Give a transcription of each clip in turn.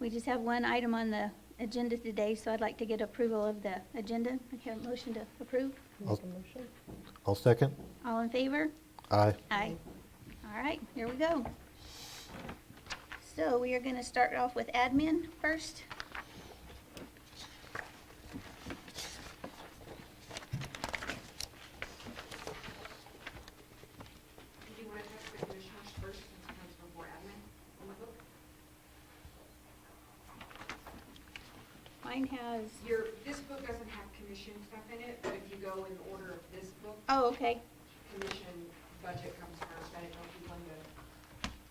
We just have one item on the agenda today, so I'd like to get approval of the agenda. I have a motion to approve. Make a motion. I'll second. All in favor? Aye. Aye. All right, here we go. So we are going to start off with admin first. Do you want to touch the commissioners first, since it comes before admin on the book? Mine has, This book doesn't have commission stuff in it, but if you go in order of this book, oh, okay. commission budget comes first. I don't know if you want to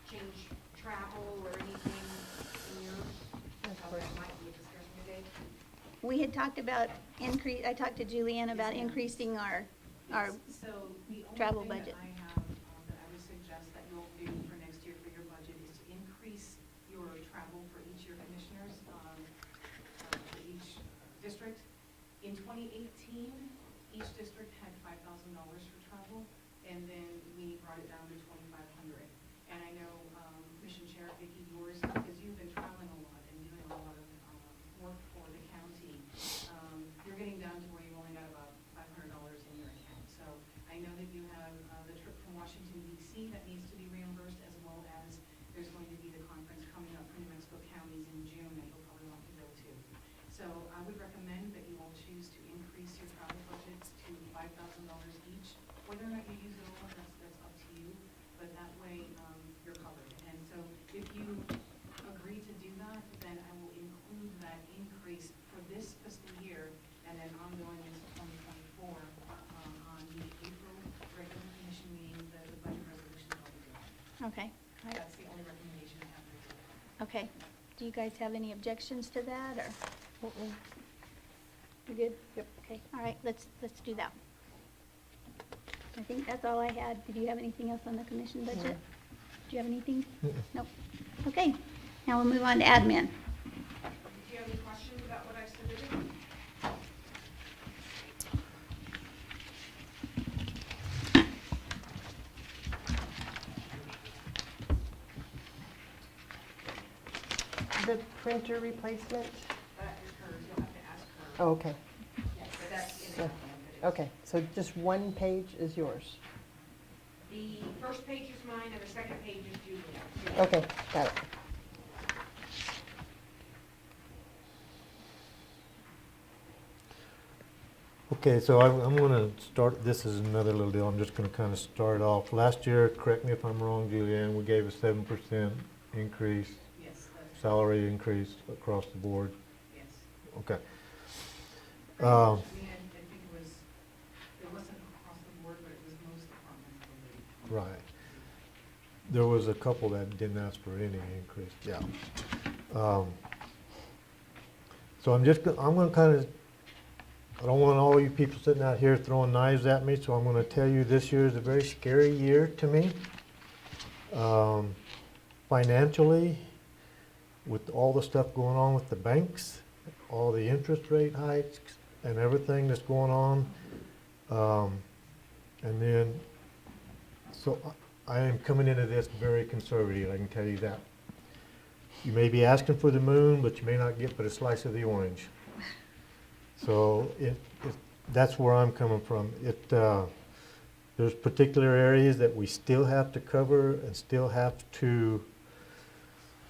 change travel or anything in yours. How that might be a discussion today. We had talked about I talked to Julianne about increasing our So the travel only thing budget. that I have that I would suggest that you'll do for next year for your budget is to increase your travel for each of your commissioners, for each district. In 2018, each district had $5,000 for travel, and then we brought it down to 2,500. And I know, Commission Chair Vicki, yours, because you've been traveling a lot and doing a lot of work for the county, you're getting down to where you only got about $500 in your account. So I know that you have the trip from Washington DC that needs to be reimbursed, as well as there's going to be the conference coming up for New Mexico counties in June that you'll probably want to go to. So I would recommend that you all choose to increase your travel budgets to $5,000 each. Whether or not you use it all, that's up to you, but that way you're covered. And so if you agree to do that, then I will include that increase for this fiscal year and then ongoing into 2024 on the April regular commission meeting, the budget resolution will be done. Okay. All right. That's the only recommendation I have for you today. Okay. Do you guys have any objections to that, or? Mm-mm. You good? Yep. Okay, all right, let's do that. I think that's all I had. Did you have anything else on the commission budget? No. Do you have anything? Mm-mm. Nope. Okay, now we'll move on to admin. Do you have any questions about what I submitted? The printer replacement? That is hers, you'll have to ask her. Oh, okay. Yes, but that's in So- the plan. Okay, so just one page is yours? The first page is mine, and the second page is Julia's. Okay, got it. Okay, so I'm going to start, this is another little deal, I'm just going to kind of start off. Last year, correct me if I'm wrong, Julianne, we gave a 7% increase, Yes, that's, salary increase across the board. yes. Okay. We had, I think it wasn't across the board, but it was most departments, I believe. Right. There was a couple that didn't ask for any increase, yeah. So I'm going to kind of, I don't want all you people sitting out here throwing knives at me, so I'm going to tell you this year is a very scary year to me. Financially, with all the stuff going on with the banks, all the interest rate hikes and everything that's going on. And then, so I am coming into this very conservative, I can tell you that. You may be asking for the moon, but you may not get but a slice of the orange. So that's where I'm coming from. There's particular areas that we still have to cover and still have to,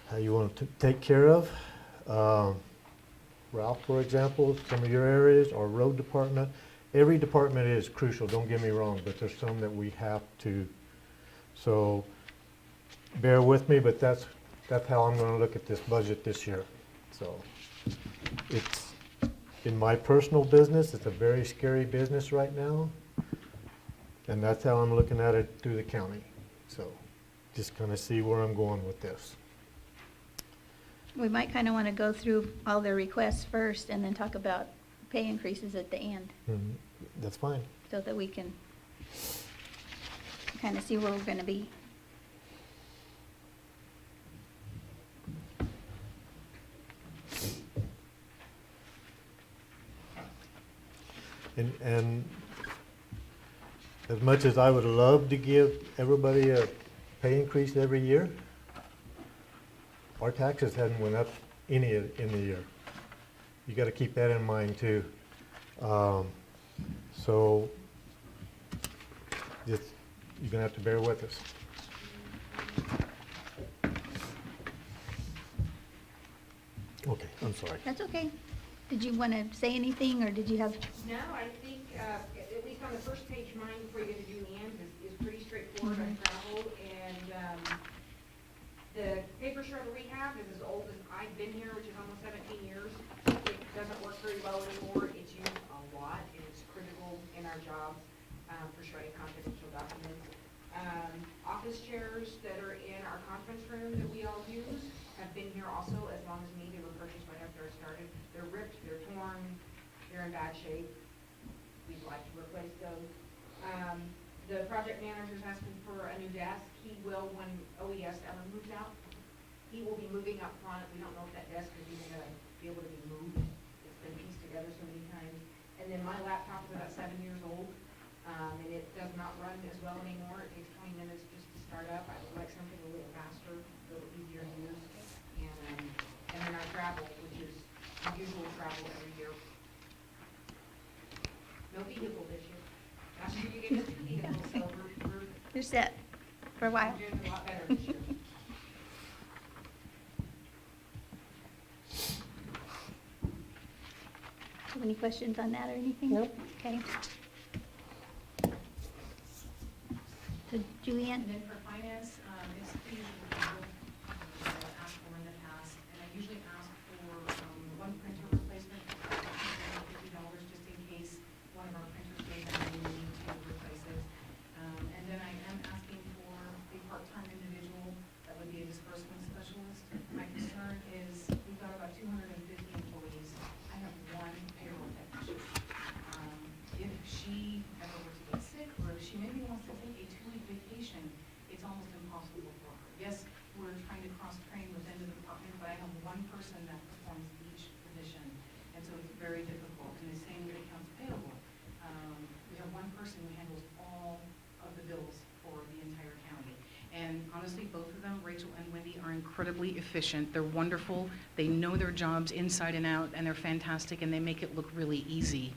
how you want to take care of. Ralph, for example, some of your areas, our road department. Every department is crucial, don't get me wrong, but there's some that we have to. So bear with me, but that's how I'm going to look at this budget this year. So it's, in my personal business, it's a very scary business right now. And that's how I'm looking at it through the county. So just kind of see where I'm going with this. We might kind of want to go through all their requests first and then talk about pay increases at the end, That's fine. so that we can kind of see where we're going to be. And as much as I would love to give everybody a pay increase every year, our taxes hadn't went up in the year. You gotta keep that in mind too. So, just, you're gonna have to bear with us. Okay, I'm sorry. That's okay. Did you want to say anything, or did you have, No, I think, at least on the first page, mine, before you get to Julianne's, is pretty straightforward on travel, and, the paper shredder we have is as old as I've been here, which is almost 17 years. It doesn't work very well anymore, it's used a lot, and it's critical in our jobs, for shredding confidential documents. Office chairs that are in our conference room that we all use have been here also as long as me, they were purchased right after I started. They're ripped, they're torn, they're in bad shape. We'd like to replace those. The project manager's asking for a new desk. He will, when OES ever moves out, he will be moving up front. We don't know if that desk is even gonna be able to be moved. It's been pieced together so many times. And then my laptop is about 7 years old, and it does not run as well anymore. It takes 20 minutes just to start up. I would like something a little faster, a little easier to use. And then our travel, which is usual travel every year. No vehicle this year. Last year you gave us a vehicle, so you're set for a while? we're doing a lot better this year. Have any questions on that or anything? Nope. Okay. So Julianne? And then for finance, it's pretty usual, that I've asked for in the past, and I usually ask for, one printer replacement, $50 just in case one of our printers goes down and we need to replace it. And then I am asking for a part-time individual, that would be a disbursement specialist. My concern is, we've got about 250 employees, I have one payroll technician. If she ever were to get sick, or if she maybe wants to take a 2-week vacation, it's almost impossible for her. Yes, we're trying to cross-train within the department, but I have one person that performs each position, and so it's very difficult. And the same with accounts payable. We have one person who handles all of the bills for the entire county. And honestly, both of them, Rachel and Wendy, are incredibly efficient. They're wonderful. They know their jobs inside and out, and they're fantastic, and they make it look really easy.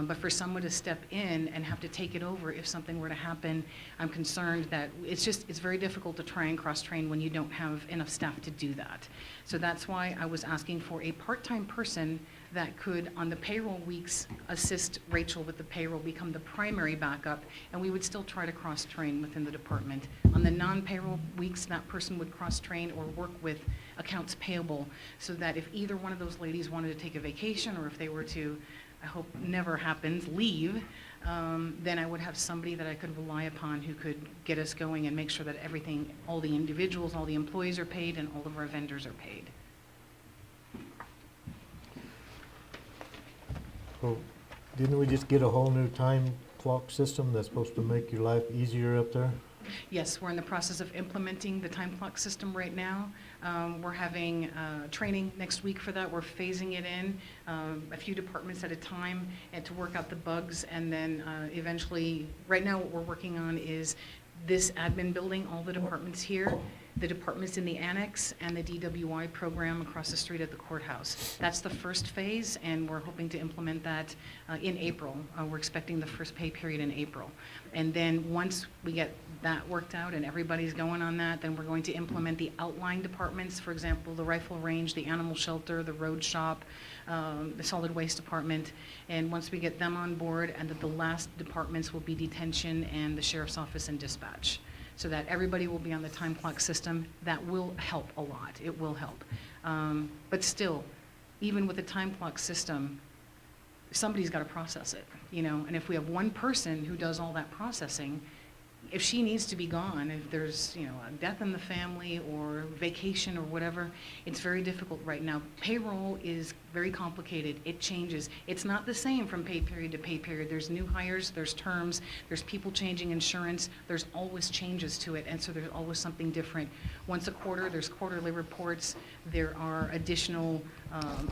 But for someone to step in and have to take it over if something were to happen, I'm concerned that it's very difficult to try and cross-train when you don't have enough staff to do that. So that's why I was asking for a part-time person that could, on the payroll weeks, assist Rachel with the payroll, become the primary backup, and we would still try to cross-train within the department. On the non-payroll weeks, that person would cross-train or work with accounts payable, so that if either one of those ladies wanted to take a vacation, or if they were to, I hope never happens, leave, then I would have somebody that I could rely upon who could get us going and make sure that everything, all the individuals, all the employees are paid, and all of our vendors are paid. So, didn't we just get a whole new time clock system that's supposed to make your life easier up there? Yes, we're in the process of implementing the time clock system right now. We're having training next week for that. We're phasing it in, a few departments at a time, and to work out the bugs. And then eventually, right now what we're working on is this admin building, all the departments here, the departments in the annex, and the DWI program across the street at the courthouse. That's the first phase, and we're hoping to implement that in April. We're expecting the first pay period in April. And then once we get that worked out and everybody's going on that, then we're going to implement the outlying departments, for example, the rifle range, the animal shelter, the road shop, the solid waste department. And once we get them on board, and that the last departments will be detention and the sheriff's office and dispatch, so that everybody will be on the time clock system. That will help a lot. It will help. But still, even with the time clock system, somebody's got to process it, you know? And if we have one person who does all that processing, if she needs to be gone, if there's, you know, a death in the family or vacation or whatever, it's very difficult right now. Payroll is very complicated. It changes. It's not the same from pay period to pay period. There's new hires, there's terms, there's people changing insurance, there's always changes to it, and so there's always something different. Once a quarter, there's quarterly reports. There are additional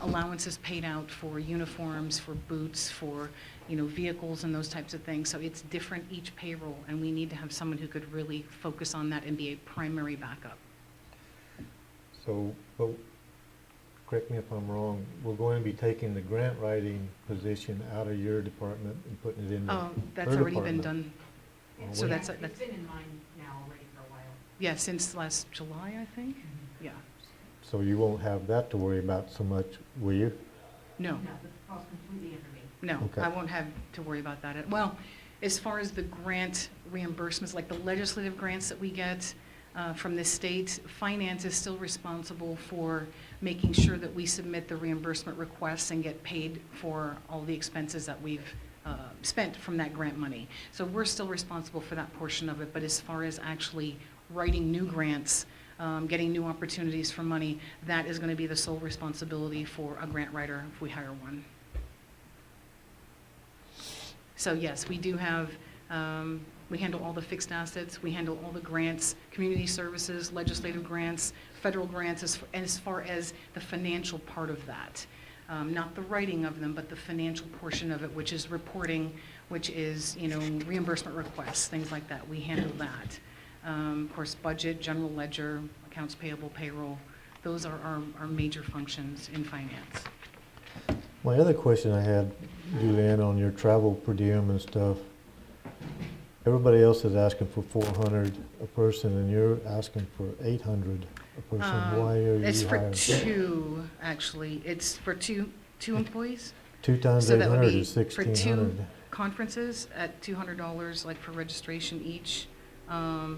allowances paid out for uniforms, for boots, for, you know, vehicles and those types of things. So it's different each payroll, and we need to have someone who could really focus on that and be a primary backup. So, but correct me if I'm wrong, we're going to be taking the grant writing position out of your department and putting it in the That's her already been department. done. Oh, So wait. that's, It's been in mine now already for a while. yeah, since last July, I think? Yeah. So you won't have that to worry about so much, will you? No, No, that falls completely under me. no, Okay. I won't have to worry about that. Well, as far as the grant reimbursements, like the legislative grants that we get from the state, finance is still responsible for making sure that we submit the reimbursement requests and get paid for all the expenses that we've spent from that grant money. So we're still responsible for that portion of it, but as far as actually writing new grants, getting new opportunities for money, that is going to be the sole responsibility for a grant writer if we hire one. So yes, we do have, we handle all the fixed assets, we handle all the grants, community services, legislative grants, federal grants, as far as the financial part of that. Not the writing of them, but the financial portion of it, which is reporting, which is, reimbursement requests, things like that. We handle that. Of course, budget, general ledger, accounts payable, payroll, those are our major functions in finance. My other question I had, Julianne, on your travel per diem and stuff, everybody else is asking for 400 a person, and you're asking for 800 a person. Why are you It's for higher? two, actually. It's for two employees. 2 times So that would 800 be is for 1,600. two conferences at $200, like for registration each. The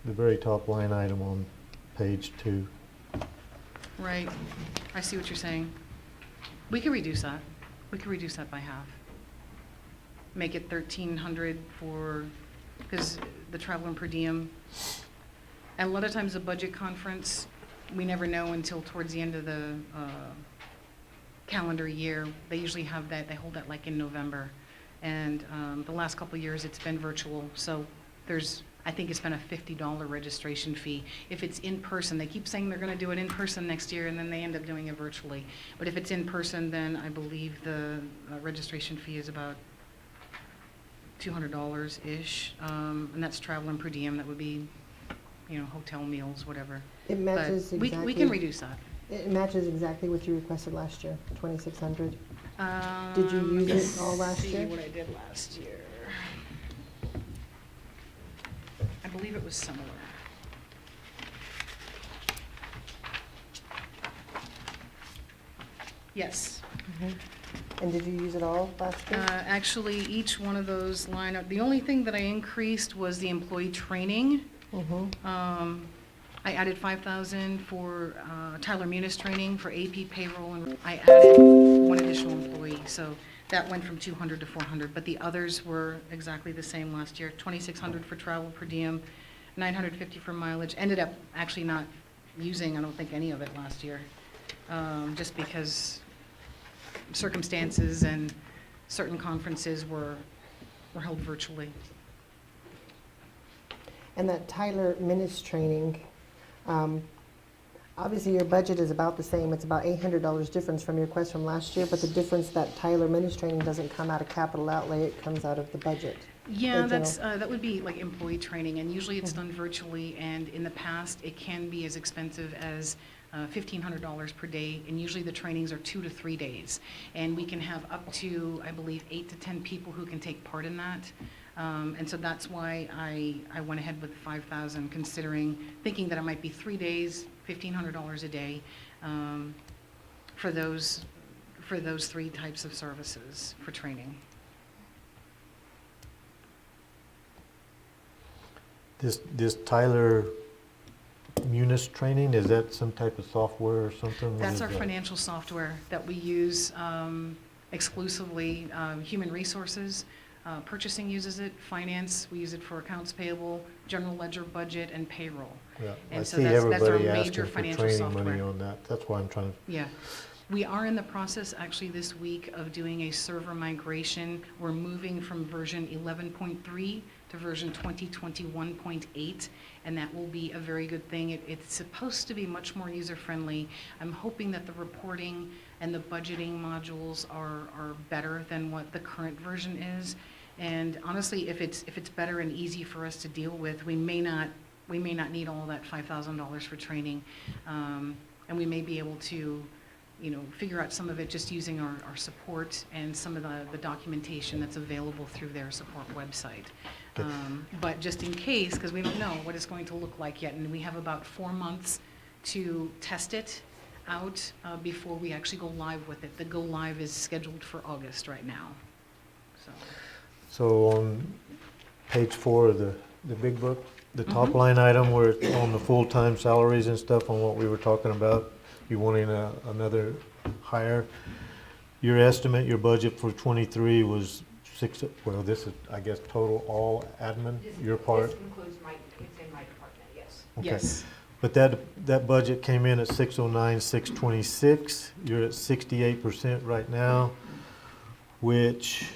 very top line item on page 2. Right, I see what you're saying. We can reduce that. We can reduce that by half. Make it 1,300 for, because the travel and per diem. And a lot of times a budget conference, we never know until towards the end of the calendar year. They usually have that, they hold that like in November. And the last couple of years, it's been virtual, so I think it's been a $50 registration fee. If it's in person, they keep saying they're going to do it in person next year, and then they end up doing it virtually. But if it's in person, then I believe the registration fee is about $200-ish, and that's travel and per diem. That would be, hotel meals, whatever. It matches But exactly. we can reduce that. It matches exactly what you requested last year, 2,600. Did you use it all last year? Let's see what I did last year. I believe it was similar. Yes. And did you use it all last year? Actually, each one of those the only thing that I increased was the employee training. Mhm. I added 5,000 for Tyler Munis training for AP payroll, and I added one additional employee, so that went from 200 to 400, but the others were exactly the same last year. 2,600 for travel per diem, 950 for mileage. Ended up actually not using, I don't think, any of it last year, just because circumstances and certain conferences were held virtually. And that Tyler Minutes training, obviously your budget is about the same. It's about $800 difference from your request from last year, but the difference that Tyler Minutes training doesn't come out of capital outlay, it comes out of the budget. Yeah, The that's, that would be like employee training, and usually it's done virtually, and in the past, it can be as expensive as $1,500 per day, and usually the trainings are 2 to 3 days. And we can have up to, I believe, 8 to 10 people who can take part in that. And so that's why I went ahead with 5,000, thinking that it might be 3 days, $1,500 a day, for those 3 types of services for training. This Tyler Munis training, is that some type of software or something? What That's is our that? financial software that we use exclusively. Human resources, purchasing uses it, finance, we use it for accounts payable, general ledger, budget, and payroll. Yeah, I And so see that's our everybody major asking for financial training money software. on that. That's why I'm trying to, Yeah. We are in the process, actually, this week of doing a server migration. We're moving from version 11.3 to version 2021.8, and that will be a very good thing. It's supposed to be much more user-friendly. I'm hoping that the reporting and the budgeting modules are better than what the current version is. And honestly, if it's better and easy for us to deal with, we may not we may not need all that $5,000 for training. And we may be able to, you know, figure out some of it just using our support and some of the documentation that's available through their support website. Okay. But just in case, because we don't know what it's going to look like yet, and we have about 4 months to test it out before we actually go live with it. The go live is scheduled for August right now, so. So on page 4 of the big book, the top Mhm. line item where it's on the full-time salaries and stuff on what we were talking about, you wanting another hire, your estimate, your budget for 23 was 6, well, this is, I guess, total all admin, This- your part? This includes it's in my department, yes. Okay. Yes. But that budget came in at 609, 626. You're at 68% right now, which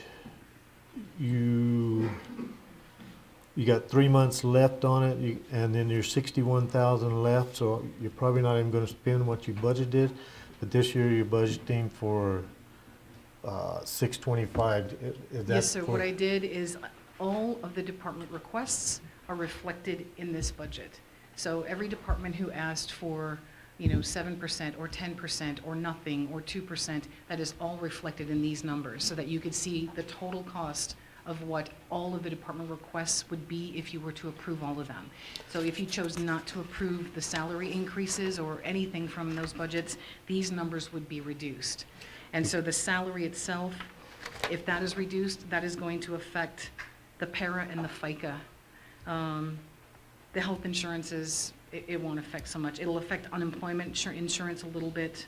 you got 3 months left on it, and then you're 61,000 left, so you're probably not even gonna spend what you budgeted. But this year, you're budgeting for 625. Is that Yes, sir. for- What I did is all of the department requests are reflected in this budget. So every department who asked for, you know, 7% or 10% or nothing or 2%, that is all reflected in these numbers so that you could see the total cost of what all of the department requests would be if you were to approve all of them. So if you chose not to approve the salary increases or anything from those budgets, these numbers would be reduced. And so the salary itself, if that is reduced, that is going to affect the para and the FICA. The health insurances, it won't affect so much. It'll affect unemployment insurance a little bit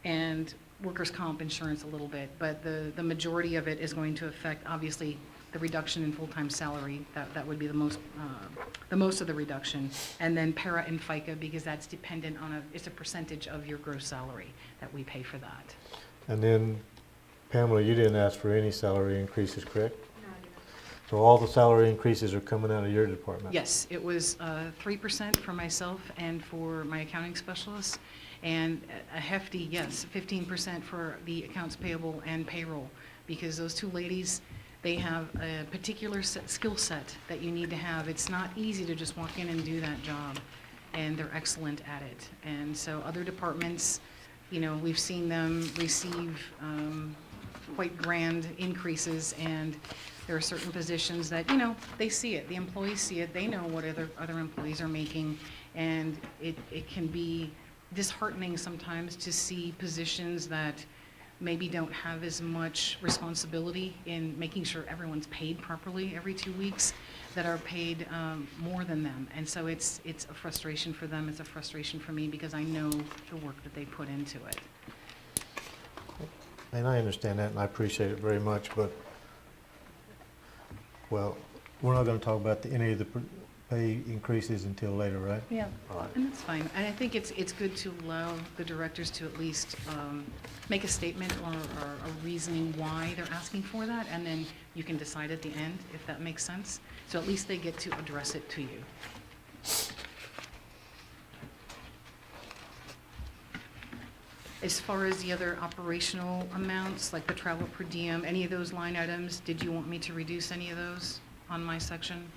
and workers' comp insurance a little bit. But the majority of it is going to affect, obviously, the reduction in full-time salary. That would be the most of the reduction. And then para and FICA, because that's dependent on it's a percentage of your gross salary that we pay for that. And then Pamela, you didn't ask for any salary increases, correct? No, I didn't. So all the salary increases are coming out of your department? Yes, it was 3% for myself and for my accounting specialist, and a hefty, yes, 15% for the accounts payable and payroll, because those two ladies, they have a particular skill set that you need to have. It's not easy to just walk in and do that job, and they're excellent at it. And so other departments, you know, we've seen them receive quite grand increases, and there are certain positions that, you know, they see it, the employees see it, they know what other employees are making, and it can be disheartening sometimes to see positions that maybe don't have as much responsibility in making sure everyone's paid properly every 2 weeks, that are paid more than them. And so it's a frustration for them, it's a frustration for me, because I know the work that they put into it. And I understand that, and I appreciate it very much, but, well, we're not gonna talk about any of the pay increases until later, right? Yeah. All right. And that's fine. And I think it's good to allow the directors to at least make a statement or a reasoning why they're asking for that, and then you can decide at the end if that makes sense. So at least they get to address it to you. As far as the other operational amounts, like the travel per diem, any of those line items, did you want me to reduce any of those on my section?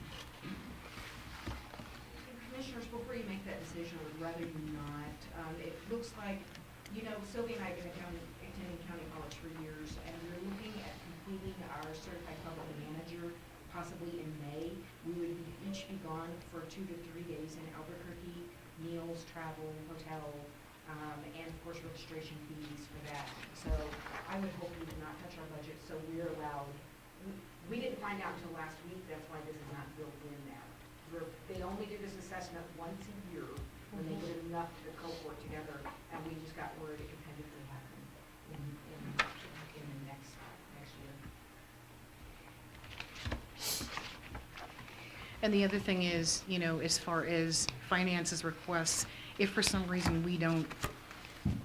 Commissioners, before you make that decision, I would rather you not. It looks like, you know, Sylvia and I have been attending county college for years, and we're looking at completing our certified public manager possibly in May. We would each be gone for 2 to 3 days in Albuquerque, meals, travel, hotel, and of course registration fees for that. So I would hope we would not touch our budget, so we're allowed, we didn't find out until last week, that's why this is not built in there. They only do this assessment once a year when they get enough to the cohort together, and we just got word it could tentatively happen in the next year. And the other thing is, you know, as far as finances requests, if for some reason we don't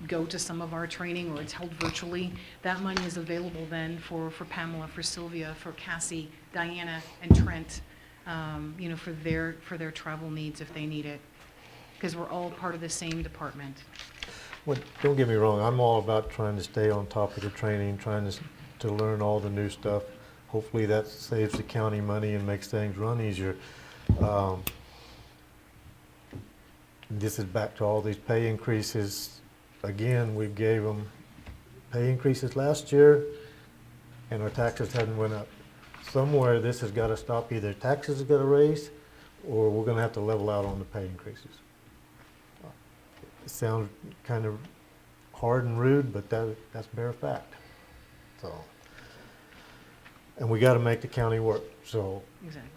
go to some of our training or it's held virtually, that money is available then for Pamela, for Sylvia, for Cassie, Diana, and Trent, you know, for their travel needs if they need it, because we're all part of the same department. Well, don't get me wrong, I'm all about trying to stay on top of the training, trying to learn all the new stuff. Hopefully that saves the county money and makes things run easier. This is back to all these pay increases. Again, we gave them pay increases last year, and our taxes hadn't went up. Somewhere this has got to stop. Either taxes have got to raise, or we're going to have to level out on the pay increases. It sounds kind of hard and rude, but that's bare fact. So, and we got to make the county work. So, Exactly.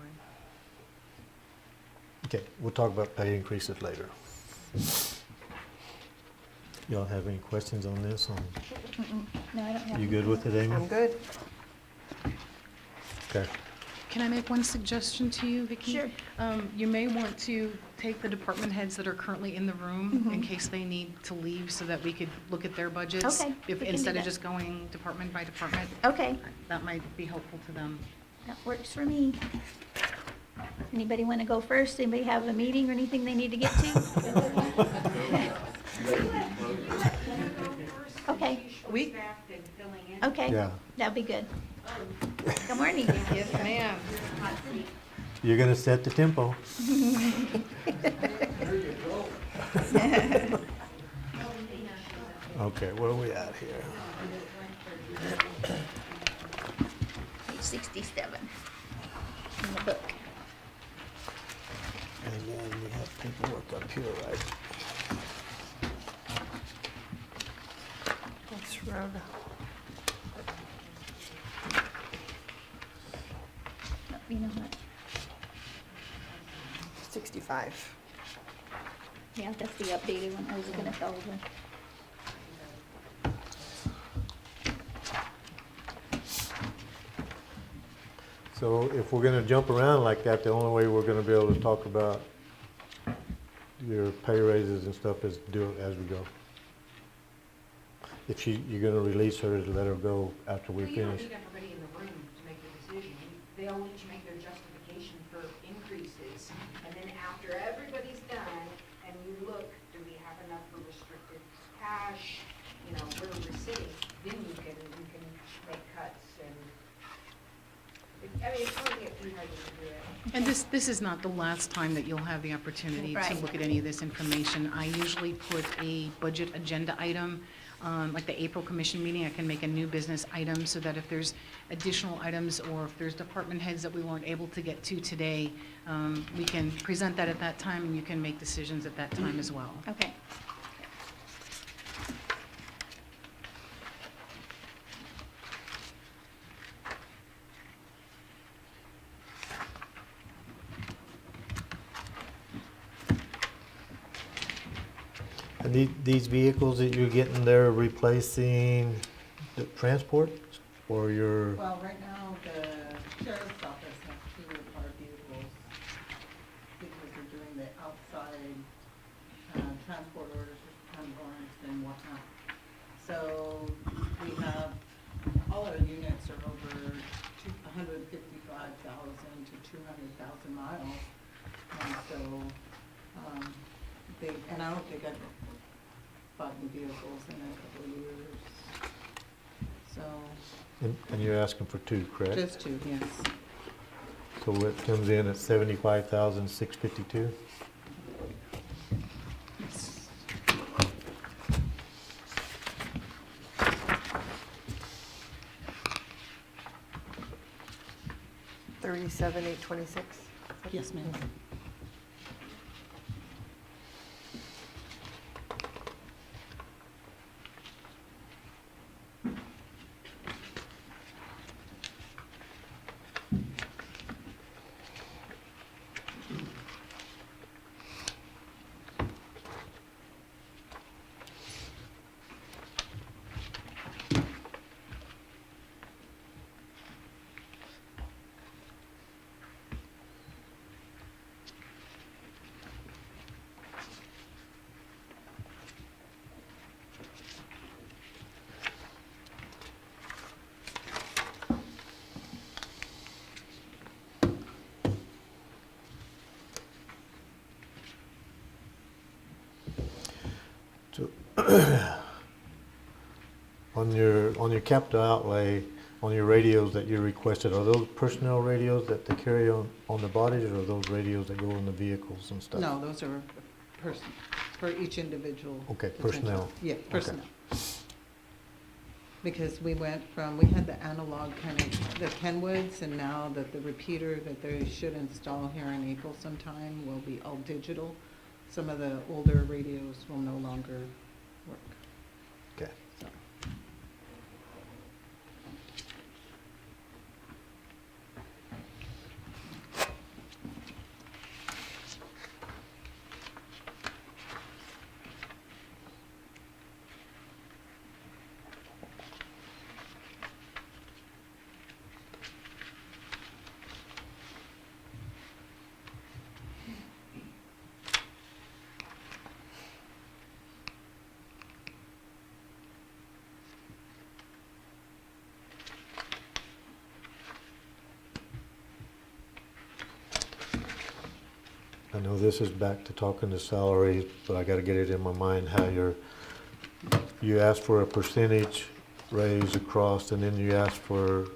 okay, we'll talk about pay increases later. Y'all have any questions on this? Mm-mm. No, I don't have. You good with it, Amy? I'm good. Okay. Can I make one suggestion to you, Vicki? Sure. You may want to take the department heads that are currently in the room in Mhm. case they need to leave so that we could look at their budgets. Okay, we If, can do instead of that. just going department by department, Okay, that might be helpful to them. that works for me. Anybody want to go first? Anybody have a meeting or anything they need to get to? Okay. We- Staffed and filling in. Okay, Yeah. that'd be good. Good morning. Yes, ma'am. You're gonna set the tempo. Okay, where are we at here? Page 67 in the book. And then we have paperwork up here, right? What's road? Oh, you know what? 65. Yeah, that's the updated one. I was looking at the old one. So if we're gonna jump around like that, the only way we're gonna be able to talk about your pay raises and stuff is do it as we go. If you're gonna release her, to let her go after we Well, you don't finish. need everybody in the room to make the decision. They all each make their justification for increases. And then after everybody's done, and you look, do we have enough for restricted cash? You know, where we're sitting, then you can make cuts and, I mean, it's only get through how you do it. And this is not the last time that you'll have the opportunity to Right. look at any of this information. I usually put a budget agenda item, like the April commission meeting, I can make a new business item so that if there's additional items or if there's department heads that we weren't able to get to today, we can present that at that time and you can make decisions at that time as well. Okay. And these vehicles that you're getting, they're replacing the transport or your, Well, right now, the sheriff's office has two of our vehicles because they're doing the outside transport orders from warrants and whatnot. So we have, all our units are over 155,000 to 200,000 miles. And so, and I don't think I've bought new vehicles in a couple of years. So, and you're asking for two, correct? just two, yes. So it comes in at 75,652? Yes. $37,826. Yes, ma'am. So, on your capital outlay, on your radios that you requested, are those personnel radios that they carry on the bodies, or are those radios that go in the vehicles and stuff? No, those are person, for each individual. Okay, detention. personnel. Yeah, Okay. personnel. Because we had the analog kind of, the Kenwoods, and now that the repeater that they should install here in April sometime will be all digital. Some of the older radios will no longer work, Okay. so. I know this is back to talking to salaries, but I gotta get it in my mind how you asked for a percentage raise across, and then you asked for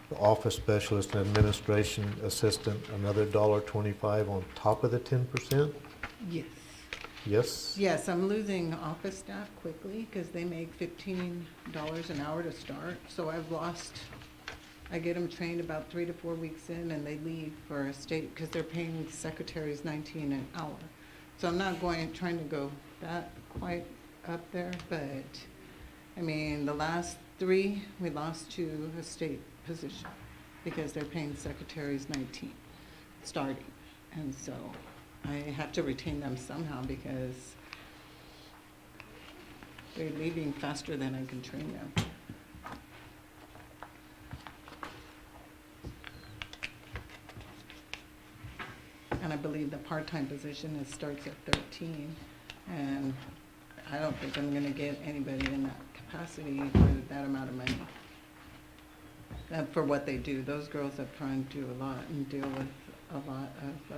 the office specialist and administration assistant, another $1.25 on top of the 10%? Yes. Yes? Yes, I'm losing office staff quickly because they make $15 an hour to start. So I get them trained about 3 to 4 weeks in, and they leave for a state, because they're paying secretaries $19 an hour. So I'm not trying to go that quite up there, but, I mean, the last 3, we lost to a state position because they're paying secretaries 19 starting. And so I have to retain them somehow because they're leaving faster than I can train them. And I believe the part-time position starts at 13, and I don't think I'm gonna get anybody in that capacity for that amount of money. For what they do. Those girls up front do a lot and deal with a lot of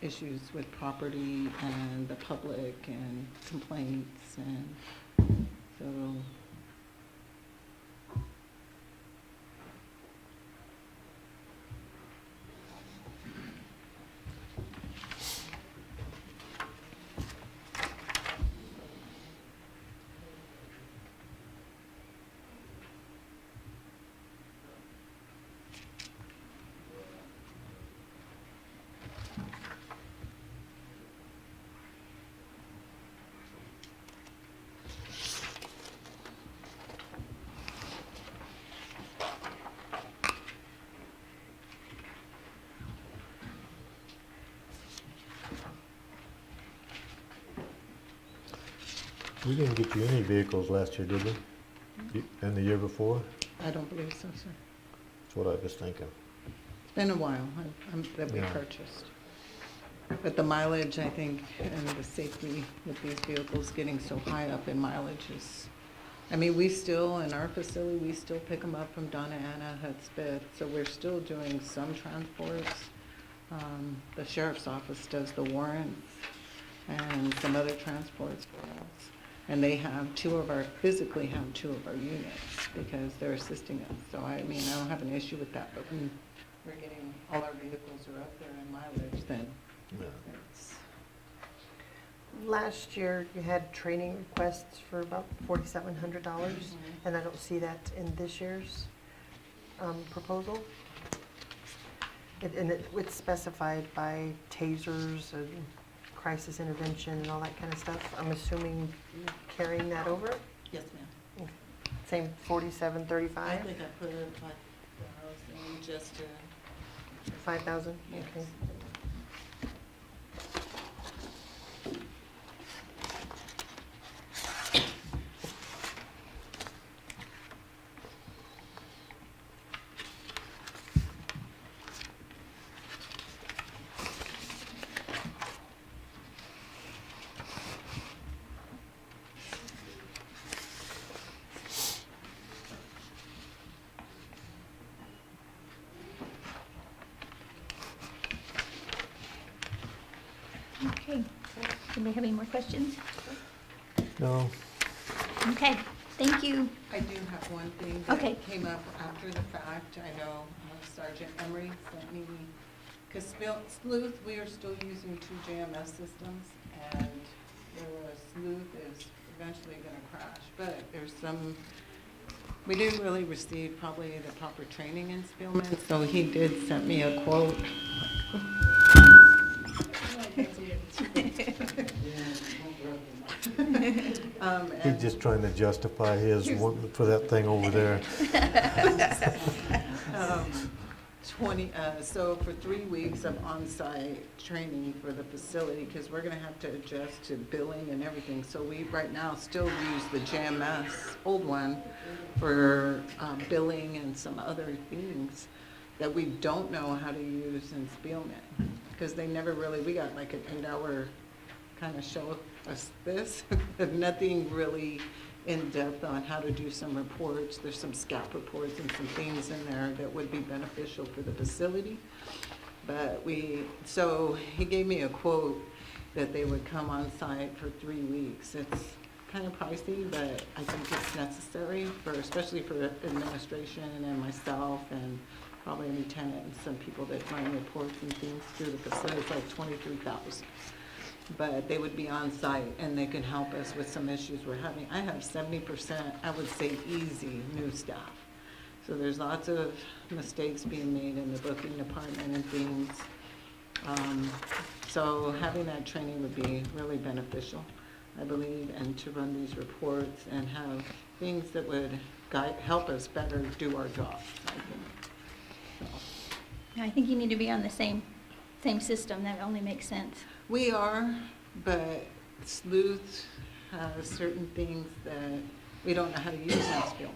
issues with property and the public and complaints, and so. We didn't get you any vehicles last year, did we? And the year before? I don't believe so, sir. That's what I was thinking. It's been a while that we Yeah. purchased. But the mileage, I think, and the safety with these vehicles getting so high up in mileage is, I mean, we still, in our facility, we still pick them up from Donna Ana, Hudspeth, so we're still doing some transports. The sheriff's office does the warrants and some other transports for us. And they physically have 2 of our units because they're assisting us. So I mean, I don't have an issue with that, but when we're getting, all our vehicles are up there in mileage, then Yeah. it's, Last year, you had training requests for about $4,700, and I don't see that in this year's proposal. And it's specified by tasers and crisis intervention and all that kind of stuff. I'm assuming you're carrying that over? yes, ma'am. Same I 4735, think I put it like, just to, 5,000? yes. Okay. Okay. Anybody have any more questions? No, Okay, thank you. I do have one thing Okay. that came up after the fact. I know Sergeant Emery sent me, because Sleuth, we are still using 2 JMS systems, and the Sleuth is eventually gonna crash, but there's some, we didn't really receive probably the proper training in Spielman, so he did send me a quote. He's And just trying to justify his wanting for that thing over there. so for 3 weeks of on-site training for the facility, because we're gonna have to adjust to billing and everything. So we, right now, still use the JMS, old one, for billing and some other things that we don't know how to use in Spielman. Because they never really, we got like an 8-hour kind of show us this, but nothing really in-depth on how to do some reports. There's some SCAP reports and some things in there that would be beneficial for the facility. But so he gave me a quote that they would come on site for 3 weeks. It's kind of pricey, but I think it's necessary for, especially for administration and myself and probably a lieutenant and some people that run reports and things through the facility. It's like $23,000. But they would be on site and they can help us with some issues we're having. I have 70%, I would say easy, new staff. So there's lots of mistakes being made in the booking department and things. So having that training would be really beneficial, I believe, and to run these reports and have things that would help us better do our jobs, I think. So. I think you need to be on the same system. That only makes sense. We are, but Sleuth has certain things that we don't know how to use in Spielman.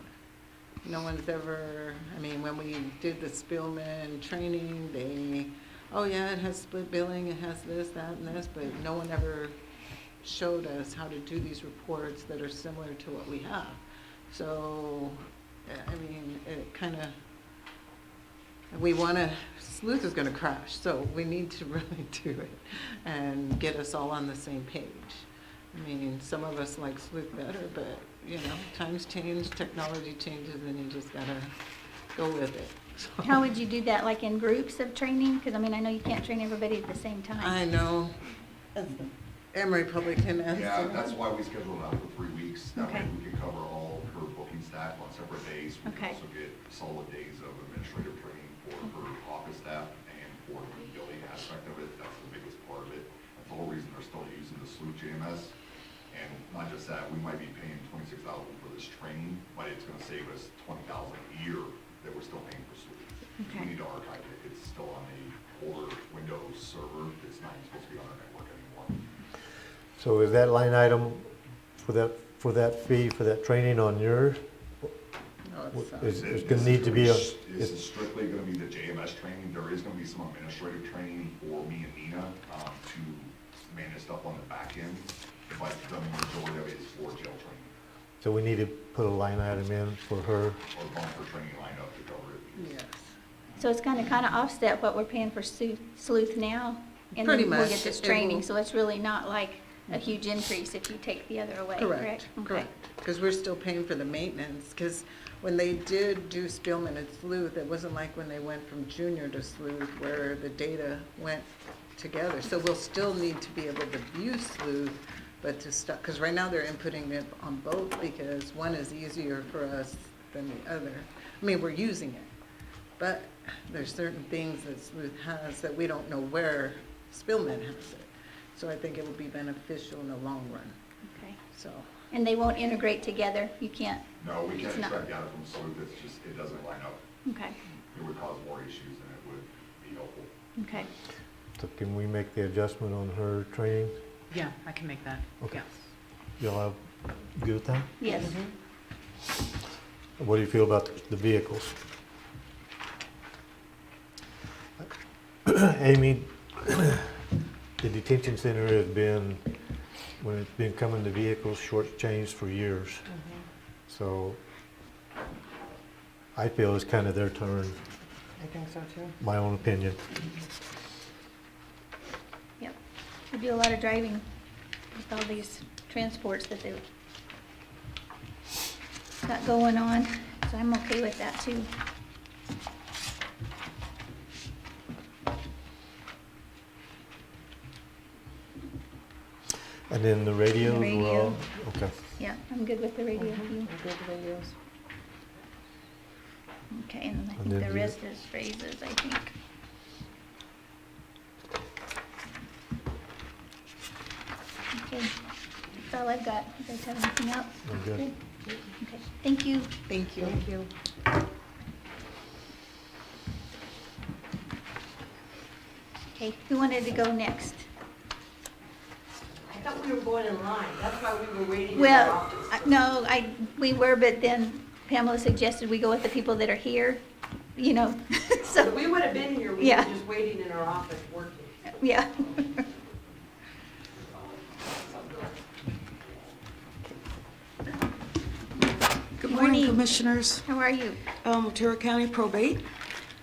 No one's ever, I mean, when we did the Spielman training, oh yeah, it has split billing, it has this, that, and this, but no one ever showed us how to do these reports that are similar to what we have. So, I mean, it kind of, Sleuth is going to crash, so we need to really do it and get us all on the same page. I mean, some of us like Sleuth better, but, you know, times change, technology changes, and you just got to go with it. So. How would you do that, like in groups of training? Because, I mean, I know you can't train everybody at the same time. I know. Emory probably can answer. Yeah, that's why we scheduled it out for 3 weeks. That way Okay. we can cover all of her booking staff on separate days. We Okay. can also get solid days of administrative training for her office staff and for the billing aspect of it. That's the biggest part of it. That's the whole reason they're still using the Sleuth JMS. And not just that, we might be paying $26,000 for this training, but it's gonna save us $20,000 a year that we're still paying for Sleuth. Okay. We need to archive it. It's still on a older Windows server. It's not even supposed to be on our network anymore. So is that line item for that fee, for that training on yours? No, it's, Is gonna need to be a, This is strictly gonna be the JMS training. There is gonna be some administrative training for me and Nina, to manage stuff on the back end, but the majority of it is for jail training, so we need to put a line item in for her. or bump her training line up to cover it. yes. So it's kind of offset what we're paying for Sleuth now. And Pretty then we'll much. get this It training, will- so it's really not like a huge increase if you take the other away, correct? Correct, Okay. correct. Because we're still paying for the maintenance, because when they did do Spielman and Sleuth, it wasn't like when they went from junior to Sleuth where the data went together. So we'll still need to be able to view Sleuth, but to stop, because right now they're inputting it on both because one is easier for us than the other. I mean, we're using it, but there's certain things that Sleuth has that we don't know where Spielman has it. So I think it will be beneficial in the long run, Okay. so. And they won't integrate together? You can't? No, we can't It's not- extract data from Sleuth. It's just, it doesn't line up. Okay, It would cause more issues than it would be helpful. okay. So can we make the adjustment on her training? Yeah, I can make that. Okay. Yeah. Y'all have, good with that? Yes. What do you feel about the vehicles? Amy, the detention center has been, when it's been coming to vehicles, shortchanged for years. So I feel it's kind of their turn, I think so too. my own opinion. Yep. We do a lot of driving with all these transports that they've got going on, so I'm okay with that too. And then the radios were radio. all, okay. Yeah, I'm good with the radio Mhm. view. I'm good with radios. Okay, and I And think then the the- rest is phrases, I think. Okay, that's all I've got. You guys have anything else? I'm good. Okay, thank you. Thank you. Thank you. Okay, who wanted to go next? I thought we were going in line, that's why we were waiting in our Well, office. no, we were, but then Pamela suggested we go with the people that are here, you know, so, If we would have been here, we were Yeah. just waiting in our office working. yeah. Good Morning. morning, Commissioners. How are you? Otero County Probate,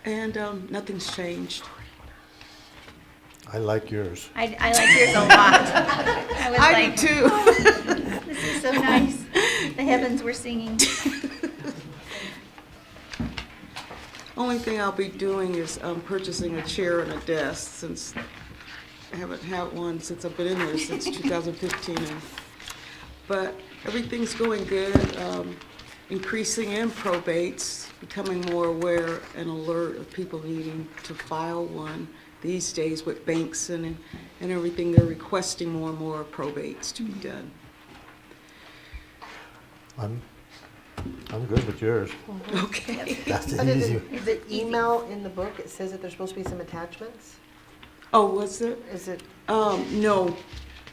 and nothing's changed. I like yours. I like yours a lot. I was I like, do too. this is so nice. The heavens were singing. Only thing I'll be doing is purchasing a chair and a desk, since I haven't had one since I've been in there since 2015. But everything's going good, increasing in probates, becoming more aware and alert of people needing to file one. These days with banks and everything, they're requesting more and more probates to be done. I'm good with yours. Okay. That's Other easy. than the email in the book, it says that there's supposed to be some attachments. Oh, was it? Is it, No.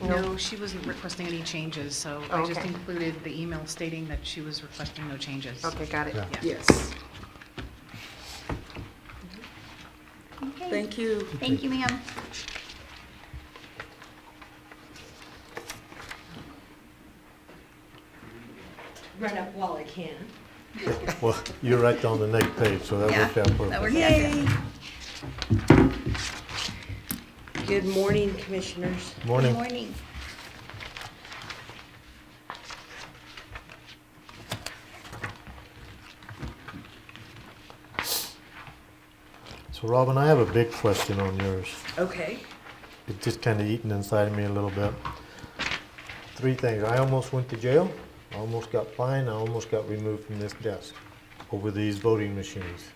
No, she wasn't requesting any changes, so I just Okay. included the email stating that she was requesting no changes. okay, got it. Yeah. Yeah. Yes. Okay. Thank you. Thank you, ma'am. Run up while I can. Well, you're right on the next page, so that Yeah, worked out that perfect. worked out good. Good morning, Commissioners. Good Morning. morning. So Robin, I have a big question on yours. Okay. It's just kind of eating inside of me a little bit. Three things. I almost went to jail. I almost got fined. I almost got removed from this desk over these voting machines.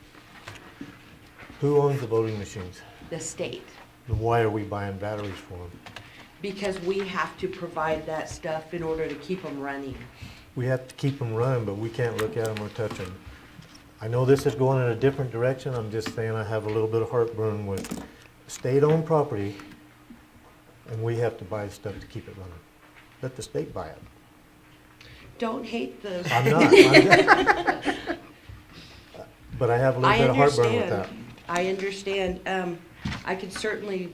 Who owns the voting machines? The state, And why are we buying batteries for them? because we have to provide that stuff in order to keep them running. We have to keep them running, but we can't look at them or touch them. I know this is going in a different direction. I'm just saying I have a little bit of heartburn with state-owned property, and we have to buy stuff to keep it running. Let the state buy it. Don't hate the, I'm not. But I have a little I bit of heartburn with that. understand. I understand. I could certainly,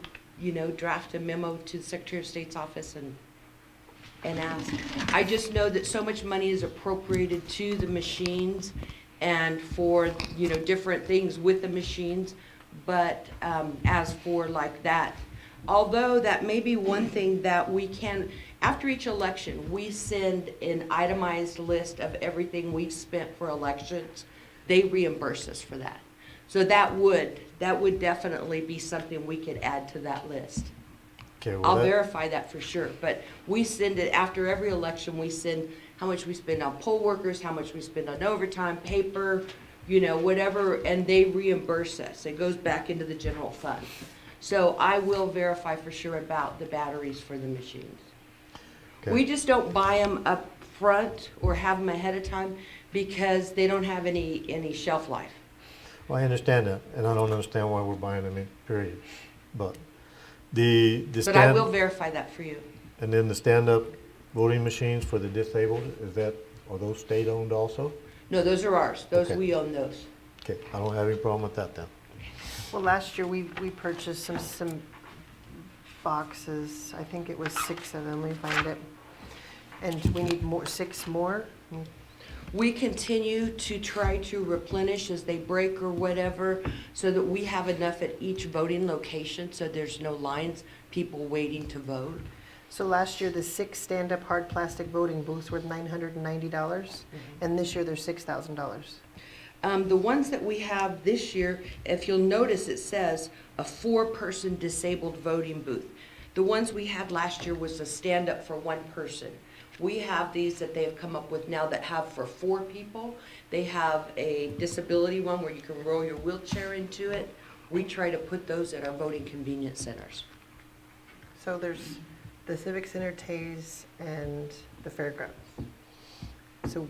draft a memo to the Secretary of State's office and ask. I just know that so much money is appropriated to the machines and for, different things with the machines. But as for like that, although that may be one thing that we can, after each election, we send an itemized list of everything we've spent for elections. They reimburse us for that. So that would definitely be something we could add to that list. Okay, well, I'll that- verify that for sure, but we send it, after every election, we send how much we spend on poll workers, how much we spend on overtime, paper, whatever, and they reimburse us. It goes back into the general fund. So I will verify for sure about the batteries for the machines. Okay. We just don't buy them up front or have them ahead of time because they don't have any shelf life. Well, I understand that, and I don't understand why we're buying them, period. But the But I will stand, verify that for you. and then the stand-up voting machines for the disabled, are those state-owned also? No, those are ours. Those, Okay. we own those. Okay, I don't have any problem with that then. Well, last year we purchased some boxes. I think it was 6 of them, let me find it. And we need 6 more? We continue to try to replenish as they break or whatever, so that we have enough at each voting location, so there's no lines, people waiting to vote. So last year, the 6 stand-up hard plastic voting booths were $990, and this year they're $6,000. The ones that we have this year, if you'll notice, it says a 4-person disabled voting booth. The ones we had last year was a stand-up for one person. We have these that they have come up with now that have for 4 people. They have a disability one where you can roll your wheelchair into it. We try to put those at our voting convenience centers. So there's the Civic Center, Tays, and the fairgrounds. So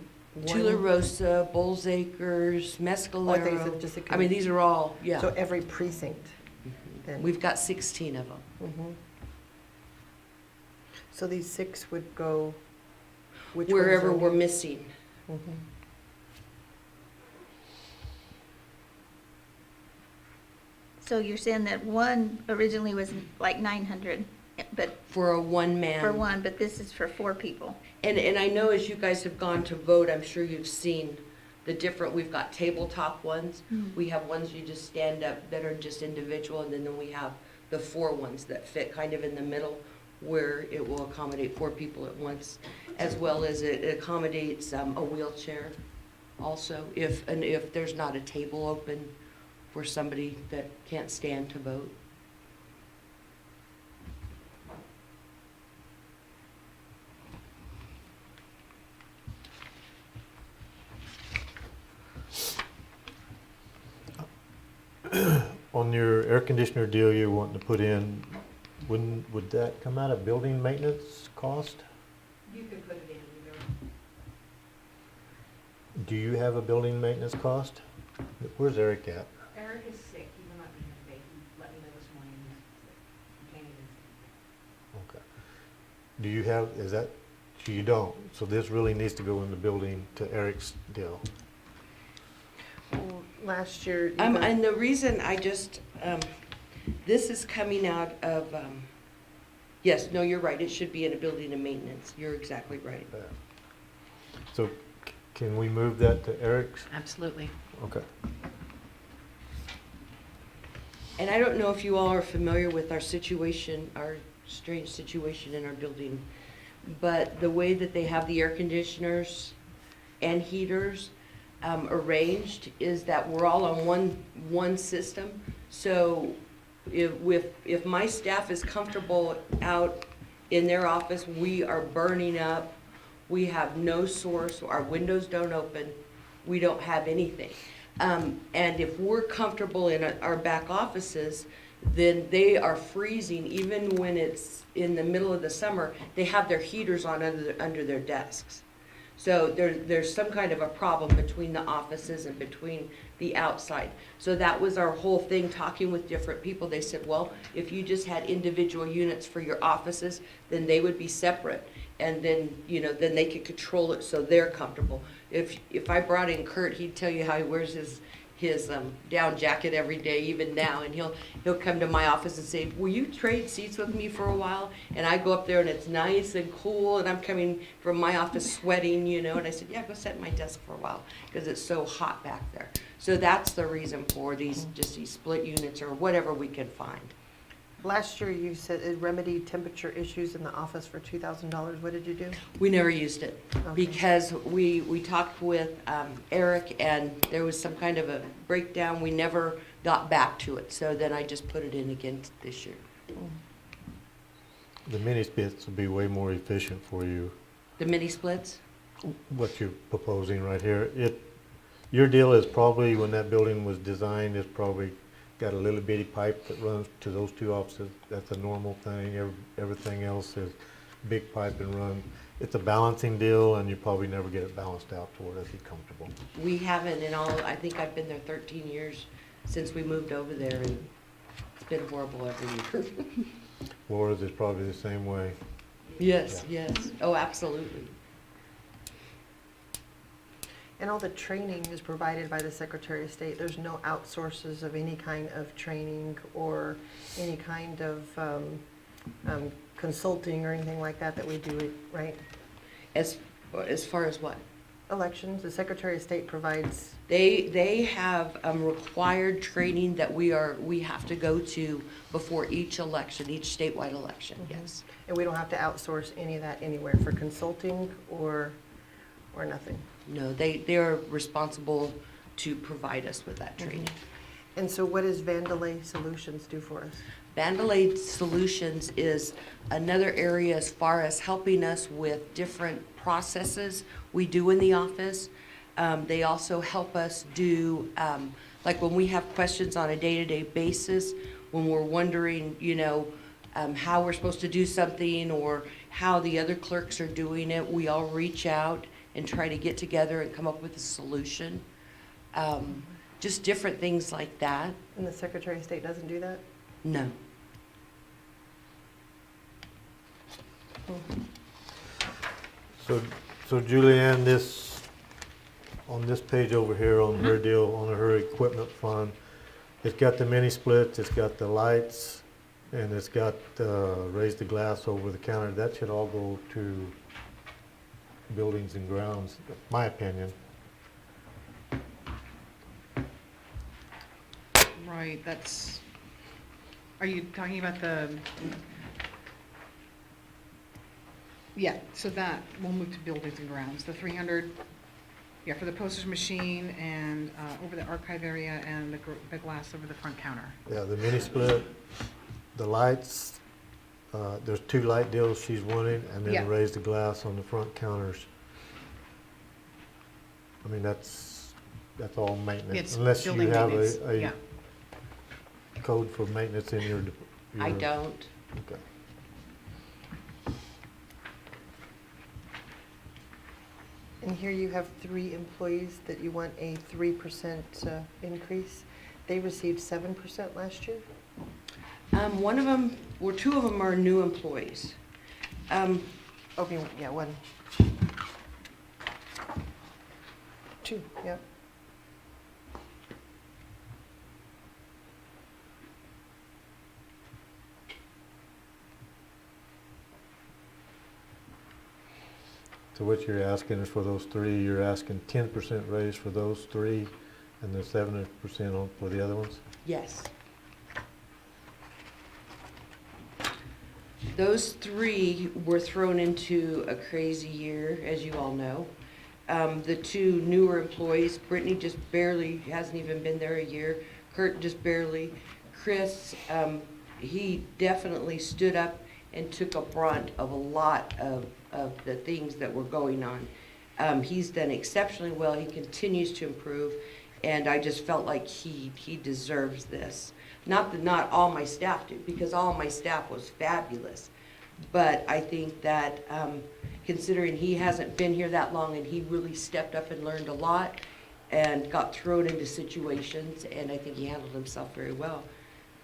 Tula one, Rosa, Bulls Acres, Oh, I thought you Mescalero. said just a I mean, these are all, so yeah. every precinct then? We've got 16 of them. Mhm. So these 6 would go, which ones Wherever are we're new? missing. Mhm. So you're saying that one originally was like 900, but For a one-man. for one, but this is for 4 people. And I know as you guys have gone to vote, I'm sure you've seen the different, we've got tabletop ones. We have ones you just stand up that are just individual, and then we have the 4 ones that fit kind of in the middle where it will accommodate 4 people at once, as well as it accommodates a wheelchair also, if there's not a table open for somebody that can't stand to vote. On your air conditioner deal you're wanting to put in, would that come out of building maintenance cost? You could put it in either. Do you have a building maintenance cost? Where's Eric at? Eric is sick, he will not be here today, he let me know this morning, he can't even. Okay. Do you have, is that, so you don't, so this really needs to go in the building to Eric's deal? Well, last year, you And guys- the reason I just, this is coming out of, yes, no, you're right, it should be in a building and maintenance, you're exactly right. So can we move that to Eric's? Absolutely. Okay. And I don't know if you all are familiar with our situation, our strange situation in our building, but the way that they have the air conditioners and heaters arranged is that we're all on one system. So if my staff is comfortable out in their office, we are burning up, we have no source, our windows don't open, we don't have anything. And if we're comfortable in our back offices, then they are freezing, even when it's in the middle of the summer, they have their heaters on under their desks. So there's some kind of a problem between the offices and between the outside. So that was our whole thing, talking with different people. They said, well, if you just had individual units for your offices, then they would be separate. And then, then they could control it so they're comfortable. If I brought in Kurt, he'd tell you how he wears his down jacket every day, even now, and he'll come to my office and say, will you trade seats with me for a while? And I go up there and it's nice and cool, and I'm coming from my office sweating, and I said, yeah, go sit at my desk for a while, because it's so hot back there. So that's the reason for these split units or whatever we can find. last year you said it remedied temperature issues in the office for $2,000. What did you do? We never used it, Okay. because we talked with Eric, and there was some kind of a breakdown. We never got back to it, so then I just put it in again this year. The mini splits will be way more efficient for you, The mini splits? what you're proposing right here. Your deal is probably, when that building was designed, it's probably got a little bitty pipe that runs to those 2 offices. That's a normal thing. Everything else is big pipe and run. It's a balancing deal, and you probably never get it balanced out to where it'd be comfortable. We haven't in all, I think I've been there 13 years since we moved over there, and it's been horrible every year. Laura's is probably the same way. Yes, yes. Oh, absolutely. And all the training is provided by the Secretary of State. There's no outsources of any kind of training or any kind of consulting or anything like that we do, right? As far as what? Elections, the Secretary of State provides, They have required training that we have to go to before each election, each statewide election, yes. and we don't have to outsource any of that anywhere for consulting or nothing. No, they are responsible to provide us with that training. And so what does Vandalay Solutions do for us? Band-Aid Solutions is another area as far as helping us with different processes we do in the office. They also help us do, like when we have questions on a day-to-day basis, when we're wondering, how we're supposed to do something or how the other clerks are doing it, we all reach out and try to get together and come up with a solution. Just different things like that. And the Secretary of State doesn't do that? No. So Julianne, on this page over here, on her deal, on her equipment fund, it's got the mini splits, it's got the lights, and it's got raise the glass over the counter. That should all go to buildings and grounds, my opinion. Right, that's, are you talking about the, yeah, so that, we'll move to buildings and grounds, the 300, yeah, for the postage machine and over the archive area and the glass over the front counter. Yeah, the mini split, the lights, there's 2 light deals she's wanting, and then Yeah. raise the glass on the front counters. I mean, that's all maintenance, It's unless you building have maintenance, a yeah. code for maintenance in your. I don't. Okay. And here you have 3 employees that you want a 3% increase. They received 7% last year? One of them, or 2 of them are new employees. Okay, yeah, 1. 2, yeah. So what you're asking is for those 3, you're asking 10% raise for those 3, and then 7% for the other ones? Yes. Those 3 were thrown into a crazy year, as you all know. The 2 newer employees, Brittany just barely, hasn't even been there a year. Kurt just barely. Chris, he definitely stood up and took a brunt of a lot of the things that were going on. He's done exceptionally well. He continues to improve, and I just felt like he deserves this. Not that not all my staff do, because all my staff was fabulous. But I think that considering he hasn't been here that long and he really stepped up and learned a lot and got thrown into situations, and I think he handled himself very well.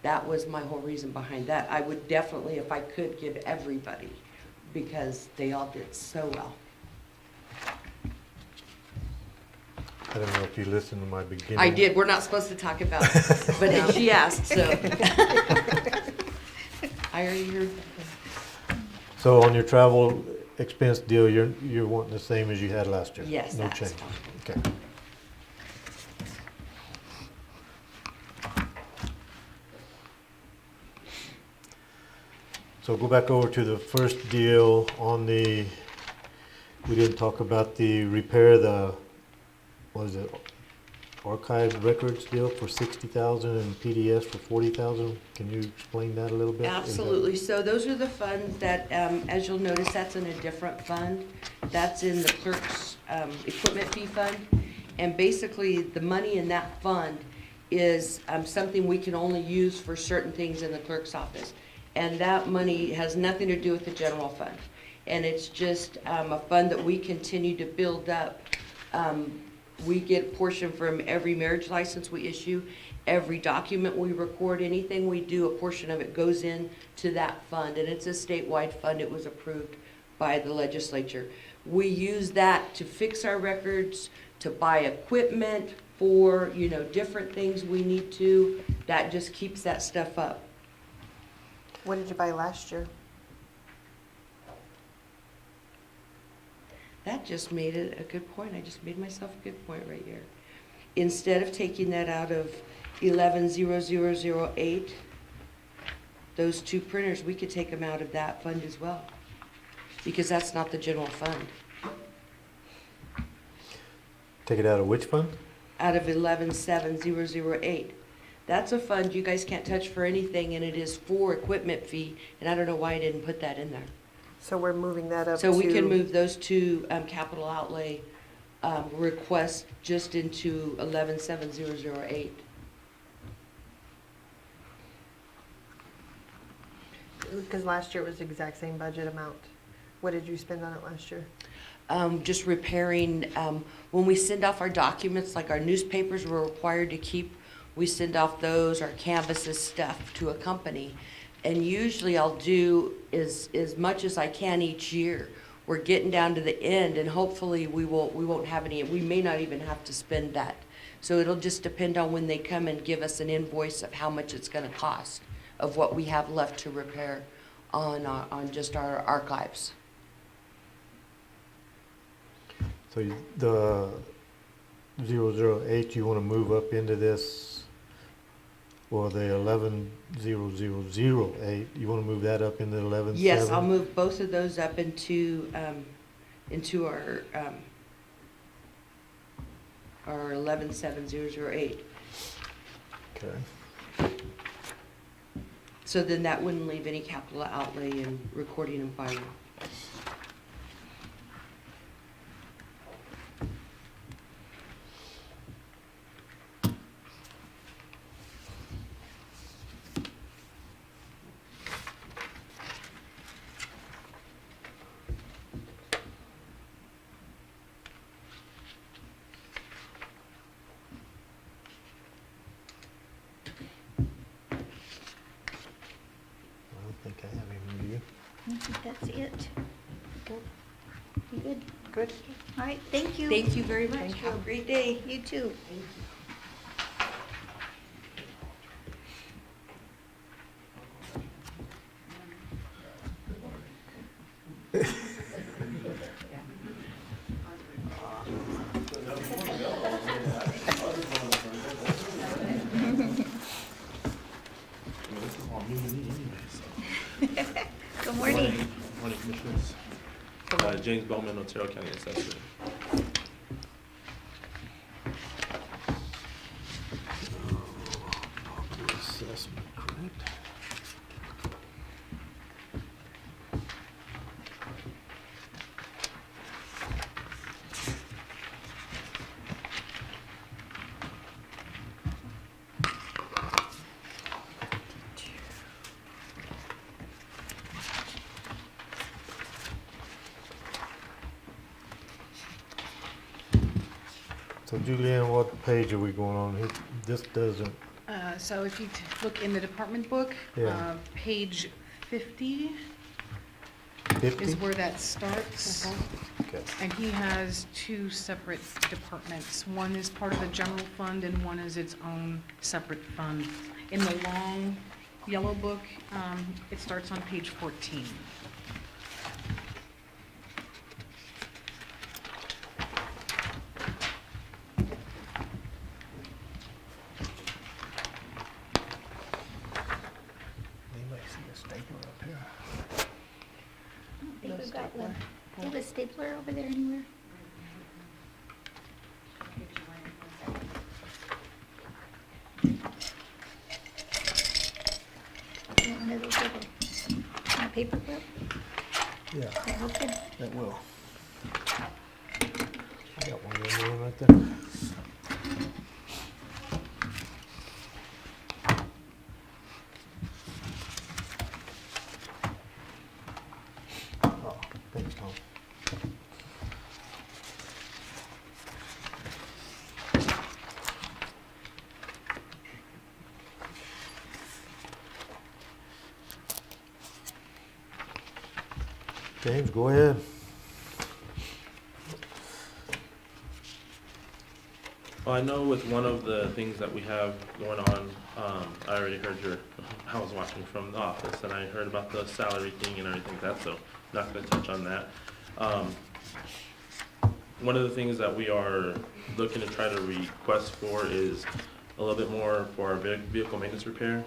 That was my whole reason behind that. I would definitely, if I could, give everybody, because they all did so well. I don't know if you listened to my beginning. I did. We're not supposed to talk about it, but she asked, so. I already heard. So on your travel expense deal, you're wanting the same as you had last year? Yes, No that's change? fine. Okay. So go back over to the first deal on the, we didn't talk about the repair, what is it, archive records deal for 60,000 and PDS for 40,000. Can you explain that a little bit? Absolutely. So those are the funds that, as you'll notice, that's in a different fund. That's in the clerk's equipment fee fund. And basically, the money in that fund is something we can only use for certain things in the clerk's office. And that money has nothing to do with the general fund. And it's just a fund that we continue to build up. We get a portion from every marriage license we issue, every document we record, anything we do, a portion of it goes in to that fund. And it's a statewide fund. It was approved by the legislature. We use that to fix our records, to buy equipment for, different things we need to. That just keeps that stuff up. What did you buy last year? That just made it a good point. I just made myself a good point right here. Instead of taking that out of 110008, those 2 printers, we could take them out of that fund as well, because that's not the general fund. Take it out of which fund? Out of 117008. That's a fund you guys can't touch for anything, and it is for equipment fee, and I don't know why I didn't put that in there. So we're moving that up to. So we can move those two capital outlay requests just into 117008. Because last year it was the exact same budget amount. What did you spend on it last year? Just repairing, when we send off our documents, like our newspapers we're required to keep, we send off those, our canvases, stuff to a company. And usually I'll do as much as I can each year. We're getting down to the end, and hopefully we won't have any, we may not even have to spend that. So it'll just depend on when they come and give us an invoice of how much it's gonna cost, of what we have left to repair on just our archives. So the 008, you want to move up into this, or the 110008, you want to move that up into 11.7? Yes, I'll move both of those up into our 117008. Okay. So then that wouldn't leave any capital outlay in recording and filing. I don't think I have any, do you? I think that's it. You good? Good. All right, thank you. Thank you very much. Thank Have a you. great day. You too. Good morning. Morning, Commissioners. James Bowman, Otero County Assessor. Assessment, correct? So Julianne, what page are we going on? This doesn't, So if you look in the department book, Yeah. page 50 50? is where that starts. Okay. And he has two separate departments. One is part of the general fund and one is its own separate fund. In the long yellow book, it starts on page 14. Anybody see a stapler up here? I don't think we've got one. Do you have a stapler over there anywhere? You want one of those little, a paper clip? Yeah, That help you? that will. I got one in there right there. Oh, thanks, Tom. James, go ahead. Well, I know with one of the things that we have going on, I already heard I was watching from the office and I heard about the salary thing and everything like that, so not gonna touch on that. One of the things that we are looking to try to request for is a little bit more for our vehicle maintenance repair.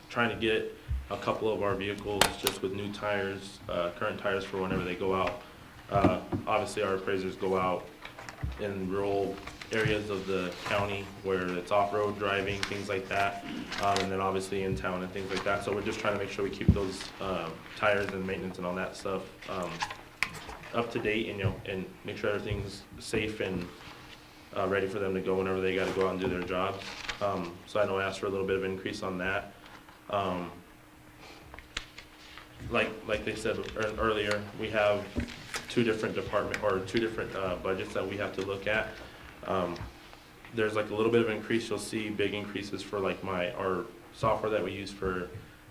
Trying to get a couple of our vehicles just with new tires, current tires for whenever they go out. Obviously, our appraisers go out and roll areas of the county where it's off-road driving, things like that, and then obviously in town and things like that. So we're just trying to make sure we keep those tires and maintenance and all that stuff up to date, and and make sure everything's safe and ready for them to go whenever they got to go out and do their jobs. So I know I asked for a little bit of increase on that. Like they said earlier, we have two different budgets that we have to look at. There's like a little bit of increase. You'll see big increases for like our software that we use for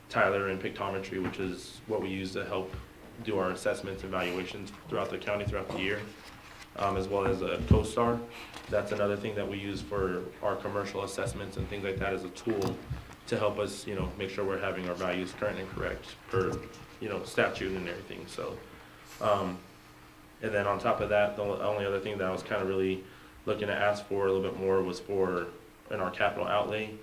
Tyler and Pictometry, which is what we use to help do our assessments and evaluations throughout the county throughout the year, as well as a CoStar. That's another thing that we use for our commercial assessments and things like that as a tool to help us, make sure we're having our values current and correct per, statute and everything. So, and then on top of that, the only other thing that I was kind of really looking to ask for a little bit more was in our capital outlay.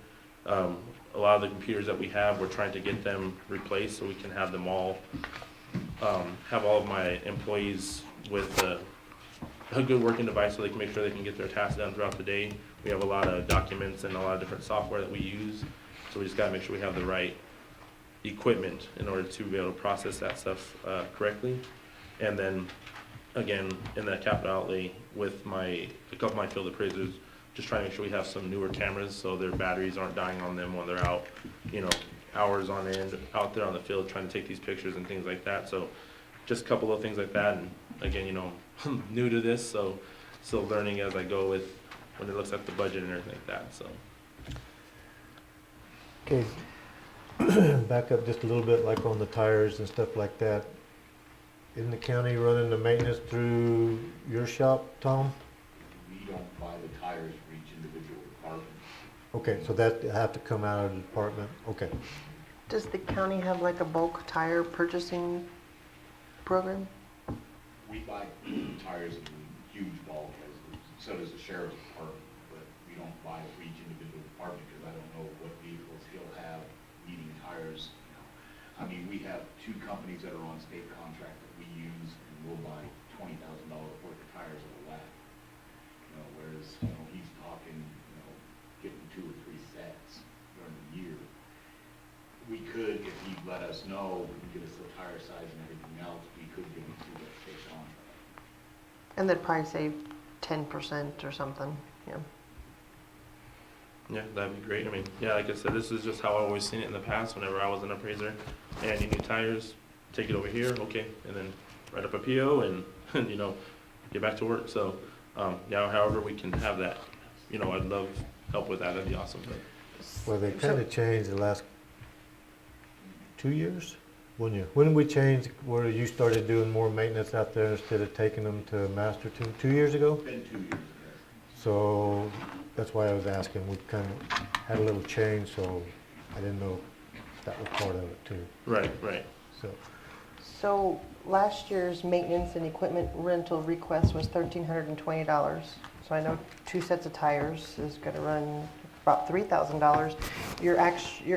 A lot of the computers that we have, we're trying to get them replaced so we can have them all, have all of my employees with a good working device so they can make sure they can get their tasks done throughout the day. We have a lot of documents and a lot of different software that we use, so we just gotta make sure we have the right equipment in order to be able to process that stuff correctly. And then, again, in that capital outlay with a couple of my field appraisers, just trying to make sure we have some newer cameras so their batteries aren't dying on them while they're out, hours on end, out there on the field trying to take these pictures and things like that. So just a couple of things like that. And again, I'm new to this, so still learning as I go with when it looks at the budget and everything like that, so. Okay, back up just a little bit, like on the tires and stuff like that. Isn't the county running the maintenance through your shop, Tom? We don't buy the tires for each individual department. Okay, so that have to come out of the department, okay. Does the county have like a bulk tire purchasing program? We buy tires in huge bulk, so does the sheriff's department, but we don't buy it for each individual department because I don't know what vehicles he'll have needing tires. I mean, we have two companies that are on state contract that we use, and we'll buy $20,000 worth of tires at a whack. Whereas, he's talking, getting 2 or 3 sets during the year. We could, if he let us know, give us the tire size and everything else, we could give him 2 that state contract. And they'd probably save 10% or something, yeah. Yeah, that'd be great. I mean, yeah, like I said, this is just how I've always seen it in the past whenever I was an appraiser. And you need tires, take it over here, okay, and then write up a PO and get back to work. So, however we can have that, I'd love help with that. That'd be awesome. Well, they kind of changed the last 2 years? When did we change where you started doing more maintenance out there instead of taking them to Master 2 years ago? It's been 2 years ago. So that's why I was asking. We kind of had a little change, so I didn't know if that was part of it too. Right. So last year's maintenance and equipment rental request was $1,320. So I know 2 sets of tires is gonna run about $3,000. You're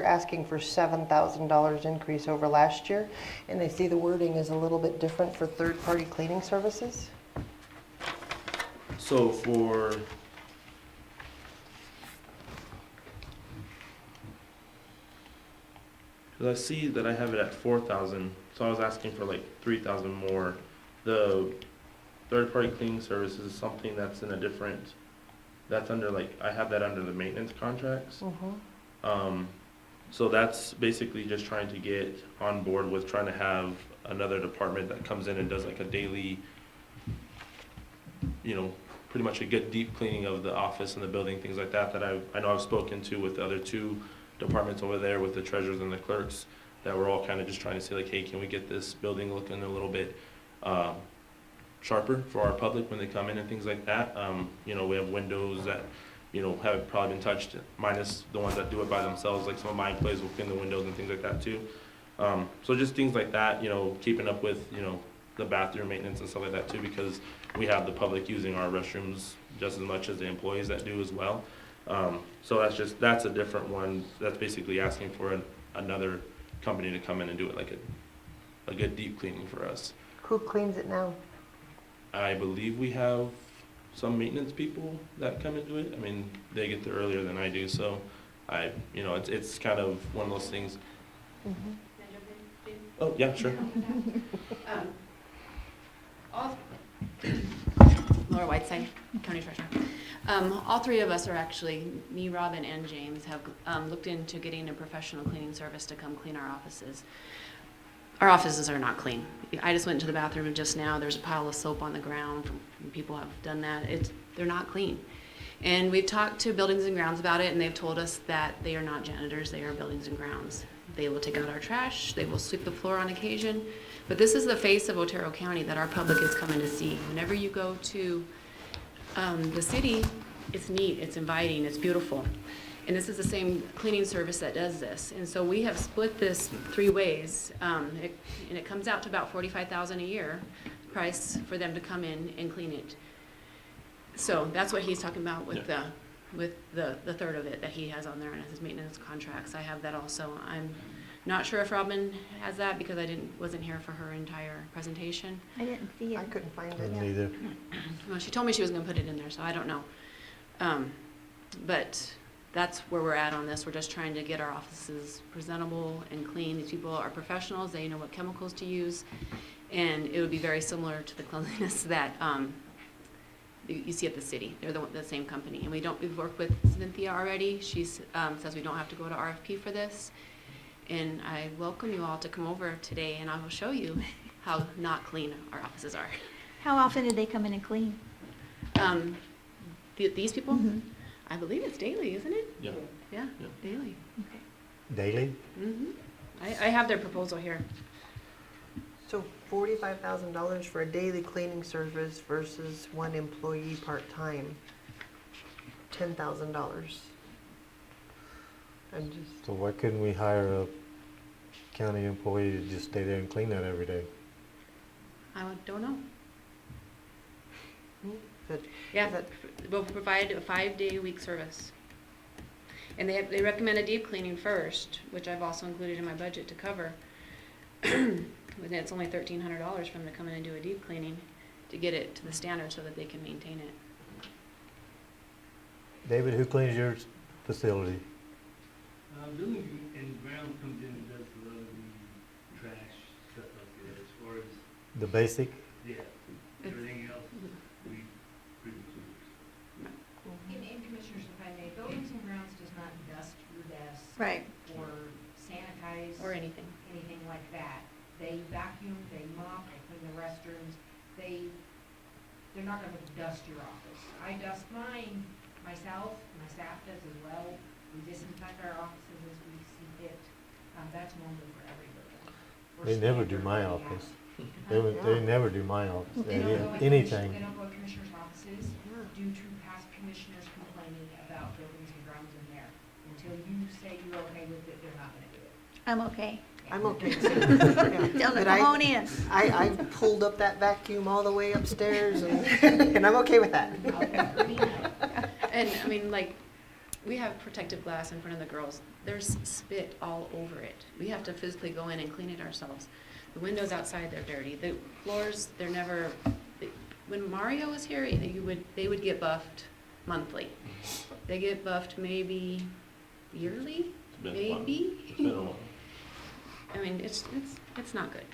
asking for $7,000 increase over last year, and I see the wording is a little bit different for third-party cleaning services. So for because I see that I have it at 4,000, so I was asking for like 3,000 more. The third-party cleaning services is something that's in a different. That's under I have that under the maintenance contracts. So that's basically just trying to get on board with trying to have another department that comes in and does like a daily, pretty much a good deep cleaning of the office and the building, things like that, I know I've spoken to with the other 2 departments over there with the treasurers and the clerks, that we're all kind of just trying to say like, hey, can we get this building looking a little bit sharper for our public when they come in and things like that. We have windows that, haven't probably been touched, minus the ones that do it by themselves, like some of my employees will clean the windows and things like that too. So just things like that, keeping up with, the bathroom maintenance and stuff like that too, because we have the public using our restrooms just as much as the employees that do as well. So that's a different one. That's basically asking for another company to come in and do it like a good deep cleaning for us. Who cleans it now? I believe we have some maintenance people that come into it. I mean, they get there earlier than I do, so it's kind of one of those things. Mhm. Can I jump in, Jane? Oh, yeah, sure. All- Laura Whiteside, County Treasurer. All three of us are actually, me, Robin, and James, have looked into getting a professional cleaning service to come clean our offices. Our offices are not clean. I just went into the bathroom just now. There's a pile of soap on the ground. People have done that. They're not clean. And we've talked to Buildings and Grounds about it, and they've told us that they are not janitors. They are Buildings and Grounds. They will take out our trash. They will sweep the floor on occasion. But this is the face of Otero County that our public is coming to see. Whenever you go to the city, it's neat, it's inviting, it's beautiful. And this is the same cleaning service that does this. And so we have split this 3 ways, and it comes out to about $45,000 a year price for them to come in and clean it. So that's what he's talking about with the third of it that he has on there and his maintenance contracts. I have that also. I'm not sure if Robin has that because I wasn't here for her entire presentation. I didn't see I it. couldn't find it. And neither. Well, she told me she was gonna put it in there, so I don't know. But that's where we're at on this. We're just trying to get our offices presentable and clean. These people are professionals. They know what chemicals to use. And it would be very similar to the cleanliness that you see at the city. They're the same company. And we've worked with Cynthia already. She says we don't have to go to RFP for this. And I welcome you all to come over today and I will show you how not clean our offices are. How often do they come in and clean? These people? Mhm. I believe it's daily, isn't it? Yeah. Yeah, Yeah. daily. Daily? hmm I have their proposal here. So $45,000 for a daily cleaning service versus 1 employee part-time, $10,000. I'm just, So why couldn't we hire a county employee to just stay there and clean that every day? I don't know. but Yeah, Is that- we'll provide a 5-day-a-week service. And they recommend a deep cleaning first, which I've also included in my budget to cover. And it's only $1,300 for them to come in and do a deep cleaning to get it to the standard so that they can maintain it. David, who cleans your facility? Building and ground comes in and does a lot of the trash, stuff like that, as far as, The basic? yeah, everything else, we pretty much. And Commissioners, if I may, Buildings and Grounds does not dust your desks. Right. Or sanitize. Or anything. Anything like that. They vacuum, they mop, they clean the restrooms. They're not gonna dust your office. I dust mine myself, my staff does as well. We disinfect our offices as we see fit. That's normal for every building. We're They never do standard my what we office. have. They never do my office. They don't go in Anything. They don't go in commissioners' offices due to past commissioners complaining about buildings and grounds in there. Until you say you're okay with it, they're not gonna do it. I'm okay. I'm okay too. Tell them, But come on in. I pulled up that vacuum all the way upstairs and, and I'm okay with that. And I mean, like, we have protective glass in front of the girls. There's spit all over it. We have to physically go in and clean it ourselves. The windows outside, they're dirty. The floors, when Mario was here, they would get buffed monthly. They get buffed maybe yearly, It's been a while. maybe. It's been a while. I mean, it's not good.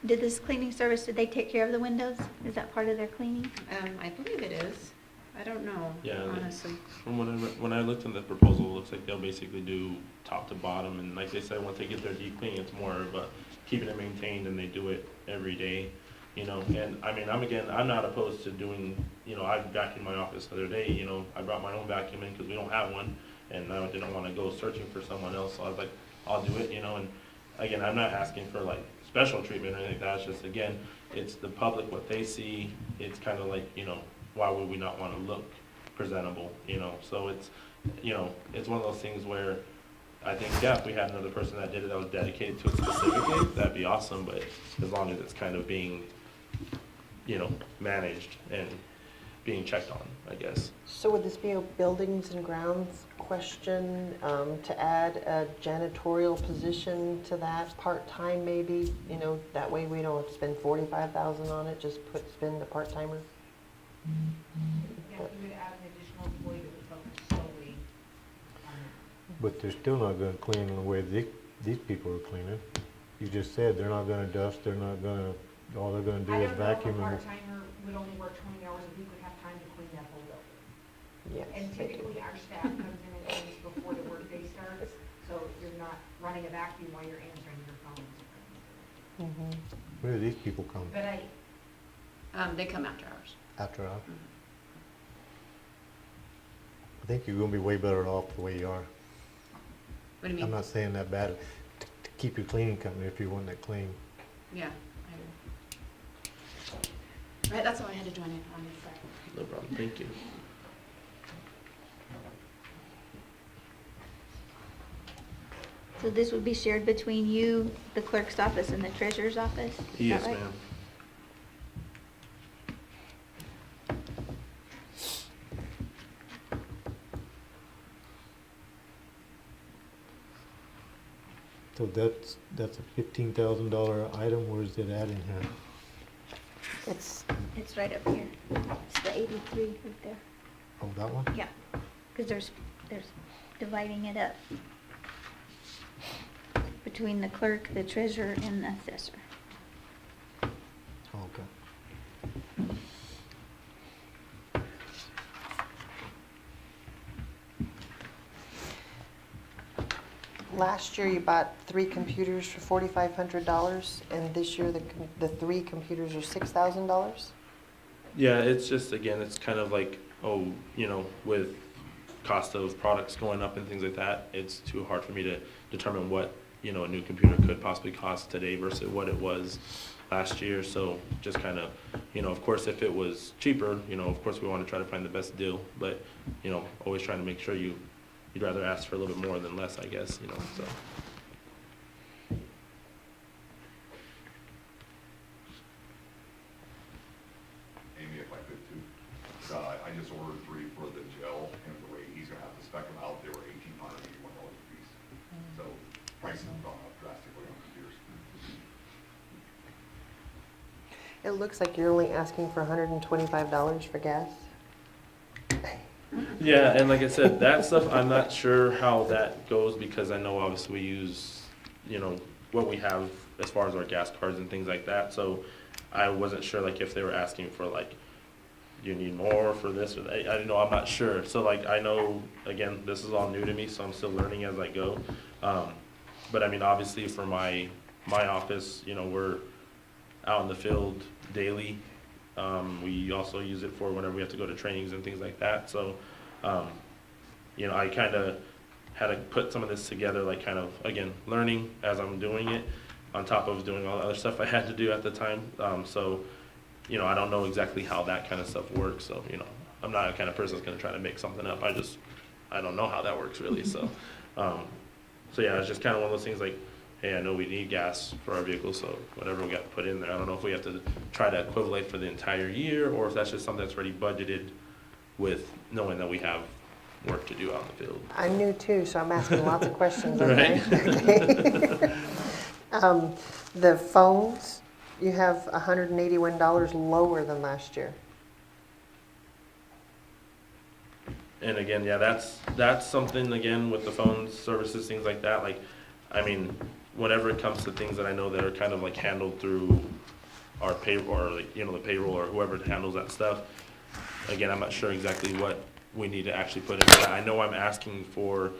Did this cleaning service, did they take care of the windows? Is that part of their cleaning? I believe it is. I don't know, Yeah, honestly. From when I looked at the proposal, it looks like they'll basically do top to bottom, and like they said, once they get their deep cleaning, it's more of a keeping it maintained, and they do it every day, and I mean, I'm not opposed to doing, I vacuumed my office the other day, I brought my own vacuum in because we don't have one, and I didn't want to go searching for someone else, so I was like, I'll do it, and again, I'm not asking for like special treatment or anything like that, it's just, again, it's the public, what they see, it's kind of like, why would we not want to look presentable, so it's, it's one of those things where I think, yeah, if we had another person that did it that was dedicated to it specifically, that'd be awesome, but as long as it's kind of being, managed and being checked on, I guess. So would this be a buildings and grounds question, to add a janitorial position to that, part-time maybe? That way we don't have to spend $45,000 on it, just spend the part-timer? But they're still not gonna clean the way these people are cleaning. You just said they're not gonna dust, they're not gonna, all they're gonna do I is don't know if a vacuum and. part-timer would only work 20 hours a week would have time to clean that whole building. Yes, And they do. typically, our staff comes in and cleans before the workday starts, so you're not running a vacuum while you're answering your phones. Mhm. Where do these people come? But They come after hours. After hours? I think you're gonna be way better off the way you are. What do you I'm mean? not saying that bad, to keep your cleaning company if you want that clean. Yeah. Right, that's all I had to join in on this side. No problem, thank you. So this would be shared between you, the clerk's office, and the treasurer's office? Is that Yes, right? ma'am. So that's a $15,000 item, where is it at in here? It's, It's right up here. It's the 83 right there. Oh, that one? Yeah, because there's dividing it up between the clerk, the treasurer, and the assessor. Oh, okay. last year you bought 3 computers for $4,500, and this year the 3 computers are $6,000? Yeah, it's just, again, it's kind of like, with cost of products going up and things like that, it's too hard for me to determine what, a new computer could possibly cost today versus what it was last year. So just kind of, of course, if it was cheaper, of course we want to try to find the best deal, but, always trying to make sure you'd rather ask for a little bit more than less, I guess, so. Amy, if I could too. I just ordered 3 for the gel, and the way he's gonna have to spec them out, they were $1,881 a piece. So prices have gone up drastically on computers. It looks like you're only asking for $125 for gas. Yeah, and like I said, that stuff, I'm not sure how that goes, because I know obviously we use, what we have as far as our gas cards and things like that, so I wasn't sure, like, if they were asking for, like, do you need more for this or that, I don't know, I'm not sure, so, like, I know, again, this is all new to me, so I'm still learning as I go, but, I mean, obviously, for my office, we're out in the field daily. We also use it for whenever we have to go to trainings and things like that. So, I kind of had to put some of this together, like kind of, again, learning as I'm doing it, on top of doing all the other stuff I had to do at the time. So, I don't know exactly how that kind of stuff works. So, I'm not a kind of person that's going to try to make something up. I don't know how that works really. So, yeah, it's just kind of one of those things like, hey, I know we need gas for our vehicles, so whatever we got to put in there. I don't know if we have to try to equivalent for the entire year, or if that's just something that's already budgeted with knowing that we have work to do out in the field. I'm new too, so I'm asking lots of questions, Right. okay? The phones, you have $181 lower than last year. And again, yeah, that's something, again, with the phone services, things like that, like, I mean, whenever it comes to things that I know that are kind of like handled through our pay, or like, the payroll or whoever handles that stuff, again, I'm not sure exactly what we need to actually put into that. I know I'm asking for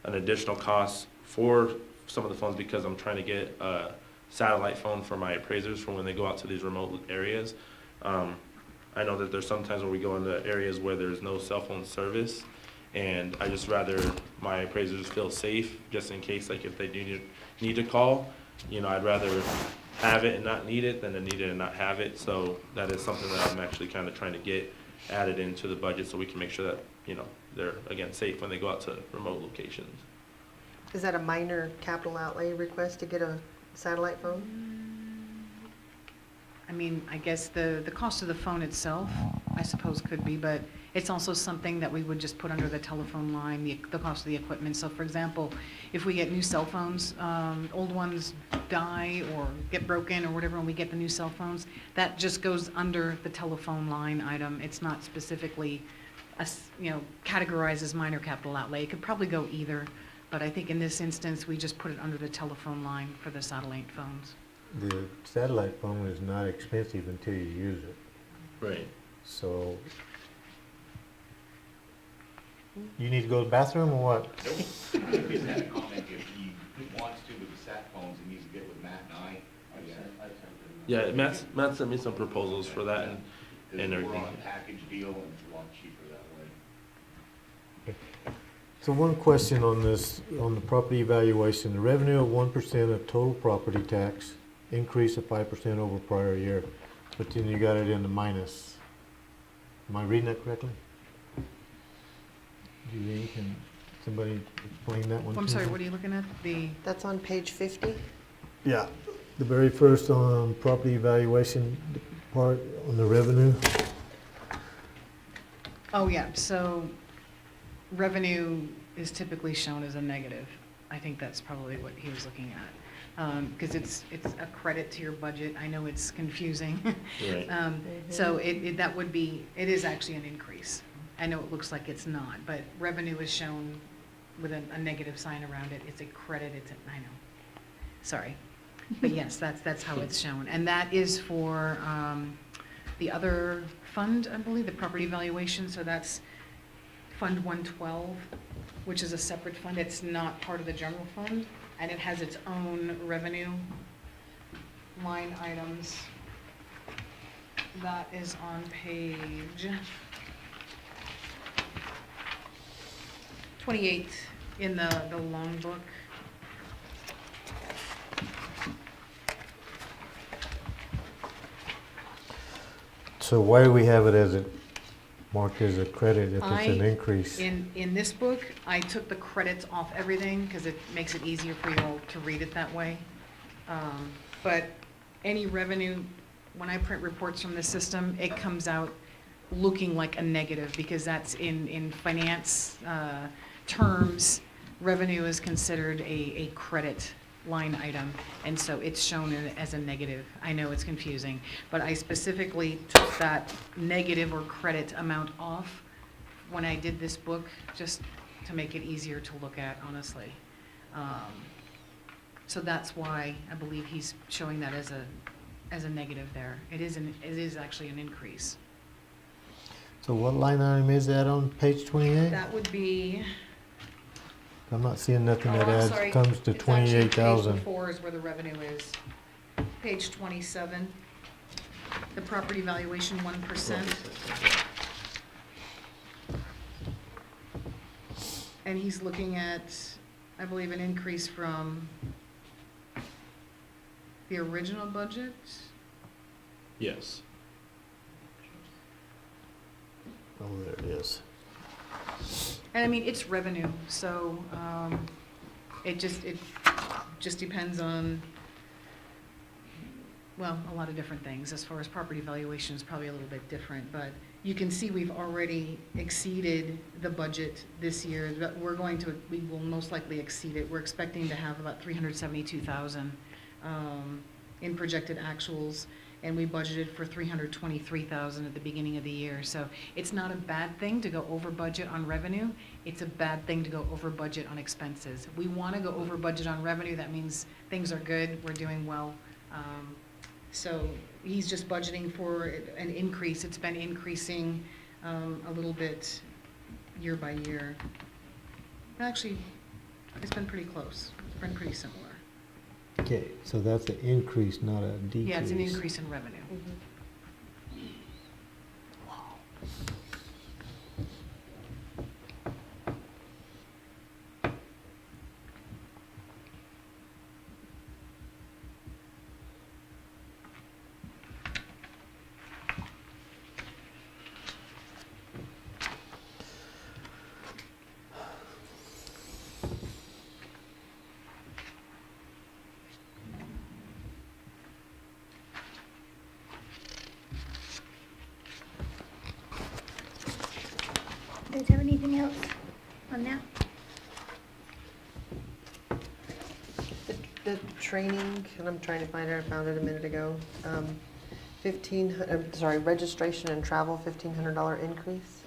an additional cost for some of the phones because I'm trying to get a satellite phone for my appraisers for when they go out to these remote areas. I know that there's sometimes where we go into areas where there's no cell phone service, and I just rather my appraisers feel safe, just in case, like, if they do need to call, I'd rather have it and not need it than to need it and not have it. So that is something that I'm actually kind of trying to get added into the budget, so we can make sure that, they're, again, safe when they go out to remote locations. Is that a minor capital outlay request to get a satellite phone? I mean, I guess the cost of the phone itself, I suppose, could be, but it's also something that we would just put under the telephone line, the cost of the equipment. So for example, if we get new cell phones, old ones die or get broken or whatever, and we get the new cell phones, that just goes under the telephone line item. It's not specifically, categorized as minor capital outlay. It could probably go either. But I think in this instance, we just put it under the telephone line for the satellite phones. The satellite phone is not expensive until you use it, Right. so. You need to go to the bathroom or what? Nope. He's had a comment, if he wants to with the sat phones, he needs to get with Matt and I. Yeah, Matt sent me some proposals for that and Because we're everything. on a package deal and it's a lot cheaper that way. So one question on this, on the property evaluation, the revenue of 1% of total property tax, increase of 5% over prior year, but then you got it in the minus. Am I reading that correctly? Julie, can somebody explain that one to I'm me? sorry, what are you looking at? The, That's on page 50. Yeah, the very first on property evaluation part on the revenue. oh yeah, so revenue is typically shown as a negative. I think that's probably what he was looking at. Because it's a credit to your budget. I know it's confusing. Right. So that would be, it is actually an increase. I know it looks like it's not, but revenue is shown with a negative sign around it. It's a credit, I know. Sorry. But yes, that's how it's shown. And that is for the other fund, I believe, the property valuation. So that's Fund 112, which is a separate fund. It's not part of the general fund, and it has its own revenue line items. That is on page 28 in the long book. So why do we have it as a, marked as a credit if it's an I- increase? In this book, I took the credits off everything because it makes it easier for you all to read it that way. But any revenue, when I print reports from the system, it comes out looking like a negative because that's in finance terms, revenue is considered a credit line item, and so it's shown as a negative. I know it's confusing, but I specifically took that negative or credit amount off when I did this book, just to make it easier to look at, honestly. So that's why I believe he's showing that as a negative there. It is actually an increase. So what line item is that on page 28? That would be, I'm not seeing nothing oh, that I'm adds, sorry. comes to It's actually page 28,000. before is where the revenue is. Page 27, the property valuation 1%. And he's looking at, I believe, an increase from the original budget. Yes. Oh, there it is. And I mean, it's revenue, so it just depends on, well, a lot of different things. As far as property valuation is probably a little bit different, but you can see we've already exceeded the budget this year. That we will most likely exceed it. We're expecting to have about 372,000 in projected actuals, and we budgeted for 323,000 at the beginning of the year. So it's not a bad thing to go over budget on revenue. It's a bad thing to go over budget on expenses. We want to go over budget on revenue. That means things are good, we're doing well. So he's just budgeting for an increase. It's been increasing a little bit year by year. Actually, it's been pretty close. It's been pretty similar. Okay, so that's an increase, not a decrease. Yeah, it's an increase in revenue. You guys have anything else on that? The training, and I'm trying to find it, I found it a minute ago. Registration and travel, $1,500 increase.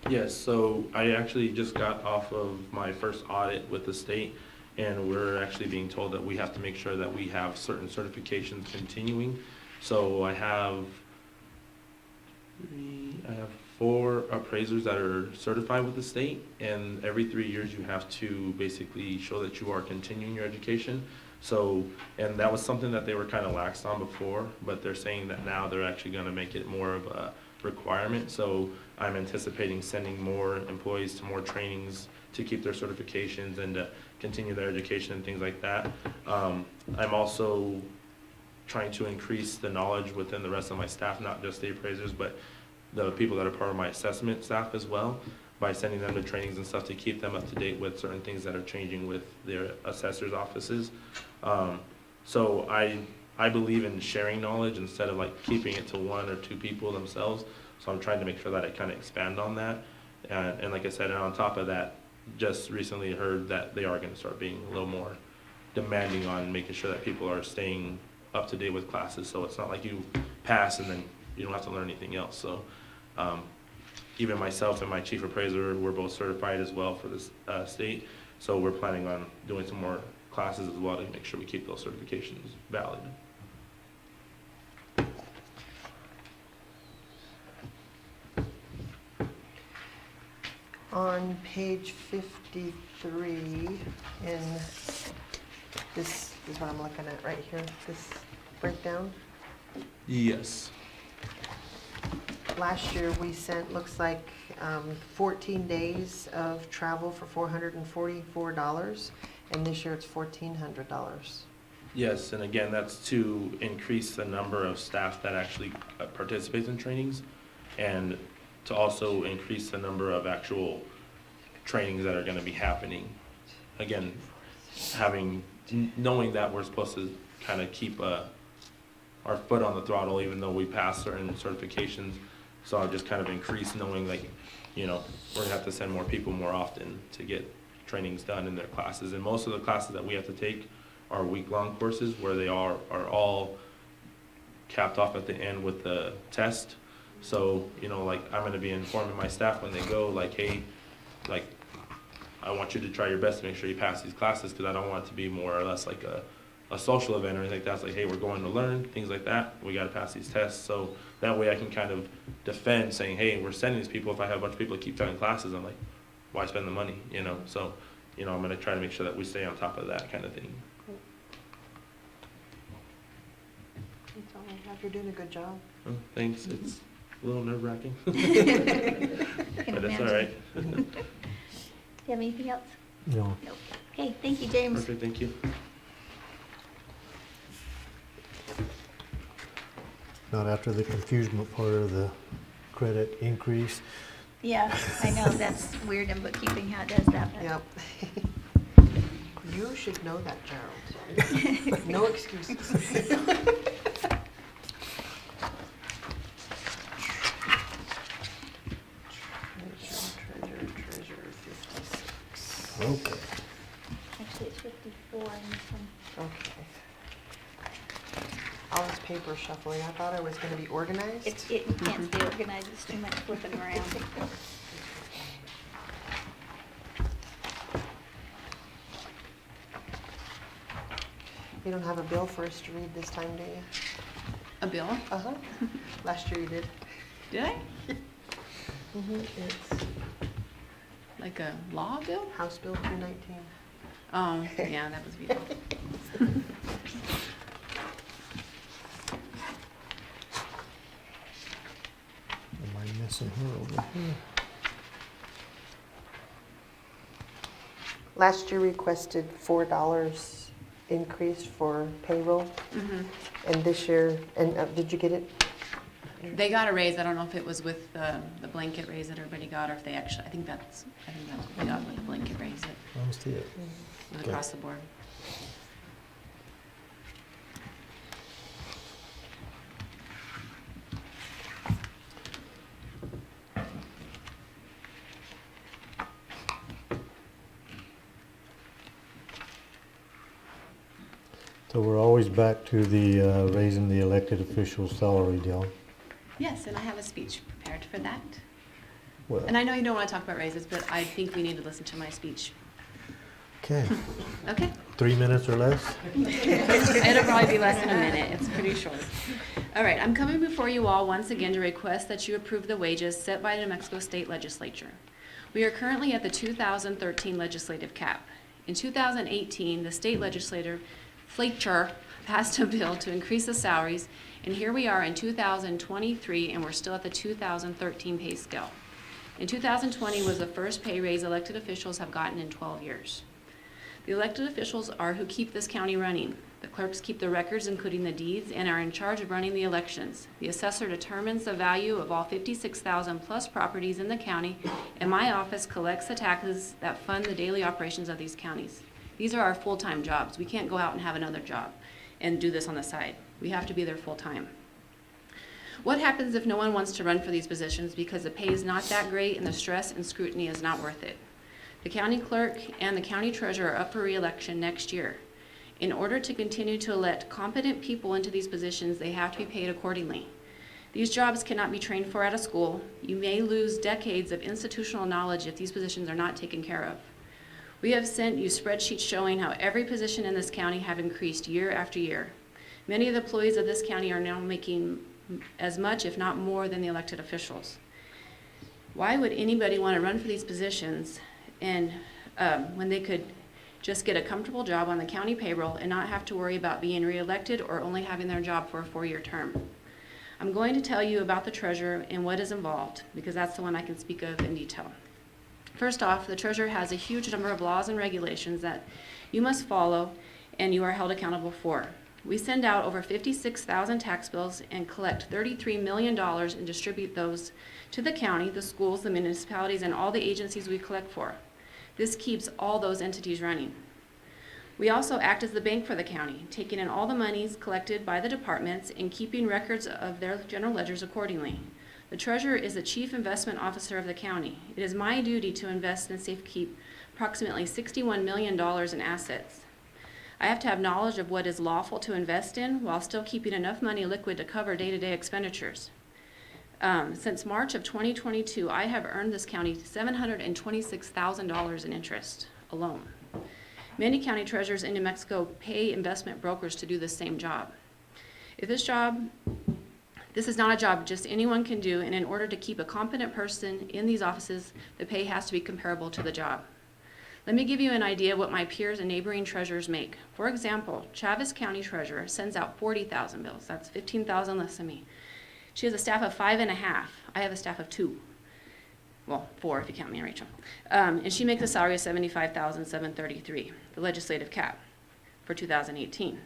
Yes, so I actually just got off of my first audit with the state, and we're actually being told that we have to make sure that we have certain certifications continuing. So I have 4 appraisers that are certified with the state, and every 3 years you have to basically show that you are continuing your education. So, and that was something that they were kind of lax on before, but they're saying that now they're actually going to make it more of a requirement. So I'm anticipating sending more employees to more trainings to keep their certifications and to continue their education and things like that. I'm also trying to increase the knowledge within the rest of my staff, not just the appraisers, but the people that are part of my assessment staff as well, by sending them to trainings and stuff to keep them up to date with certain things that are changing with their assessors' offices. So I believe in sharing knowledge instead of like keeping it to 1 or 2 people themselves. So I'm trying to make sure that I kind of expand on that. And like I said, and on top of that, just recently heard that they are going to start being a little more demanding on making sure that people are staying up to date with classes. So it's not like you pass and then you don't have to learn anything else. So even myself and my chief appraiser, we're both certified as well for this state. So we're planning on doing some more classes as well to make sure we keep those certifications valid. On page 53, in this is what I'm looking at right here, this breakdown. Yes. Last year, we sent, looks like, 14 days of travel for $444, and this year it's $1,400. Yes, and again, that's to increase the number of staff that actually participates in trainings, and to also increase the number of actual trainings that are going to be happening. Again, knowing that we're supposed to kind of keep our foot on the throttle even though we pass certain certifications. So I'll just kind of increase knowing, like, you know, we're gonna have to send more people more often to get trainings done in their classes. And most of the classes that we have to take are week-long courses where they are all capped off at the end with the test. So, you know, like, I'm gonna be informing my staff when they go, like, hey, like, I want you to try your best to make sure you pass these classes, because I don't want it to be more or less like a social event or anything like that. It's like, hey, we're going to learn, things like that. We got to pass these tests. So that way I can kind of defend saying, hey, we're sending these people. If I have a bunch of people that keep failing classes, I'm like, why spend the money, you know? So, you know, I'm going to try to make sure that we stay on top of that kind of thing. That's all I have. You're doing a good job. Oh, thanks. It's a little nerve-wracking, Can but it's all imagine. right. Do you have anything else? No. Nope. Okay, thank you, James. Perfect, thank you. Not after the confusement part of the credit increase. Yeah, I know, that's weird in bookkeeping how it does that. but- Yep. You should know that, Gerald. No excuses. Treasurer, 56. Okay. Actually, it's 54 in this one. Okay. All this paper shuffling, I thought I was gonna be organized. You can't stay organized, it's too much flipping around. You don't have a bill for us to read this time, do you? A bill? Uh-huh. Last year you did. Did I? It's Like a law bill? House Bill 219. Oh, yeah, that was beautiful. Am I missing her over here? Last year requested $4 increase for payroll, Mhm. and this year, and did you get it? They got a raise. I don't know if it was with the blanket raise that everybody got, or if they actually, I think that's what they got with the blanket raise, it I don't see it. was Okay. across the board. So we're always back to the raising the elected officials' salary deal. Yes, and I have a speech prepared for that. Well, And I know you don't want to talk about raises, but I think we need to listen to my speech. okay, Okay? 3 minutes or less? It'll probably be less than a minute. It's pretty short. All right, I'm coming before you all once again to request that you approve the wages set by the New Mexico State Legislature. We are currently at the 2013 legislative cap. In 2018, the state legislature passed a bill to increase the salaries, and here we are in 2023, and we're still at the 2013 pay scale. In 2020 was the first pay raise elected officials have gotten in 12 years. The elected officials are who keep this county running. The clerks keep the records, including the deeds, and are in charge of running the elections. The assessor determines the value of all 56,000 plus properties in the county, and my office collects the taxes that fund the daily operations of these counties. These are our full-time jobs. We can't go out and have another job and do this on the side. We have to be there full-time. What happens if no one wants to run for these positions because the pay is not that great and the stress and scrutiny is not worth it? The county clerk and the county treasurer are up for re-election next year. In order to continue to elect competent people into these positions, they have to be paid accordingly. These jobs cannot be trained for at a school. You may lose decades of institutional knowledge if these positions are not taken care of. We have sent you spreadsheets showing how every position in this county have increased year after year. Many of the employees of this county are now making as much, if not more, than the elected officials. Why would anybody want to run for these positions and when they could just get a comfortable job on the county payroll and not have to worry about being reelected or only having their job for a 4-year term? I'm going to tell you about the treasurer and what is involved, because that's the one I can speak of in detail. First off, the treasurer has a huge number of laws and regulations that you must follow and you are held accountable for. We send out over 56,000 tax bills and collect $33 million and distribute those to the county, the schools, the municipalities, and all the agencies we collect for. This keeps all those entities running. We also act as the bank for the county, taking in all the monies collected by the departments and keeping records of their general ledgers accordingly. The treasurer is the chief investment officer of the county. It is my duty to invest and safekeep approximately $61 million in assets. I have to have knowledge of what is lawful to invest in while still keeping enough money liquid to cover day-to-day expenditures. Since March of 2022, I have earned this county $726,000 in interest alone. Many county treasurers in New Mexico pay investment brokers to do the same job. This is not a job just anyone can do, and in order to keep a competent person in these offices, the pay has to be comparable to the job. Let me give you an idea of what my peers and neighboring treasurers make. For example, Chaves County Treasurer sends out 40,000 bills. That's 15,000 less than me. She has a staff of 5.5. I have a staff of 2. Well, 4 if you count me and Rachel. And she makes a salary of $75,733, the legislative cap for 2018.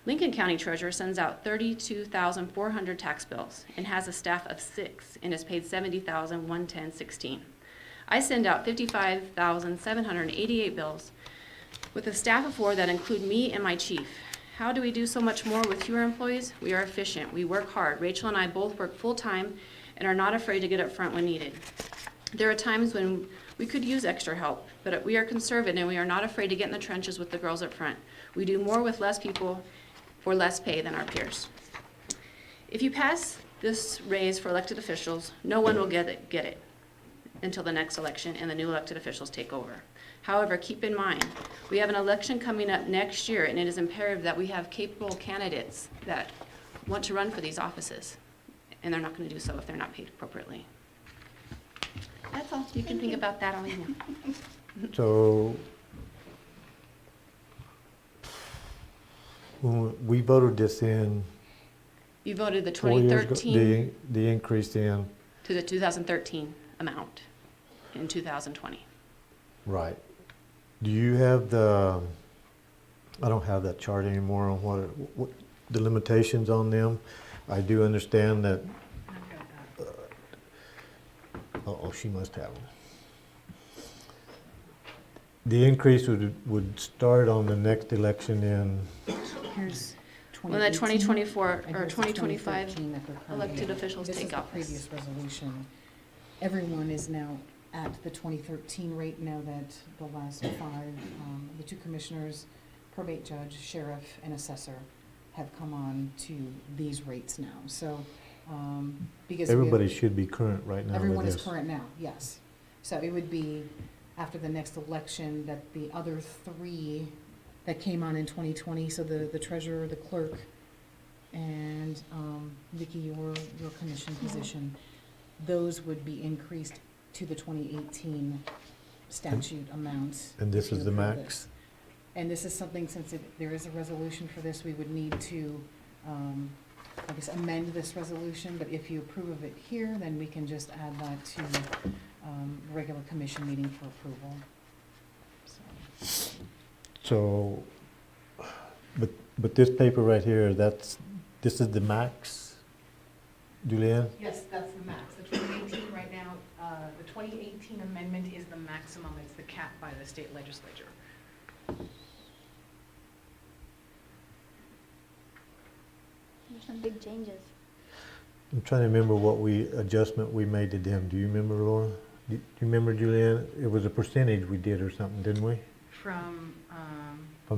Lincoln County Treasurer sends out 32,400 tax bills and has a staff of 6 and is paid $70,110.16. I send out 55,788 bills with a staff of 4 that include me and my chief. How do we do so much more with fewer employees? We are efficient. We work hard. Rachel and I both work full-time and are not afraid to get up front when needed. There are times when we could use extra help, but we are conservative and we are not afraid to get in the trenches with the girls up front. We do more with less people for less pay than our peers. If you pass this raise for elected officials, no one will get it until the next election and the new elected officials take over. However, keep in mind, we have an election coming up next year, and it is imperative that we have capable candidates that want to run for these offices, and they're not going to do so if they're not paid appropriately. That's all. You can think about that all you want. So, when we voted this in You voted the 4 years ago, 2013 the increase in, to the 2013 amount in 2020. right. Do you have the, I don't have that chart anymore on what the limitations on them. I do understand that, she must have them. The increase would start on the next election in, Here's When the 2024 and or here's the 2025 2013 that they're currently elected in. officials This take is the office. previous resolution. Everyone is now at the 2013 rate now that the last 5, the 2 commissioners, probate judge, sheriff, and assessor have come on to these rates now. So because we have- Everybody should be current right now with Everyone is this. current now, yes. So it would be after the next election that the other three that came on in 2020, so the treasurer, the clerk, and Vicki, your commission position, those would be increased to the 2018 statute amount. And this if you is the approve max? this. And this is something, since there is a resolution for this, we would need to, I guess, amend this resolution, but if you approve of it here, then we can just add that to regular commission meeting for approval. So, So, but this paper right here, this is the max, Julianne? yes, that's the max. The 2018 right now, the 2018 amendment is the maximum, it's the cap by the state legislature. There's some big changes. I'm trying to remember what adjustment we made to them. Do you remember, Laura? Do you remember, Julianne? It was a percentage we did or something, didn't we? From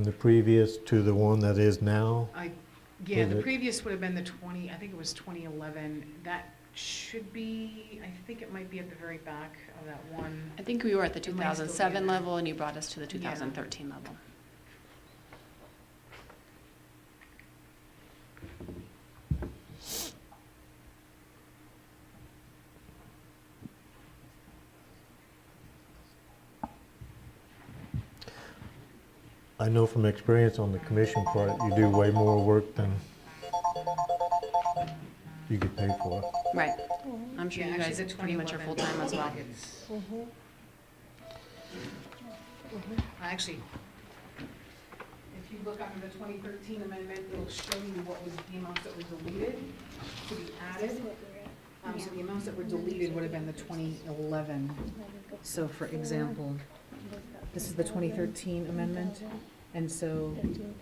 the previous to the one that is now? Yeah, Was the it- previous would have been the 20, I think it was 2011. That should be, I think it might be at the very back of that one. I think we were at the It might still be 2007 in there. level, and you brought us to the Yeah. 2013 level. I know from experience on the commission part, you do way more work than you get paid for. Right. I'm sure Yeah, you actually, guys the pretty much are 2011 full-time as well. it's- Mhm. Actually, if you look under the 2013 amendment, it'll show you what was the amounts that were deleted to be added. So the amounts that were deleted would have been the 2011. So for example, this is the 2013 amendment, and so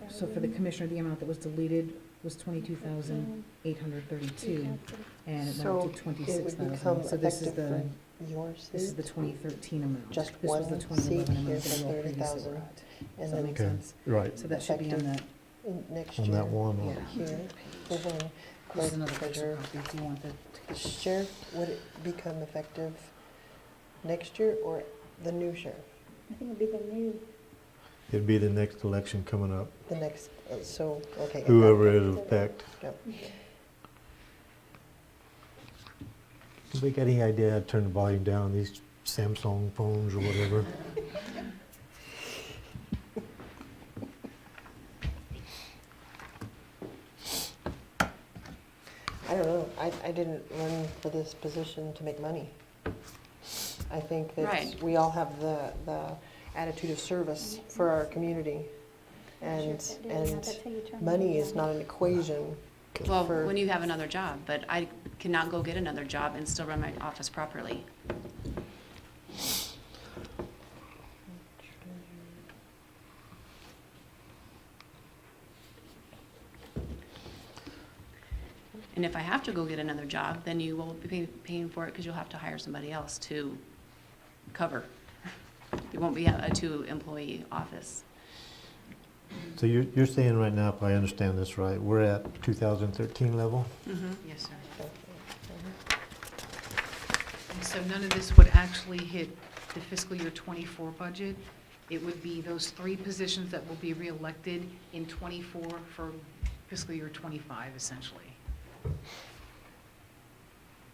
for the commissioner, the amount that was deleted was 22,832, and it So went to it 26,000. would become So this is effective the, for your this is the seat, 2013 amount. Just This was the one 2011 seat amount here that for you all previously 30,000, were at. and Does that then make Okay, sense? right, So that should be on effective that, next on year. that one. yeah. Here, and then This clerk, is another picture treasurer. copy if you want the. Sheriff, would it become effective next year or the new sheriff? I think it'd be the new. It'd be the next election coming up, The next, so, okay. whoever it affect. Yep. Anybody got any idea how to turn the volume down on these Samsung phones or whatever? I don't know, I didn't run for this position to make money. I think that Right. we all have the attitude of service for our community. And money is not an equation. Well, for- when you have another job, but I cannot go get another job and still run my office properly. And if I have to go get another job, then you will be paying for it because you'll have to hire somebody else to cover. It won't be a two-employee office. So you're saying right now, if I understand this right, we're at 2013 level? Yes, sir. And so none of this would actually hit the fiscal year '24 budget. It would be those three positions that will be reelected in '24 for fiscal year '25, essentially.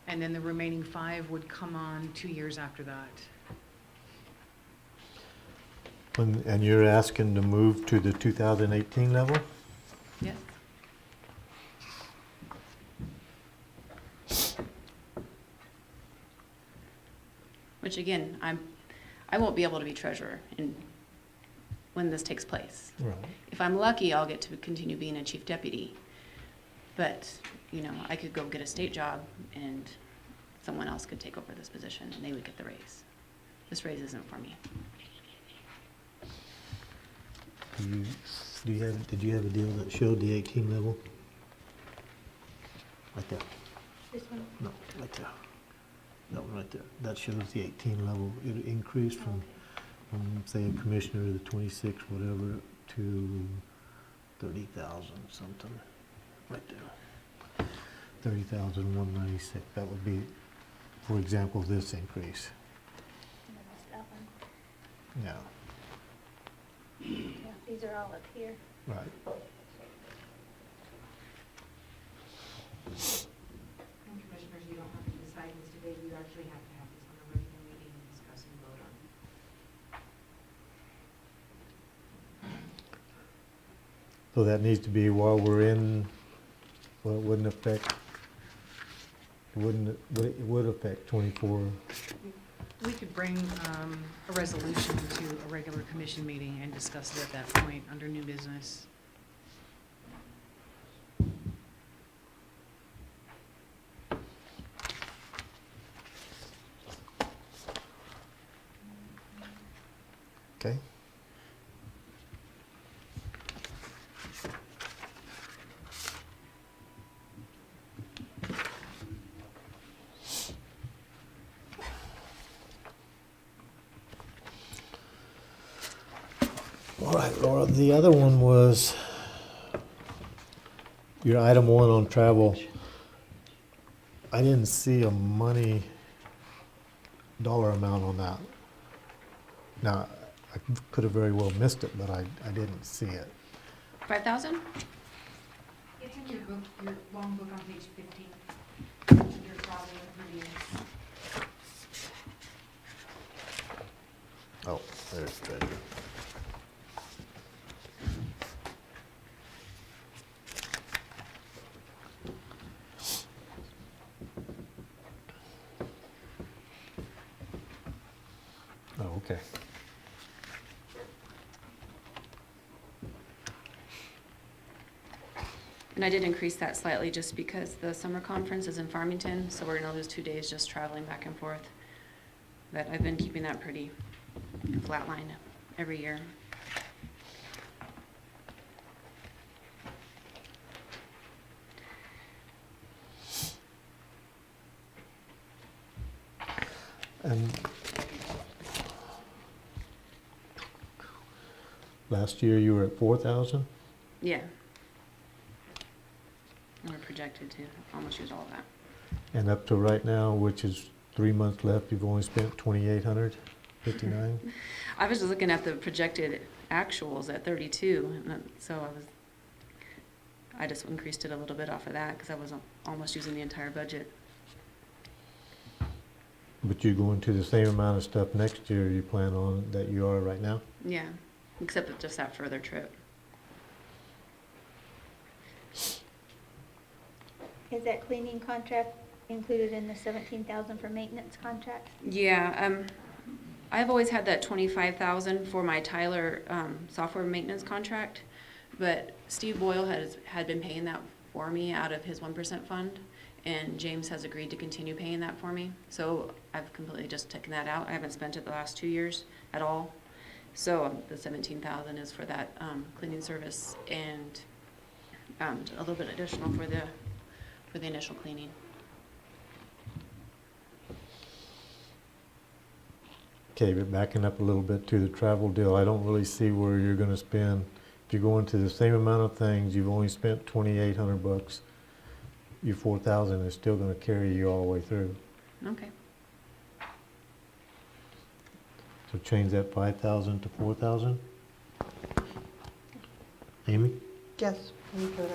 And then the remaining 5 would come on 2 years after that. And you're asking to move to the 2018 level? Yes. Which again, I won't be able to be treasurer when this takes place. Right. If I'm lucky, I'll get to continue being a chief deputy. But, you know, I could go get a state job and someone else could take over this position and they would get the raise. This raise isn't for me. Did you have a deal that showed the 18 level? Right there. This one? No, right there. That one right there. That shows the 18 level. It increased from say a commissioner to 26, whatever, to 30,000 something. Right there. 30,196, that would be, for example, this increase. And then this up one. Yeah, Yeah, these are all up here. right. And commissioners, you don't have to decide this today, you actually have to have this on a regular meeting and discuss and vote on. So that needs to be while we're in, well, it wouldn't affect, it would affect 24. We could bring a resolution to a regular commission meeting and discuss it at that point under new business. Okay. All right, Laura, the other one was your item 1 on travel. I didn't see a money dollar amount on that. Now, I could have very well missed it, but I didn't see it. 5,000? It's in your book, your long book on page 15. Your travel and per diem. Oh, there's the. Oh, okay. And I did increase that slightly just because the summer conference is in Farmington, so we're gonna lose 2 days just traveling back and forth. But I've been keeping that pretty flatlined every year. And last year you were at 4,000? Yeah. And we're projected to almost use all of that. And up to right now, which is 3 months left, you've only spent 2,859? I was just looking at the projected actuals at 32, and so I just increased it a little bit off of that because I was almost using the entire budget. But you're going to the same amount of stuff next year you plan on that you are right now? Yeah, except for just that further trip. Is that cleaning contract included in the 17,000 for maintenance contract? Yeah, I've always had that 25,000 for my Tyler software maintenance contract, but Steve Boyle had been paying that for me out of his 1% fund, and James has agreed to continue paying that for me. So I've completely just taken that out. I haven't spent it the last 2 years at all. So the 17,000 is for that cleaning service and a little bit additional for the initial cleaning. Okay, but backing up a little bit to the travel deal, I don't really see where you're gonna spend. If you go into the same amount of things, you've only spent 2,800 bucks. Your 4,000 is still gonna carry you all the way through. Okay. So change that 5,000 to 4,000? Amy? Yes, you could.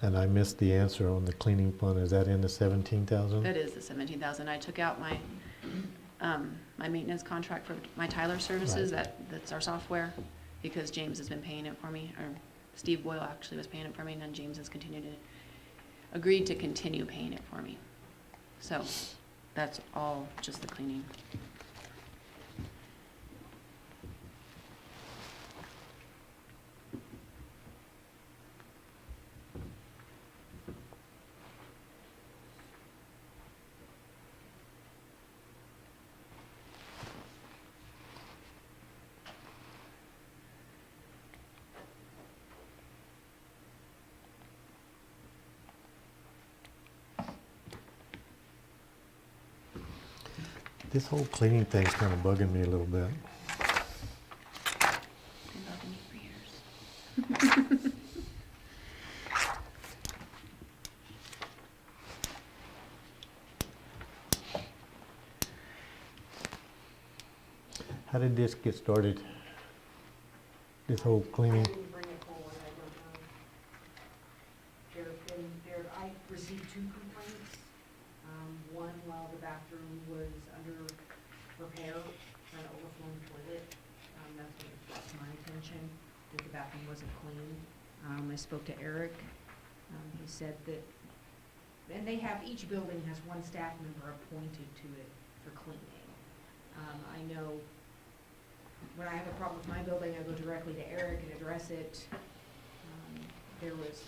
And I missed the answer on the cleaning fund. Is that in the 17,000? That is the 17,000. I took out my, my maintenance contract for my Tyler services, that's our software, because James has been paying it for me, or Steve Boyle actually was paying it for me, and then James has agreed to continue paying it for me. So that's all just the cleaning. This whole cleaning thing's kind of bugging me a little bit. How did this get started? This whole I cleaning? didn't bring it forward, I don't know. I received 2 complaints. One while the bathroom was under repair, an overflowing toilet. That's when it was brought to my attention, that the bathroom wasn't clean. I spoke to Eric. He said that, and each building has one staff member appointed to it for cleaning. I know when I have a problem with my building, I go directly to Eric and address it. There was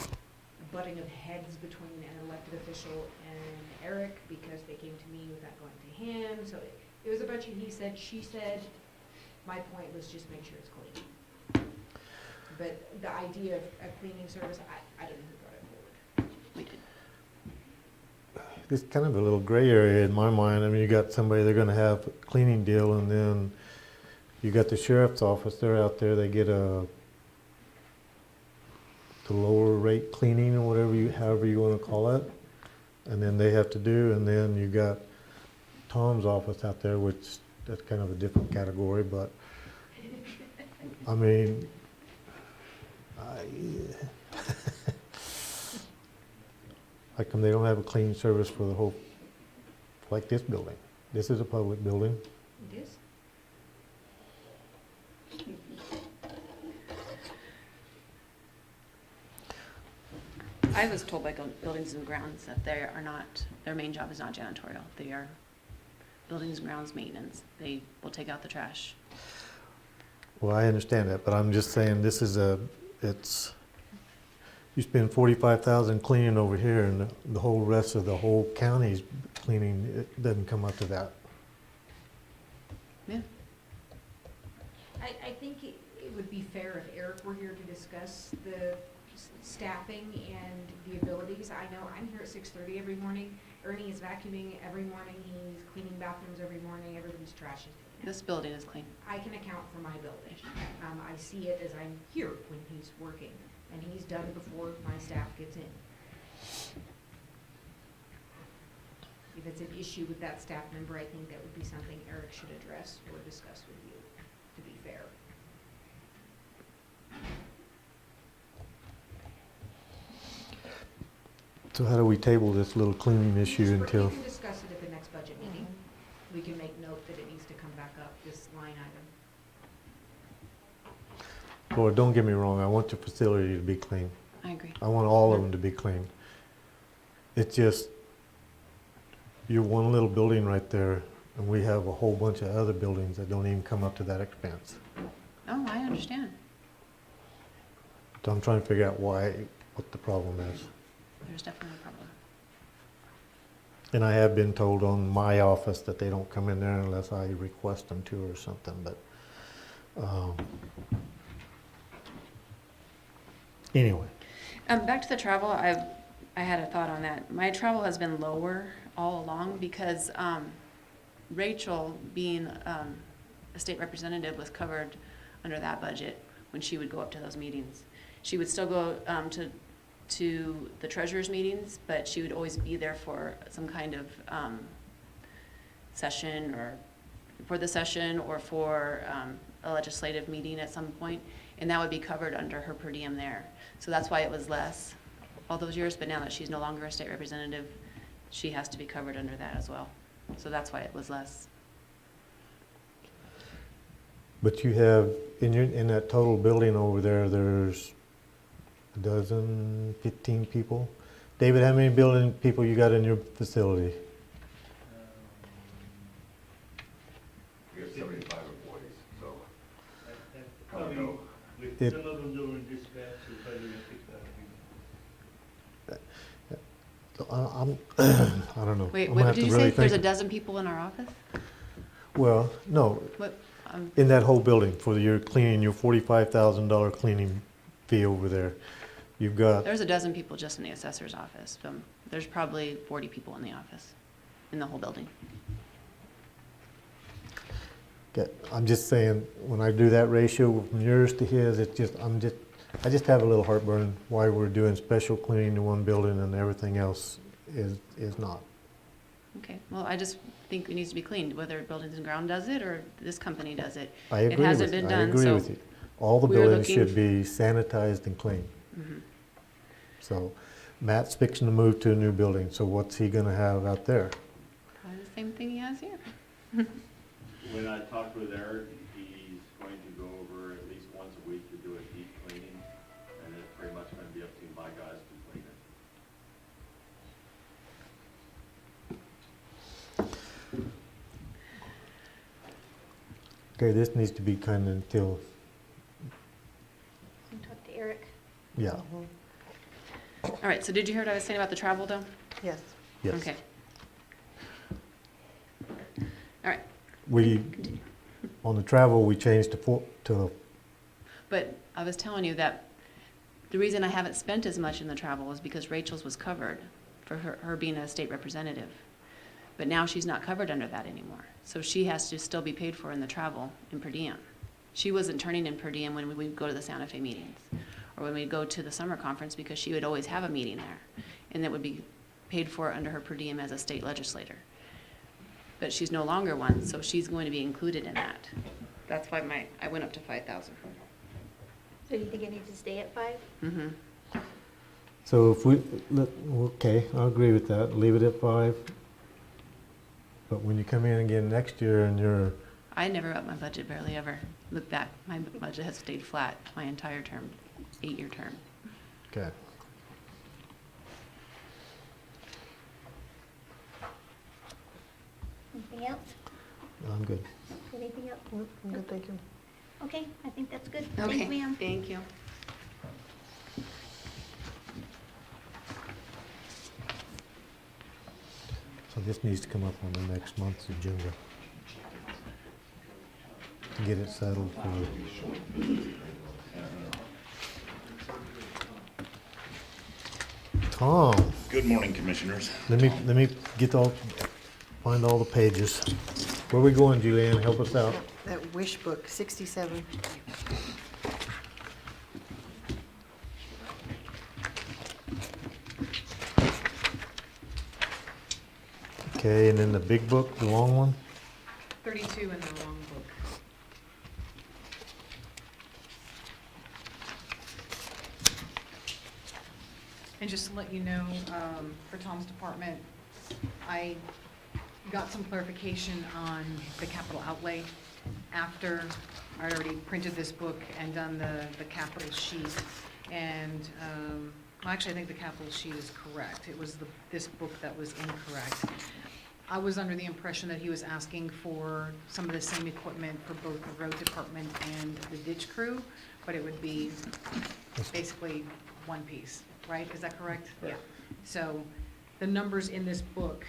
a butting of heads between an elected official and Eric because they came to me without going to him. So it was a bunch of he said, she said. My point was just make sure it's clean. But the idea of a cleaning service, I don't know who brought it forward. We did. It's kind of a little gray area in my mind. I mean, you got somebody, they're gonna have a cleaning deal, and then you got the sheriff's office, they're out there, they get the lower rate cleaning or whatever however you wanna call it. And then they have to do, and then you got Tom's office out there, which that's kind of a different category, but I mean, how come they don't have a cleaning service for the whole, like this building? This is a public building. It is? I was told by Buildings and Grounds that they are not, their main job is not janitorial. They are buildings and grounds maintenance. They will take out the trash. Well, I understand that, but I'm just saying this is you spend 45,000 cleaning over here, and the whole rest of the whole county's cleaning, it doesn't come up to that. Yeah. I think it would be fair if Eric were here to discuss the staffing and the abilities. I know I'm here at 6:30 every morning. Ernie is vacuuming every morning. He's cleaning bathrooms every morning. Everybody's trash is taken out. This building is clean. I can account for my building. I see it as I'm here when he's working, and he's done before my staff gets in. If it's an issue with that staff member, I think that would be something Eric should address or discuss with you, to be fair. So how do we table this little cleaning issue You until? can discuss it at the next budget meeting. We can make note that it needs to come back up, this line item. Lord, don't get me wrong, I want the facility to be clean. I agree. I want all of them to be clean. It's just, you're one little building right there, and we have a whole bunch of other buildings that don't even come up to that expense. Oh, I understand. So I'm trying to figure out what the problem is. There's definitely a problem. And I have been told on my office that they don't come in there unless I request them to or something, but, anyway. Back to the travel, I had a thought on that. My travel has been lower all along because Rachel, being a state representative, was covered under that budget when she would go up to those meetings. She would still go to the treasurer's meetings, but she would always be there for some kind of session, or for the session, or for a legislative meeting at some point, and that would be covered under her per diem there. So that's why it was less all those years, but now that she's no longer a state representative, she has to be covered under that as well. So that's why it was less. But you have, in that total building over there, there's a dozen, 15 people. David, how many building people you got in your facility? We have 75 employees, so I don't Probably, know. with It- some of them doing dispatch, so probably 6,000 people. So I don't know. Wait, I'm what gonna have did to you really say? There's a think. dozen people in our office? Well, no, What, in that whole building for your cleaning, your $45,000 cleaning fee over there. You've got, there's a dozen people just in the assessor's office. There's probably 40 people in the office, in the whole building. I'm just saying, when I do that ratio from yours to his, I just have a little heartburn why we're doing special cleaning in one building and everything else is not. Okay, well, I just think it needs to be cleaned, whether Buildings and Ground does it or this company does it. I It agree hasn't with you. been I done, agree so with you. All the we're buildings looking- should be sanitized and clean. Mhm. So Matt's fixing to move to a new building, so what's he gonna have out there? Probably the same thing he has here. When I talked with Eric, he's going to go over at least once a week to do a deep cleaning, and it's pretty much gonna be up to my guys to clean it. Okay, this needs to be kind of until, Talk to Eric. yeah, All right, so did you hear what I was saying about the travel though? Yes. yes. Okay. All right, We, on the travel, we changed to, but I was telling you that the reason I haven't spent as much in the travel is because Rachel's was covered for her being a state representative. But now she's not covered under that anymore. So she has to still be paid for in the travel in per diem. She wasn't turning in per diem when we would go to the Santa Fe meetings or when we'd go to the summer conference because she would always have a meeting there. And that would be paid for under her per diem as a state legislator. But she's no longer one, so she's going to be included in that. That's why I went up to 5,000. So do you think it needs to stay at 5? Mm-hmm. so if we, okay, I agree with that, leave it at 5. But when you come in again next year and you're, I never upped my budget, barely ever. Look back, my budget has stayed flat my entire term, 8-year term. okay. Anything else? I'm good. Anything else? Nope, I'm good, thank you. Okay, I think that's good. Okay, Thanks, ma'am. thank you. So this needs to come up on the next month's agenda. To get it settled for. Tom, Good morning, Commissioners. let me find all the pages. Where we going, Julianne? Help us out. That wish book, 67. Okay, and then the big book, the long one? 32 in the long book. And just to let you know, for Tom's department, I got some clarification on the capital outlay after I already printed this book and done the capital sheet. And, well, actually, I think the capital sheet is correct. It was this book that was incorrect. I was under the impression that he was asking for some of the same equipment for both the road department and the ditch crew, but it would be basically one piece, right? Is that correct? Yeah. So the numbers in this book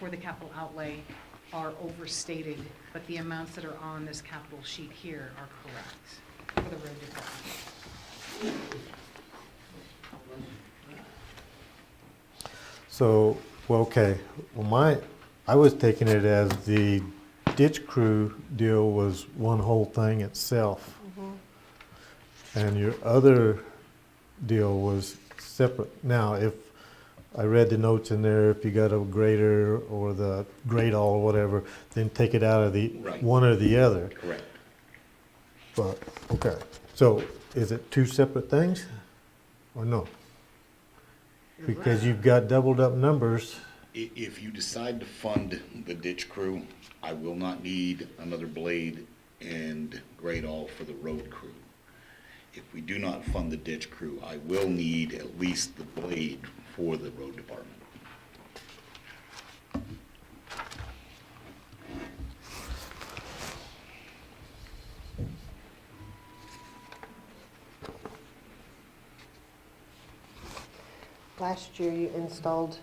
for the capital outlay are overstated, but the amounts that are on this capital sheet here are correct for the road department. So, well, okay, well, I was taking it as the ditch crew deal was one whole thing itself. And your other deal was separate. Now, if I read the notes in there, if you got a grader or the grade all or whatever, then take it out of the Right. one or the other. Correct. But, okay, so is it two separate things or no? Because you've got doubled up numbers. If you decide to fund the ditch crew, I will not need another blade and grade all for the road crew. If we do not fund the ditch crew, I will need at least the blade for the road department. Last year you installed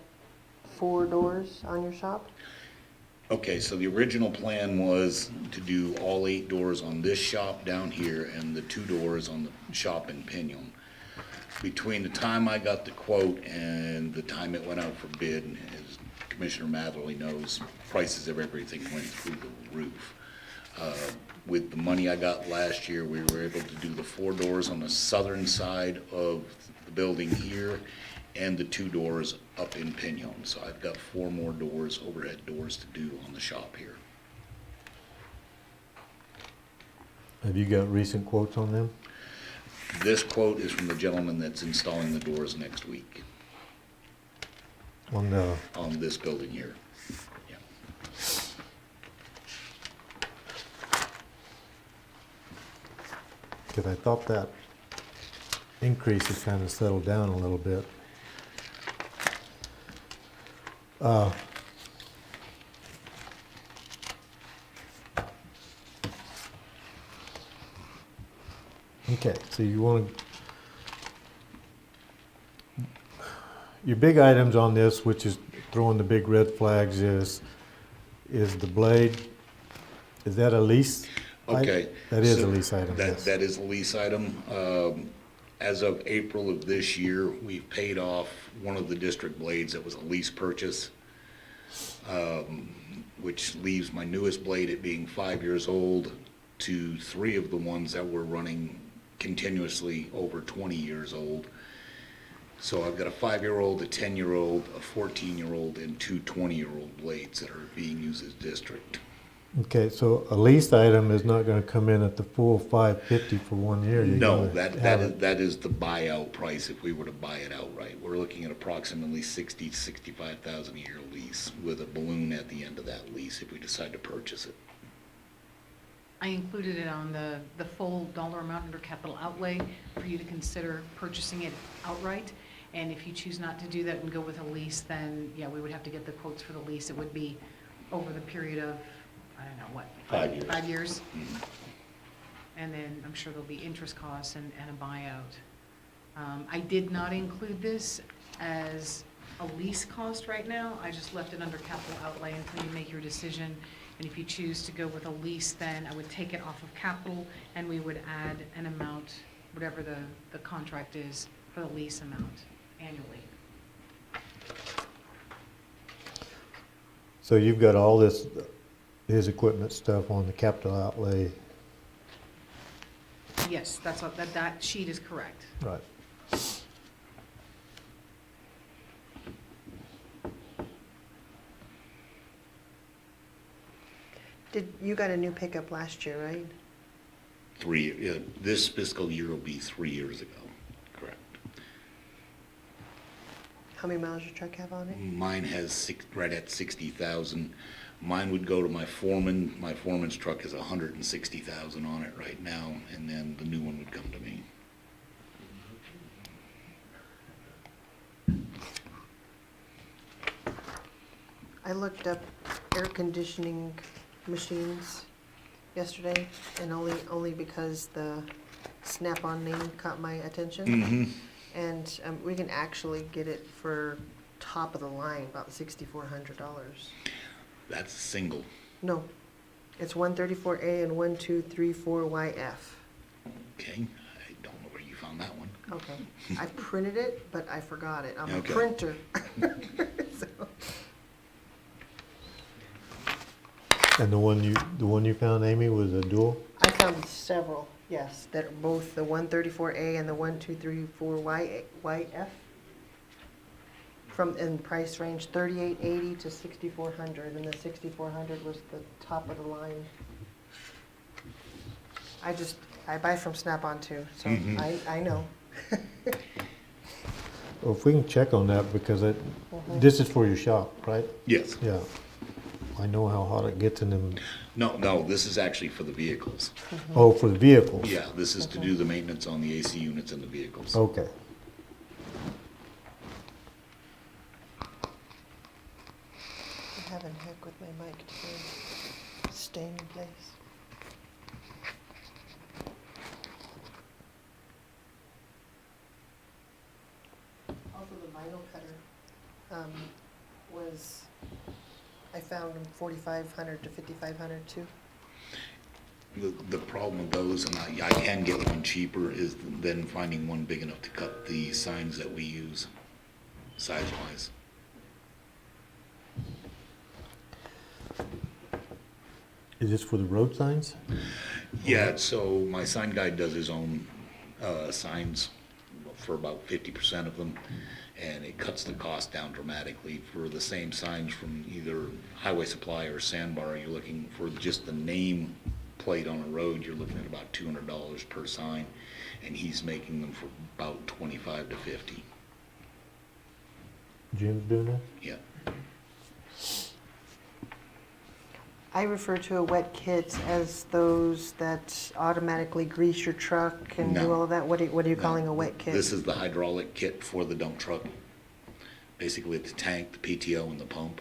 4 doors on your shop? Okay, so the original plan was to do all 8 doors on this shop down here and the 2 doors on the shop in Pinon. Between the time I got the quote and the time it went out for bid, as Commissioner Matherly knows, prices of everything went through the roof. with the money I got last year, we were able to do the 4 doors on the southern side of the building here and the 2 doors up in Pinon. So I've got 4 more doors, overhead doors to do on the shop here. Have you got recent quotes on them? This quote is from the gentleman that's installing the doors next week On the, on this building here. Yeah. because I thought that increase has kind of settled down a little bit. Okay, so you want to, your big items on this, which is throwing the big red flags, is the blade, is that a lease? Okay. That is so a lease item, yes. That is a lease item. As of April of this year, we've paid off one of the district blades that was a lease purchase, which leaves my newest blade at being 5 years old to 3 of the ones that were running continuously over 20 years old. So I've got a 5-year-old, a 10-year-old, a 14-year-old, and 2 20-year-old blades that are being used as district. Okay, so a leased item is not gonna come in at the full $550 for 1 year. You're No, gonna have that is the buyout price if we were to buy it outright. We're looking at approximately 60 to 65,000 a year lease with a balloon at the end of that lease if we decide to purchase it. I included it on the full dollar amount under capital outlay for you to consider purchasing it outright. And if you choose not to do that and go with a lease, then, yeah, we would have to get the quotes for the lease. It would be over the period of, I don't know, what? 5 years. 5 years. Mhm. And then I'm sure there'll be interest costs and a buyout. I did not include this as a lease cost right now. I just left it under capital outlay until you make your decision. And if you choose to go with a lease, then I would take it off of capital and we would add an amount, whatever the contract is for the lease amount annually. So you've got all this, his equipment stuff on the capital outlay, Yes, that's what, that sheet is correct. right? You got a new pickup last year, right? This fiscal year will be 3 years ago, correct. How many miles your truck have on it? Mine has right at 60,000. Mine would go to my foreman. My foreman's truck has 160,000 on it right now, and then the new one would come to me. I looked up air conditioning machines yesterday, and only because the Snap-on name caught my attention. Mm-hmm. And we can actually get it for top of the line, about $6,400. That's a single. No, it's 134A and 1234YF. Okay, I don't know where you found that one. Okay, I printed it, but I forgot it. I'm a Okay. printer. So, And the one you found, Amy, was a dual? I found several, yes, that are both the 134A and the 1234YF. In price range $3,880 to $6,400, and the $6,400 was the top of the line. I buy from Snap-on too, so Mhm. I know. Well, if we can check on that, because this is for your shop, right? Yes. Yeah. I know how hot it gets in them. No, this is actually for the vehicles. Oh, for the vehicles? Yeah, this is to do the maintenance on the AC units in the vehicles. Okay. I'm having heck with my mic today, staying in place. Also, the vinyl cutter I found them 4,500 to 5,500 too. The problem with those, and I can get one cheaper, is then finding one big enough to cut the signs that we use, size-wise. Is this for the road signs? Yeah, so my sign guy does his own signs for about 50% of them, and it cuts the cost down dramatically. For the same signs from either Highway Supply or Sandbar, you're looking for just the name plate on a road, you're looking at about $200 per sign, and he's making them for about 25 to 50. Jim's doing that? Yeah. I refer to a wet kit as those that automatically grease your truck and do No. all of that. What are you No. calling a wet kit? This is the hydraulic kit for the dump truck. Basically, the tank, the PTO, and the pump.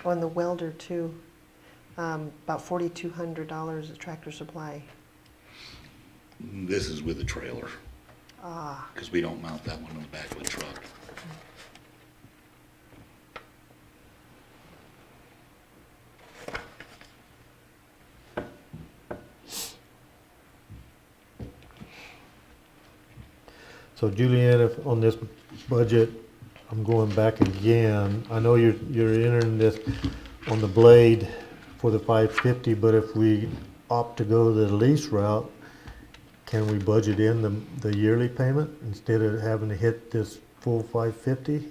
On the welder too, about $4,200 at Tractor Supply. This is with a trailer, Ah, because we don't mount that one on the back of the truck. So Julianne, if on this budget, I'm going back again. I know you're entering this on the blade for the 550, but if we opt to go the lease route, can we budget in the yearly payment instead of having to hit this full 550?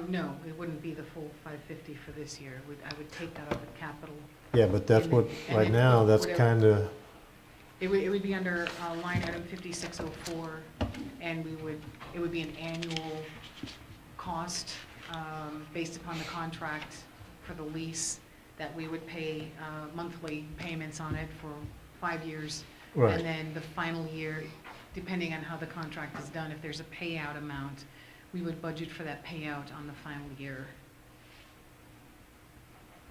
No, it wouldn't be the full 550 for this year. I would take that out of capital. Yeah, but that's And what, then- right and now, then that's whatever- kinda, It would be under line item 5604, and it would be an annual cost based upon the contract for the lease that we would pay monthly payments on it for 5 years. Right. And then the final year, depending on how the contract is done, if there's a payout amount, we would budget for that payout on the final year.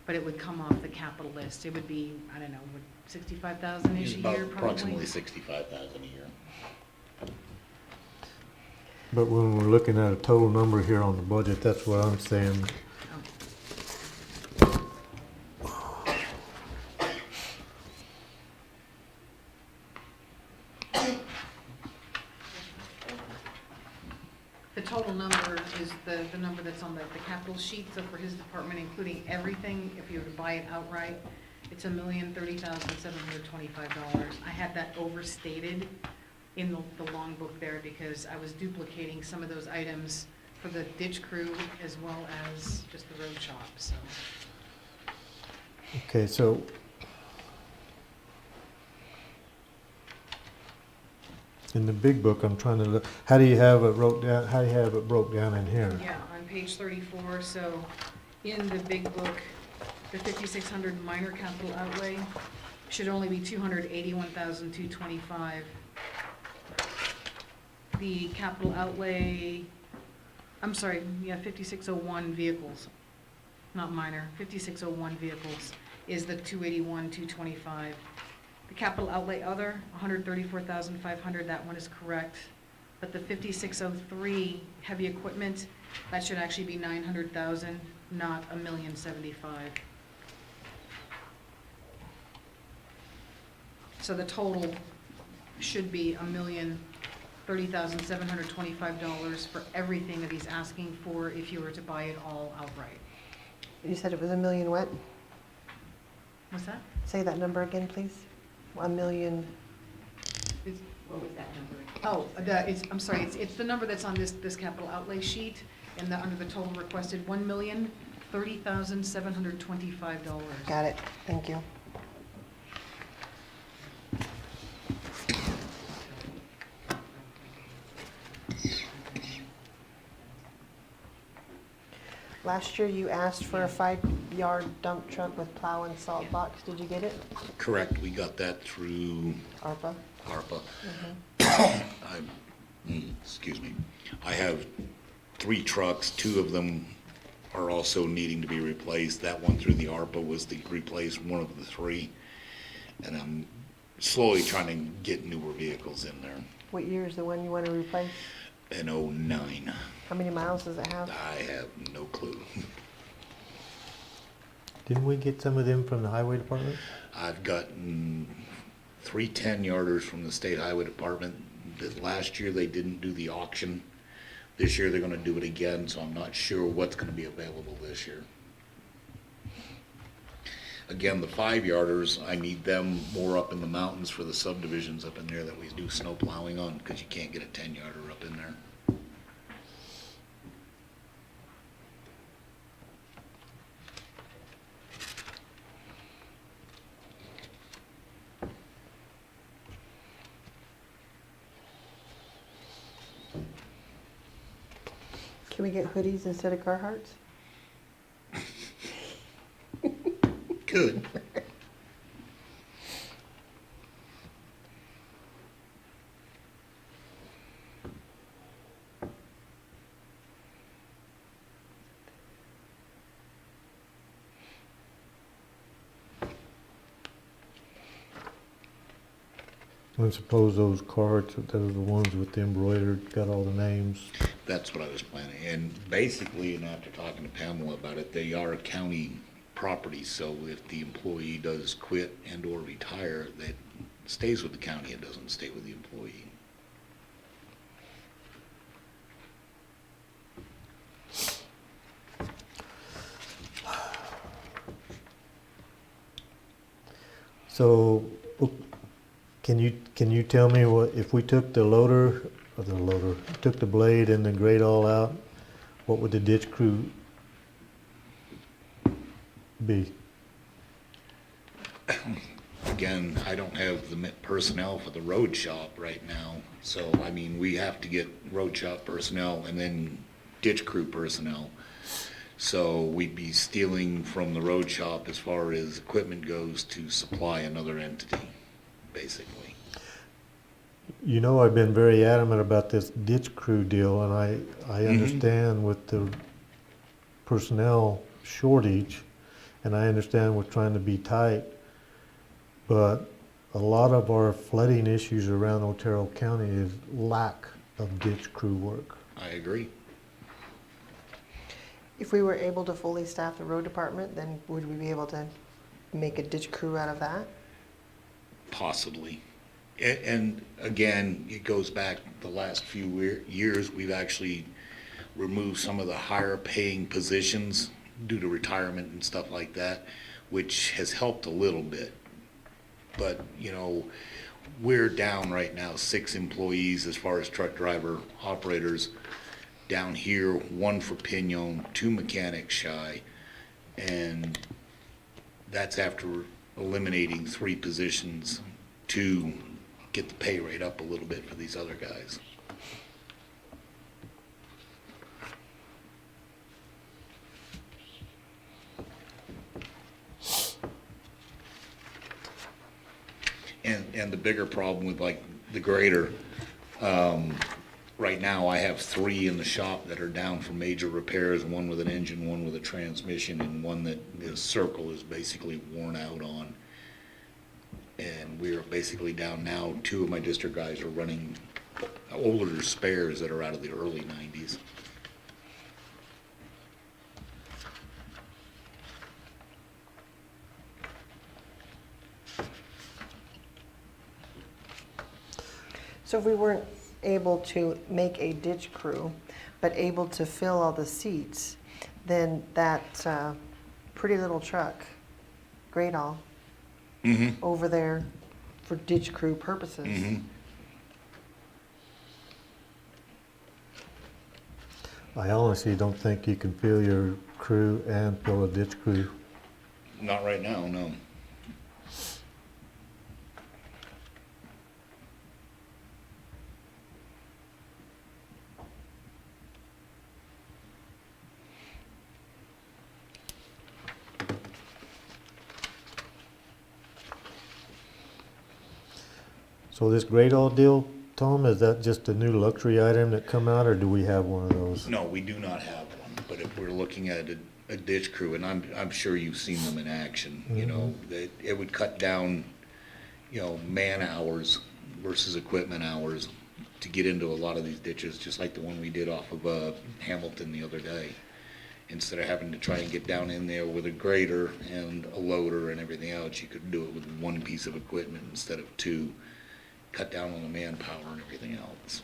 But it would come off the capital list. It would be, I don't know, 65,000-ish a About year probably? approximately 65,000 a year. but when we're looking at a total number here on the budget, that's what I'm saying. The total number is the number that's on the capital sheet, so for his department, including everything, if you were to buy it outright, it's $1,030,725. I had that overstated in the long book there because I was duplicating some of those items for the ditch crew as well as just the road shop, so. Okay, so in the big book, I'm trying to look, how do you have it broke down in here? Yeah, on page 34, so in the big book, the 5,600 minor capital outlay should only be 281,225. The capital outlay, I'm sorry, yeah, 5601 vehicles, not minor, 5601 vehicles is the 281,225. The capital outlay other, 134,500, that one is correct. But the 5603 heavy equipment, that should actually be 900,000, not 1,075,000. So the total should be $1,030,725 for everything that he's asking for if you were to buy it all outright. you said it was a million what? What's that? Say that number again, please. 1 million. What was that number? Oh, I'm sorry, it's the number that's on this capital outlay sheet, and under the total requested, $1,030,725. Got it. Thank you. Last year you asked for a 5-yard dump truck with plow and salt box. Did you get it? Correct, we got that through ARPA? ARPA. Mhm. Excuse me. I have 3 trucks, 2 of them are also needing to be replaced. That one through the ARPA was to replace one of the 3. And I'm slowly trying to get newer vehicles in there. What year is the one you want to replace? In '09, How many miles does it have? I have no clue. Didn't we get some of them from the highway department? I've gotten 3 10-yarders from the state highway department. That last year they didn't do the auction. This year they're gonna do it again, so I'm not sure what's gonna be available this year. Again, the 5-yarders, I need them more up in the mountains for the subdivisions up in there that we do snow plowing on, because you can't get a 10-yarder up in there. Can we get hoodies instead of Carhartts? Good. I suppose those cards, those are the ones with the embroidered, got all the names. That's what I was planning. And basically, and after talking to Pamela about it, they are county property, so if the employee does quit and or retire, that stays with the county, it doesn't stay with the employee. So, can you tell me what, if we took the loader, took the blade and the grade all out, what would the ditch crew be? Again, I don't have the personnel for the road shop right now, so, I mean, we have to get road shop personnel and then ditch crew personnel. So we'd be stealing from the road shop as far as equipment goes to supply another entity, basically. You know, I've been very adamant about this ditch crew deal, and I understand with the personnel shortage, and I understand we're trying to be tight, but a lot of our flooding issues around Otero County is lack of ditch crew work. I agree. If we were able to fully staff the road department, then would we be able to make a ditch crew out of that? Possibly. And again, it goes back the last few years, we've actually removed some of the higher paying positions due to retirement and stuff like that, which has helped a little bit. But, you know, we're down right now 6 employees as far as truck driver operators. Down here, 1 for Pinon, 2 mechanics shy, and that's after eliminating 3 positions to get the pay rate up a little bit for these other guys. And the bigger problem with like the grader, right now I have 3 in the shop that are down for major repairs, 1 with an engine, 1 with a transmission, and 1 that the circle is basically worn out on. And we are basically down now. 2 of my district guys are running older spares that are out of the early 90s. So if we weren't able to make a ditch crew, but able to fill all the seats, then that pretty little truck, Great All, over there for ditch crew purposes. I honestly don't think you can fill your crew and fill a ditch crew. Not right now, no. So this Great All deal, Tom, is that just a new luxury item that come out, or do we have one of those? No, we do not have one, but if we're looking at a ditch crew, and I'm sure you've seen them in action, you know, that it would cut down, you know, man hours versus equipment hours to get into a lot of these ditches, just like the one we did off of Hamilton the other day. Instead of having to try and get down in there with a grader and a loader and everything else, you could do it with one piece of equipment instead of two. Cut down on the manpower and everything else.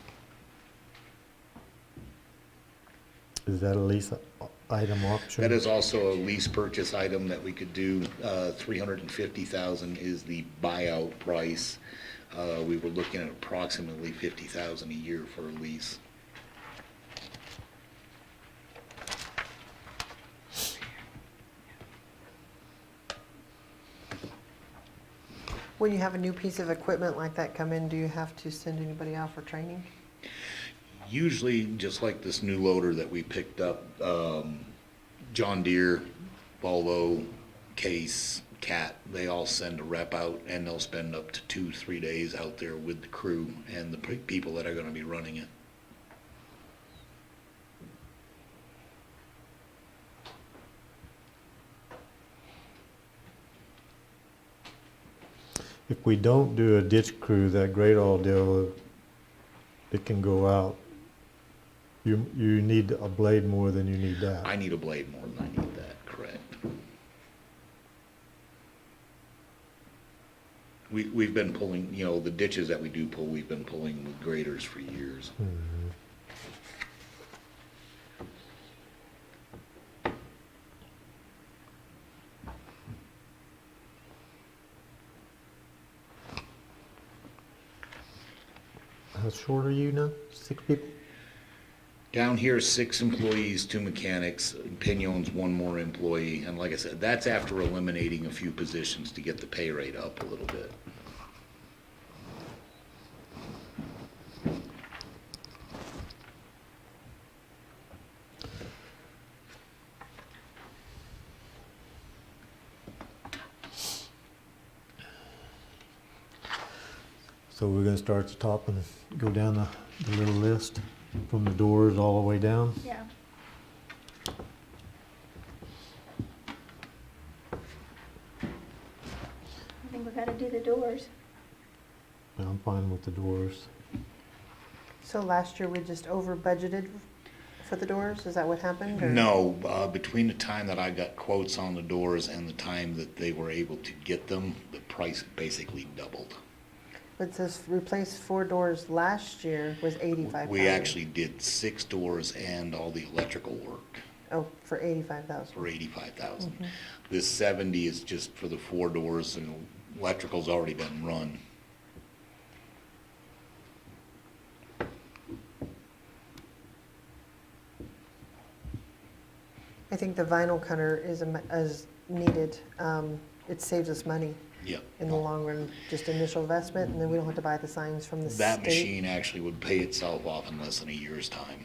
Is that a lease item option? That is also a lease purchase item that we could do. $350,000 is the buyout price. We were looking at approximately $50,000 a year for a lease. When you have a new piece of equipment like that come in, do you have to send anybody out for training? Usually, just like this new loader that we picked up, John Deere, Volvo, Case, Cat, they all send a rep out, and they'll spend up to 2-3 days out there with the crew and the people that are going to be running it. If we don't do a ditch crew, that great all deal, it can go out. You need a blade more than you need that. I need a blade more than I need that, correct. We've been pulling, you know, the ditches that we do pull, we've been pulling with graders for years. Mhm. How short are you now? 6 people? Down here, 6 employees, 2 mechanics, Pinion's 1 more employee, and like I said, that's after eliminating a few positions to get the pay rate up a little bit. So we're gonna start at the top and go down the little list from the doors all the way down? Yeah. I think we gotta do the doors. I'm fine with the doors. So last year we just over budgeted for the doors? Is that what happened? Or? No, between the time that I got quotes on the doors and the time that they were able to get them, the price basically doubled. It says replace 4 doors last year was $85,000. We actually did 6 doors and all the electrical work Oh, for $85,000. for $85,000. This 70 is just for the 4 doors, and electrical's already been run. I think the vinyl cutter is needed. It saves us money Yep. in the long run, just initial investment, and then we don't have to buy the signs from the That state. machine actually would pay itself off in less than a year's time.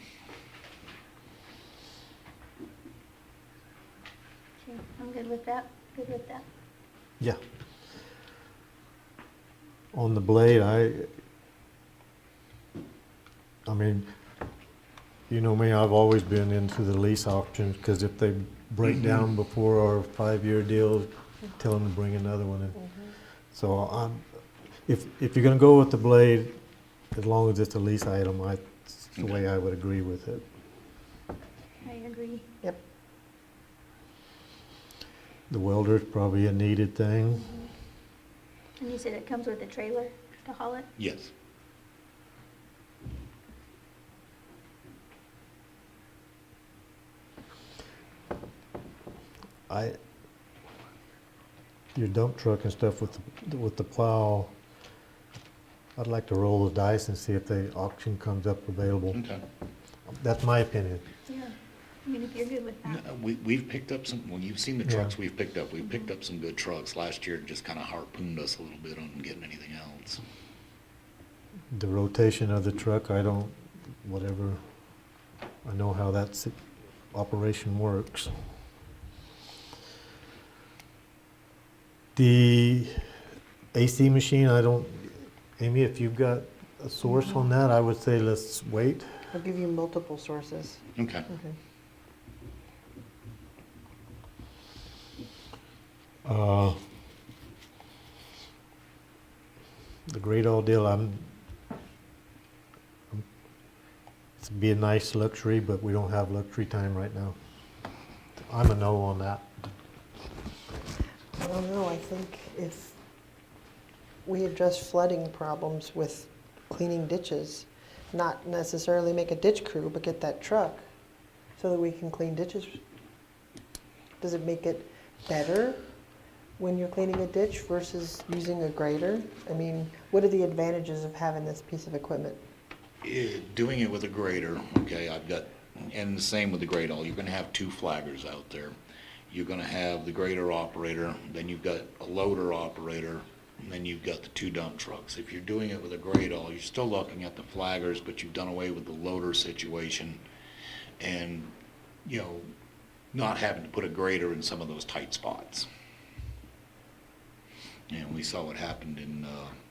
Okay, I'm good with that, good with that. Yeah. On the blade, I mean, you know me, I've always been into the lease options, because if they break down before our 5-year deal, tell them to bring another one in. So if you're gonna go with the blade, as long as it's a lease item, it's the way I would agree with it. I agree. Yep. The welder's probably a needed thing. And you said it comes with a trailer to haul it? Yes. Your dump truck and stuff with the plow, I'd like to roll the dice and see if the auction comes up available. Okay. That's my opinion. Yeah, I mean, if you're good with that. We've picked up some, well, you've seen the Yeah. trucks we've picked up. We've picked up some good trucks. Last year, it just kind of harpooned us a little bit on getting anything else. The rotation of the truck, I know how that operation works. The AC machine, Amy, if you've got a source on that, I would say let's wait. I'll give you multiple sources. Okay. Okay. The great old deal, it'd be a nice luxury, but we don't have luxury time right now. I'm a no on that. I don't know, I think if we address flooding problems with cleaning ditches, not necessarily make a ditch crew, but get that truck so that we can clean ditches. Does it make it better when you're cleaning a ditch versus using a grader? I mean, what are the advantages of having this piece of equipment? Doing it with a grader, okay, I've got, and the same with the grade all, you're gonna have two flaggers out there. You're gonna have the grader operator, then you've got a loader operator, and then you've got the two dump trucks. If you're doing it with a grade all, you're still looking at the flaggers, but you've done away with the loader situation. And, you know, not having to put a grader in some of those tight spots. And we saw what happened in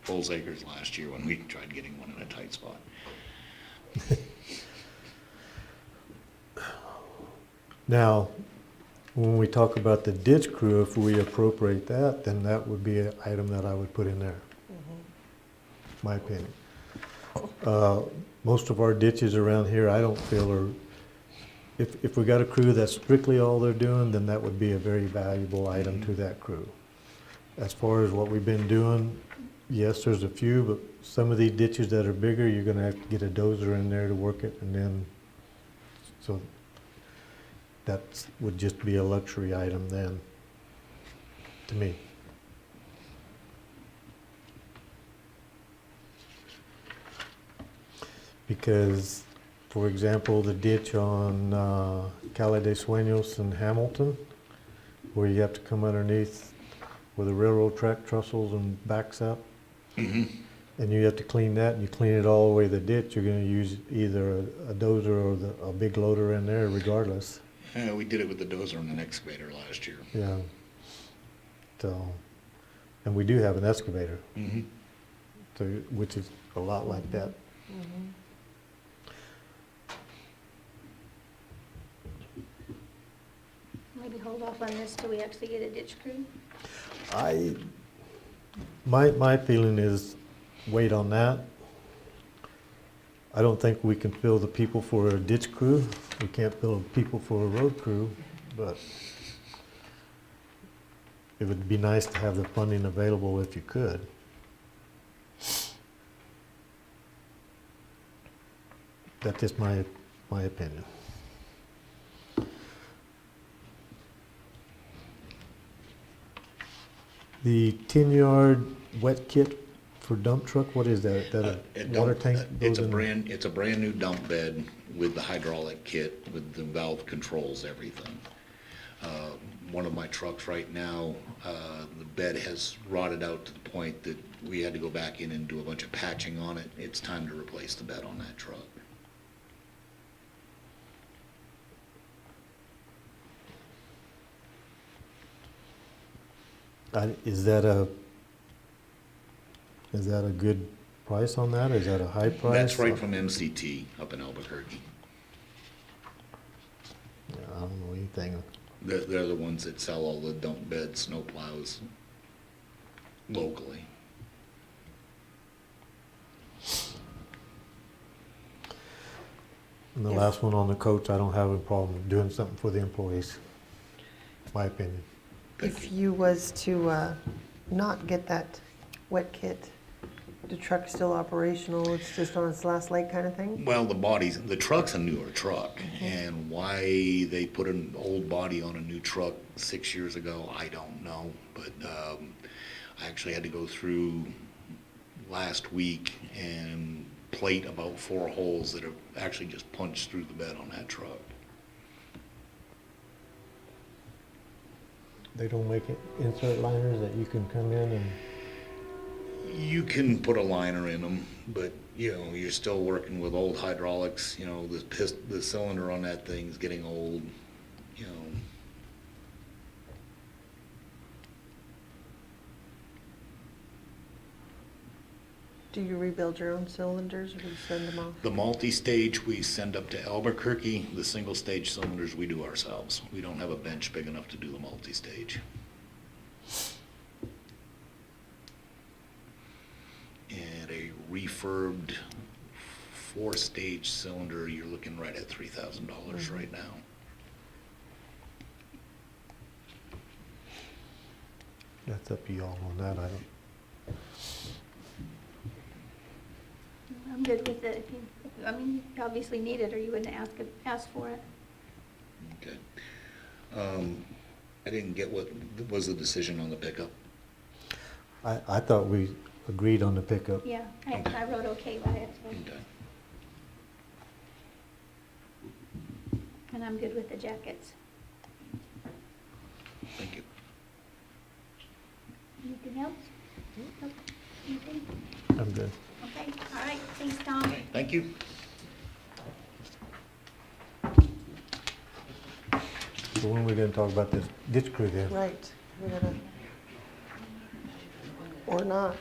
Bulls Acres last year when we tried getting one in a tight spot. Now, when we talk about the ditch crew, if we appropriate that, then that would be an item that I would put in there, my opinion. Most of our ditches around here, I don't feel are, if we got a crew that's strictly all they're doing, then that would be a very valuable item to that crew. As far as what we've been doing, yes, there's a few, but some of these ditches that are bigger, you're gonna have to get a dozer in there to work it, and then, so that would just be a luxury item then, to me. Because, for example, the ditch on Cala de Sueños in Hamilton, where you have to come underneath where the railroad track trestles and backs up, and you have to clean that, and you clean it all the way to the ditch, you're gonna use either a dozer or a big loader in there regardless. Yeah, we did it with the dozer and an excavator last year. Yeah. So, and we do have an excavator, so, which is a lot like that. Maybe hold off on this till we actually get a ditch crew. My feeling is wait on that. I don't think we can fill the people for a ditch crew. We can't fill people for a road crew, but it would be nice to have the funding available if you could. That's just my opinion. The 10-yard wet kit for dump truck, what is that? That a water tank It's goes in? it's a brand new dump bed with the hydraulic kit, with the valve controls, everything. One of my trucks right now, the bed has rotted out to the point that we had to go back in and do a bunch of patching on it. It's time to replace the bed on that truck. Is that a good price on that? Is that a high price? That's right from MCT up in Albuquerque. Yeah, I don't know anything. They're the ones that sell all the dump bed snow plows locally. And the last one on the coach, I don't have a problem doing something for the employees, my opinion. If you was to not get that wet kit, the truck's still operational, it's just on its last leg kind of thing? Well, the truck's a newer truck, and why they put an old body on a new truck 6 years ago, I don't know. But I actually had to go through last week and plate about 4 holes that have actually just punched through the bed on that truck. They don't make insert liners that you can come in and... You can put a liner in them, but you know, you're still working with old hydraulics. You know, the cylinder on that thing's getting old. You know. Do you rebuild your own cylinders or do you send them off? The multi-stage we send up to Albuquerque. The single-stage cylinders we do ourselves. We don't have a bench big enough to do the multi-stage. And a refurbed 4-stage cylinder, you're looking right at $3,000 right now. That's up to y'all on that item. I'm good with it. I mean, you obviously need it or you wouldn't ask for it. Okay. I didn't get what was the decision on the pickup. I thought we agreed on the pickup. Yeah, Okay. I wrote okay by it, so. Okay. And I'm good with the jackets. Thank you. Anything else? Nope. Anything? I'm good. Okay, all right, thanks, Tom. Thank you. So when are we gonna talk about this ditch crew then? Right, we're gonna, or not.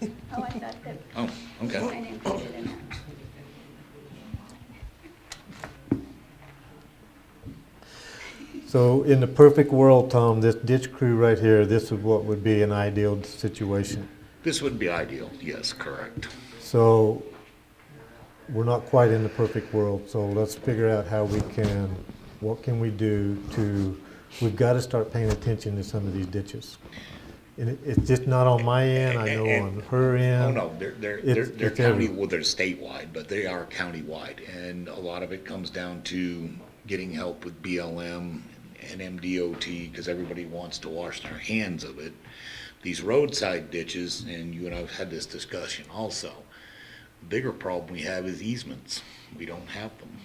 Oh, I thought that. Oh, okay. Mine included in that. So in the perfect world, Tom, this ditch crew right here, this is what would be an ideal situation. This would be ideal. Yes, correct. So we're not quite in the perfect world, so let's figure out how we can, what can we do to, we've got to start paying attention to some of these ditches. And it's just not on my end, I know on her Oh, end. no, they're It's county, everywhere. well, they're statewide, but they are countywide. And a lot of it comes down to getting help with BLM and MDOT, because everybody wants to wash their hands of it. These roadside ditches, and you and I have had this discussion also, the bigger problem we have is easements. We don't have them.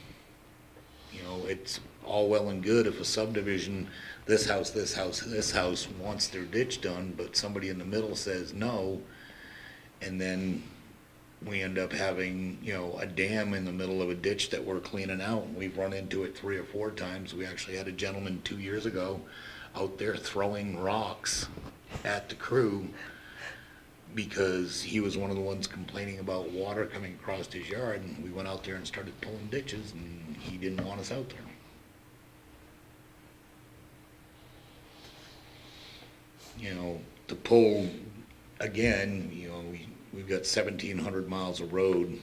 You know, it's all well and good if a subdivision, this house, this house, this house wants their ditch done, but somebody in the middle says no, and then we end up having, you know, a dam in the middle of a ditch that we're cleaning out, and we've run into it 3 or 4 times. We actually had a gentleman 2 years ago out there throwing rocks at the crew because he was one of the ones complaining about water coming across his yard, and we went out there and started pulling ditches, and he didn't want us out there. You know, to pull, again, you know, we've got 1,700 miles of road,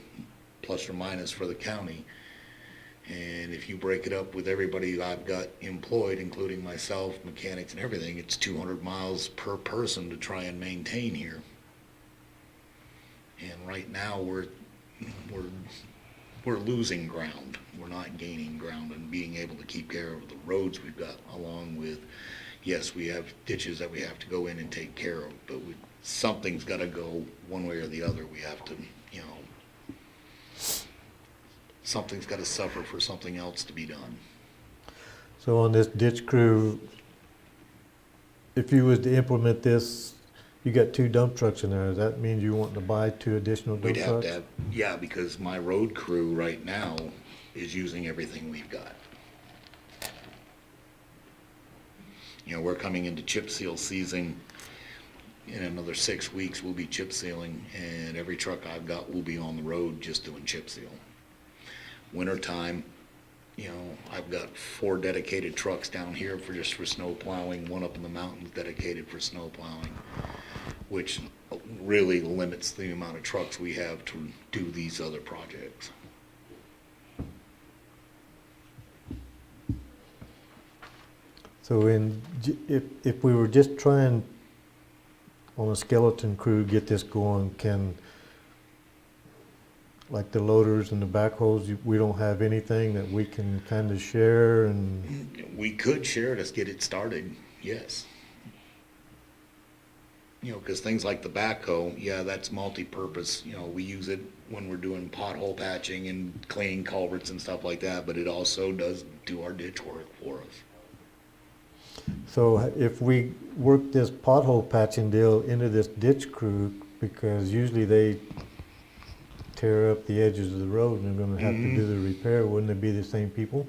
plus or minus, for the county. And if you break it up with everybody I've got employed, including myself, mechanics and everything, it's 200 miles per person to try and maintain here. And right now, we're losing ground. We're not gaining ground and being able to keep care of the roads we've got, along with, yes, we have ditches that we have to go in and take care of, but something's got to go one way or the other. We have to, you know, something's got to suffer for something else to be done. So on this ditch crew, if you was to implement this, you got 2 dump trucks in there. Does that mean you want to buy 2 additional dump We'd have trucks? to have, yeah, because my road crew right now is using everything we've got. You know, we're coming into chip seal season. In another 6 weeks, we'll be chip sealing, and every truck I've got will be on the road just doing chip seal. Wintertime, you know, I've got 4 dedicated trucks down here for snow plowing, 1 up in the mountains dedicated for snow plowing, which really limits the amount of trucks we have to do these other projects. So if we were just trying on a skeleton crew get this going, can, like the loaders and the backhoes, we don't have anything that we can kind of share and? We could share it, let's get it started, yes. You know, because things like the backhoe, yeah, that's multi-purpose. You know, we use it when we're doing pothole patching and cleaning culverts and stuff like that, but it also does do our ditch work for us. So if we work this pothole patching deal into this ditch crew, because usually they tear up the edges of the road and they're gonna have to do the repair, wouldn't it be the same people?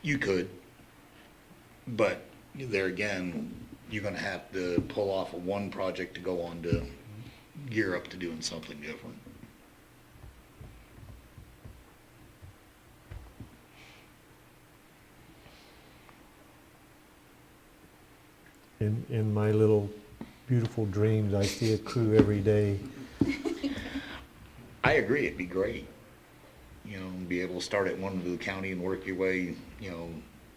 You could, but there again, you're gonna have to pull off of one project to go on to gear up to doing something different. In my little beautiful dreams, I see a crew every day. I agree, it'd be great. You know, be able to start at one of the county and work your way, you know,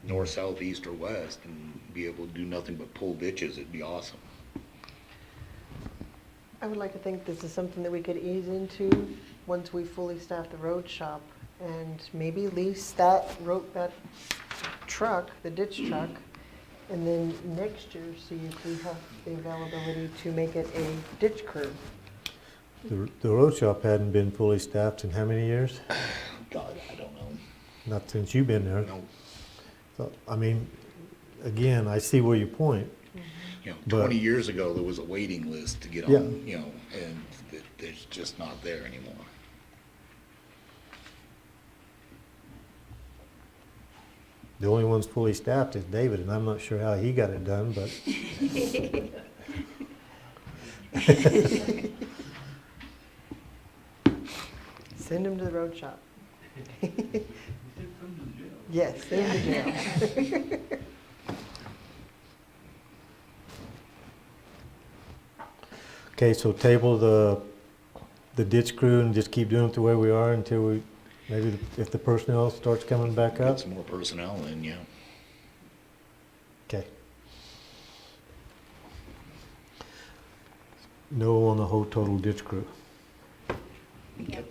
north, south, east, or west and be able to do nothing but pull ditches, it'd be awesome. I would like to think this is something that we could ease into once we fully staff the road shop and maybe lease that truck, the ditch truck, and then next year see if we have the availability to make it a ditch crew. The road shop hadn't been fully staffed in how many years? God, I don't know. Not since you've been there. No, So, I mean, again, I see where you point. you know, But- 20 years ago, there was a waiting list to get Yeah. on, you know, and it's just not there anymore. The only one's fully staffed is David, and I'm not sure how he got it done, but Send him to the road shop. You said come to jail. Yes, send him to jail. okay, so table the ditch crew and just keep doing it the way we are until we, maybe if the personnel starts coming back Get up. some more personnel in, yeah. Okay. No on the whole total ditch crew. Okay.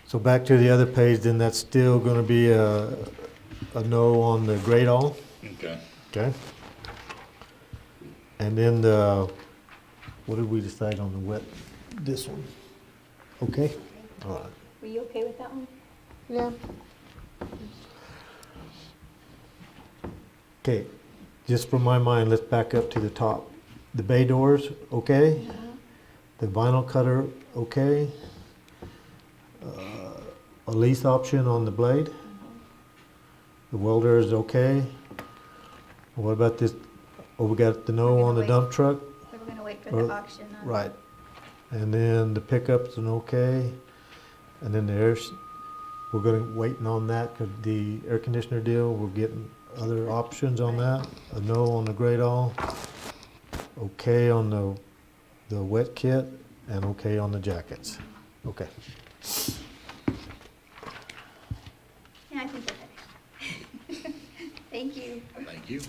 So back to the other page, then that's still gonna be a no on the grade all, Okay. okay? And then what did we decide on the wet, this one? Okay? All right. Were you okay with that one? Yeah. Okay, just from my mind, let's back up to the top. The bay doors, okay? The vinyl cutter, okay? A lease option on the blade? The welder is okay? What about this, oh, we got the no We're on the gonna dump truck? We're gonna wait for Or- the auction on. Right. And then the pickup's an okay? And then the air, we're gonna waiting on that, cause the air conditioner deal, we're getting other options on that. A no on the grade all, okay on the wet kit, and okay on the jackets. Okay. Yeah, I think we're good. Thank you. Thank you.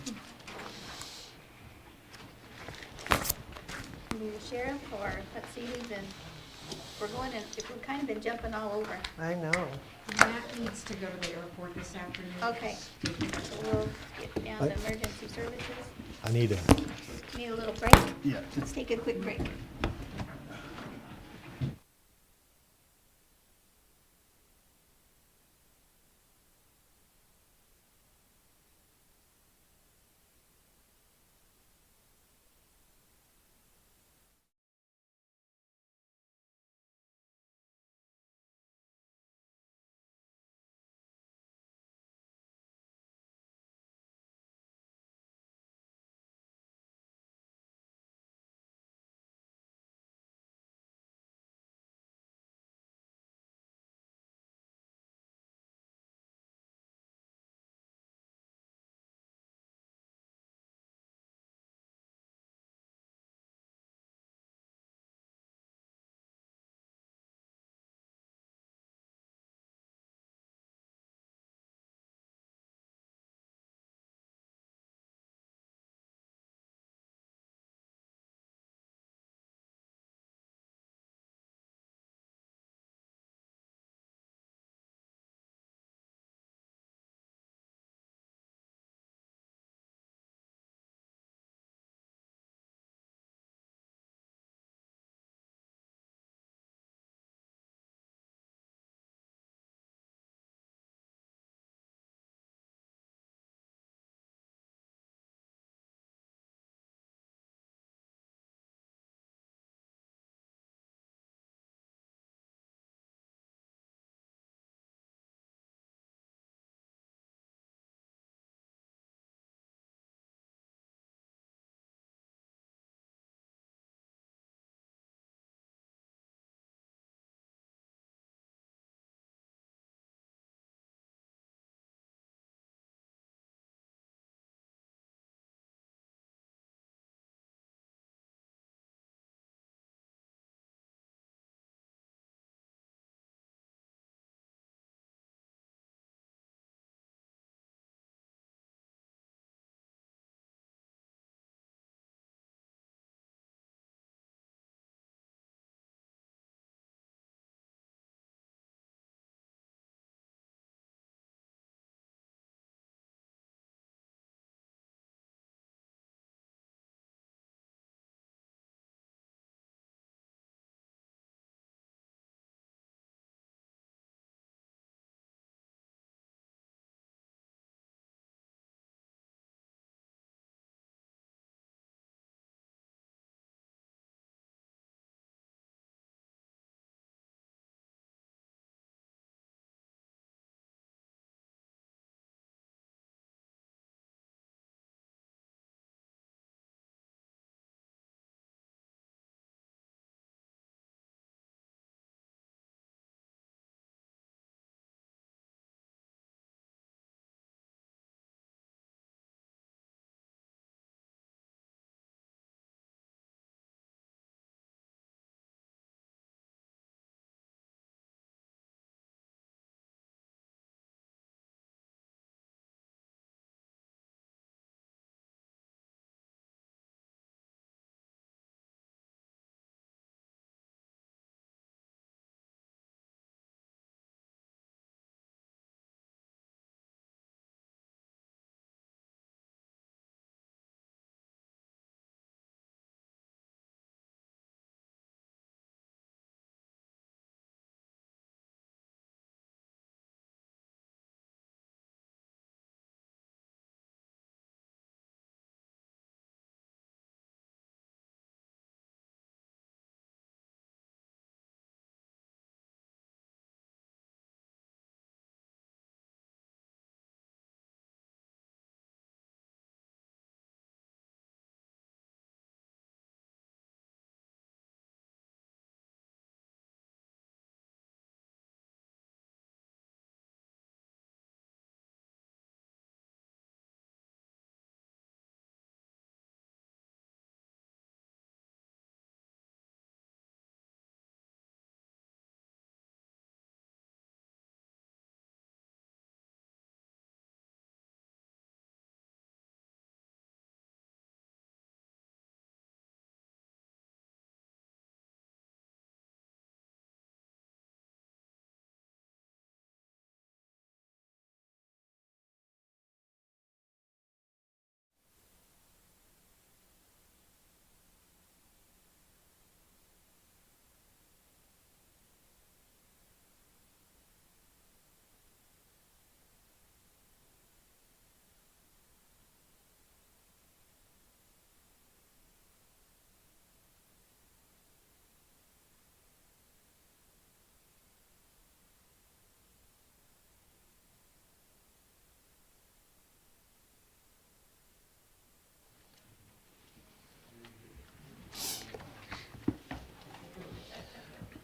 Need a sheriff, or let's see who's in. We're going in, we've kind of been jumping all over. I know. Matt needs to go to the airport this afternoon. Okay, so we'll get down to emergency services. I need Need a little break? yeah. Let's take a quick break.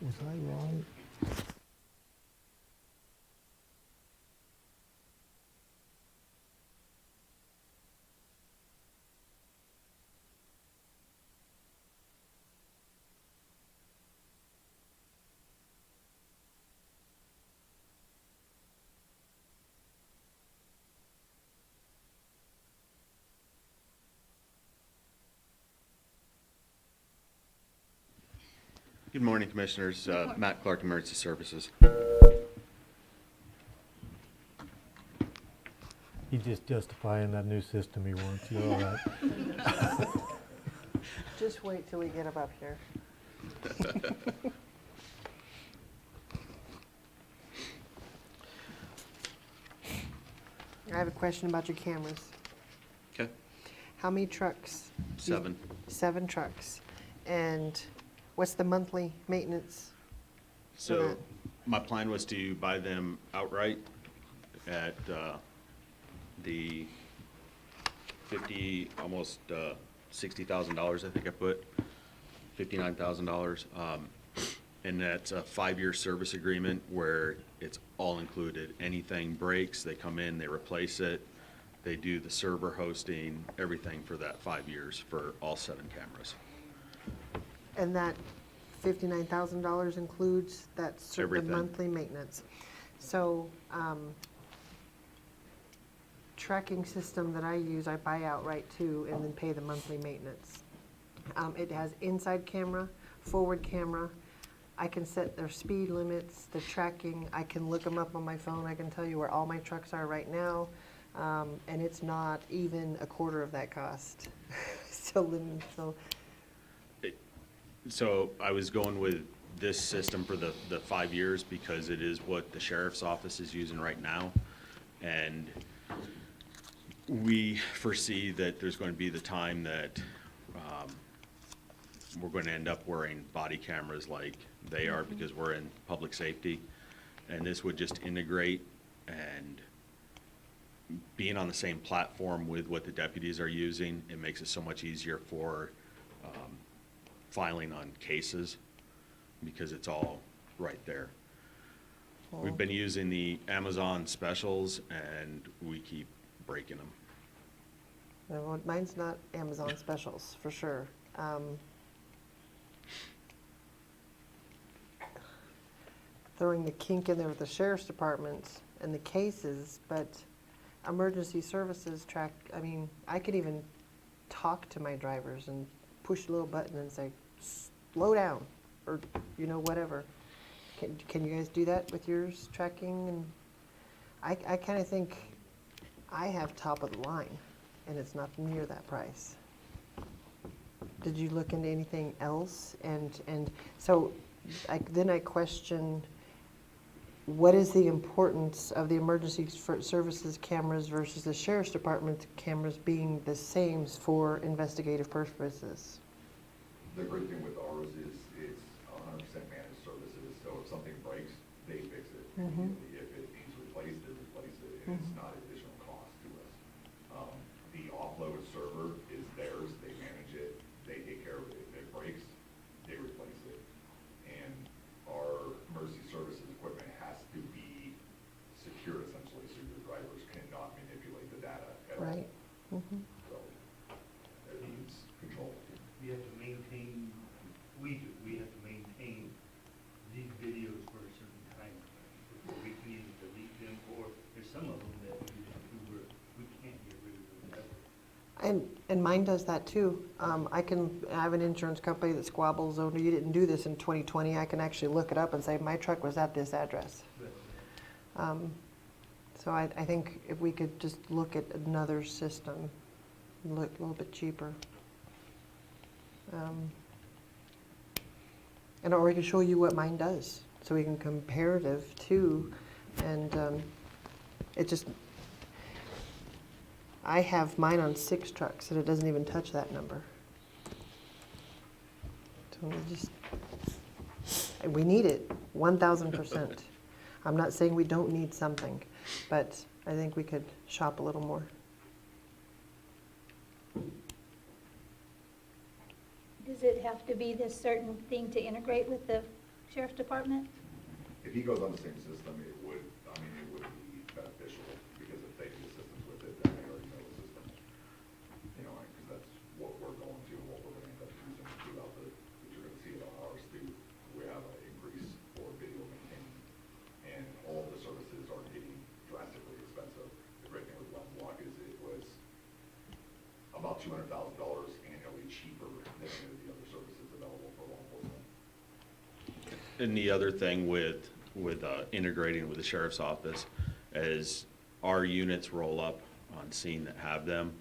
Was I wrong? Good morning, Commissioners. Matt Clark, Emergency Services. He's just justifying that new system he wants, you're all right. Just wait till we get him up here. I have a question about your cameras. Okay. How many trucks? 7. 7 trucks. And what's the monthly maintenance? for So that? my plan was to buy them outright at the 50, almost $60,000, I think I put, $59,000. And that's a 5-year service agreement where it's all included. Anything breaks, they come in, they replace it. They do the server hosting, everything for that 5 years for all 7 cameras. And that $59,000 includes that the Everything. monthly maintenance. So, tracking system that I use, I buy outright too, and then pay the monthly maintenance. It has inside camera, forward camera. I can set their speed limits, the tracking. I can look them up on my phone. I can tell you where all my trucks are right now. And it's not even a quarter of that cost. So I was going with this system for the 5 years because it is what the sheriff's office is using right now. And we foresee that there's going to be the time that we're going to end up wearing body cameras like they are because we're in public safety. And this would just integrate, and being on the same platform with what the deputies are using, it makes it so much easier for filing on cases because it's all right there. We've been using the Amazon specials and we keep breaking them. No, mine's not Amazon specials, for sure. Throwing the kink in there with the sheriff's department and the cases, but emergency services track, I mean, I could even talk to my drivers and push a little button and say, slow down, or, whatever. Can you guys do that with yours tracking? And I kind of think I have top of the line, and it's not near that price. Did you look into anything else? And so then I question, what is the importance of the emergency services cameras versus the sheriff's department cameras being the same for investigative purposes? The great thing with ours is it's 100% managed services, so if something breaks, they fix it. Mhm. If it needs replaced, they replace it, and it's not additional cost to us. The offload server is theirs, they manage it, they take care of it. If it breaks, they replace it. And our emergency services equipment has to be secure essentially, so your drivers cannot manipulate the data at all. Right. Mhm. So it needs control. We have to maintain, we have to maintain these videos for a certain time before we can either delete them, or there's some of them that we can't get rid of them ever. And mine does that too. I have an insurance company that squabbles over, you didn't do this in 2020. I can actually look it up and say, my truck was at this address. So I think if we could just look at another system, look a little bit cheaper. And or we can show you what mine does, so we can comparative too. And it just, I have mine on 6 trucks, and it doesn't even touch that number. So we need it, 1,000%. I'm not saying we don't need something, but I think we could shop a little more. Does it have to be this certain thing to integrate with the Sheriff's Department? If he goes on the same system, it would be beneficial, because if they do systems with it, then they already know the system. You know, because that's what we're going to, and what we're gonna end up using throughout the, you're gonna see it on ours too. We have an increase for video maintaining, and all the services are getting drastically expensive. The great thing with LensLock is it was about $200,000 annually cheaper than any of the other services available for law enforcement. And the other thing with integrating with the sheriff's office, as our units roll up on scene that have them,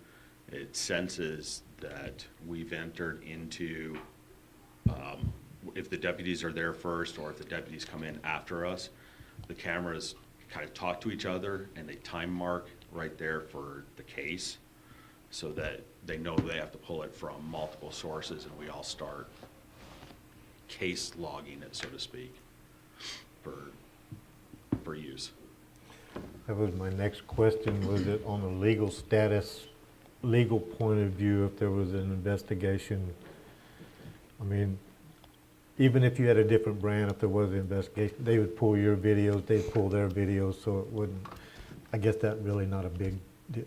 it senses that we've entered into, if the deputies are there first or if the deputies come in after us, the cameras kind of talk to each other and they time mark right there for the case, so that they know they have to pull it from multiple sources, and we all start case logging it, so to speak, for use. That was my next question, was it on a legal status, legal point of view, if there was an investigation? I mean, even if you had a different brand, if there was an investigation, they would pull your videos, they'd pull their videos, so it wouldn't, I guess that really not a big deal.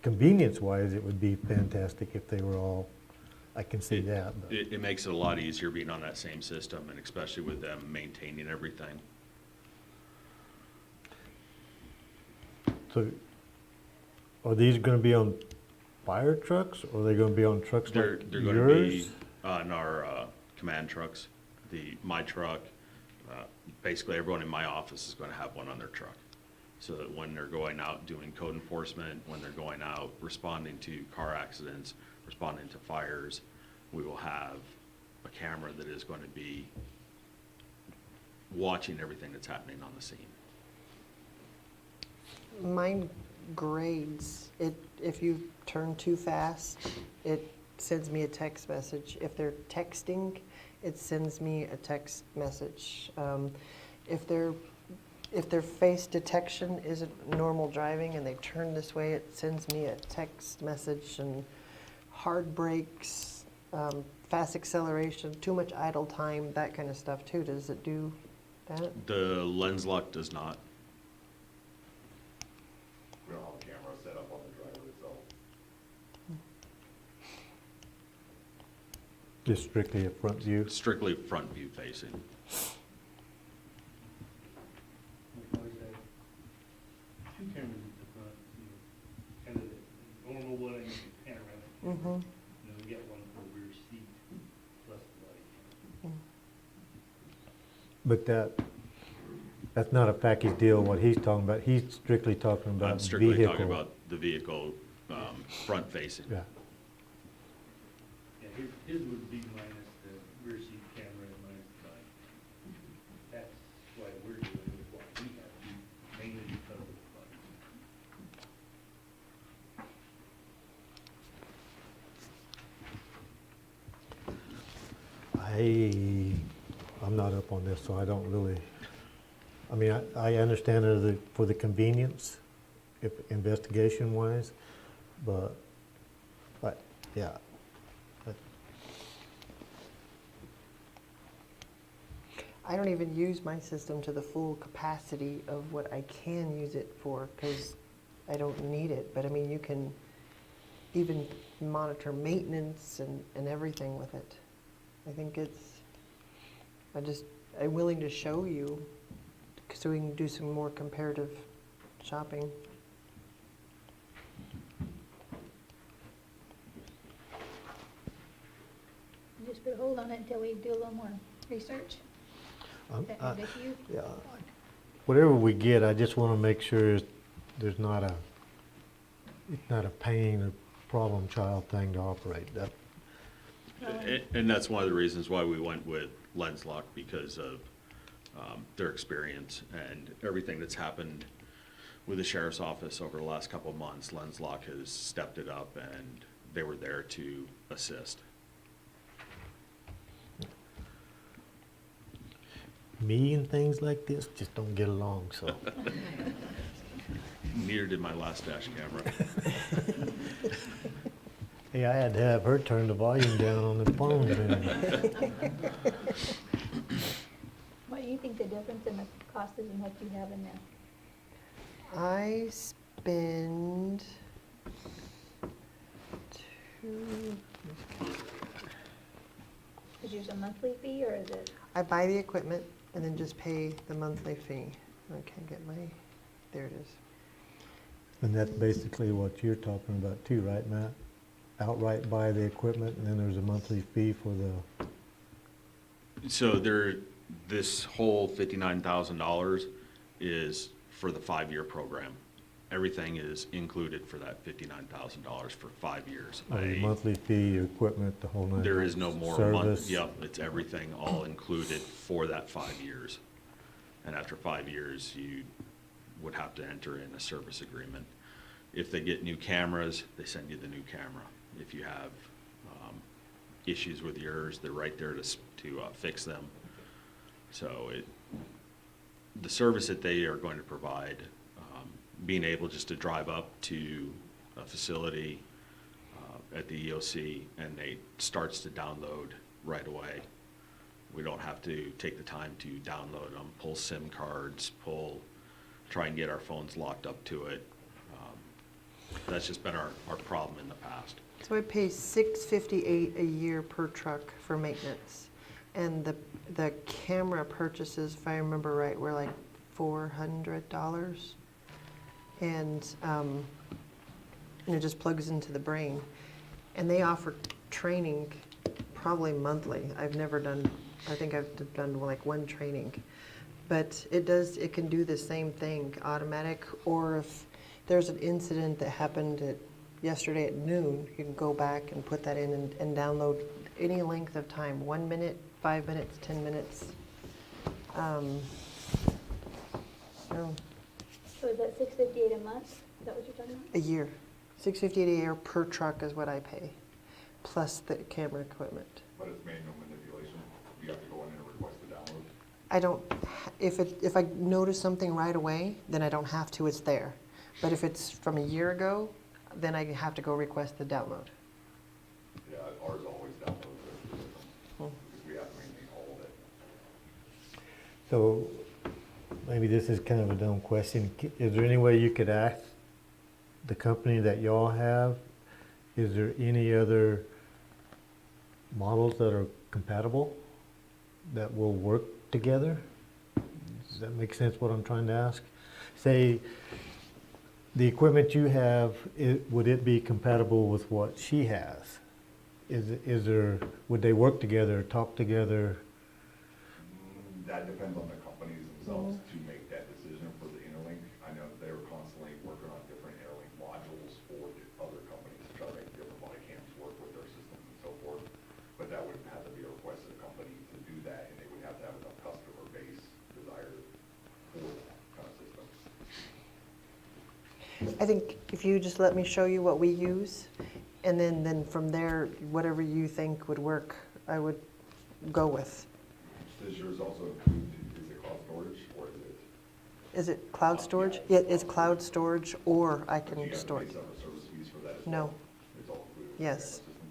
Convenience-wise, it would be fantastic if they were all, I can see that. But. It makes it a lot easier being on that same system, and especially with them maintaining everything. So, are these gonna be on fire trucks, or are they gonna be on trucks They're like gonna yours? be on our command trucks. My truck, basically everyone in my office is gonna have one on their truck. So that when they're going out doing code enforcement, when they're going out responding to car accidents, responding to fires, we will have a camera that is going to be watching everything that's happening on the scene. Mine grades. If you turn too fast, it sends me a text message. If they're texting, it sends me a text message. If their face detection isn't normal driving and they turn this way, it sends me a text message. And hard brakes, fast acceleration, too much idle time, that kind of stuff too. Does it do that? The LensLock does not. We don't have a camera set up on the driver itself. Just strictly a front view? Strictly front view facing. Two cameras at the front, kind of the normal one and the panoramic. Mm-hmm. And then we get one for rear seat, plus the body camera. But that's not a package deal, what he's talking about. He's strictly talking about I'm strictly vehicle. talking about the vehicle front facing. Yeah. Yeah, his would be minus the rear seat camera and minus the body. That's why we're doing it, what we have to do, mainly because of the body. I'm not up on this, so I don't really, I mean, I understand it for the convenience, if investigation wise, but yeah. I don't even use my system to the full capacity of what I can use it for, because I don't need it. But I mean, you can even monitor maintenance and everything with it. I think I'm willing to show you so we can do some more comparative shopping. Just put a hold on it until we do a little more research. Is that good with you? Yeah, whatever we get, I just want to make sure there's not a pain or problem child thing to operate. That, And that's one of the reasons why we went with LensLock, because of their experience and everything that's happened with the sheriff's office over the last couple of months. LensLock has stepped it up, and they were there to assist. me and things like this just don't get along, so. Neither did my last dash camera. Hey, I had to have her turn the volume down on the phone. difference in the cost and what you have in there? I spend Is yours a monthly fee or is it? I buy the equipment and then just pay the monthly fee. I can't get my, there it is. And that's basically what you're talking about too, right, Matt? Outright buy the equipment and then there's a monthly fee for the, So this whole $59,000 is for the 5-year program. Everything is included for that $59,000 for 5 years. the monthly fee, your equipment, the whole nine. There is no more service. Yep, it's everything all included for that 5 years. And after 5 years, you would have to enter in a service agreement. If they get new cameras, they send you the new camera. If you have issues with yours, they're right there to fix them. So the service that they are going to provide, being able just to drive up to a facility at the EOC and it starts to download right away. We don't have to take the time to download them, pull SIM cards, try and get our phones locked up to it. That's just been our problem in the past. So I pay $658 a year per truck for maintenance. And the camera purchases, if I remember right, were like $400. And it just plugs into the brain. And they offer training probably monthly. I've never done, I think I've done like one training. But it can do the same thing, automatic, or if there's an incident that happened yesterday at noon, you can go back and put that in and download any length of time, 1 minute, 5 minutes, 10 minutes. No, So is that $658 a month? Is that what you're talking about? a year. $658 a year per truck is what I pay, plus the camera equipment. But it's manual manipulation. You have to go in and request the download. I don't, if I notice something right away, then I don't have to, it's there. But if it's from a year ago, then I have to go request the download. Yeah, ours always downloads it, because we have to maintain all of it. So maybe this is kind of a dumb question. Is there any way you could ask the company that y'all have? Is there any other models that are compatible that will work together? Does that make sense what I'm trying to ask? Say, the equipment you have, would it be compatible with what she has? Would they work together, talk together? That depends on the companies themselves to make that decision for the interlink. I know they're constantly working on different interlink modules for the other companies to try to make different body cams work with their systems and so forth. But that would have to be a request of the company to do that, and they would have to have enough customer base desire for that kind of system. I think if you just let me show you what we use, and then from there, whatever you think would work, I would go with. Does yours also include, is it cloud storage, or is it? Is it cloud storage? Yeah, it's cloud storage, or I Do you can have to store pay it. separate service fees for that as No. well? It's all included in the Yes. camera system?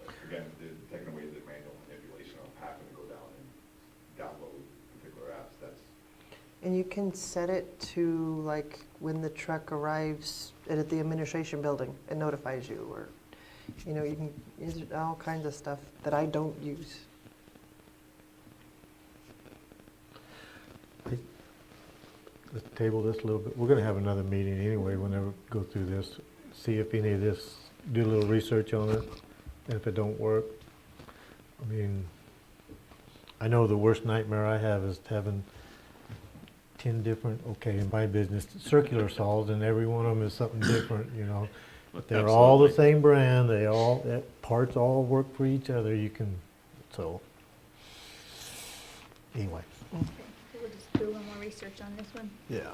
But again, taking away the manual manipulation of having to go down and download particular apps, that's, And you can set it to like when the truck arrives at the administration building, it notifies you, or, you know, you can use all kinds of stuff that I don't use. Let's table this a little bit. We're gonna have another meeting anyway, whenever we go through this, see if any of this, do a little research on it, and if it don't work. I mean, I know the worst nightmare I have is having 10 different, okay, in my business, circular saws, and every one of them is something different, you know. But they're all the Absolutely. same brand, parts all work for each other, so. Anyway, Okay, so we'll just do a little more research on this one. yeah.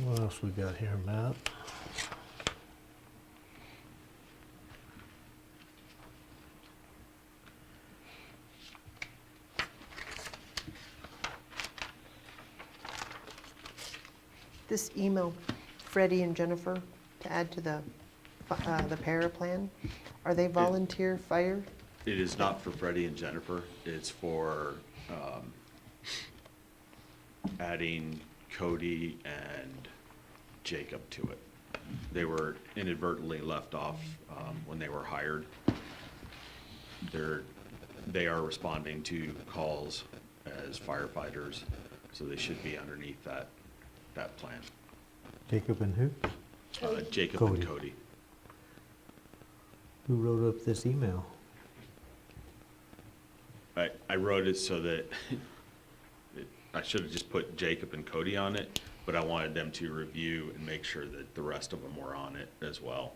What else we got here, Matt? This email, Freddie and Jennifer, to add to the para plan, are they volunteer fire? It is not for Freddie and Jennifer. It's for adding Cody and Jacob to it. They were inadvertently left off when they were hired. They are responding to calls as firefighters, so they should be underneath that plan. Jacob and who? Jacob Cody. and Cody. Who wrote up this email? I wrote it so that I should have just put Jacob and Cody on it, but I wanted them to review and make sure that the rest of them were on it as well.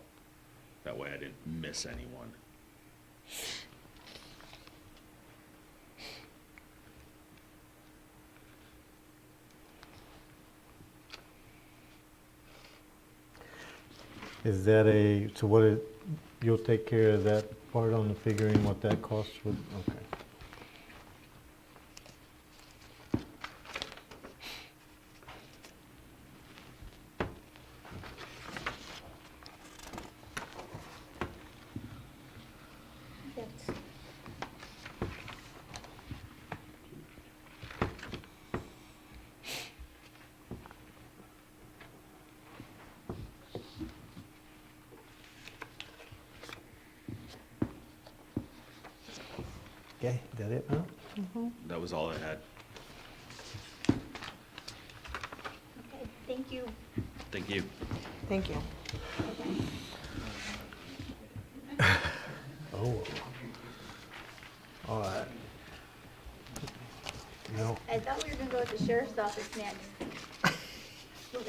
That way I didn't miss anyone. Is that you'll take care of that part on the figuring what that costs would, okay. That's- Okay, is that it now? That was all I had. Okay, thank you. Thank you. Thank you. Oh. All right. No, I thought we were gonna go with the sheriff's office next.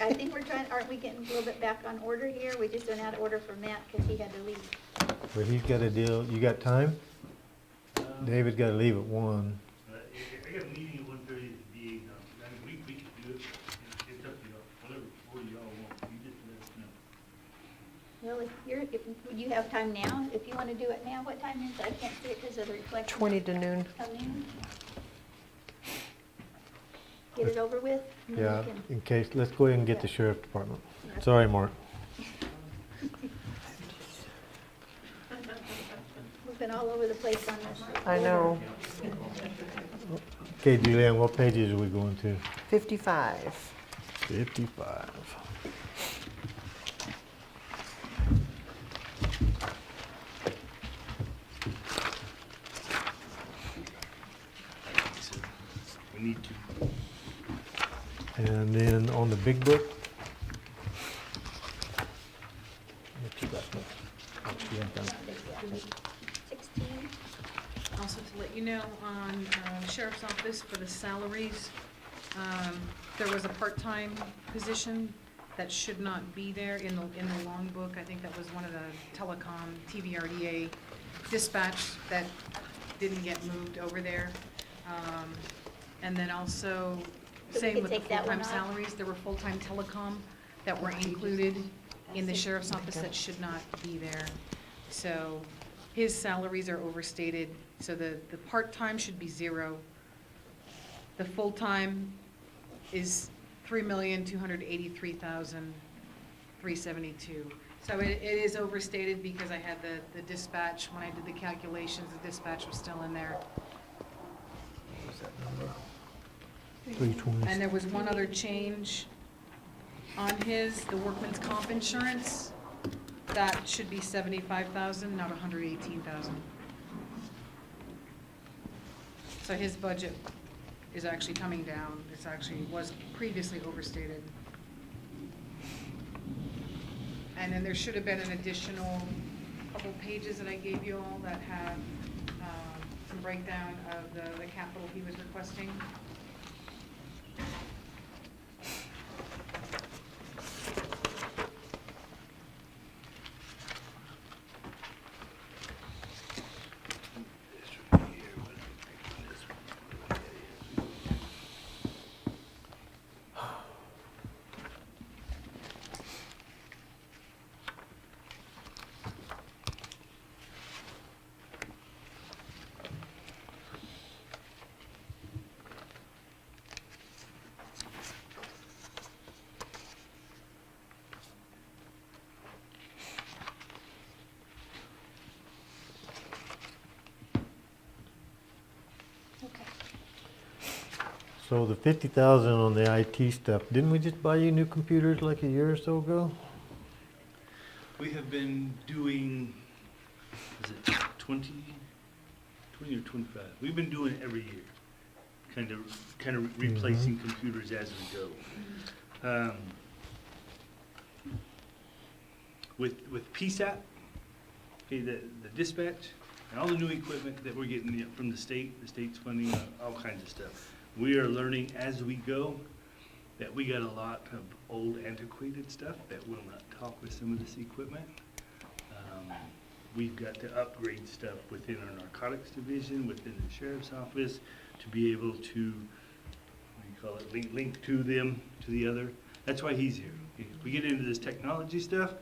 I think aren't we getting a little bit back on order here? We just went out of order for Matt because he had to leave. but he's got a deal, you got time? David's gotta leave at 1. I got a meeting at 1:30 at the VA now. I mean, we could do it. It's up to y'all, whatever order y'all want. You just let us know. Well, if you have time now, if you wanna do it now, what time is it? I can't see it because of the reflection. 20 to noon. Of noon? Get it over with? and then we Yeah, can- in case, let's go ahead and get the sheriff department. Yeah. Sorry, Mark. We've been all over the place on this. I know. Okay, Julianne, what pages are we going to? 55. 55. We need to. And then on the big book? What you got? You have done. 16. Also to let you know, on Sheriff's Office for the salaries, there was a part-time position that should not be there in the long book. I think that was one of the telecom, TVRDA dispatch that didn't get moved over there. And then also, So we same could with the take that one full-time off? salaries, there were full-time telecom that were included in the sheriff's office that should not be there. So his salaries are overstated, so the part-time should be 0. The full-time is $3,283,372. So it is overstated because I had the dispatch, when I did the calculations, the dispatch was still in there. What's that number? 320. And there was one other change on his, the workman's comp insurance. That should be 75,000, not 118,000. So his budget is actually coming down. It's actually, was previously overstated. And then there should have been an additional couple pages that I gave you all that have some breakdown of the capital he was requesting. So the 50,000 on the IT stuff, didn't we just buy you new computers like a year or so ago? We have been doing, is it 20 or 25? We've been doing it every year, kind of replacing computers as we go. With PSAP, okay, the dispatch, and all the new equipment that we're getting from the state's funding, all kinds of stuff. We are learning as we go that we got a lot of old antiquated stuff that will not talk with some of this equipment. We've got to upgrade stuff within our narcotics division, within the sheriff's office, to be able to, what do you call it, link to them, to the other. That's why he's here. If we get into this technology stuff,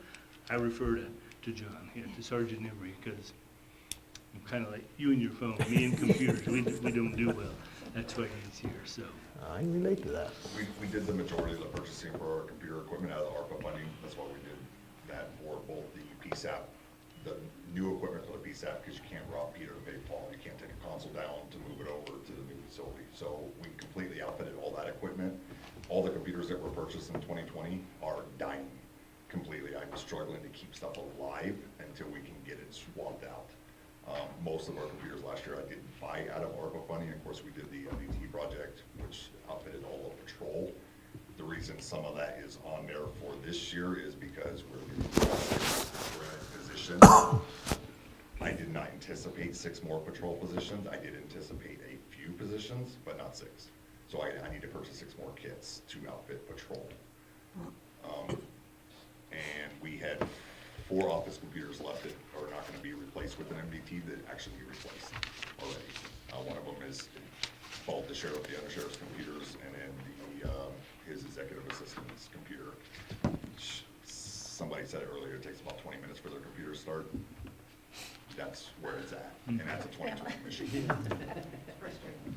I refer to John, to Sergeant Emery, because I'm kind of like you and your phone, me and computers, we don't do well. That's why he's here, so. I can relate to that. We did the majority of the purchasing for our computer equipment out of the ARPA funding. That's why we did that for both the PSAP, the new equipment for the PSAP, because you can't rob Peter to pay Paul. You can't take a console down to move it over to the new facility. So we completely outfitted all that equipment. All the computers that were purchased in 2020 are dying completely. I'm struggling to keep stuff alive until we can get it swapped out. Most of our computers last year I didn't buy out of ARPA funding. Of course, we did the MDT project, which outfitted all of patrol. The reason some of that is on there for this year is because we're in position. I did not anticipate 6 more patrol positions. I did anticipate a few positions, but not 6. So I need to purchase 6 more kits to outfit patrol. And we had 4 office computers left that are not going to be replaced with an MDT that actually be replaced already. One of them is both the sheriff, the undersheriff's computers, and then his executive assistant's computer. Somebody said it earlier, it takes about 20 minutes for their computer to start. That's where it's at, and that's a 2020 mission.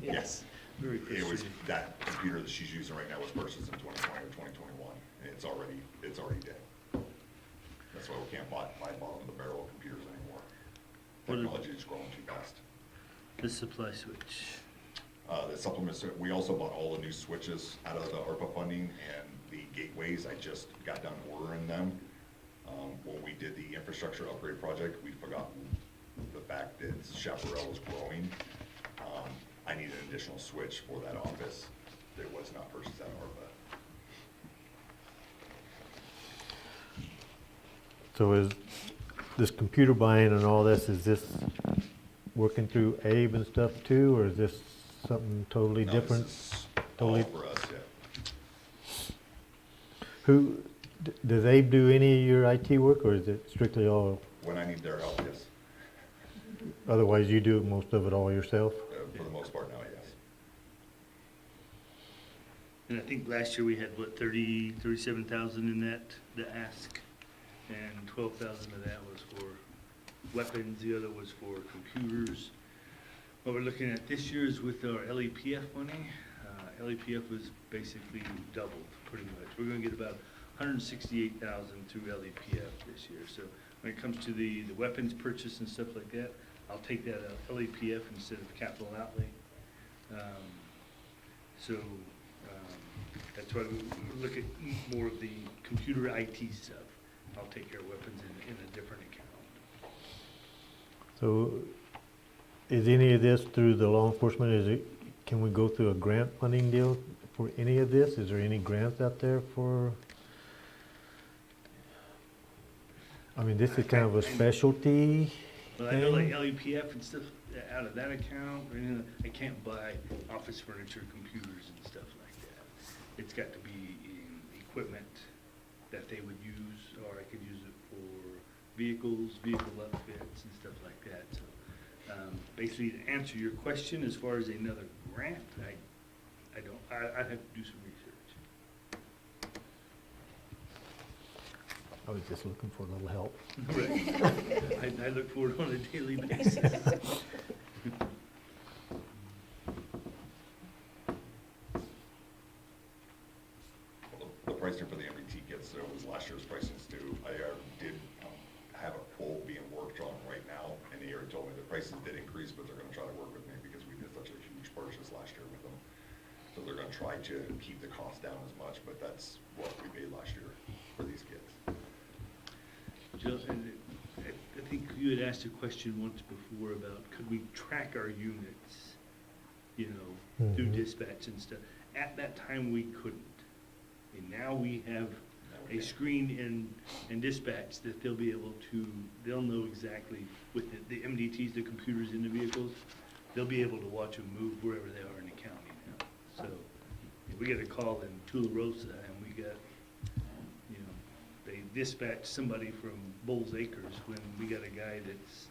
Yes. Very It was, frustrating. that computer that she's using right now was purchased in 2020 or 2021, and it's already dead. That's why we can't buy bottom of the barrel computers anymore. Technology is growing too fast. The supply switch. The supplements, we also bought all the new switches out of the ARPA funding, and the gateways, I just got done ordering them. When we did the infrastructure upgrade project, we'd forgotten the fact that Chaparral was growing. I need an additional switch for that office that was not purchased out of ARPA. So is this computer buying and all this, is this working through Abe and stuff too, or is this something totally No, different? this is Totally. all for us, yeah. Does Abe do any of your IT work, or is it strictly all, When I need their help, yes. otherwise you do most of it all yourself? For the most part now, yes. And I think last year we had, what, 37,000 in that, the ask, and 12,000 of that was for weapons, the other was for computers. What we're looking at this year is with our LEPF money. LEPF was basically doubled, pretty much. We're gonna get about 168,000 through LEPF this year. So when it comes to the weapons purchase and stuff like that, I'll take that out of LEPF instead of capital outlay. That's why we look at more of the computer IT stuff. I'll take care of weapons in a different account. So is any of this through the law enforcement, can we go through a grant funding deal for any of this? Is there any grants out there for? I mean, this is kind of a specialty Well, I know like thing. LEPF and stuff out of that account, or anything, I can't buy office furniture, computers and stuff like that. It's got to be in equipment that they would use, or I could use it for vehicles, vehicle upfits and stuff like that. So, basically to answer your question, as far as another grant, I'd have to do some research. I was just looking for a little help. Right. I look for it on a daily basis. The pricing for the MDT kits, there was last year's pricings too. I did have a quote being worked on right now, and he already told me the prices did increase, but they're gonna try to work with me because we did such a huge purchase last year with them. So So they're gonna try to keep the cost down as much, but that's what we paid last year for these kids. Jill, and I think you had asked a question once before about could we track our units, you know, through dispatch and stuff. At that time, we couldn't. And now we have a screen in dispatch that they'll be able to, they'll know exactly with the MDTs, the computers in the vehicles, they'll be able to watch them move wherever they are in the county now. So if we get a call in Tularosa and we got, you know, they dispatch somebody from Bulls Acres when we got a guy that's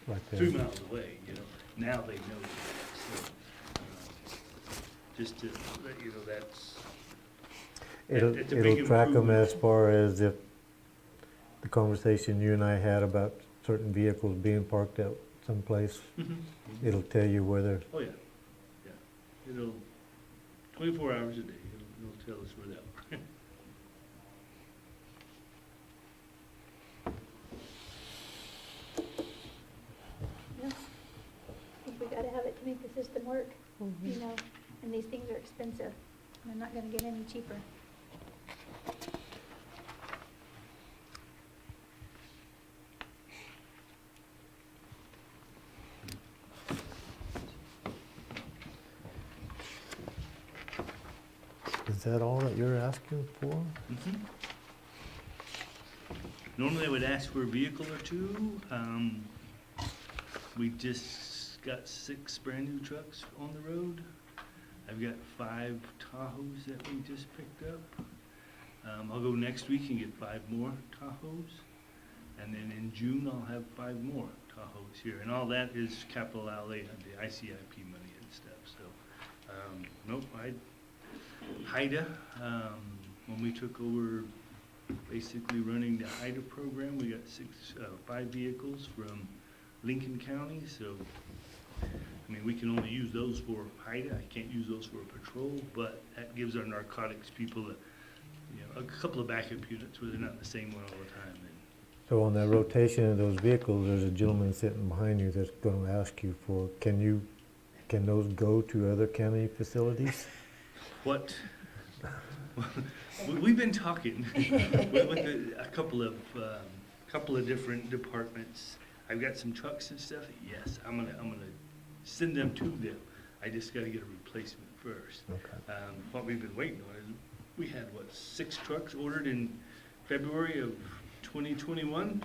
Right there. 3 miles away, you know, now they know that. So, just to, let you know, that's, It'll, it's a big it'll track them improvement. as far as if the conversation you and I had about certain vehicles being parked out someplace, it'll tell you whether, Oh, yeah, yeah. It'll, 24 hours a day, it'll tell us where they are. Yeah. I think we gotta have it to make the system work, you know, and these things are expensive. They're not gonna get any cheaper. is that all that you're asking for? Normally I would ask for a vehicle or two. We just got 6 brand-new trucks on the road. I've got 5 Tahoes that we just picked up. I'll go next week and get 5 more Tahoes. And then in June, I'll have 5 more Tahoes here. And all that is capital outlay, the ICIP money and stuff. So, nope, HIDA, when we took over basically running the HIDA program, we got 5 vehicles from Lincoln County. So, I mean, we can only use those for HIDA. I can't use those for patrol, but that gives our narcotics people a couple of backup units where they're not in the same one all the time. So on that rotation of those vehicles, there's a gentleman sitting behind you that's gonna ask you for, can those go to other county facilities? What? We've been talking with a couple of different departments. I've got some trucks and stuff. Yes, I'm gonna send them to them. I just got to get a replacement first. Okay. What we've been waiting on is we had 6 trucks ordered in February of 2021.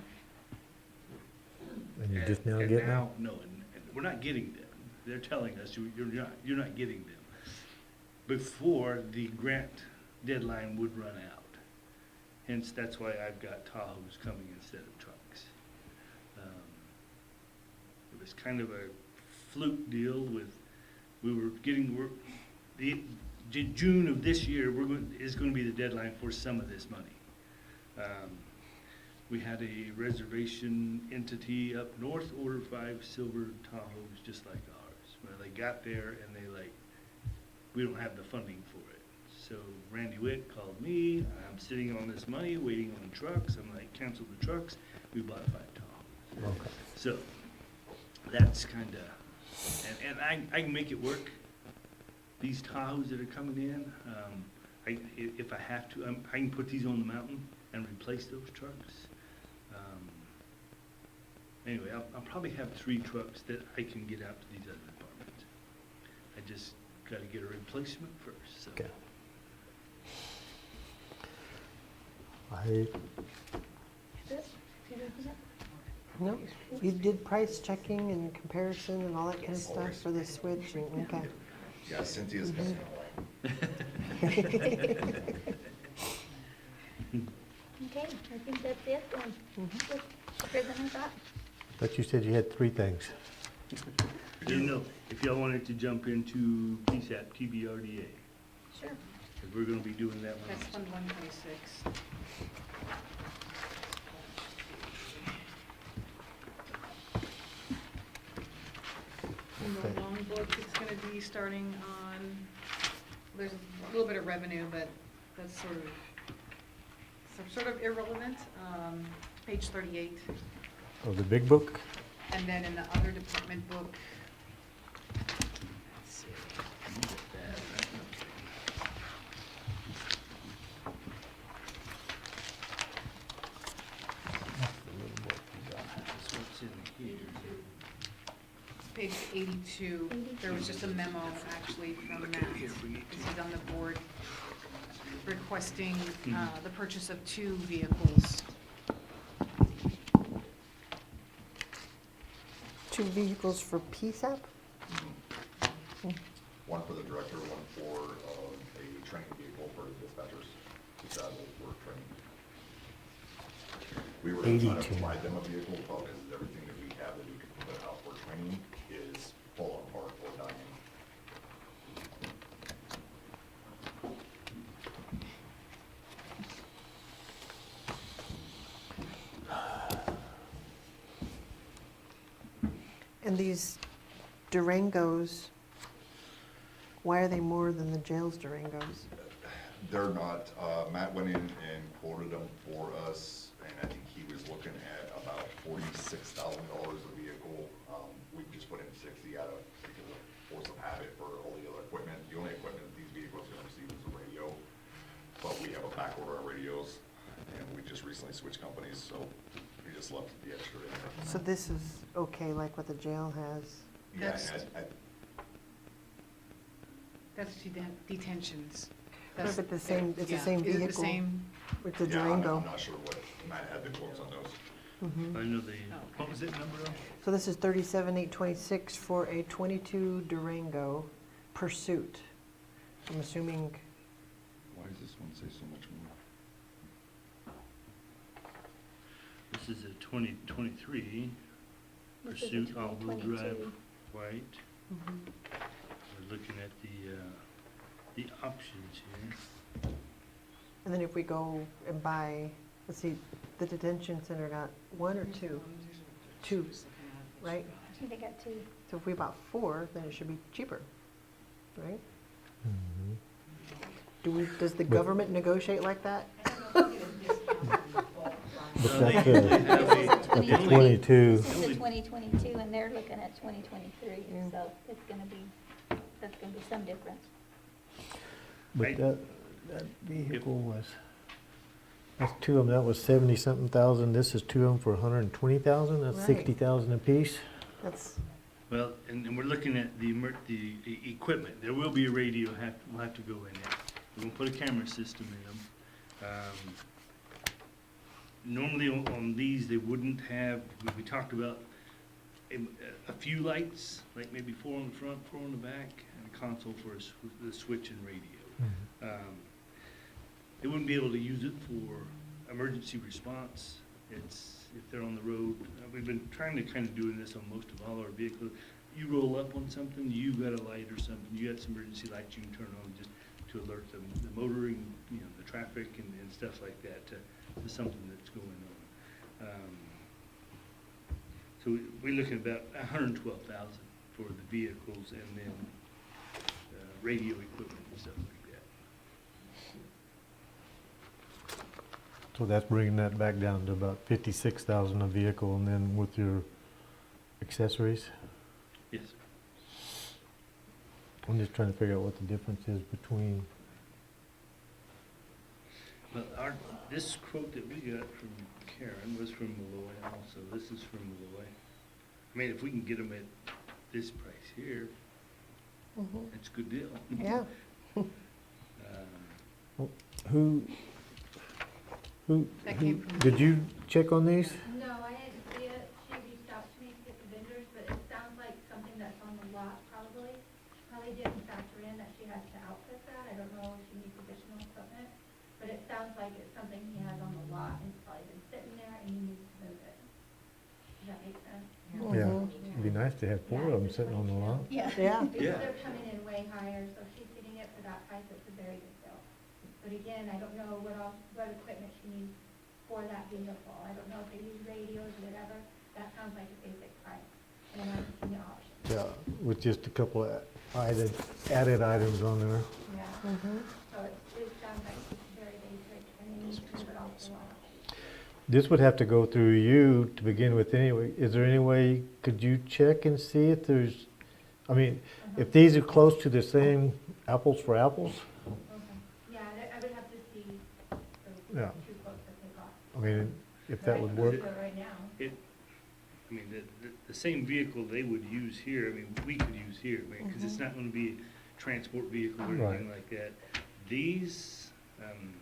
And you're just now and getting now, them? no, and we're not getting them. They're telling us you're not getting them before the grant deadline would run out. Hence, that's why I've got Tahoes coming instead of trucks. It was kind of a fluke deal with, June of this year is going to be the deadline for some of this money. We had a reservation entity up north order 5 silver Tahoes just like ours. Well, they got there and we don't have the funding for it. So Randy Witt called me, I'm sitting on this money, waiting on trucks. I'm like, cancel the trucks. We bought 5 Tahoes. Okay. So that's kind of, and I can make it work. These Tahoes that are coming in, if I have to, I can put these on the mountain and replace those trucks. Anyway, I'll probably have 3 trucks that I can get out to these other departments. I just got to get a replacement first. So. Okay. No, you did price checking and comparison and all that kind of stuff for the switch and, okay. Yeah, Cynthia's missing a leg. Okay, I think that's it then. Good. Better than I thought. But you said you had 3 things. Didn't know if y'all wanted to jump into PSAP, TBRDA, Sure. because we're going to be doing that one. That's Fund 126. In the long book, it's gonna be starting on, there's a little bit of revenue, but that's sort of irrelevant. Page 38. Oh, the big book? And then in the other department book, let's see. Page 82, there was just a memo actually from Matt, because he's on the board, requesting the purchase of 2 vehicles. 2 vehicles for PSAP? One for the director, one for a training vehicle for dispatchers to travel for training. We were trying to 82. provide them a vehicle, the problem is everything that we have that we can put out for training is falling apart or dying. And these Durangos, why are they more than the jail's Durangos? They're not, Matt went in and quoted them for us, and I think he was looking at about $46,000 a vehicle. We just put in 60 out of, because of force of habit for all the other equipment. The only equipment that these vehicles are gonna receive is a radio, but we have a back order on radios, and we just recently switched companies, so we just left the extra in there. So this is okay, like what the jail has? Yeah, That's- That's detentions. But That's- the same, it's the yeah. same Is it the vehicle? same? It's a yeah, Durango. I'm not sure what, Matt had the quotes on those. Mhm. I know the, what was that number on? So this is 37,826 for a 22 Durango Pursuit. I'm assuming, Why does this one say so much more? This is a 2023 This is a Pursuit all-wheel 2022. drive white. We're looking at the options here. and then if we go and buy, let's see, the detention center got 1 or 2? 2, right? I think they got 2. So if we bought 4, then it should be cheaper, right? Does the government negotiate like that? But that's a 22. This is a 2022, and they're looking at 2023, so it's gonna be, that's gonna be some difference. But that vehicle was, that's 2 of them, that was 70-something thousand. This is 2 of them for 120,000. That's Right. 60,000 apiece. That's, Well, and we're looking at the equipment. There will be a radio, will have to go in there. We're gonna put a camera system in them. Normally on these, they wouldn't have, we talked about a few lights, like maybe 4 on the front, 4 on the back, and a console for the switch and radio. They wouldn't be able to use it for emergency response. It's, if they're on the road, we've been trying to kind of doing this on most of all our vehicles. You roll up on something, you got a light or something, you got some emergency lights you can turn on just to alert the motoring, the traffic and stuff like that to something that's going on. So we're looking at about 112,000 for the vehicles and then radio equipment and stuff like that. So that's bringing that back down to about 56,000 a vehicle, and then with your accessories? Yes. I'm just trying to figure out what the difference is between, Well, this quote that we got from Karen was from Malloy also. This is from Malloy. I mean, if we can get them at this price here, it's a good deal. yeah. That came from- did you check on these? No, I didn't see it. She reached out to me to get the vendors, but it sounds like something that's on the lot probably. Probably didn't factor in that she has to outfit that. I don't know if she needs additional equipment. But it sounds like it's something he has on the lot and it's probably been sitting there and he needs to move it. Does that make sense? Yeah, it'd be nice to have 4 of them sitting on the lot. Yeah. Yeah. Because they're coming in way higher, so she's getting it for that price. It's a very good deal. But again, I don't know what equipment she needs for that vehicle. I don't know if they use radios or whatever. That sounds like a basic price. And I'm asking the option. Yeah, with just a couple of added items on there. Yeah. So it sounds like it's very basic and they need to move it off the lot. This would have to go through you to begin with anyway. Is there any way, could you check and see if there's, I mean, if these are close to the same apples for apples? Yeah, I would have to see the Yeah. 2 quotes that they got. I mean, if that would work. But right now, I mean, the same vehicle they would use here, I mean, we could use here, because it's not gonna be a transport vehicle or anything Right. like that. These, I'm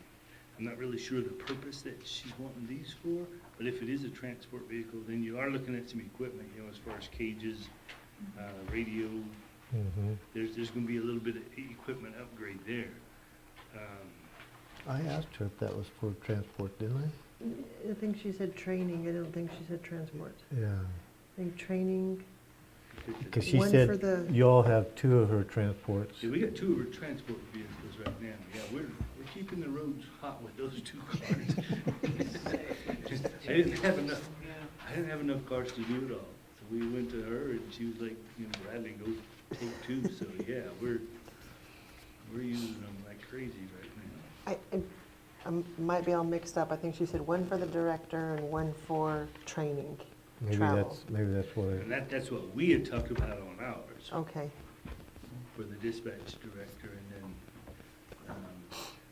not really sure the purpose that she's wanting these for, but if it is a transport vehicle, then you are looking at some equipment, you know, as far as cages, radio, Mhm. there's gonna be a little bit of equipment upgrade there. I asked her if that was for transport, didn't I? I think she said training, I don't think she said transport. Yeah. I think training, Because she One said for the- you all have two of her transports. Yeah, we got two of our transport vehicles right now, yeah, we're keeping the roads hot with those two cars. I didn't have enough cars to do it all, so we went to her and she was like, you know, Bradley, go take two, so yeah, we're using them like crazy right now. I might be all mixed up, I think she said one for the director and one for training, Maybe travel. that's what And it, that's what we had talked about on ours, Okay, for the dispatch director, and then,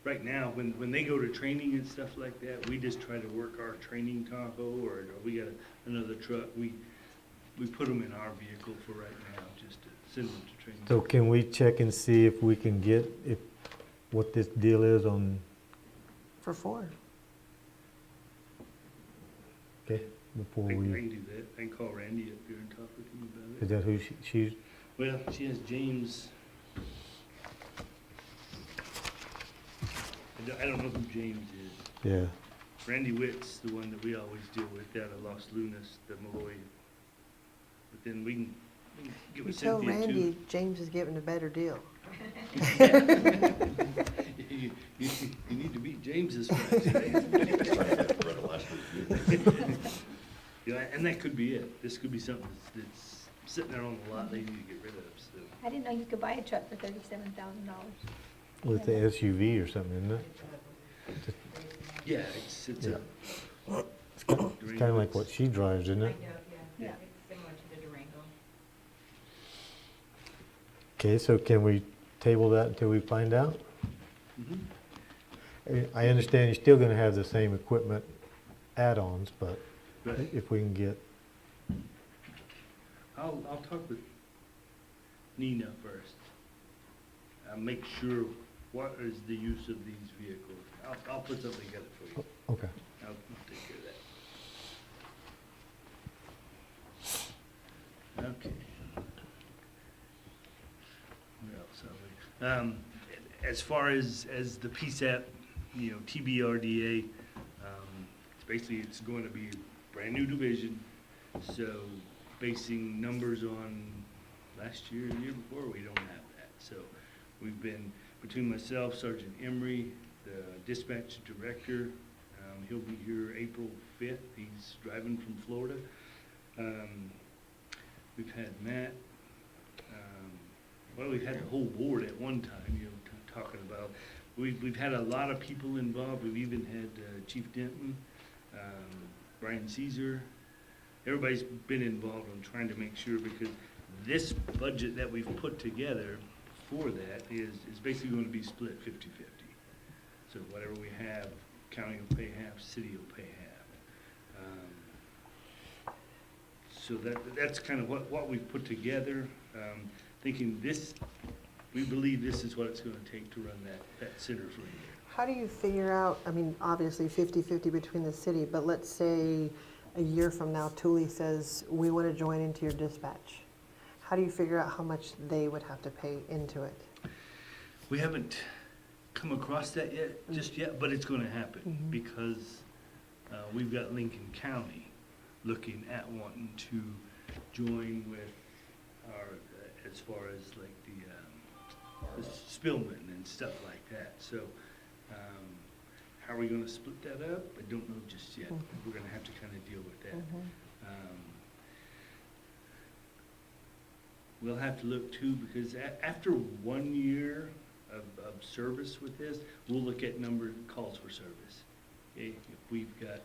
right now, when they go to training and stuff like that, we just try to work our training Tahoe, or we got another truck, we put them in our vehicle for right now, just to send them to training. so can we check and see if we can get, what this deal is on, for 4. okay, before I we, can do that, I can call Randy up here and talk with him about is it. that who she's, Well, she has James. I don't know who James is. yeah. Randy Witt's the one that we always deal with down at Los Lunas, the Malloy. But then we can get You with tell Cynthia Randy too. James is getting a better deal. You need to beat James's price, right? Yeah, and that could be it. This could be something that's sitting there on the lot they need to get rid of, so. I didn't know you could buy a truck for $37,000. With the SUV or something, isn't it? Yeah, it's Yeah. a. It's kind of like what she drives, isn't it? Yeah. It's similar to the Durango. Okay, so can we table that until we find out? Mhm. I understand you're still gonna have the same equipment add-ons, but Right. if we can get, I'll talk with Nina first. Make sure what is the use of these vehicles. I'll put something together for you. okay. I'll take care of that. Okay. What else are we? As far as the PSAP, you know, TBRDA, it's going to be a brand new division. So basing numbers on last year, the year before, we don't have that. So we've been, between myself, Sergeant Emery, the dispatch director, he'll be here April 5th. He's driving from Florida. We've had Matt, we've had the whole board at one time, you know, talking about, we've had a lot of people involved. We've even had Chief Denton, Brian Caesar. Everybody's been involved in trying to make sure, because this budget that we've put together for that is basically going to be split 50-50. So whatever we have, county will pay half, city will pay half. So that's kind of what we've put together, thinking this, we believe this is what it's going to take to run that center for a year. How do you figure out, I mean, obviously 50-50 between the city, but let's say a year from now, Thule says, we want to join into your dispatch. How do you figure out how much they would have to pay into it? We haven't come across that just yet, but it's going to happen because we've got Lincoln County looking at wanting to join with our, as far as like the Spillman and stuff like that. So how are we going to split that up? I don't know just yet. We're going to have to kind of deal with that. We'll have to look too, because after 1 year of service with this, we'll look at number of calls for service. Okay? If we've got,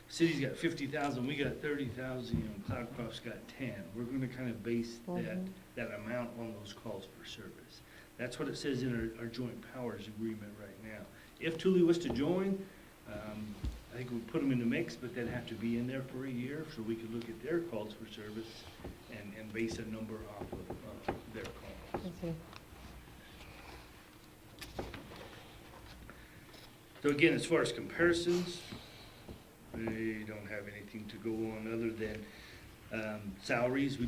city's got 50,000, we got 30,000, you know, Cloudcroft's got 10. We're gonna kind of base that amount on those calls for service. That's what it says in our joint powers agreement right now. If Thule was to join, I think we put them in the mix, but they'd have to be in there for a year, so we could look at their calls for service and base a number off of their calls. Okay. So again, as far as comparisons, we don't have anything to go on other than salaries. We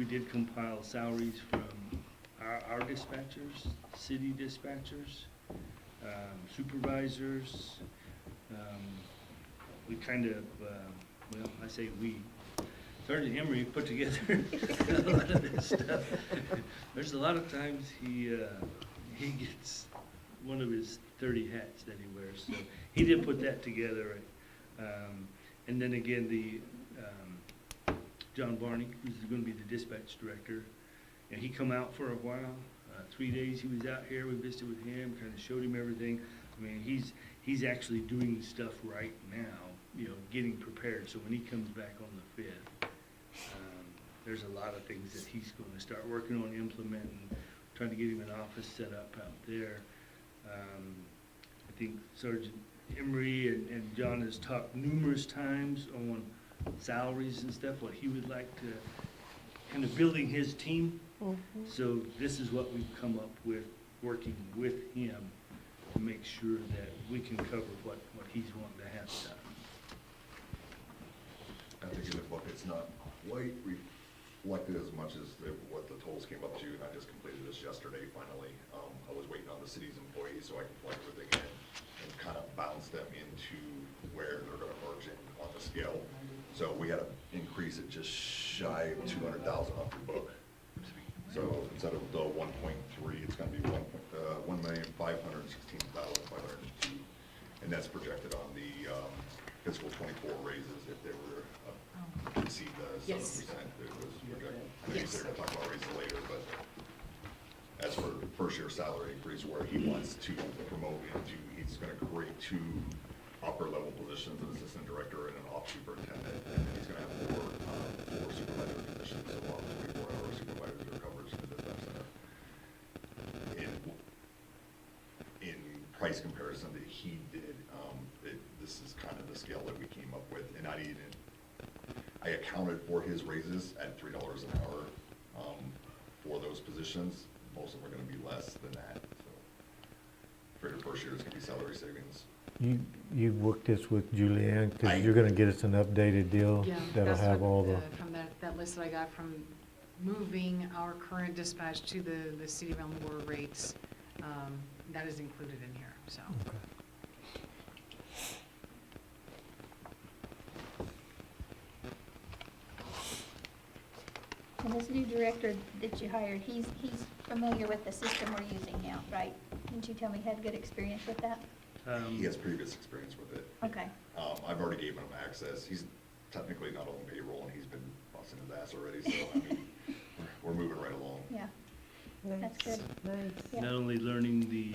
did compile salaries from our dispatchers, city dispatchers, supervisors. We kind of, well, I say we, Sergeant Emery put together a lot of this stuff. There's a lot of times he gets one of his 30 hats that he wears, so he did put that together. And then again, the John Barney, who's going to be the dispatch director, and he come out for a while. 3 days he was out here. We visited with him, kind of showed him everything. I mean, he's actually doing stuff right now, you know, getting prepared. So when he comes back on the 5th, there's a lot of things that he's going to start working on, implementing, trying to get him an office set up out there. I think Sergeant Emery and John has talked numerous times on salaries and stuff, what he would like to, kind of building his team. So this is what we've come up with, working with him to make sure that we can cover what he's wanting to have done. I think in the book, it's not quite reflected as much as what the totals came up to, and I just completed this yesterday, finally. I was waiting on the city's employees so I can plug everything in and kind of bounce them into where they're gonna merge in on the scale. So we had an increase at just shy of 200,000 off your book. So instead of the 1.3, it's gonna be 1,516,502. And that's projected on the fiscal '24 raises if they were to exceed the 7%. Yes. It was projected. I know you Yes. said we're gonna talk about raises later, but as for first year salary increase, where he wants to promote into, he's gonna create 2 upper level positions, an assistant director and an off superintendent. And then he's gonna have 4 supervisor positions, so 24-hour supervisor coverage in the dispatch center. In price comparison that he did, this is kind of the scale that we came up with, and I accounted for his raises at $3 an hour for those positions. Most of them are gonna be less than that, so for your first year, it's gonna be salary savings. You worked this with Julianne, I- because you're gonna get us an updated deal Yeah, that'll that's have what, all the, from that list that I got from moving our current dispatch to the City of Elmore rates, that is included in here, so. okay. And this new director that you hired, he's familiar with the system we're using now, right? Didn't you tell me he had good experience with that? He has previous experience with it. Okay, I've already given him access. He's technically not on payroll, and he's been busting his ass already, so, I mean, we're moving right along. yeah, Nice. that's good. Nice. Yeah. Not only learning the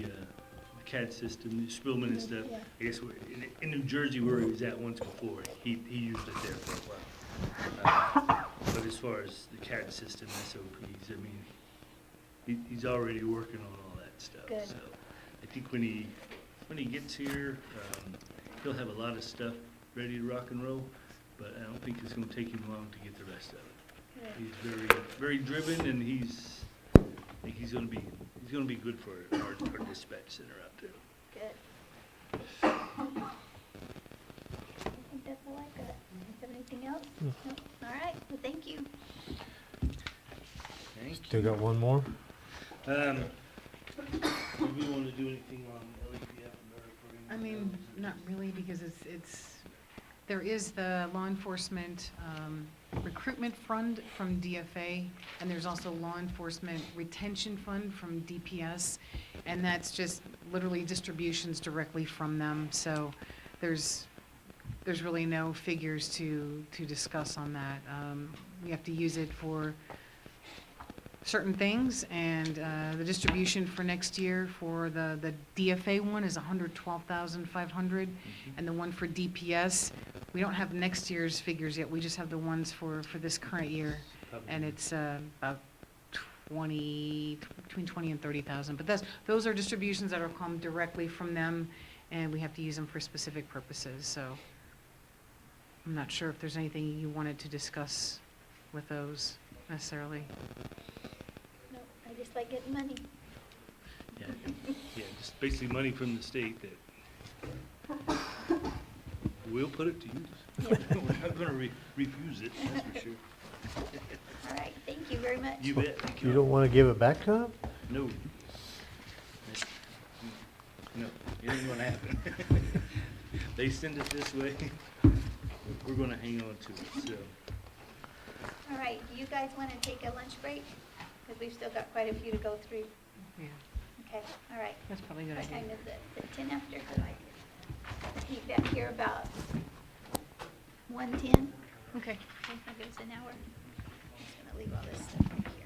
CAD system, the Spillman and stuff, Yeah. I guess in New Jersey where he was at once before, he used it there for a while. But as far as the CAD system, SOPs, I mean, he's already working on all that stuff. Good. So I think when he gets here, he'll have a lot of stuff ready to rock and roll, but I don't think it's gonna take him long to get the rest of it. Good. He's very, very driven, and I think he's gonna be good for our dispatch center out there. Good. I think that's all I got. Have anything else? No? All right, well, thank you. Thank Still got one more? Do we wanna do anything on LEPF and I mean, not really, because there is the law enforcement recruitment fund from DFA, and there's also law enforcement retention fund from DPS, and that's just literally distributions directly from them, so there's really no figures to discuss on that. We have to use it for certain things, and the distribution for next year for the DFA one is $112,500, and the one for DPS, we don't have next year's figures yet, we just have the ones for this current year, and it's about between 20 and 30,000, but those are distributions that are come directly from them, and we have to use them for specific purposes, so I'm not sure if there's anything you wanted to discuss with those necessarily. No, I just like getting money. Yeah, yeah, just basically money from the state that we'll put it to use. We're not gonna refuse it, that's for sure. All right, thank you very much. You bet. Thank You don't wanna give it back to them? No. No, it ain't gonna happen. They send it this way, we're gonna hang on to it, so. All right, do you guys want to take a lunch break? Because we've still got quite a few to go through. Yeah, Okay, all right. that's probably a good What idea. time is it? Is it 10 after? Because I meet back here about 1:10. Okay. That gives an hour. I'm just going to leave all this stuff right here.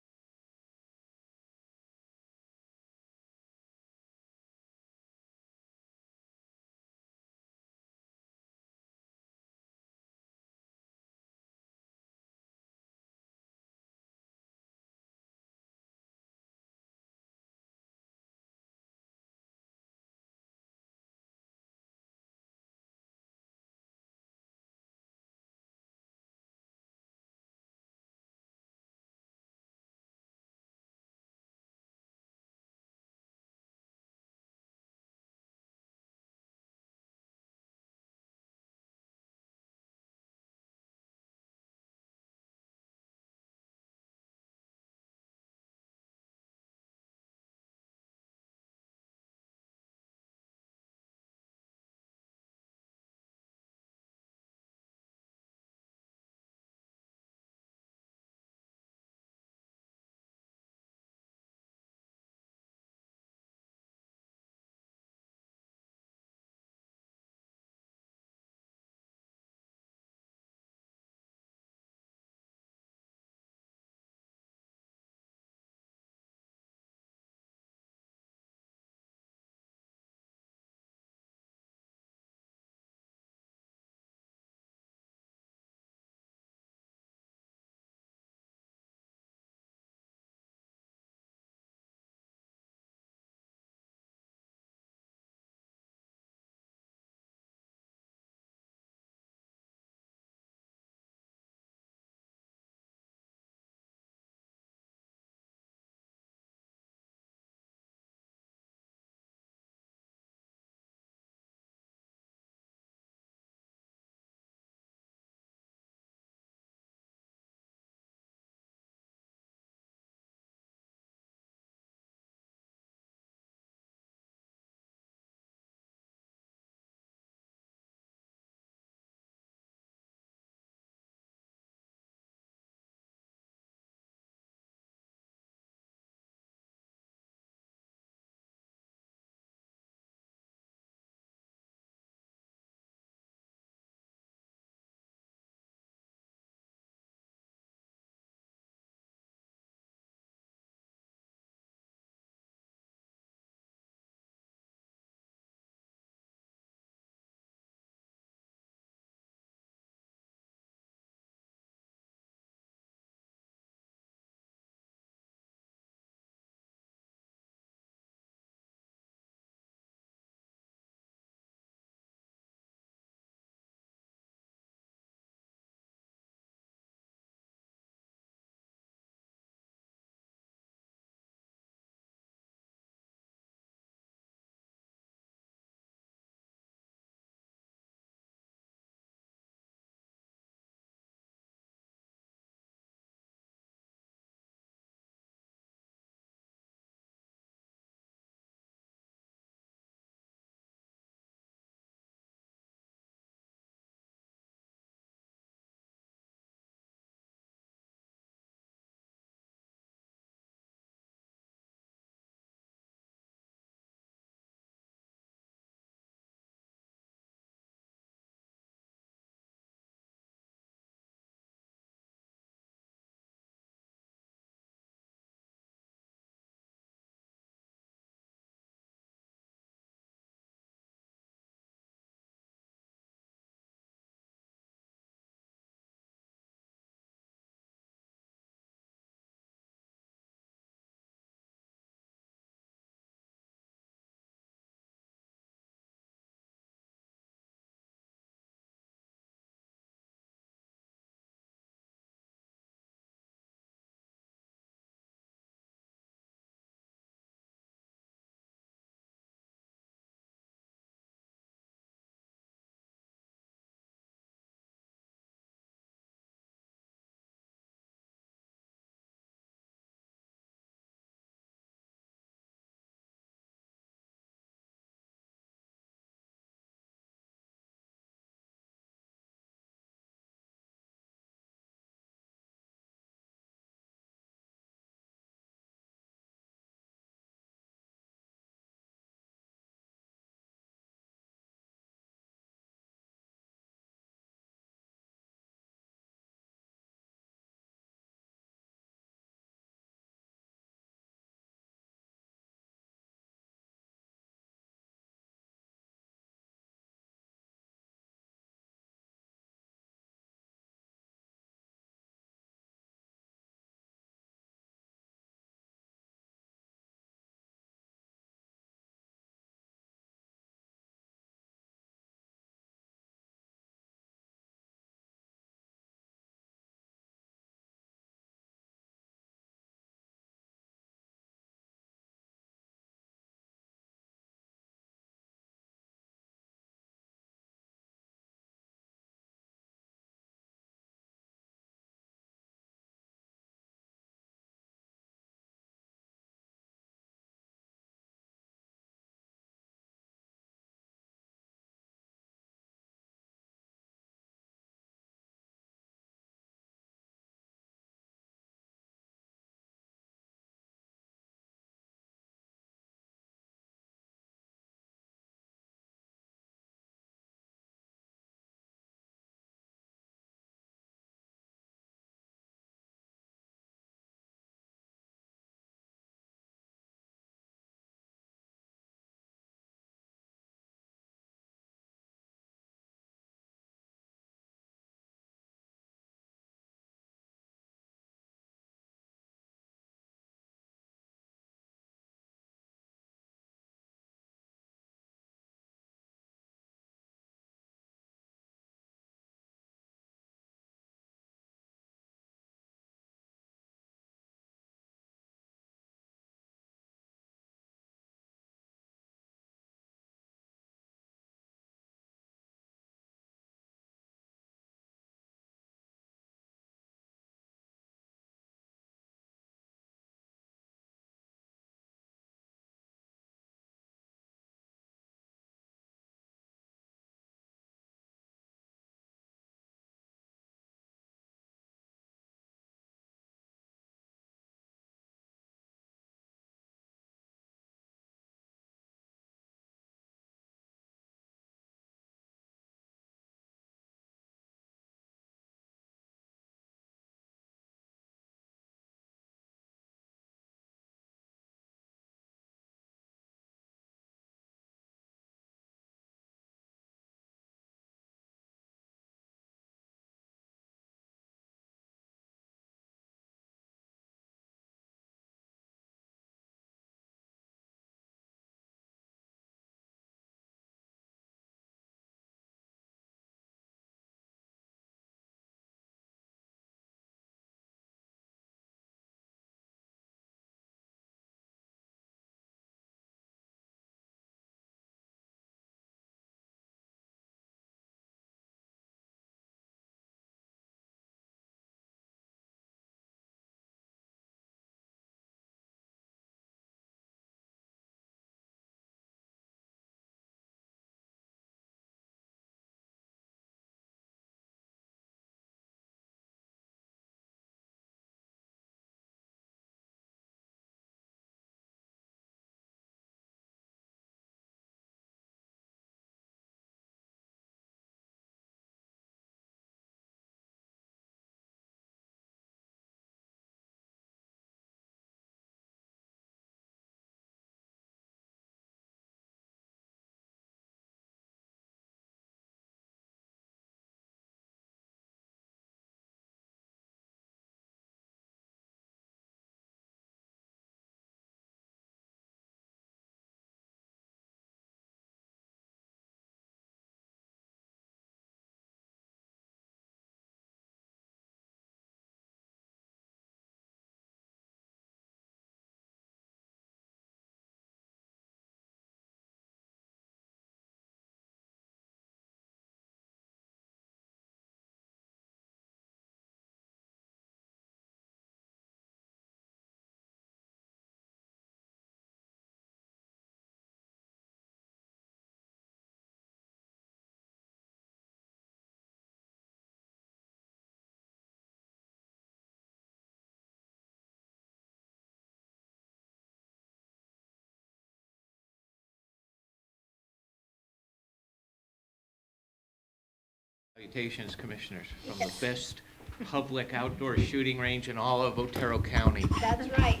Salutations, Commissioners, from the best public outdoor shooting range in all of Otero County. That's right.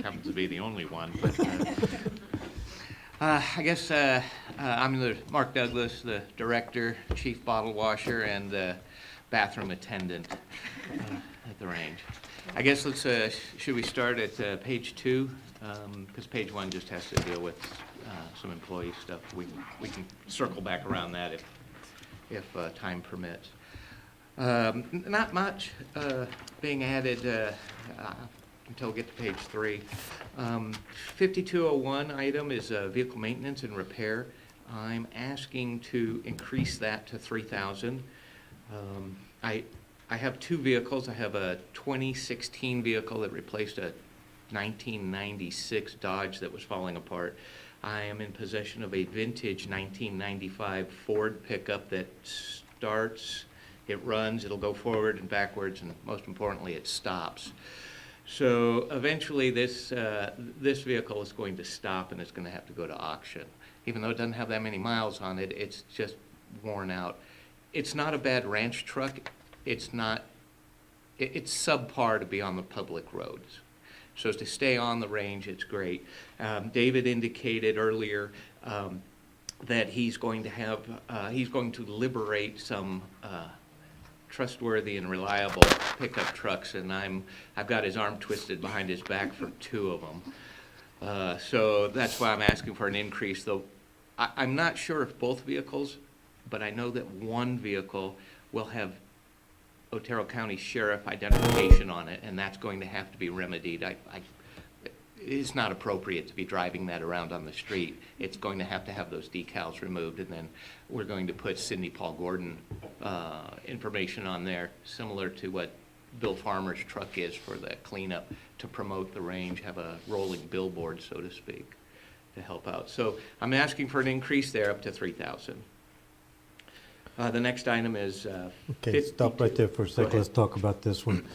Happens to be the only one, but I guess I'm Mark Douglas, the director, chief bottle washer, and the bathroom attendant at the range. I guess should we start at page 2? Because page 1 just has to deal with some employee stuff. We can circle back around that if time permits. Not much being added until we get to page 3. 5201 item is vehicle maintenance and repair. I'm asking to increase that to $3,000. I have 2 vehicles. I have a 2016 vehicle that replaced a 1996 Dodge that was falling apart. I am in possession of a vintage 1995 Ford pickup that starts, it runs, it'll go forward and backwards, and most importantly, it stops. So eventually this vehicle is going to stop and it's going to have to go to auction. Even though it doesn't have that many miles on it, it's just worn out. It's not a bad ranch truck. It's subpar to be on the public roads. So to stay on the range, it's great. David indicated earlier that he's going to liberate some trustworthy and reliable pickup trucks, and I've got his arm twisted behind his back for 2 of them. So that's why I'm asking for an increase, though I'm not sure if both vehicles, but I know that one vehicle will have Otero County Sheriff identification on it, and that's going to have to be remedied. It's not appropriate to be driving that around on the street. It's going to have those decals removed, and then we're going to put Sidney Paul Gordon information on there, similar to what Bill Farmer's truck is for the cleanup, to promote the range, have a rolling billboard, so to speak, to help out. So I'm asking for an increase there up to $3,000. The next item is Okay, stop right there for a second. Let's talk about this one.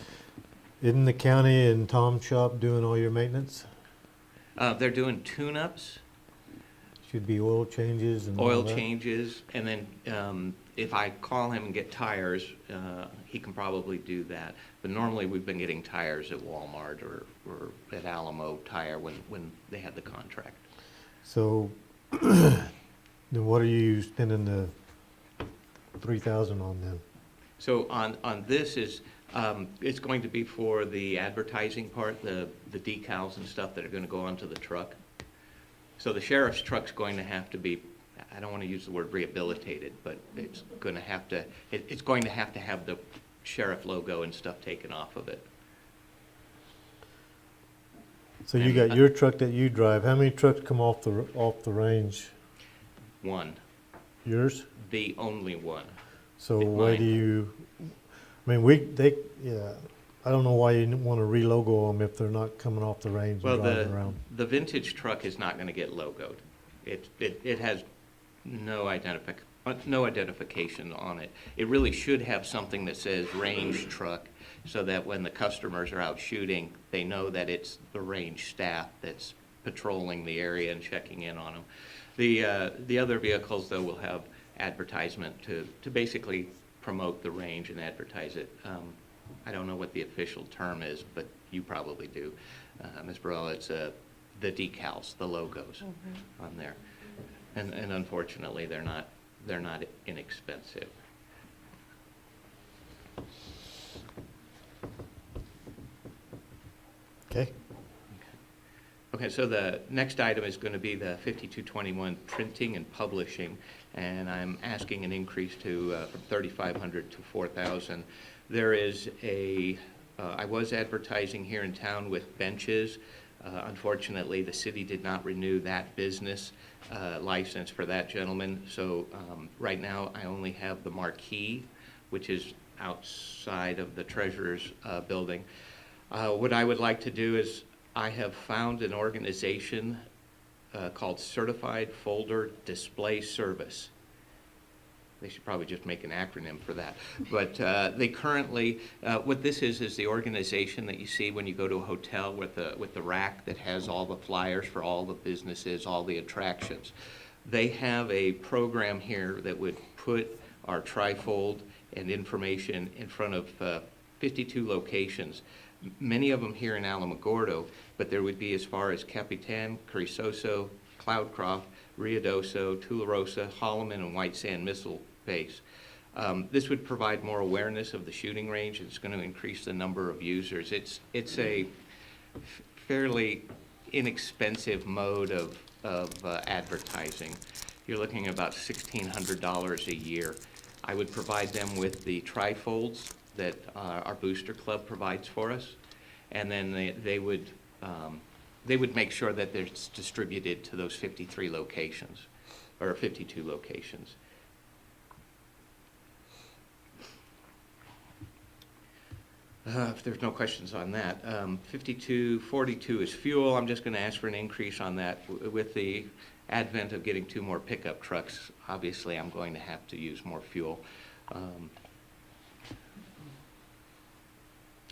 Isn't the county and Tom's shop doing all your maintenance? They're doing tune-ups, Should be oil changes and all oil that? changes, and then if I call him and get tires, he can probably do that. But normally, we've been getting tires at Walmart or at Alamo Tire when they had the contract. So, then what are you spending the $3,000 on then? So on this is, it's going to be for the advertising part, the decals and stuff that are going to go onto the truck. So the sheriff's truck's going to have to be, I don't want to use the word rehabilitated, but it's going to have to have the sheriff logo and stuff taken off of it. So you got your truck that you drive. How many trucks come off the range? One, Yours? the only one. So why do you? I mean, I don't know why you want to relogo them if they're not coming off the range and driving around. The vintage truck is not going to get logoed. It has no identification on it. It really should have something that says range truck, so that when the customers are out shooting, they know that it's the range staff that's patrolling the area and checking in on them. The other vehicles, though, will have advertisement to basically promote the range and advertise it. I don't know what the official term is, but you probably do. Ms. Burrell, it's the decals, the logos on there. And unfortunately, they're not inexpensive. Okay. Okay, so the next item is going to be the 5221 printing and publishing, and I'm asking an increase to from $3,500 to $4,000. There is I was advertising here in town with benches. Unfortunately, the city did not renew that business license for that gentleman, so right now I only have the marquee, which is outside of the treasurer's building. What I would like to do is, I have found an organization called Certified Folder Display Service. They should probably just make an acronym for that. But they currently, what this is the organization that you see when you go to a hotel with the rack that has all the flyers for all the businesses, all the attractions. They have a program here that would put our trifold and information in front of 52 locations, many of them here in Alamogordo, but there would be as far as Capitan, Carrizoso, Cloudcroft, Ruidoso, Tularosa, Holloman, and White Sand Missile Base. This would provide more awareness of the shooting range. It's going to increase the number of users. It's a fairly inexpensive mode of advertising. You're looking at about $1,600 a year. I would provide them with the trifolds that our booster club provides for us, and then they would make sure that it's distributed to those 53 locations, or 52 locations. If there's no questions on that. 5242 is fuel. I'm just going to ask for an increase on that. With the advent of getting 2 more pickup trucks, obviously I'm going to have to use more fuel.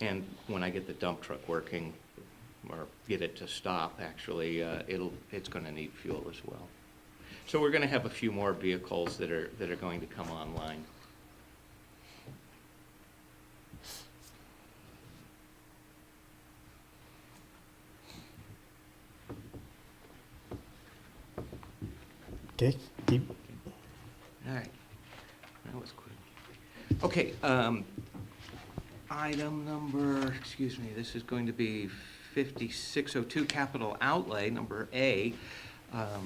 And when I get the dump truck working, or get it to stop, actually, it's going to need fuel as well. So we're going to have a few more vehicles that are going to come online. Okay, keep. All right, that was quick. Okay, item number, excuse me, this is going to be 5602, capital outlay, number A. I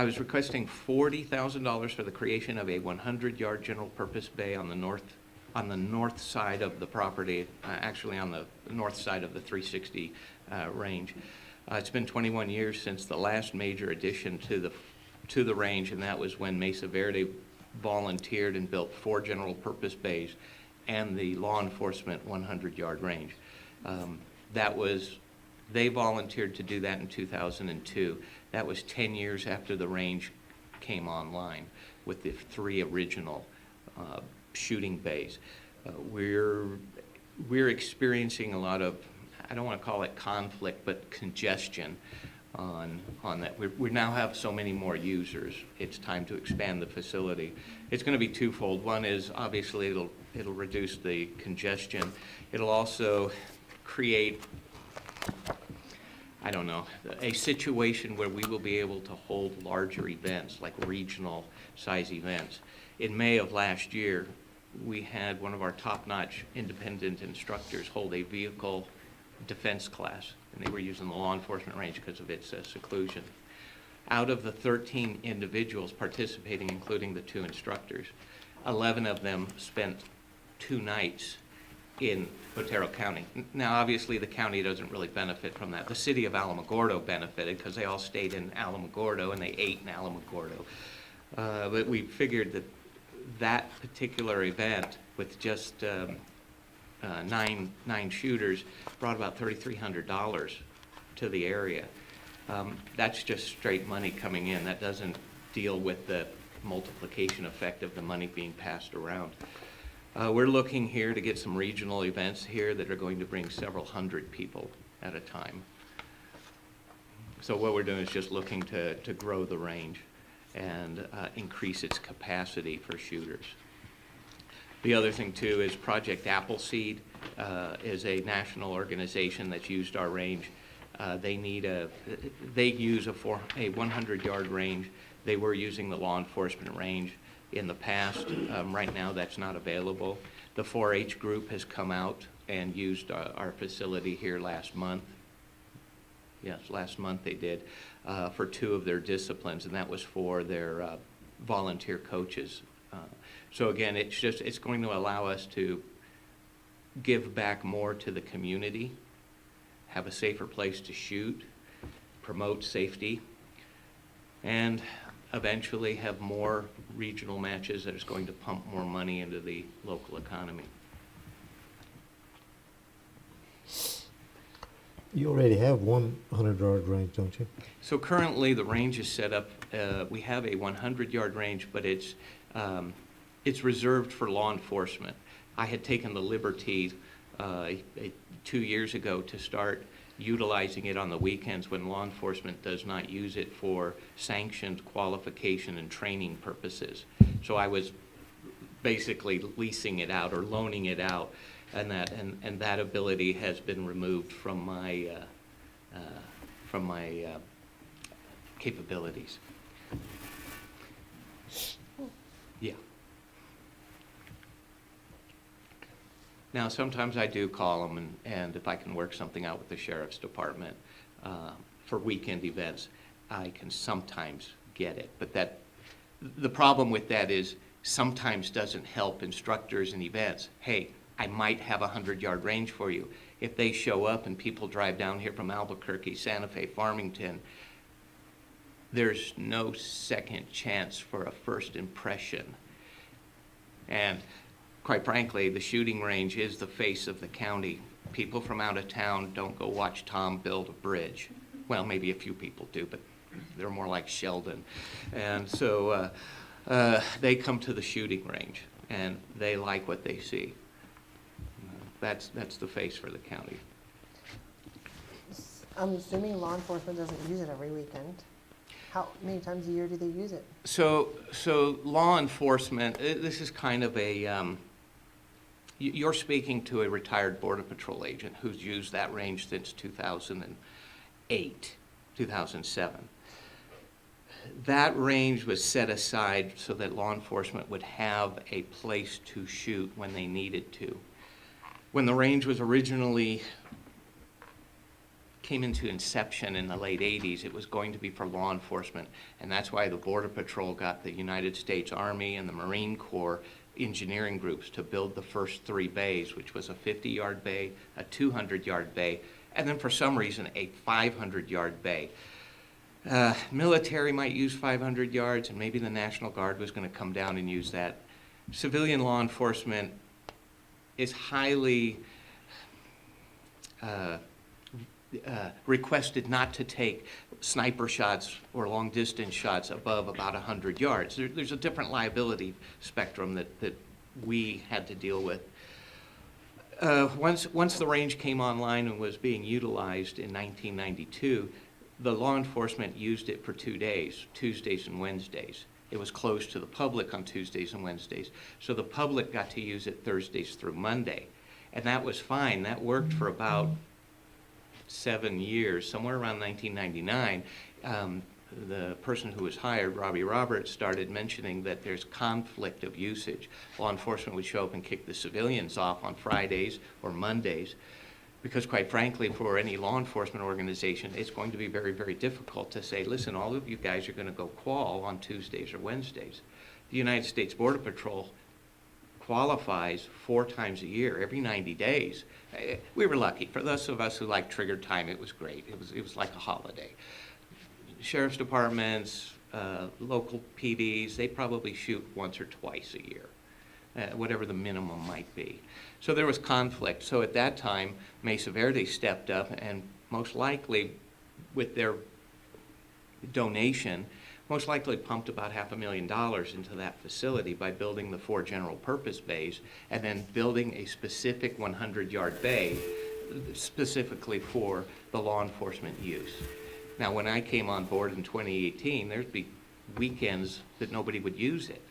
was requesting $40,000 for the creation of a 100-yard general purpose bay on the north side of the property, actually on the north side of the 360 range. It's been 21 years since the last major addition to the range, and that was when Mesa Verde volunteered and built 4 general purpose bays and the law enforcement 100-yard range. They volunteered to do that in 2002. That was 10 years after the range came online with the 3 original shooting bays. We're experiencing a lot of, I don't want to call it conflict, but congestion on that. We now have so many more users. It's time to expand the facility. It's going to be twofold. One is obviously it'll reduce the congestion. It'll also create, I don't know, a situation where we will be able to hold larger events, like regional size events. In May of last year, we had one of our top-notch independent instructors hold a vehicle defense class, and they were using the law enforcement range because of its seclusion. Out of the 13 individuals participating, including the 2 instructors, 11 of them spent 2 nights in Otero County. Now, obviously, the county doesn't really benefit from that. The city of Alamogordo benefited because they all stayed in Alamogordo and they ate in Alamogordo. But we figured that particular event with just 9 shooters brought about $3,300 to the area. That's just straight money coming in. That doesn't deal with the multiplication effect of the money being passed around. We're looking here to get some regional events here that are going to bring several hundred people at a time. So what we're doing is just looking to grow the range and increase its capacity for shooters. The other thing too is Project Appleseed is a national organization that's used our range. They use a 100-yard range. They were using the law enforcement range in the past. Right now that's not available. The 4-H group has come out and used our facility here last month. Yes, last month they did, for 2 of their disciplines, and that was for their volunteer coaches. So again, it's going to allow us to give back more to the community, have a safer place to shoot, promote safety, and eventually have more regional matches that is going to pump more money into the local economy. You already have 100-yard range, don't you? So currently, the range is set up, we have a 100-yard range, but it's reserved for law enforcement. I had taken the liberty 2 years ago to start utilizing it on the weekends when law enforcement does not use it for sanctioned qualification and training purposes. So I was basically leasing it out or loaning it out, and that ability has been removed from my capabilities. Yeah. Now, sometimes I do call them, and if I can work something out with the sheriff's department for weekend events, I can sometimes get it. But the problem with that is sometimes doesn't help instructors and events. Hey, I might have a 100-yard range for you. If they show up and people drive down here from Albuquerque, Santa Fe, Farmington, there's no second chance for a first impression. And quite frankly, the shooting range is the face of the county. People from out of town don't go watch Tom build a bridge. Well, maybe a few people do, but they're more like Sheldon. And so they come to the shooting range, and they like what they see. That's the face for the county. I'm assuming law enforcement doesn't use it every weekend. How many times a year do they use it? So law enforcement, this is kind of a, you're speaking to a retired Border Patrol agent who's used that range since 2008, 2007. That range was set aside so that law enforcement would have a place to shoot when they needed to. When the range was originally came into inception in the late 80s, it was going to be for law enforcement, and that's why the Border Patrol got the United States Army and the Marine Corps engineering groups to build the first 3 bays, which was a 50-yard bay, a 200-yard bay, and then for some reason a 500-yard bay. Military might use 500 yards, and maybe the National Guard was going to come down and use that. Civilian law enforcement is highly requested not to take sniper shots or long distance shots above about 100 yards. There's a different liability spectrum that we had to deal with. Once the range came online and was being utilized in 1992, the law enforcement used it for 2 days, Tuesdays and Wednesdays. It was closed to the public on Tuesdays and Wednesdays. So the public got to use it Thursdays through Monday. And that was fine. That worked for about 7 years. Somewhere around 1999, the person who was hired, Robbie Roberts, started mentioning that there's conflict of usage. Law enforcement would show up and kick the civilians off on Fridays or Mondays, because quite frankly, for any law enforcement organization, it's going to be very, very difficult to say, listen, all of you guys are going to go qual on Tuesdays or Wednesdays. The United States Border Patrol qualifies 4 times a year, every 90 days. We were lucky. For those of us who like trigger time, it was great. It was like a holiday. Sheriff's departments, local PDs, they probably shoot once or twice a year, whatever the minimum might be. So there was conflict. So at that time, Mesa Verde stepped up and most likely with their donation, most likely pumped about $500,000 into that facility by building the 4 general purpose bays and then building a specific 100-yard bay specifically for the law enforcement use. Now, when I came on board in 2018, there'd be weekends that nobody would use it.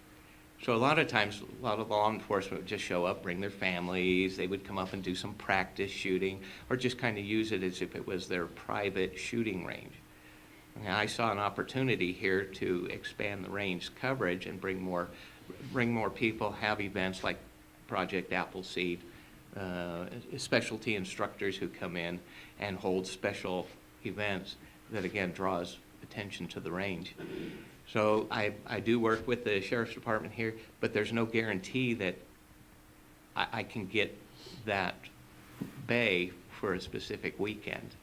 So a lot of times, a lot of law enforcement would just show up, bring their families, they would come up and do some practice shooting, or just kind of use it as if it was their private shooting range. And I saw an opportunity here to expand the range coverage and bring more people, have events like Project Appleseed, specialty instructors who come in and hold special events that again draws attention to the range. So I do work with the Sheriff's Department here, but there's no guarantee that I can get that bay for a specific weekend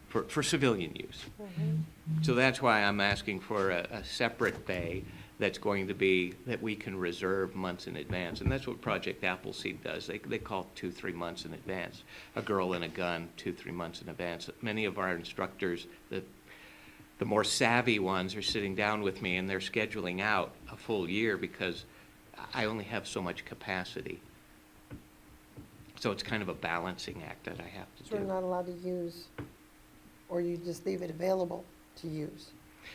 for civilian use. Mm-hmm. So that's why I'm asking for a separate bay that's going to be, that we can reserve months in advance. And that's what Project Appleseed does. They call 2-3 months in advance. A girl and a gun, 2-3 months in advance. Many of our instructors, the more savvy ones, are sitting down with me and they're scheduling out a full year because I only have so much capacity. So it's kind of a balancing act that I have to So we're do. not allowed to use, or you just leave it available to use?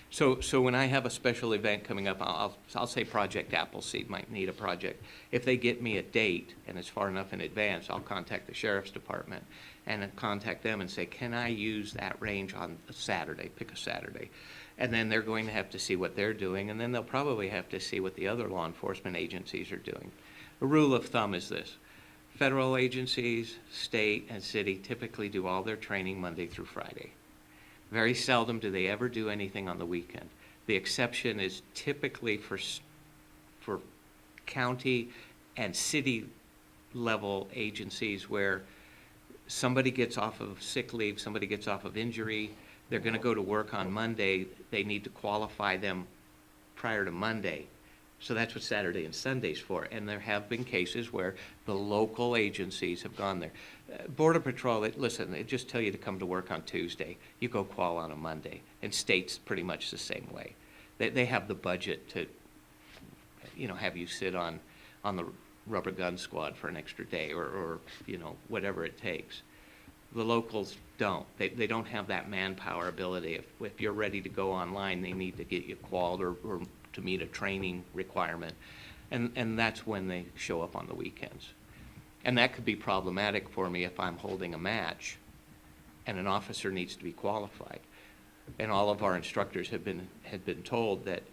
So when I have a special event coming up, I'll say Project Appleseed might need a project. If they get me a date and it's far enough in advance, I'll contact the sheriff's department and then contact them and say, can I use that range on a Saturday? Pick a Saturday. And then they're going to have to see what they're doing, and then they'll probably have to see what the other law enforcement agencies are doing. A rule of thumb is this: federal agencies, state, and city typically do all their training Monday through Friday. Very seldom do they ever do anything on the weekend. The exception is typically for county and city level agencies where somebody gets off of sick leave, somebody gets off of injury, they're going to go to work on Monday, they need to qualify them prior to Monday. So that's what Saturday and Sunday's for. And there have been cases where the local agencies have gone there. Border Patrol, listen, they just tell you to come to work on Tuesday. You go qual on a Monday. And state's pretty much the same way. They have the budget to, have you sit on the rubber gun squad for an extra day or whatever it takes. The locals don't. They don't have that manpower ability. If you're ready to go online, they need to get you qualled or to meet a training requirement. And that's when they show up on the weekends. And that could be problematic for me if I'm holding a match and an officer needs to be qualified. And all of our instructors had been told that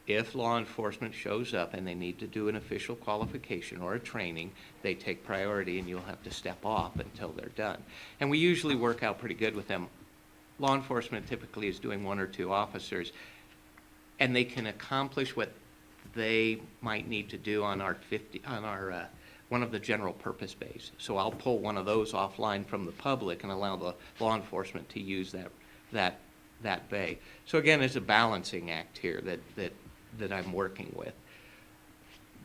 if law enforcement shows up and they need to do an official qualification or a training, they take priority and you'll have to step off until they're done. And we usually work out pretty good with them. Law enforcement typically is doing 1 or 2 officers, and they can accomplish what they might need to do on our one of the general purpose bays. So I'll pull one of those offline from the public and allow the law enforcement to use that bay. So again, it's a balancing act here that I'm working with.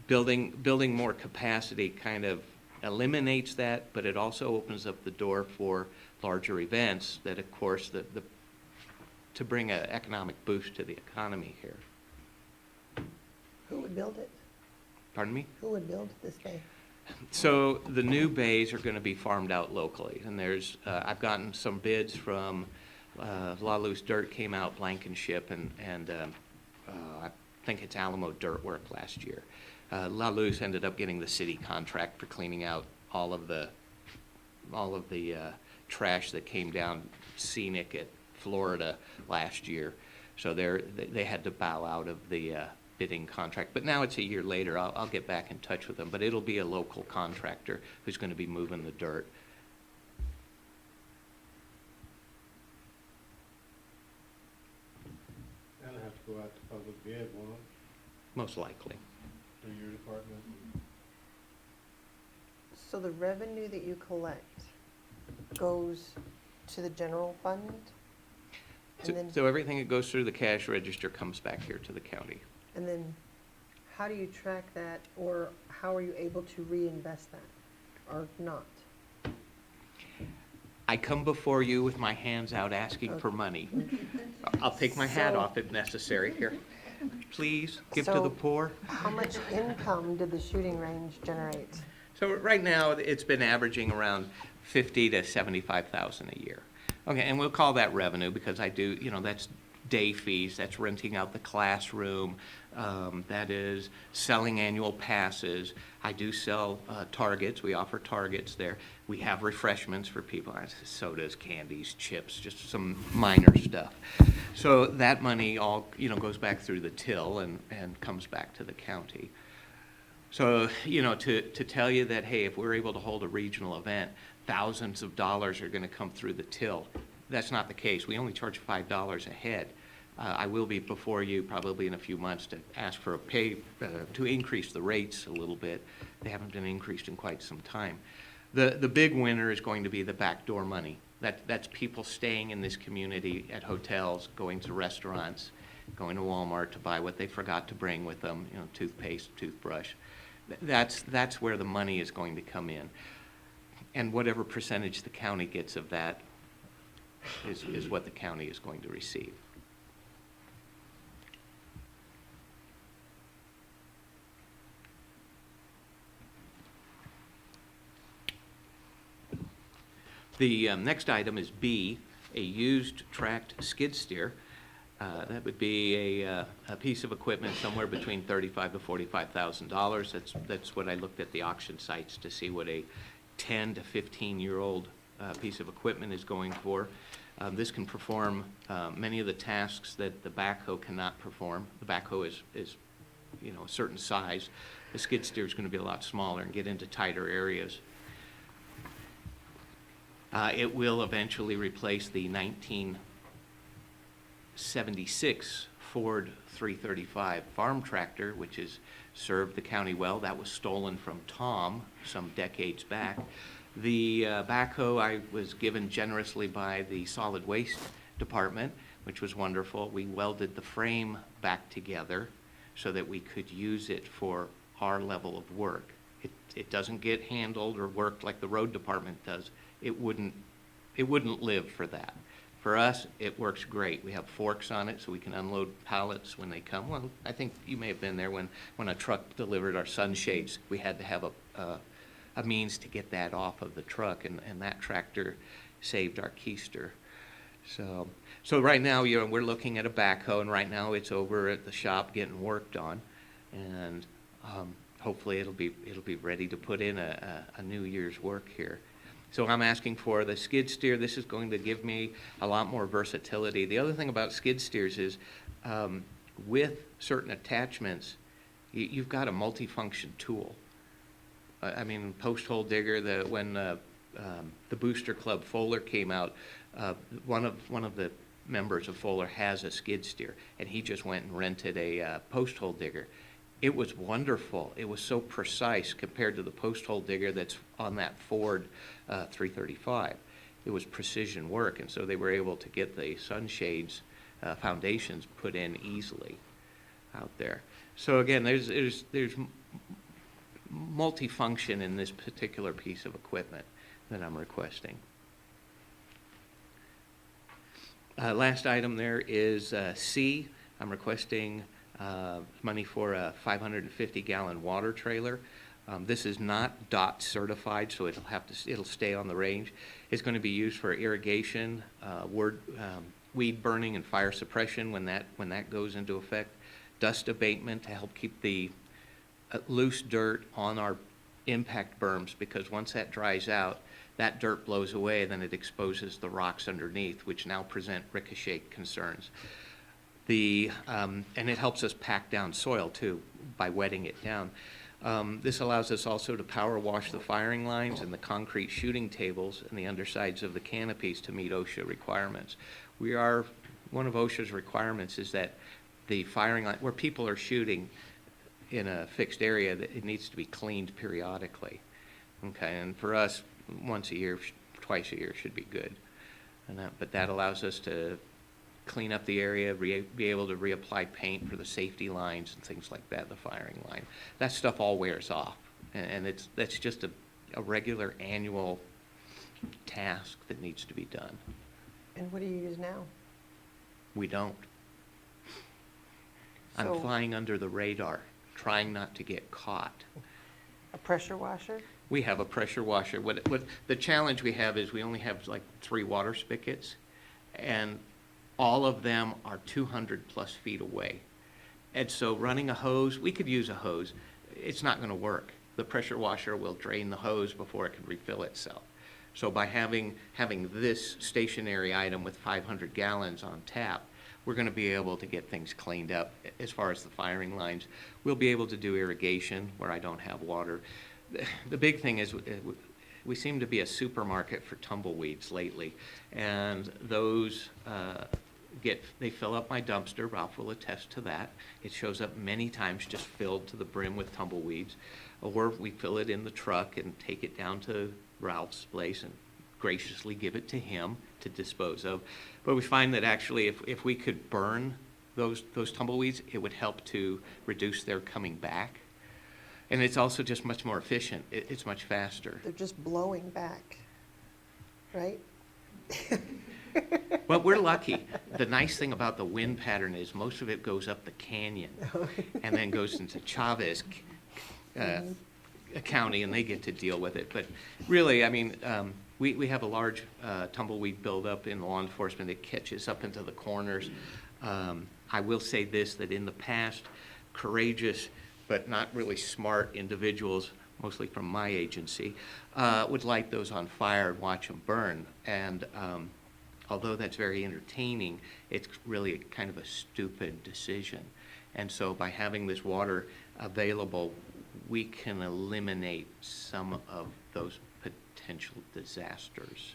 Building more capacity kind of eliminates that, but it also opens up the door for larger events that, of course, to bring an economic boost to the economy here. Who would build it? Pardon me? Who would build this bay? So the new bays are going to be farmed out locally, and there's I've gotten some bids from La Luz Dirt came out, Blankenship, and I think it's Alamo Dirt Work last year. La Luz ended up getting the city contract for cleaning out all of the trash that came down scenic at Florida last year. So they had to bow out of the bidding contract. But now it's a year later. I'll get back in touch with them. But it'll be a local contractor who's going to be moving the dirt. That'll have to go out to public bid, won't it? Most likely. Through your department? So the revenue that you collect goes to the general fund? And then, So everything that goes through the cash register comes back here to the county. and then how do you track that, or how are you able to reinvest that, or not? I come before you with my hands out asking for money. I'll take my hat So- off if necessary. Here, please, give to So- the poor. How much income did the shooting range generate? So right now, it's been averaging around 50 to 75,000 a year. Okay, and we'll call that revenue because I do, that's day fees, that's renting out the classroom, that is selling annual passes. I do sell targets, we offer targets there. We have refreshments for people, sodas, candies, chips, just some minor stuff. So that money all, goes back through the till and comes back to the county. So, to tell you that, hey, if we're able to hold a regional event, thousands of dollars are going to come through the till. That's not the case. We only charge $5 a head. I will be before you probably in a few months to ask for a pay, to increase the rates a little bit. They haven't been increased in quite some time. The big winner is going to be the backdoor money. That's people staying in this community at hotels, going to restaurants, going to Walmart to buy what they forgot to bring with them, toothpaste, toothbrush. That's where the money is going to come in. And whatever percentage the county gets of that is what the county is going to receive. The next item is B, a used tracked skid steer. That would be a piece of equipment somewhere between $35,000 to $45,000. That's what I looked at the auction sites to see what a 10 to 15-year-old piece of equipment is going for. This can perform many of the tasks that the backhoe cannot perform. The backhoe is a certain size. The skid steer is going to be a lot smaller and get into tighter areas. It will eventually replace the 1976 Ford 335 farm tractor, which has served the county well. That was stolen from Tom some decades back. The backhoe I was given generously by the solid waste department, which was wonderful. We welded the frame back together so that we could use it for our level of work. It doesn't get handled or worked like the road department does. It wouldn't live for that. For us, it works great. We have forks on it so we can unload pallets when they come. Well, I think you may have been there when a truck delivered our sunshades. We had to have a means to get that off of the truck, and that tractor saved our keister. So right now, we're looking at a backhoe, and right now it's over at the shop getting worked on, and hopefully it'll be ready to put in a new year's work here. So I'm asking for the skid steer. This is going to give me a lot more versatility. The other thing about skid steers is with certain attachments, you've got a multifunction tool. I mean, post hole digger, when the Booster Club Fuller came out, one of the members of Fuller has a skid steer, and he just went and rented a post hole digger. It was wonderful. It was so precise compared to the post hole digger that's on that Ford 335. It was precision work, and so they were able to get the sunshades foundations put in easily out there. So again, there's multifunction in this particular piece of equipment that I'm requesting. Last item there is C. I'm requesting money for a 550-gallon water trailer. This is not DOT certified, so it'll stay on the range. It's going to be used for irrigation, weed burning, and fire suppression when that goes into effect. Dust abatement to help keep the loose dirt on our impact berms, because once that dries out, that dirt blows away, then it exposes the rocks underneath, which now present ricochet concerns. And it helps us pack down soil too by wetting it down. This allows us also to power wash the firing lines and the concrete shooting tables and the undersides of the canopies to meet OSHA requirements. One of OSHA's requirements is that the firing line, where people are shooting in a fixed area, that it needs to be cleaned periodically. Okay, and for us, once a year, twice a year should be good. But that allows us to clean up the area, be able to reapply paint for the safety lines and things like that, the firing line. That stuff all wears off, and that's just a regular annual task that needs to be done. And what do you use now? We don't. I'm So- flying under the radar, trying not to get caught. A pressure washer? We have a pressure washer. What the challenge we have is we only have like 3 water spigots, and all of them are 200 plus feet away. And so running a hose, we could use a hose. It's not going to work. The pressure washer will drain the hose before it can refill itself. So by having this stationary item with 500 gallons on tap, we're going to be able to get things cleaned up as far as the firing lines. We'll be able to do irrigation where I don't have water. The big thing is we seem to be a supermarket for tumbleweeds lately, and those they fill up my dumpster. Ralph will attest to that. It shows up many times just filled to the brim with tumbleweeds, or we fill it in the truck and take it down to Ralph's place and graciously give it to him to dispose of. But we find that actually if we could burn those tumbleweeds, it would help to reduce their coming back. And it's also just much more efficient. It's much faster. They're just blowing back, right? Well, we're lucky. The nice thing about the wind pattern is most of it goes up the canyon and then goes into Chavez County, and they get to deal with it. But really, I mean, we have a large tumbleweed buildup in law enforcement that catches up into the corners. I will say this, that in the past, courageous but not really smart individuals, mostly from my agency, would light those on fire and watch them burn. And although that's very entertaining, it's really kind of a stupid decision. And so by having this water available, we can eliminate some of those potential disasters.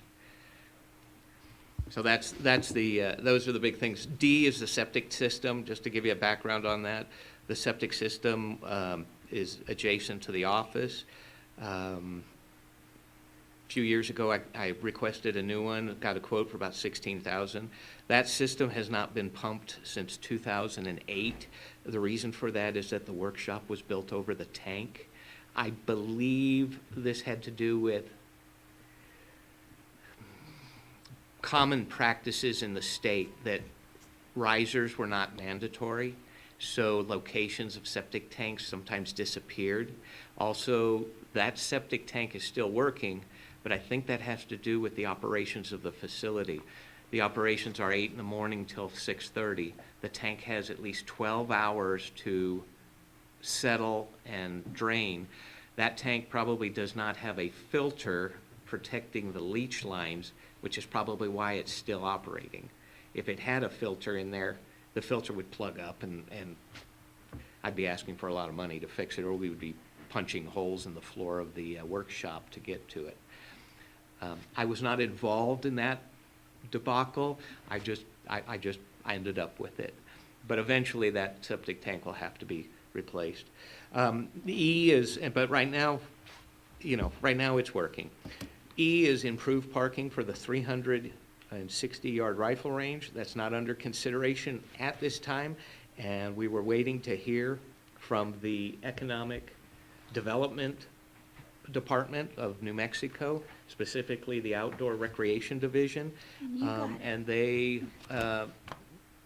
So that's the those are the big things. D is the septic system. Just to give you a background on that, the septic system is adjacent to the office. A few years ago, I requested a new one. Got a quote for about $16,000. That system has not been pumped since 2008. The reason for that is that the workshop was built over the tank. I believe this had to do with common practices in the state that risers were not mandatory, so locations of septic tanks sometimes disappeared. Also, that septic tank is still working, but I think that has to do with the operations of the facility. The operations are 8 in the morning till 6:30. The tank has at least 12 hours to settle and drain. That tank probably does not have a filter protecting the leach lines, which is probably why it's still operating. If it had a filter in there, the filter would plug up and I'd be asking for a lot of money to fix it, or we would be punching holes in the floor of the workshop to get to it. I was not involved in that debacle. I ended up with it. But eventually that septic tank will have to be replaced. E is, but right now it's working. E is improved parking for the 360-yard rifle range. That's not under consideration at this time, and we were waiting to hear from the Economic Development Department of New Mexico, specifically the Outdoor Recreation Division. And they,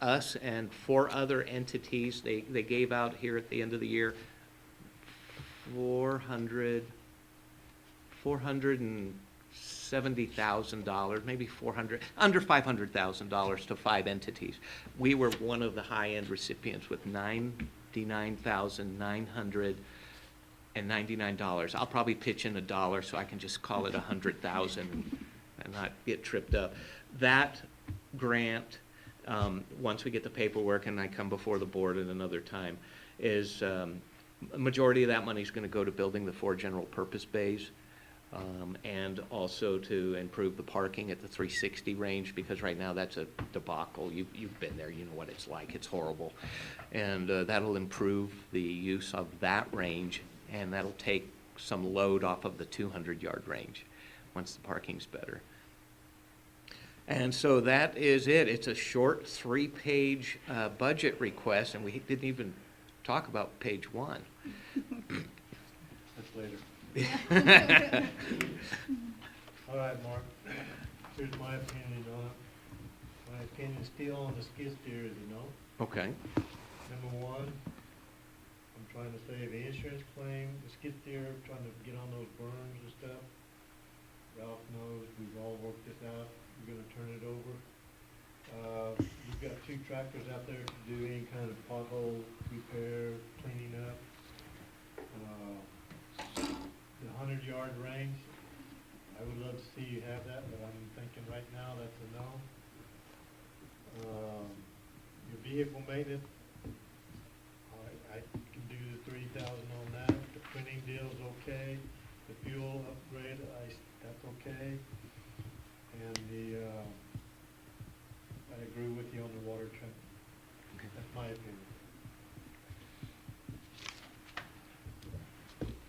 us and 4 other entities, they gave out here at the end of the year $470,000, maybe under $500,000 to 5 entities. We were one of the high-end recipients with $99,999. I'll probably pitch in $1 so I can just call it $100,000 and not get tripped up. That grant, once we get the paperwork and I come before the board at another time, is a majority of that money is going to go to building the 4 general purpose bays. And also to improve the parking at the 360 range, because right now that's a debacle. You've been there, you know what it's like. It's horrible. And that'll improve the use of that range, and that'll take some load off of the 200-yard range once the parking's better. And so that is it. It's a short 3-page budget request, and we didn't even talk about page 1. That's later. All right, Mark, here's my opinion on it. My opinion is still on the skid steer, as you know. Okay. Number 1, I'm trying to save the insurance claim, the skid steer, trying to get on those berms and stuff. Ralph knows, we've all worked this out, we're gonna turn it over. You've got 2 tractors out there to do any kind of pothole repair, cleaning up. The 100-yard range, I would love to see you have that, but I'm thinking right now that's a no. Your vehicle maintenance, I can do the 3,000 on that. The printing deal's okay. The fuel upgrade, that's okay. And I agree with you on the water truck. Okay. That's my opinion.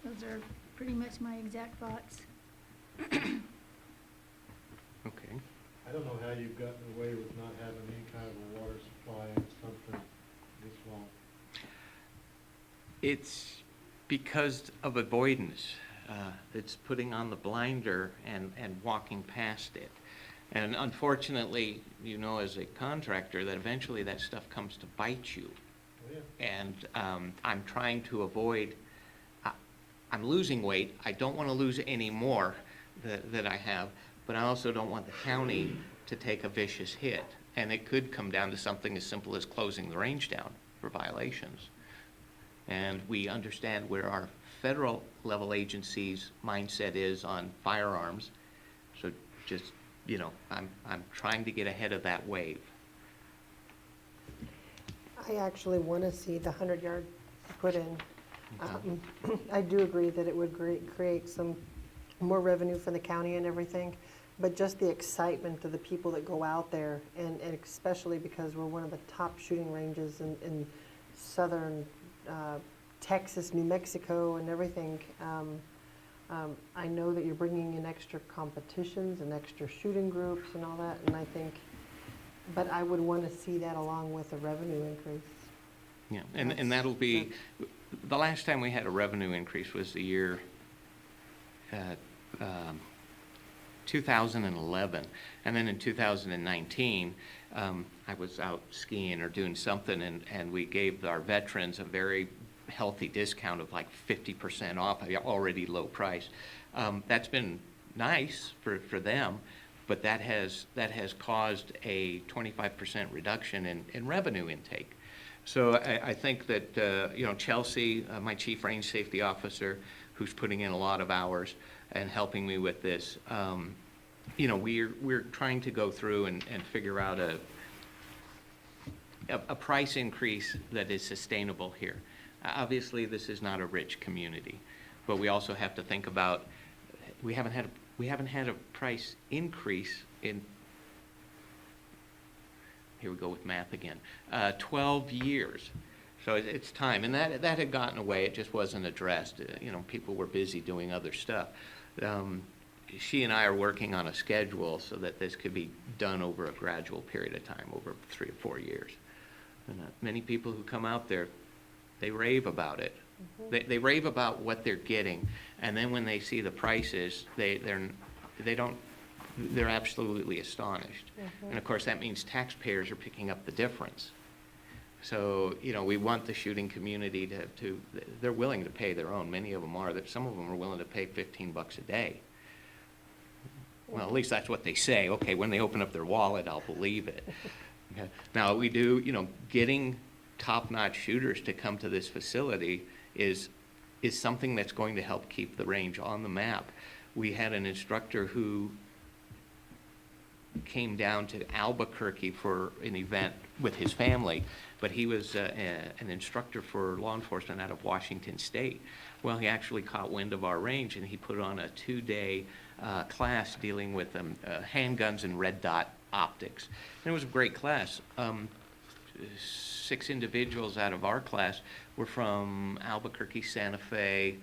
Those are pretty much my exact thoughts. Okay. I don't know how you've gotten away with not having any kind of a water supply and something this long. It's because of avoidance. It's putting on the blinder and walking past it. And unfortunately, you know, as a contractor, that eventually that stuff comes to bite you. Oh, yeah. And I'm trying to avoid, I'm losing weight. I don't want to lose any more that I have, but I also don't want the county to take a vicious hit. And it could come down to something as simple as closing the range down for violations. And we understand where our federal level agencies' mindset is on firearms. So just, you know, I'm trying to get ahead of that wave. I actually want to see the 100-yard put in. I do agree that it would create some more revenue for the county and everything, but just the excitement of the people that go out there, and especially because we're one of the top shooting ranges in southern Texas, New Mexico, and everything. I know that you're bringing in extra competitions and extra shooting groups and all that, and I think, but I would want to see that along with a revenue increase. Yeah, and that'll be, the last time we had a revenue increase was the year 2011. And then in 2019, I was out skiing or doing something, and we gave our veterans a very healthy discount of like 50% off, already low price. That's been nice for them, but that has caused a 25% reduction in revenue intake. So I think that, you know, Chelsea, my chief range safety officer, who's putting in a lot of hours and helping me with this, you know, we're trying to go through and figure out a price increase that is sustainable here. Obviously, this is not a rich community, but we also have to think about, we haven't had a price increase in, here we go with math again, 12 years. So it's time, and that had gotten away. It just wasn't addressed. You know, people were busy doing other stuff. She and I are working on a schedule so that this could be done over a gradual period of time, over 3 or 4 years. And many people who come out there, they rave about it. Mm-hmm. They rave about what they're getting, and then when they see the prices, they're absolutely astonished. Mm-hmm. And of course, that means taxpayers are picking up the difference. So, you know, we want the shooting community to they're willing to pay their own. Many of them are. Some of them are willing to pay $15 a day. Well, at least that's what they say. Okay, when they open up their wallet, I'll believe it. Okay. Now, we do, you know, getting top-notch shooters to come to this facility is something that's going to help keep the range on the map. We had an instructor who came down to Albuquerque for an event with his family, but he was an instructor for law enforcement out of Washington State. Well, he actually caught wind of our range, and he put on a 2-day class dealing with handguns and red dot optics. And it was a great class. 6 individuals out of our class were from Albuquerque, Santa Fe,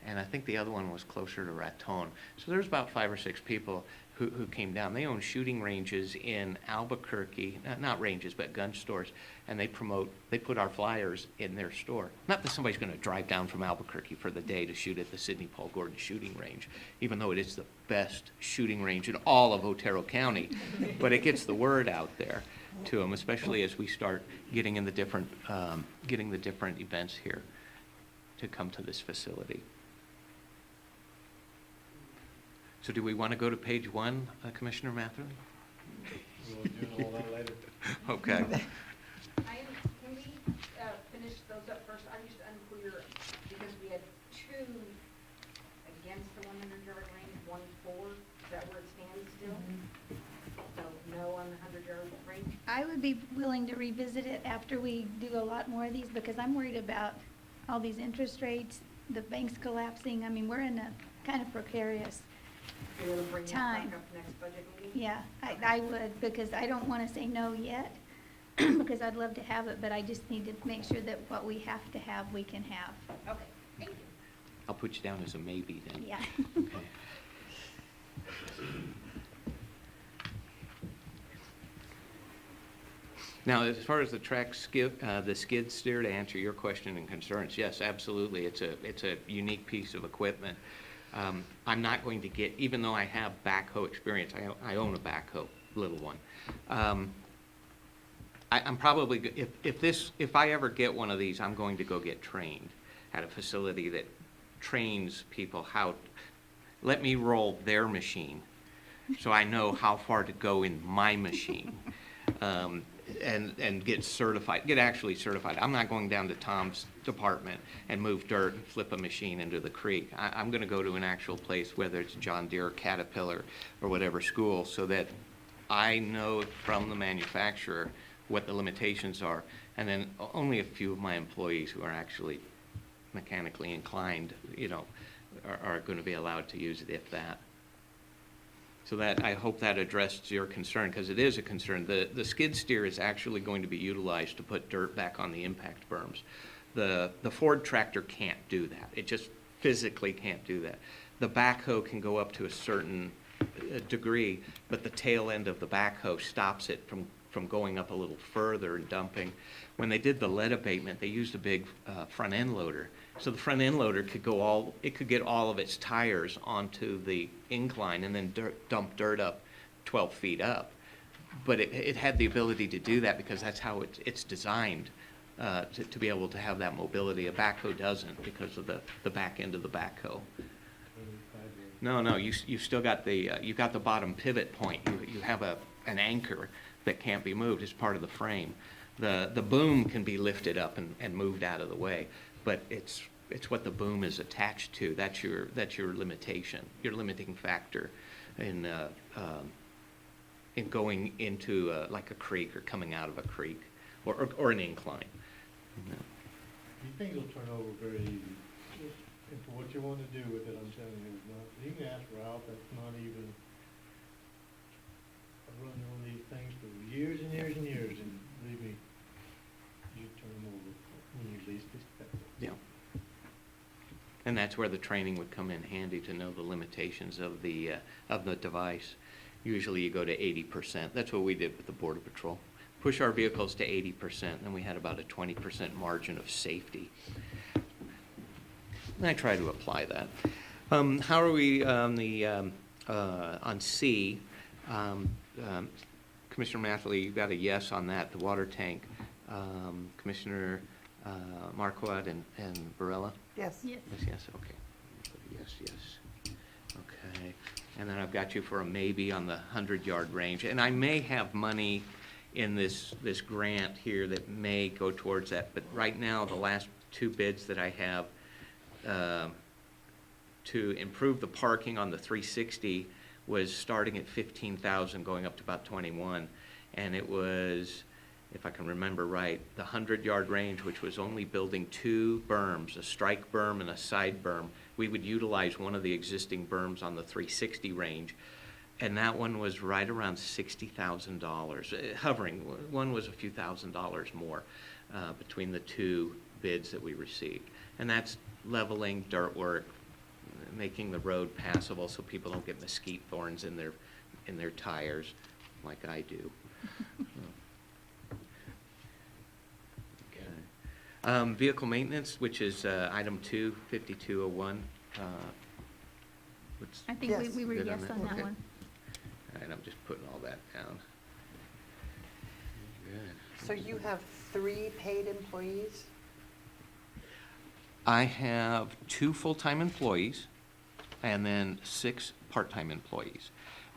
and I think the other one was closer to Raton. So there's about 5 or 6 people who came down. They own shooting ranges in Albuquerque, not ranges, but gun stores, and they put our flyers in their store. Not that somebody's going to drive down from Albuquerque for the day to shoot at the Sidney Paul Gordon shooting range, even though it is the best shooting range in all of Otero County, but it gets the word out there to them, especially as we start getting in the different events here to come to this facility. So do we want to go to page 1, Commissioner Matherly? We'll do all that later. Okay. Can we finish those up first? I'm just unclear, because we had 2 against the 100-yard range, 1 for. Is that where it stands still? So no on the 100-yard range? I would be willing to revisit it after we do a lot more of these, because I'm worried about all these interest rates, the banks collapsing. I mean, we're in a kind of precarious You're going to bring that time. back up next budget meeting? Yeah, I would, because I don't want to say no yet, because I'd love to have it, but I just need to make sure that what we have to have, we can have. Okay, thank you. I'll put you down as a maybe then. Yeah. Okay. Now, as far as the the skid steer, to answer your question and concerns, yes, absolutely. It's a unique piece of equipment. I'm not going to get, even though I have backhoe experience, I own a backhoe, little one. I'm probably, if I ever get one of these, I'm going to go get trained at a facility that trains people how, let me roll their machine so I know how far to go in my machine. And get certified, get actually certified. I'm not going down to Tom's department and move dirt and flip a machine into the creek. I'm gonna go to an actual place, whether it's John Deere, Caterpillar, or whatever school, so that I know from the manufacturer what the limitations are. And then only a few of my employees who are actually mechanically inclined, you know, are gonna be allowed to use it, if that. So that, I hope that addressed your concern, because it is a concern. The skid steer is actually going to be utilized to put dirt back on the impact berms. The Ford tractor can't do that. It just physically can't do that. The backhoe can go up to a certain degree, but the tail end of the backhoe stops it from going up a little further and dumping. When they did the lead abatement, they used a big front end loader. So the front end loader could get all of its tires onto the incline and then dump dirt up 12 feet up. But it had the ability to do that because that's how it's designed to be able to have that mobility. A backhoe doesn't because of the back end of the backhoe. No, you've still got you've got the bottom pivot point. You have an anchor that can't be moved as part of the frame. The boom can be lifted up and moved out of the way, but it's what the boom is attached to. That's your limitation, your limiting factor in going into like a creek or coming out of a creek or an incline. These things will turn over very easy. And for what you want to do with it, I'm telling you, it's not, you can ask Ralph, that's not even, I've run on these things for years and years and years, and believe me, you turn them over when you least expect it. Yeah. And that's where the training would come in handy, to know the limitations of the device. Usually you go to 80%. That's what we did with the Border Patrol. Push our vehicles to 80%, and we had about a 20% margin of safety. And I try to apply that. How are we on on C? Commissioner Mathley, you got a yes on that, the water tank. Commissioner Marquardt and Barella? Yes. Yes. Yes, okay. Yes. Okay. And then I've got you for a maybe on the 100-yard range. And I may have money in this grant here that may go towards that. But right now, the last two bids that I have to improve the parking on the 360 was starting at 15,000, going up to about 21. And it was, if I can remember right, the 100-yard range, which was only building two berms, a strike berm and a side berm. We would utilize one of the existing berms on the 360 range, and that one was right around $60,000, hovering. One was a few $1,000s more between the two bids that we received. And that's leveling, dirt work, making the road passable so people don't get mesquite thorns in their tires like I do. Vehicle maintenance, which is item 2, 5201. I think we were Good yes on that Okay. one. All right, I'm just putting all that down. Good. So you have 3 paid employees? I have 2 full-time employees and then 6 part-time employees.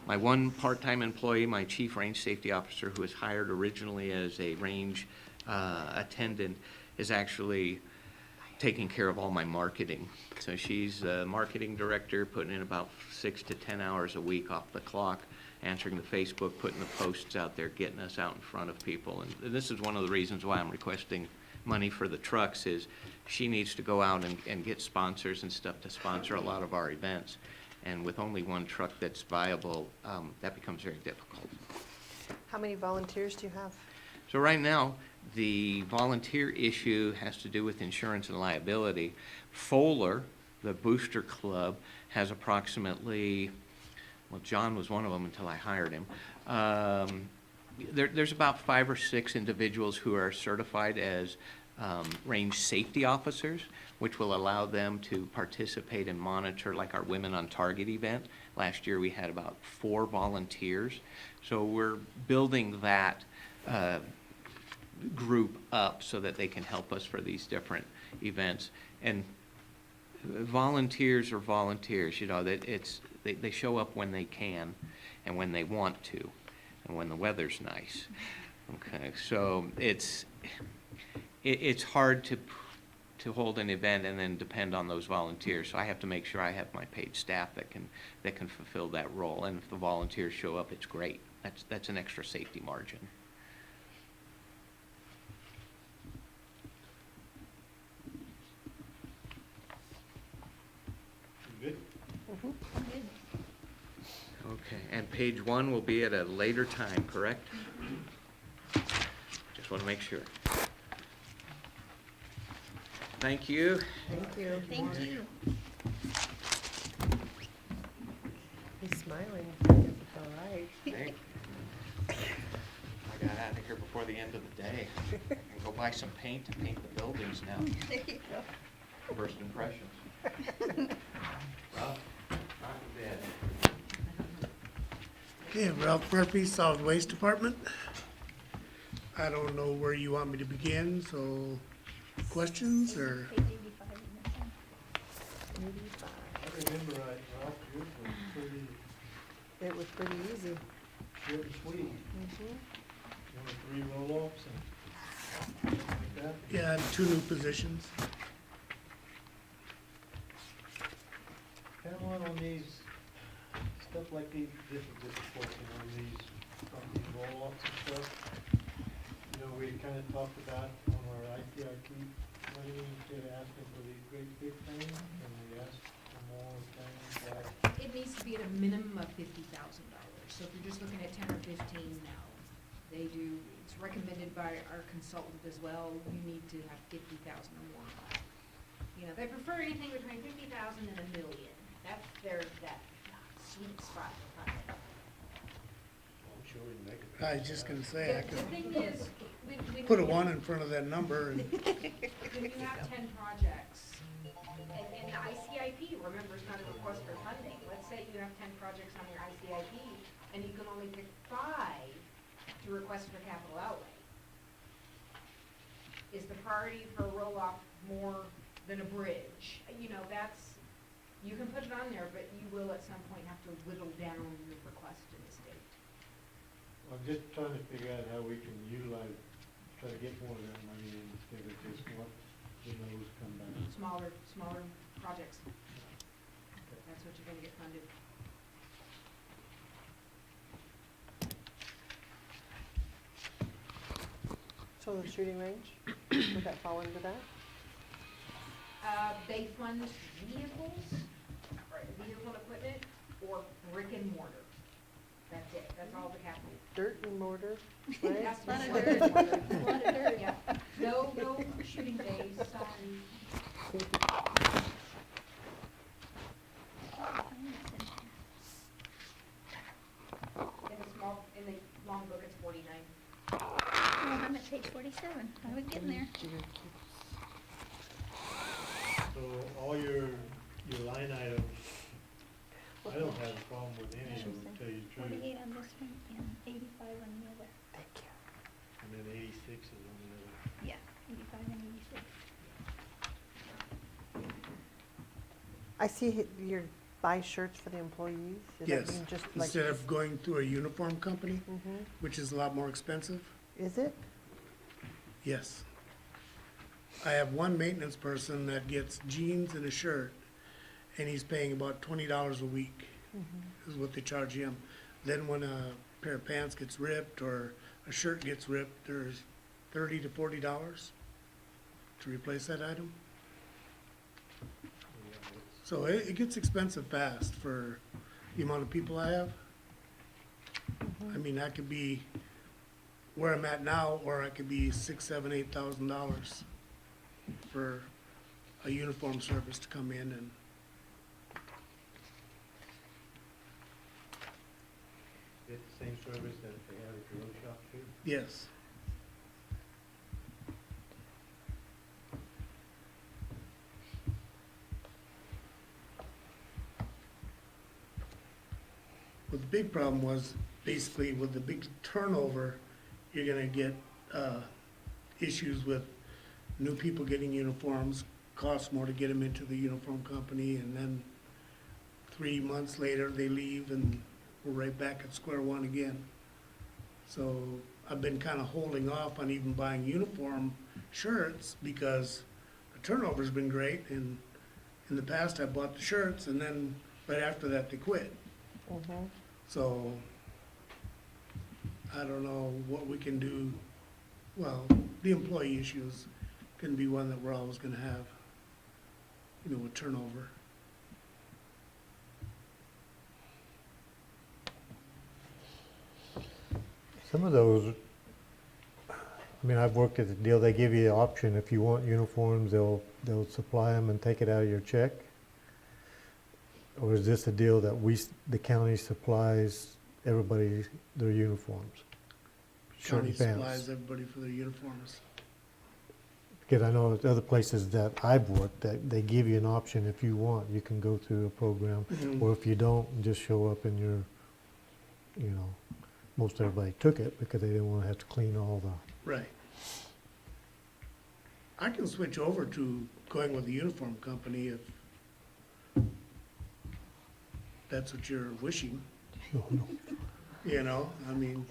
My one part-time employee, my chief range safety officer, who was hired originally as a range attendant, is actually taking care of all my marketing. So she's a marketing director, putting in about 6 to 10 hours a week off the clock, answering the Facebook, putting the posts out there, getting us out in front of people. And this is one of the reasons why I'm requesting money for the trucks, is she needs to go out and get sponsors and stuff to sponsor a lot of our events. And with only one truck that's viable, that becomes very difficult. How many volunteers do you have? So right now, the volunteer issue has to do with insurance and liability. Fowler, the Booster Club, has approximately, well, John was one of them until I hired him. There's about 5 or 6 individuals who are certified as range safety officers, which will allow them to participate and monitor, like our Women on Target event. Last year we had about 4 volunteers. So we're building that group up so that they can help us for these different events. And volunteers are volunteers, you know, that They show up when they can and when they want to and when the weather's nice. Okay, so it's hard to hold an event and then depend on those volunteers. So I have to make sure I have my paid staff that can fulfill that role. And if the volunteers show up, it's great. That's an extra safety margin. Good? Okay, and page 1 will be at a later time, correct? Just want to make sure. Thank you. Thank you. Thank you. He's smiling. It's all right. Hey. I got out of here before the end of the day. I'll go buy some paint to paint the buildings now. There you go. First impressions. Well, not bad. Okay, Ralph Murphy, Solid Waste Department. I don't know where you want me to begin, so questions or? Page 85 in this one. 85. I remember Ralph, yours was pretty It was pretty easy. short and sweet. Only 3 roll-ups and something like that. Yeah, and 2 new positions. Kind of on these, stuff like these, this is just working on these roll-ups and stuff. You know, we kind of talked about on our ICIP money, instead of asking for these great big things, and we asked for more things like, It needs to be at a minimum of $50,000. So if you're just looking at 10 or 15, no. They do, it's recommended by our consultant as well, you need to have 50,000 or more. You know, they prefer anything between 50,000 and $1 million. That's that sweet spot for project. I'm sure we can make it. I was just gonna say, I The could thing is, when put a you- 1 in front of that number and, when you have 10 projects, and the ICIP, remember, it's not a request for funding. Let's say you have 10 projects on your ICIP, and you can only pick 5 to request for capital outlay. Is the priority for a roll-off more than a bridge? You know, you can put it on there, but you will at some point have to whittle down your request to the state. I'm just trying to figure out how we can utilize, try to get more of that money instead of just what the nose come back. Smaller projects. That's what you're gonna get funded. So the shooting range, would that fall into that? They fund vehicles, or vehicle equipment, or brick and mortar. That's it, that's all the capital. Dirt and mortar, It right? has to be Lot of brick and dirt. mortar. Lot of dirt. Yeah, no shooting days, sorry. In the long book, it's 49. Well, I'm at page 47. I was getting there. So all your line items, I don't have a problem with any of them, to tell you the truth. 48 on this one and 85 on the other. Thank you. And then 86 is on the other. Yeah, 85 and 86. I see your buy shirts for the employees. Does that yes, mean just like instead of going through a uniform company, Mhm. which is a lot more expensive. Is it? Yes. I have one maintenance person that gets jeans and a shirt, and he's paying about $20 a week, is what they charge him. Then when a pair of pants gets ripped or a shirt gets ripped, there's $30 to $40 to replace that item. So it gets expensive fast for the amount of people I have. I mean, I could be where I'm at now, or I could be $6,000, $7,000, $8,000 for a uniform service to come in and. It's the same service that they have at the road shop too. Yes. Well, the big problem was basically with the big turnover, you're gonna get, issues with new people getting uniforms, costs more to get them into the uniform company, and then 3 months later, they leave and we're right back at square one again. So I've been kind of holding off on even buying uniform shirts because the turnover's been great, and in the past I bought the shirts and then right after that they quit. Mhm. So I don't know what we can do. Well, the employee issues can be one that we're always gonna have, you know, with turnover. Some of those, I mean, I've worked at the deal, they give you the option, if you want uniforms, they'll supply them and take it out of your check. Or is this a deal that the county supplies everybody their uniforms? Shirt County and pants? supplies everybody for their uniforms. Because I know at other places that I've worked, that they give you an option, if you want, you can go through a program. Mhm. Or if you don't, just show up and you know, most everybody took it because they didn't want to have to clean all the. Right. I can switch over to going with the uniform company if that's what you're wishing, you know, I mean,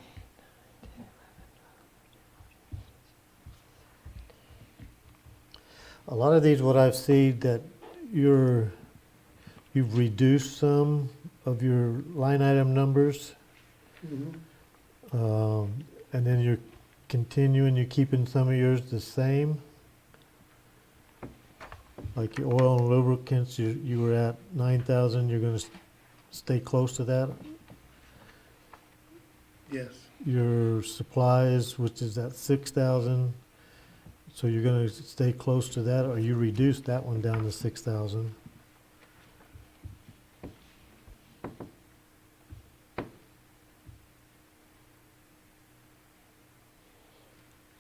A lot of these, what I've seen, that you've reduced some of your line item numbers, and then you're continuing, you're keeping some of yours the same. Like your oil and lubricants, you were at 9,000, you're gonna stay close to that. yes. Your supplies, which is at 6,000, so you're gonna stay close to that, or you reduced that one down to 6,000.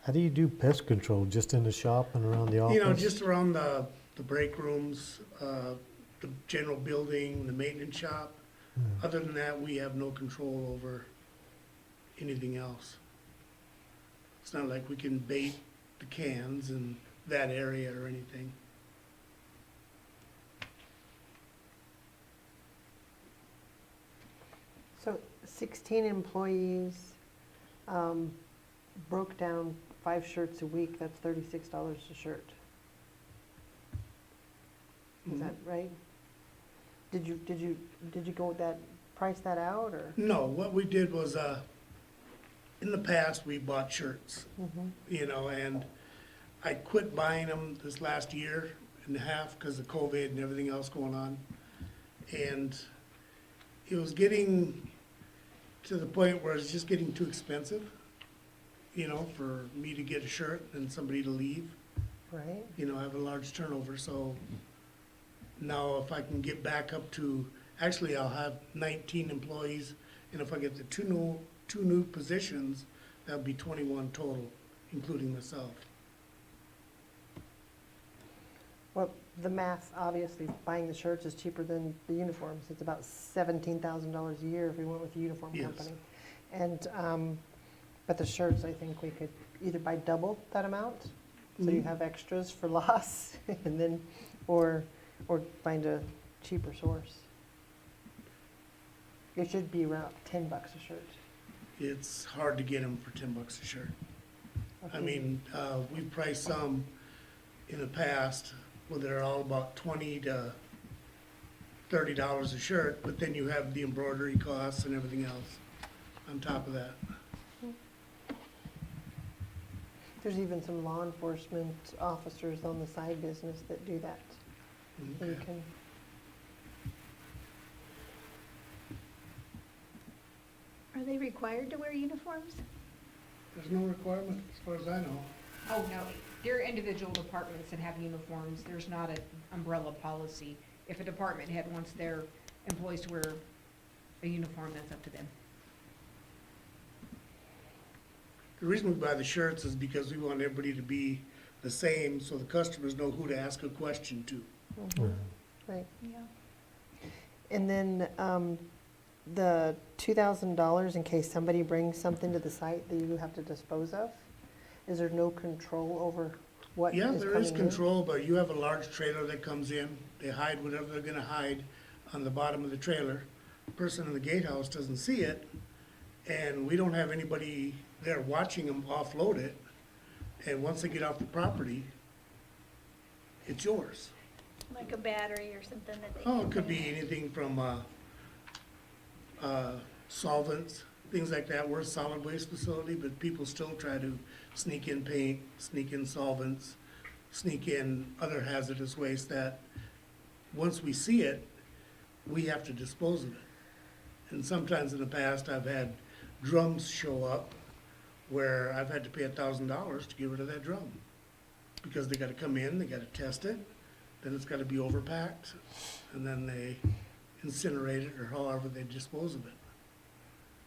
How do you do pest control? Just in the shop and around the office? You know, just around the break rooms, the general building, the maintenance shop. Other than that, we have no control over anything else. It's not like we can bait the cans in that area or anything. So 16 employees, broke down 5 shirts a week, that's $36 a shirt. Is that right? Did you go with that, price that out, or? No, what we did was, in the past, we bought shirts, you know, and I quit buying them this last year and a half because of COVID and everything else going on. And it was getting to the point where it's just getting too expensive, you know, for me to get a shirt and somebody to leave. Right. You know, I have a large turnover, so now if I can get back up to, actually I'll have 19 employees, and if I get the two new positions, that'll be 21 total, including myself. Well, the math, obviously, buying the shirts is cheaper than the uniforms. It's about $17,000 a year if we went with the uniform Yes. company. And, but the shirts, I think we could either buy double that amount, so you Mhm. have extras for loss, and then, or find a cheaper source. It should be around $10 a shirt. It's hard to get them for $10 a shirt. I Okay. mean, we priced some in the past where they're all about $20 to $30 a shirt, but then you have the embroidery costs and everything else on top of that. There's even some law enforcement officers on the side business that do that. So you Okay. can. Are they required to wear uniforms? There's no requirement, as far as I know. Oh, no, there are individual departments that have uniforms, there's not an umbrella policy. If a department head wants their employees to wear a uniform, that's up to them. The reason we buy the shirts is because we want everybody to be the same, so the customers know who to ask a question to. Right. Yeah. And then, the $2,000 in case somebody brings something to the site that you have to dispose of? Is there no control over what is Yeah, coming in? there is control, but you have a large trailer that comes in, they hide whatever they're gonna hide. on the bottom of the trailer. Person in the gatehouse doesn't see it, and we don't have anybody there watching them offload it. And once they get off the property, it's yours. Like a battery or something that they. Oh, can it could put in. be anything from, solvents, things like that. We're a solid waste facility, but people still try to sneak in paint, sneak in solvents, sneak in other hazardous waste that, once we see it, we have to dispose of it. And sometimes in the past, I've had drums show up where I've had to pay $1,000 to get rid of that drum. Because they gotta come in, they gotta test it, then it's gotta be overpacked, and then they incinerate it or however they dispose of it.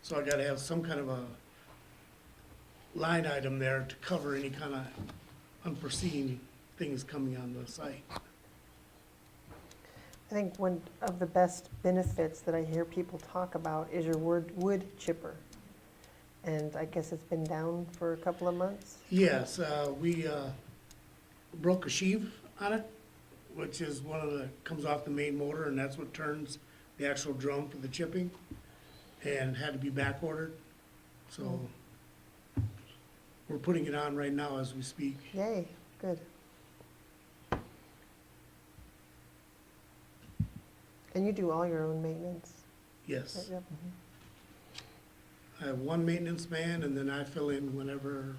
So I gotta have some kind of a line item there to cover any kind of unforeseen things coming on the site. I think one of the best benefits that I hear people talk about is your wood chipper. And I guess it's been down for a couple of months. Yes, we broke a sheave on it, which is comes off the main motor, and that's what turns the actual drum for the chipping, and had to be back ordered. So we're putting it on right now as we speak. Yay, good. And you do all your own maintenance? Yes. Yep. I have one maintenance man, and then I fill in whenever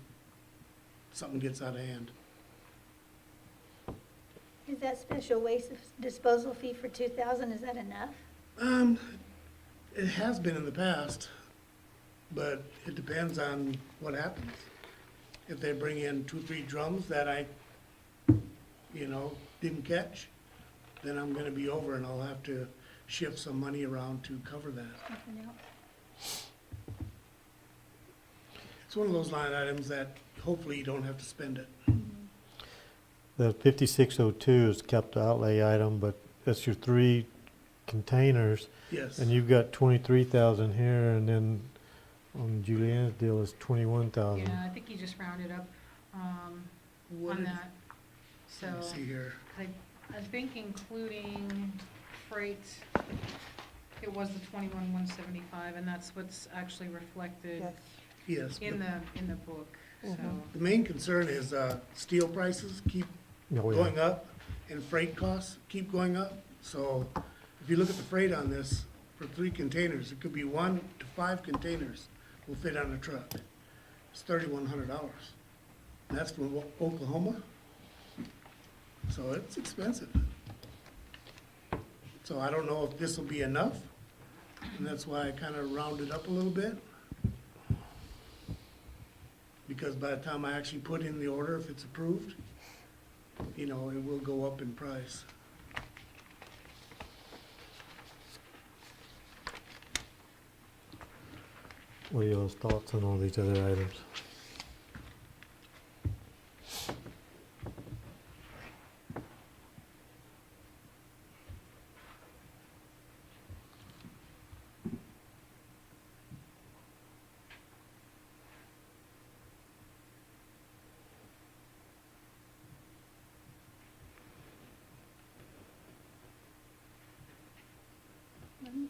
something gets out of hand. Is that special waste disposal fee for 2,000, is that enough? It has been in the past, but it depends on what happens. If they bring in 2, 3 drums that I, didn't catch, then I'm gonna be over and I'll have to shift some money around to cover that. Nothing else? It's one of those line items that hopefully you don't have to spend it. The 5602 is capital outlay item, but that's your 3 containers. Yes. And you've got 23,000 here, and then on Julianne's deal is 21,000. Yeah, I think you just rounded up What on is- that. So Let me see here. I think including freight, it was the 21,175, and that's what's actually reflected Yes. in but the book, so. The main concern is steel prices keep Oh, yeah. going up and freight costs keep going up. So if you look at the freight on this, for 3 containers, it could be 1 to 5 containers will fit on a truck. It's $3,100. And that's from Oklahoma. So it's expensive. So I don't know if this will be enough, and that's why I kind of rounded up a little bit. Because by the time I actually put in the order, if it's approved, it will go up in price. What are y'all's thoughts on all these other items?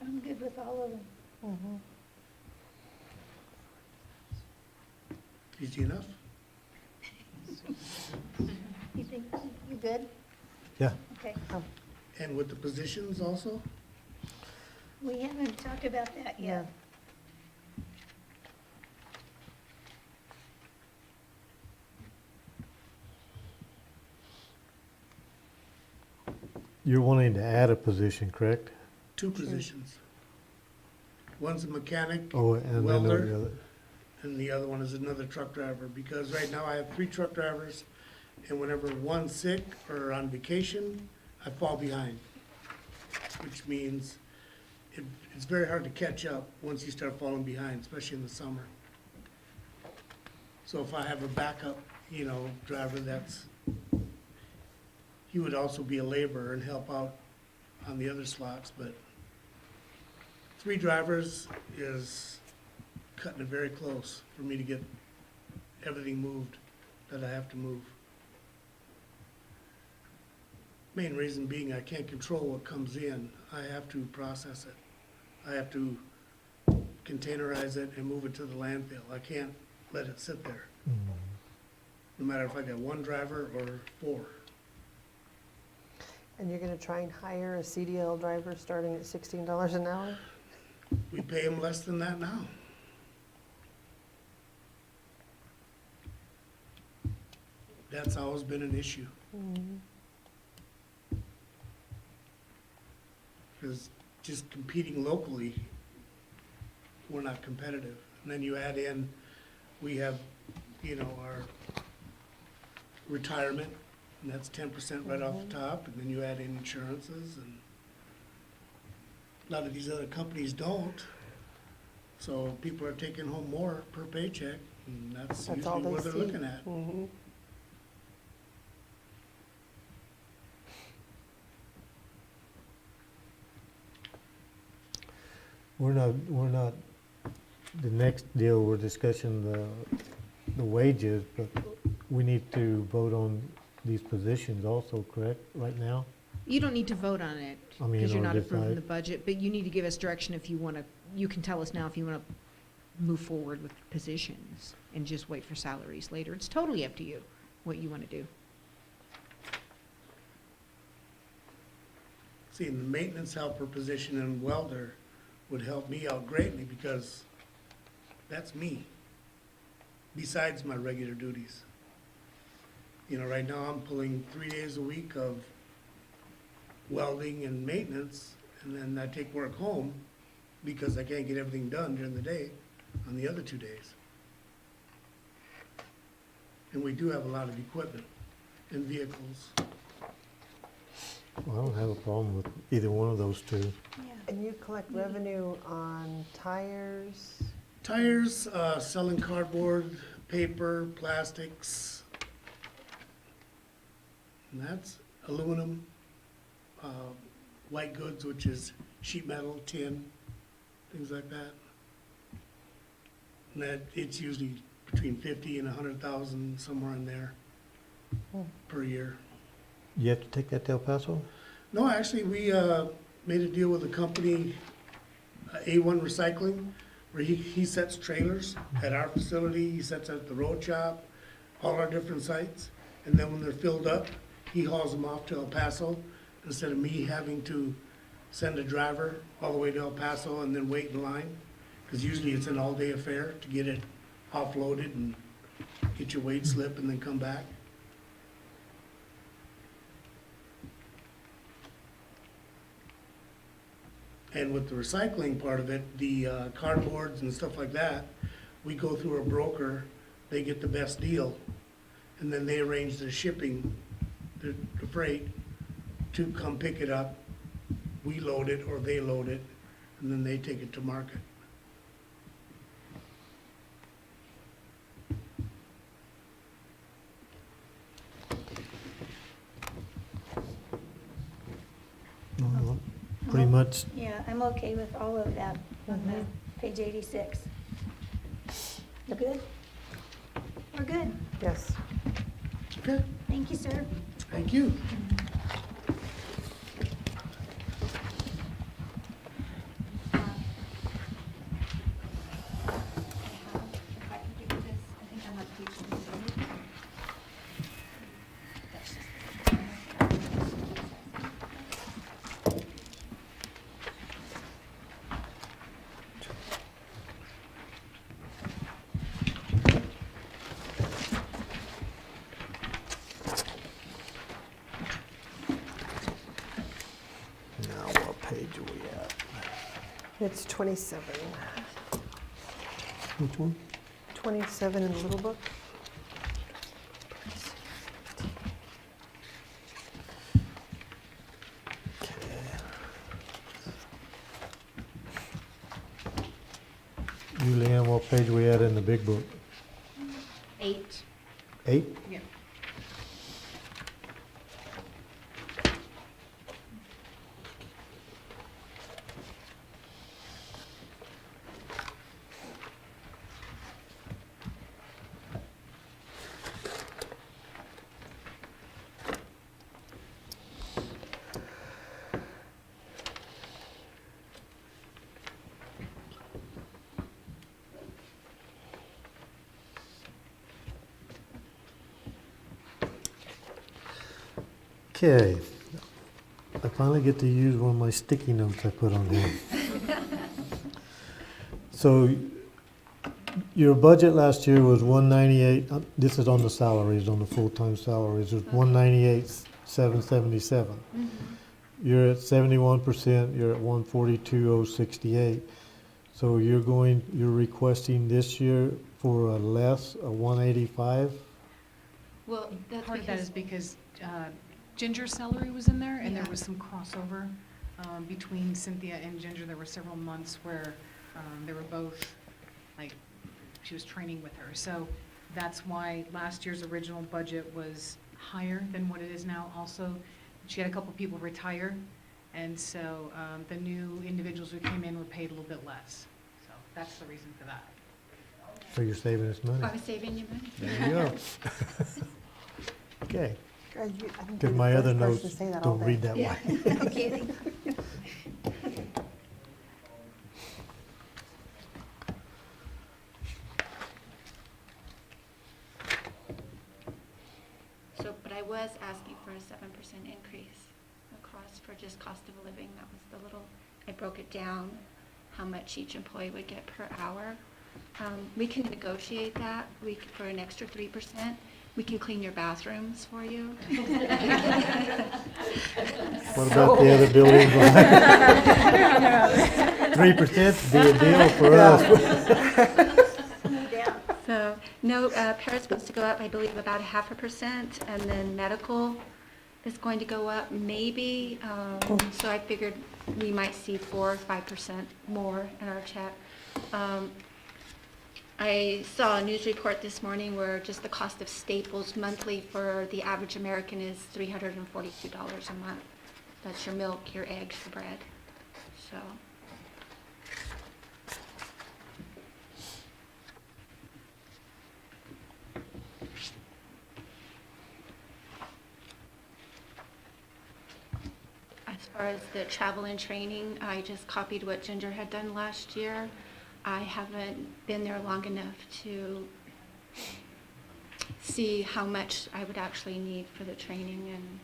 I'm good with all of them. Easy enough? You think, you good? Yeah. Okay. And with the positions also? We haven't talked about that yet. You're wanting to add a position, correct? 2 positions. One's a mechanic, Oh, and then the welder, other. and the other one is another truck driver, because right now I have 3 truck drivers, and whenever one's sick or on vacation, I fall behind. Which means it's very hard to catch up once you start falling behind, especially in the summer. So if I have a backup, driver he would also be a laborer and help out on the other slots, but 3 drivers is cutting it very close for me to get everything moved that I have to move. Main reason being I can't control what comes in. I have to process it. I have to containerize it and move it to the landfill. I can't let it sit there, no matter if I got one driver or 4. And you're gonna try and hire a CDL driver starting at $16 an hour? We pay them less than that now. That's always been an issue. Because just competing locally, we're not competitive. And then you add in, we have, our retirement, and that's 10% right off the top, and then you add in insurances, and a lot of these other companies don't. So people are taking home more per paycheck, and that's That's all usually they what they're see. looking at. We're not, the next deal, we're discussing the wages, but we need to vote on these positions also, correct, right now? You don't need to vote on it, I mean, because you're or not approving decide. the budget, but you need to give us direction if you want to, you can tell us now if you want to move forward with positions and just wait for salaries later. It's totally up to you what you want to do. See, the maintenance helper position and welder would help me out greatly because that's me, besides my regular duties. Right now I'm pulling 3 days a week of welding and maintenance, and then I take work home because I can't get everything done during the day on the other 2 days. And we do have a lot of equipment and vehicles. Well, I don't have a problem with either one of those two. And you collect revenue on tires? Tires, selling cardboard, paper, plastics. And that's aluminum, white goods, which is sheet metal, tin, things like that. And that, it's usually between 50 and 100,000, somewhere in there, per year. You have to take that to El Paso? No, actually, we made a deal with a company, A1 Recycling, where he sets trailers at our facility, he sets at the road shop, all our different sites. And then when they're filled up, he hauls them off to El Paso instead of me having to send a driver all the way to El Paso and then wait in line. Because usually it's an all-day affair to get it offloaded and get your weight slip and then come back. And with the recycling part of it, the cardboards and stuff like that, we go through a broker, they get the best deal, and then they arrange the shipping, the freight, to come pick it up. We load it or they load it, and then they take it to market. Pretty much, Yeah, I'm okay with all of that on the page 86. You good? We're good. Yes. Okay, Thank you, sir. thank you. If I can give you this, I think I'm on page 2. That's just- now what page are we at? It's 27. Which one? 27 in the little book? Julianne, what page are we at in the big book? 8. 8? Yeah. Okay. I finally get to use one of my sticky notes I put on here. So your budget last year was 198, this is on the salaries, on the full-time salaries, it was 198,777. You're at 71%, you're at 142,068. So you're requesting this year for a 185? Well, that's Part of that is because, because Ginger's salary was in there, and there Yeah. was some crossover between Cynthia and Ginger. There were several months where they were both, like, she was training with her. So that's why last year's original budget was higher than what it is now also. She had a couple people retire, and so the new individuals who came in were paid a little bit less. So that's the reason for that. So you're saving us money? I was saving you money. There you go. Okay. I think you're Because the my first other person notes to say that all don't day. read that Yeah. way. Okay, thank you. So, but I was asking for a 7% increase across for just cost of living. That was the little, I broke it down, how much each employee would get per hour. We can negotiate that, for an extra 3%. We can clean your bathrooms for you. What about the other buildings? 3% would be a deal for us. So, no, para's supposed to go up, I believe, about 0.5%, and then medical is going to go up maybe, so I figured we might see 4 or 5% more in our check. I saw a news report this morning where just the cost of staples monthly for the average American is $342 a month. That's your milk, your eggs, your bread, so. As far as the travel and training, I just copied what Ginger had done last year. I haven't been there long enough to see how much I would actually need for the training, and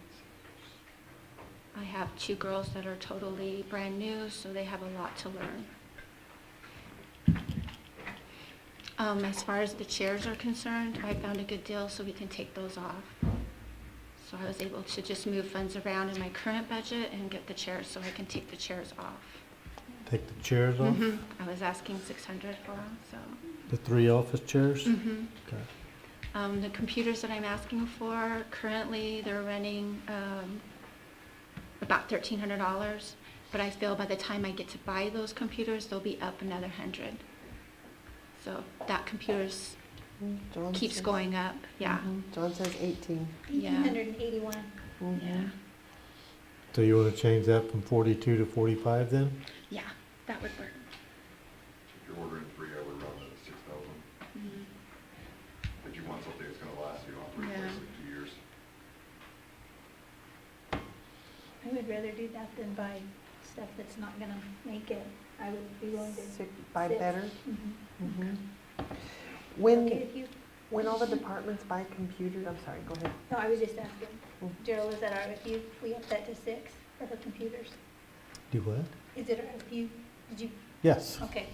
I have 2 girls that are totally brand new, so they have a lot to learn. As far as the chairs are concerned, I found a good deal, so we can take those off. So I was able to just move funds around in my current budget and get the chairs, so I can take the chairs off. Take the chairs off? I was asking 600 for them, so. The 3 office chairs? Okay. The computers that I'm asking for, currently, they're running about $1,300, but I feel by the time I get to buy those computers, they'll be up another 100. So that computer's John keeps says- going up, yeah. John says 18. Yeah. 181. Yeah, So you want to change that from 42 to 45 then? yeah, that would work. If you're ordering 3, I would run it at 6,000. If you want something that's gonna last you, I'll replace it in 2 years. I would rather do that than buy stuff that's not gonna make it. I would be willing to. Buy sit. better? Mhm. When, Okay with you? when all the departments buy computers, I'm sorry, go ahead. No, I was just asking. Mm. Gerald, is that all right with you? We up that to 6 for the computers. Do what? Is it all right with you? Did you? Yes. Okay.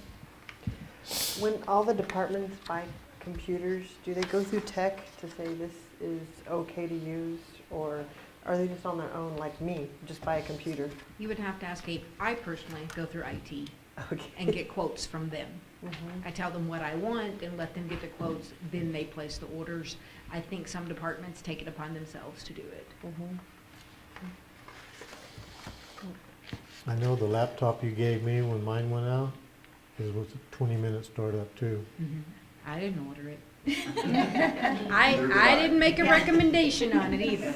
When all the departments buy computers, do they go through tech to say this is okay to use? Or are they just on their own, like me, just buy a computer? You would have to ask I personally go through IT Okay. and get quotes from them. Mhm. I tell them what I want and let them get the quotes, then they place the orders. I think some departments take it upon themselves to do it. Mhm. I know the laptop you gave me when mine went out, it was a 20-minute startup too. I didn't order it. I didn't make a recommendation on it either.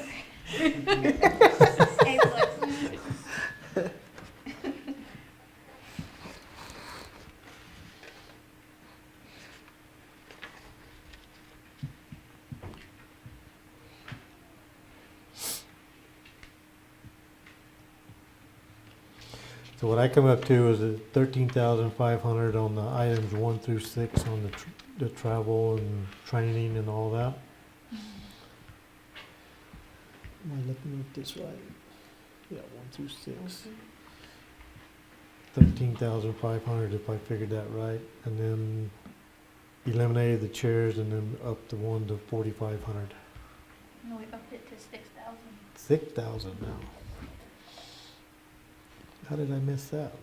So what I come up to is 13,500 on the items 1 through 6 on the travel and training and all that. Am I looking at this right? Yeah, 1 through 6. 13,500 if I figured that right, and then eliminated the chairs and then up the one to 4,500. No, we upped it to 6,000. 6,000 now. How did I miss that?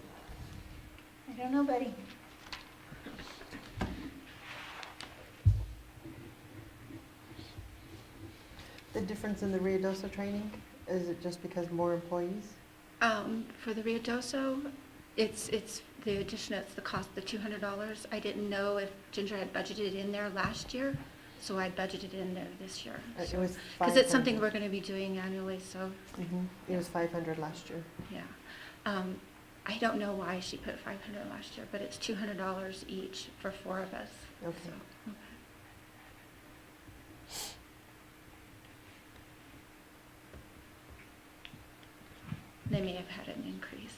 I don't know, buddy. The difference in the Ruidoso training, is it just because more employees? For the Ruidoso, it's the addition, it's the cost of the $200. I didn't know if Ginger had budgeted in there last year, so I budgeted in there this year. It was Because it's something 500. we're gonna be doing annually, so, It was 500 last year. yeah. I don't know why she put 500 last year, but it's $200 each for 4 of us. Okay. So, okay. They may have had an increase.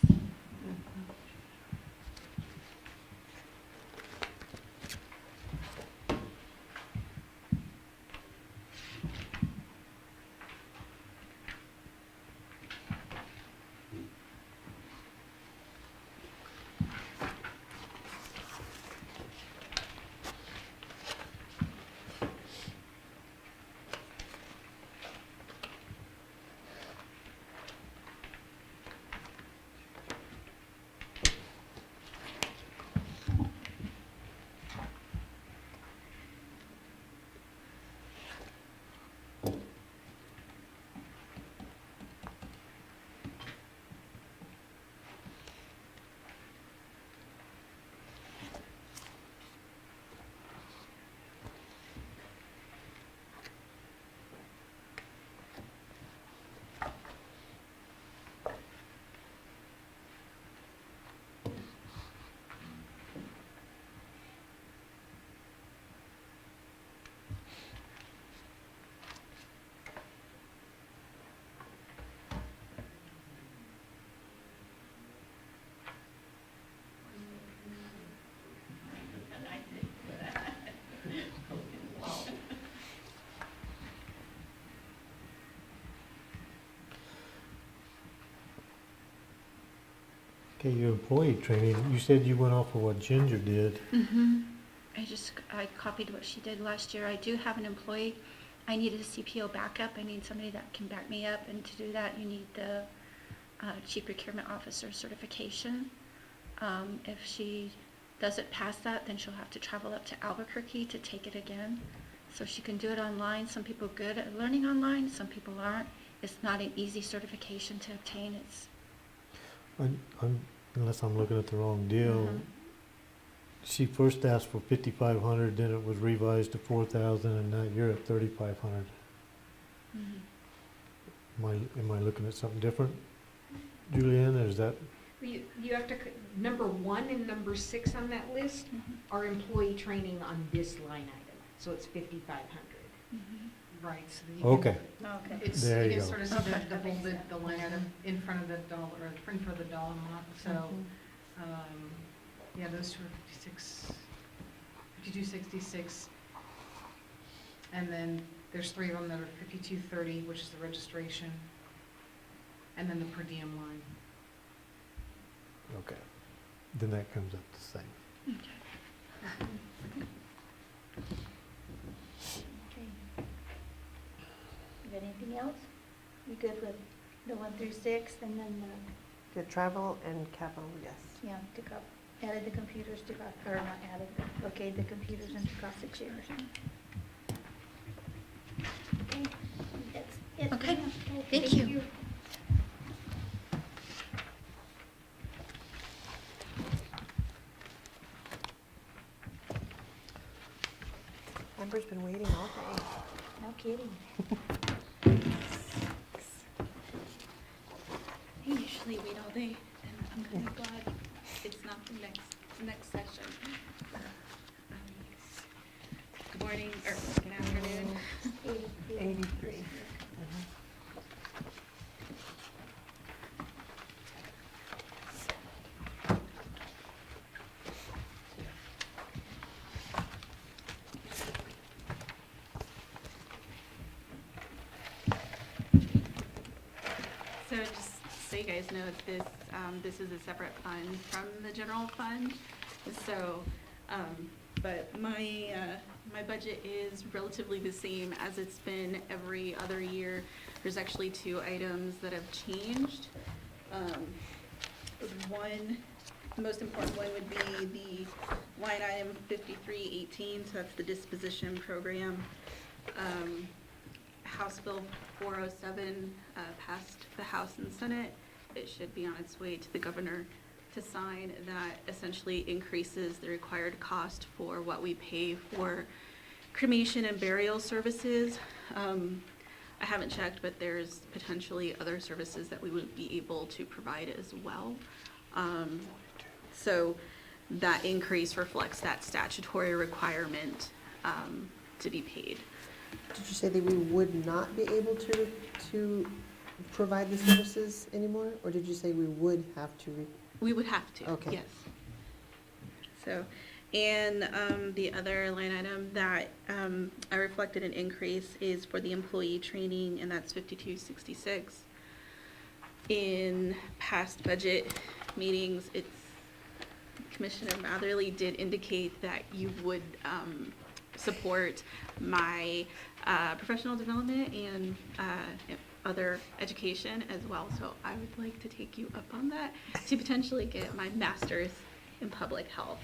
Okay, your employee training, you said you went off of what Ginger did. I copied what she did last year. I do have an employee. I needed a CPO backup. I need somebody that can back me up, and to do that, you need the Chief Procurement Officer certification. If she doesn't pass that, then she'll have to travel up to Albuquerque to take it again. So she can do it online. Some people are good at learning online, some people aren't. It's not an easy certification to obtain. It's Unless I'm looking at the wrong deal. She first asked for 5,500, then it was revised to 4,000, and now you're at 3,500. Am I looking at something different, Julianne, or is that? You have to, number 1 and number 6 on that list are employee training on this line item, so it's 5,500. Right, so that you can. Okay. Okay. It's, There you you can go. sort of see the bolded, the line item in front of the dollar, or in front of the dollar amount, so, yeah, those two are 52.66. And then there's 3 of them that are 52.30, which is the registration, and then the per diem line. Okay. Then that comes up the same. You got anything else? You good with the 1 through 6, and then, Good travel and capital, yes. yeah, took up, added the computers, took off, or not added, but okay, the computers and took off the chairs. Okay, that's it. Okay, Yeah. thank you. Amber's been waiting all day. No kidding. I usually wait all day, and I'm kind of glad it's not the next session. Good morning, or good afternoon. 83. So just so you guys know, this is a separate fund from the general fund. So, but my budget is relatively the same as it's been every other year. There's actually 2 items that have changed. The most important one would be the line item 5318, so that's the disposition program. House Bill 407 passed the House and Senate. It should be on its way to the governor to sign. That essentially increases the required cost for what we pay for cremation and burial services. I haven't checked, but there's potentially other services that we would be able to provide as well. So that increase reflects that statutory requirement to be paid. Did you say that we would not be able to provide the services anymore? Or did you say we would have to? We would have to, Okay. yes. So, and the other line item that I reflected an increase is for the employee training, and that's 5266. In past budget meetings, Commissioner Matherly did indicate that you would support my professional development and other education as well. So I would like to take you up on that to potentially get my master's in public health,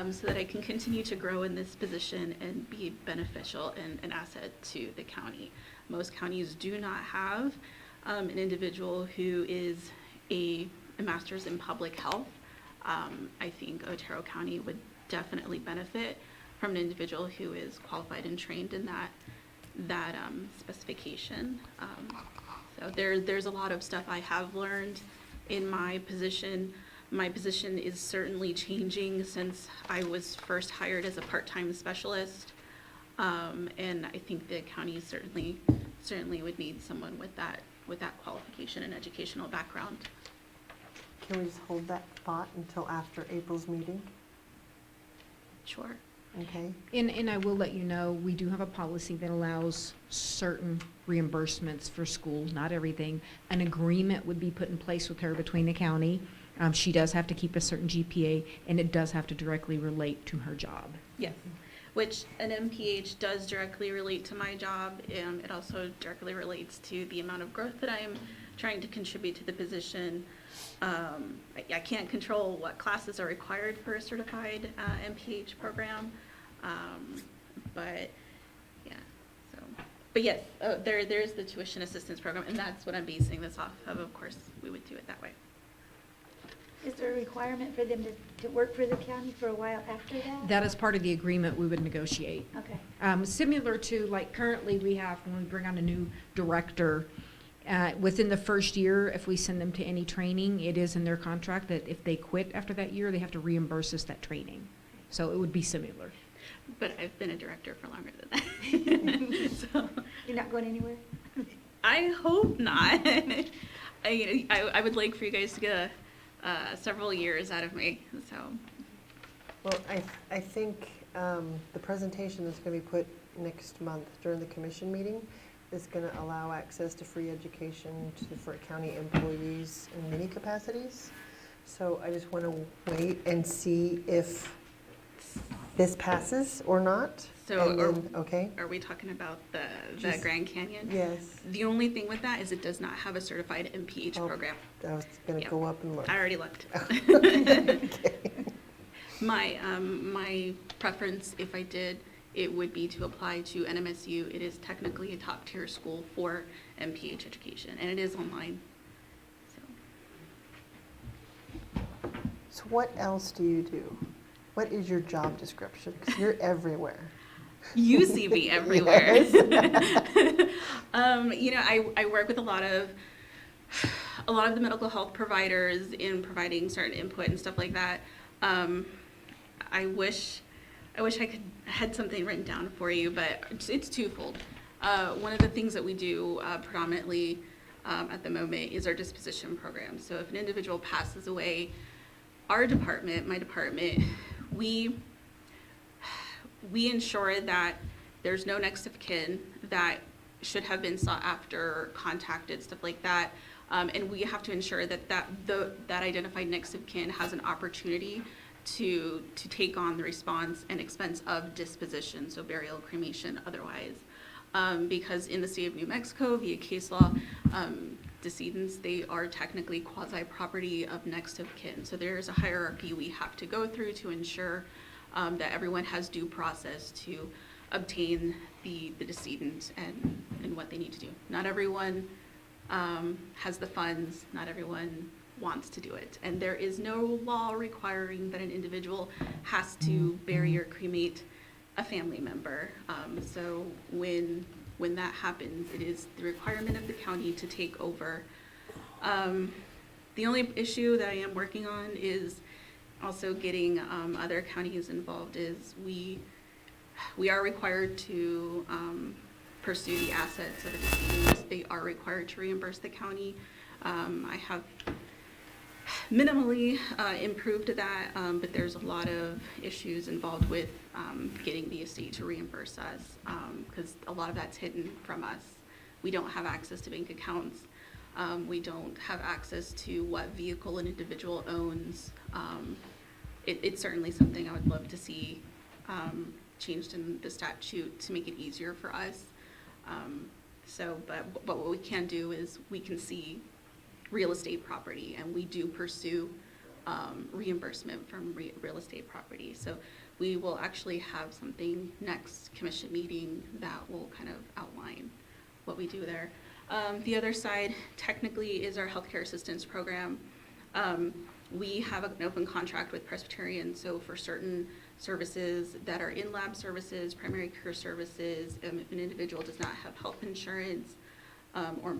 so that I can continue to grow in this position and be beneficial and an asset to the county. Most counties do not have an individual who is a master's in public health. I think Otero County would definitely benefit from an individual who is qualified and trained in that specification. So there's a lot of stuff I have learned in my position. My position is certainly changing since I was first hired as a part-time specialist. And I think the county certainly would need someone with that qualification and educational background. Can we just hold that thought until after April's meeting? Sure. Okay. And I will let you know, we do have a policy that allows certain reimbursements for school, not everything. An agreement would be put in place with her between the county. She does have to keep a certain GPA, and it does have to directly relate to her job. Yes, which an MPH does directly relate to my job, and it also directly relates to the amount of growth that I am trying to contribute to the position. I can't control what classes are required for a certified MPH program, but yeah. So, but yes, there's the tuition assistance program, and that's what I'm basing this off of. Of course, we would do it that way. Is there a requirement for them to work for the county for a while after that? That is part of the agreement we would negotiate. Okay. Similar to, like, currently we have, when we bring on a new director, within the first year, if we send them to any training, it is in their contract that if they quit after that year, they have to reimburse us that training. So it would be similar. But I've been a director for longer than that. So You're not going anywhere? I hope not. I would like for you guys to get several years out of me, so. Well, I think the presentation that's going to be put next month during the commission meeting is going to allow access to free education for county employees in many capacities. So I just want to wait and see if this passes or not. So okay. Are we talking about the Just- Grand Canyon? Yes. The only thing with that is it does not have a certified MPH program. I was going to Yeah. go up and look. I already looked. My preference, if I did, it would be to apply to NMSU. It is technically a top tier school for MPH education, and it is online. So what else do you do? What is your job description? Because you're everywhere. You see me everywhere. Yes. I work with a lot of the medical health providers in providing certain input and stuff like that. I wish I had something written down for you, but it's twofold. One of the things that we do predominantly at the moment is our disposition program. So if an individual passes away, our department, my department, we ensure that there's no next of kin, that should have been sought after, contacted, stuff like that. And we have to ensure that identified next of kin has an opportunity to take on the response and expense of disposition, so burial, cremation, otherwise. Because in the state of New Mexico, via case law, decedents, they are technically quasi-property of next of kin. So there's a hierarchy we have to go through to ensure that everyone has due process to obtain the decedent and what they need to do. Not everyone has the funds, not everyone wants to do it. And there is no law requiring that an individual has to bury or cremate a family member. So when that happens, it is the requirement of the county to take over. The only issue that I am working on is also getting other counties involved. Is we are required to pursue the assets of the decedents. They are required to reimburse the county. I have minimally improved that, but there's a lot of issues involved with getting the estate to reimburse us, because a lot of that's hidden from us. We don't have access to bank accounts. We don't have access to what vehicle an individual owns. It's certainly something I would love to see changed in the statute to make it easier for us. But what we can do is we can see real estate property, and we do pursue reimbursement from real estate property. So we will actually have something next commission meeting that will kind of outline what we do there. The other side technically is our healthcare assistance program. We have an open contract with Presbyterian, so for certain services that are in-lab services, primary care services, if an individual does not have health insurance, or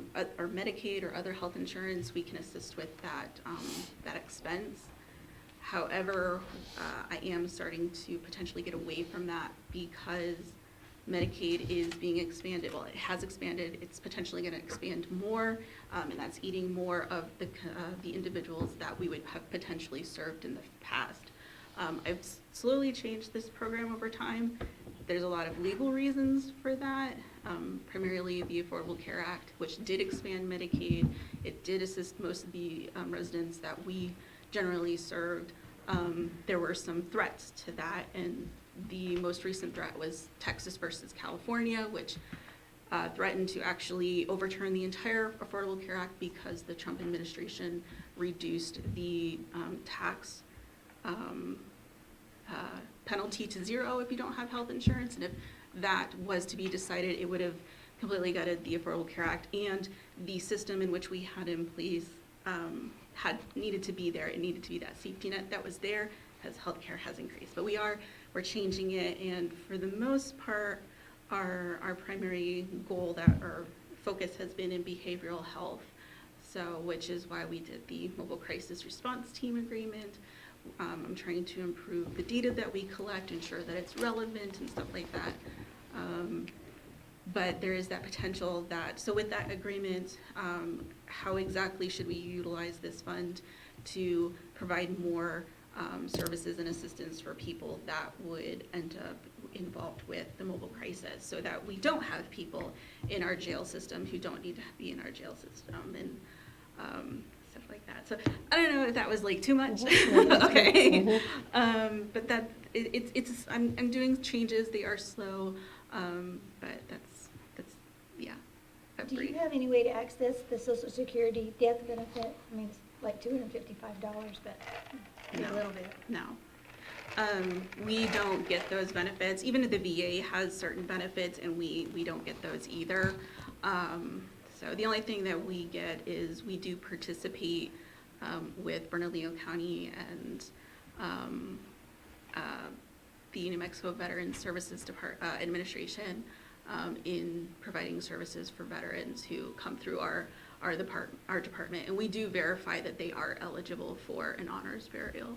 Medicaid or other health insurance, we can assist with that expense. However, I am starting to potentially get away from that because Medicaid is being expanded. Well, it has expanded. It's potentially going to expand more, and that's eating more of the individuals that we would have potentially served in the past. I've slowly changed this program over time. There's a lot of legal reasons for that, primarily the Affordable Care Act, which did expand Medicaid. It did assist most of the residents that we generally served. There were some threats to that, and the most recent threat was Texas versus California, which threatened to actually overturn the entire Affordable Care Act because the Trump administration reduced the tax penalty to zero if you don't have health insurance. And if that was to be decided, it would have completely gutted the Affordable Care Act, and the system in which we had in place had needed to be there. It needed to be that safety net that was there as healthcare has increased. But we're changing it, and for the most part, our primary goal, that our focus has been in behavioral health. So, which is why we did the Mobile Crisis Response Team agreement. I'm trying to improve the data that we collect, ensure that it's relevant and stuff like that. But there is that potential that, so with that agreement, how exactly should we utilize this fund to provide more services and assistance for people that would end up involved with the mobile crisis, so that we don't have people in our jail system who don't need to be in our jail system, and stuff like that. So I don't know if that was like too much. Okay. But that it's I'm doing changes. They are slow, but that's yeah. Do you have any way to access the Social Security death benefit? I mean, it's like $255, but a little bit. No. We don't get those benefits. Even if the VA has certain benefits, and we don't get those either. So the only thing that we get is we do participate with Bernalillo County and the New Mexico Veterans Services Administration in providing services for veterans who come through our department, and we do verify that they are eligible for an honors burial.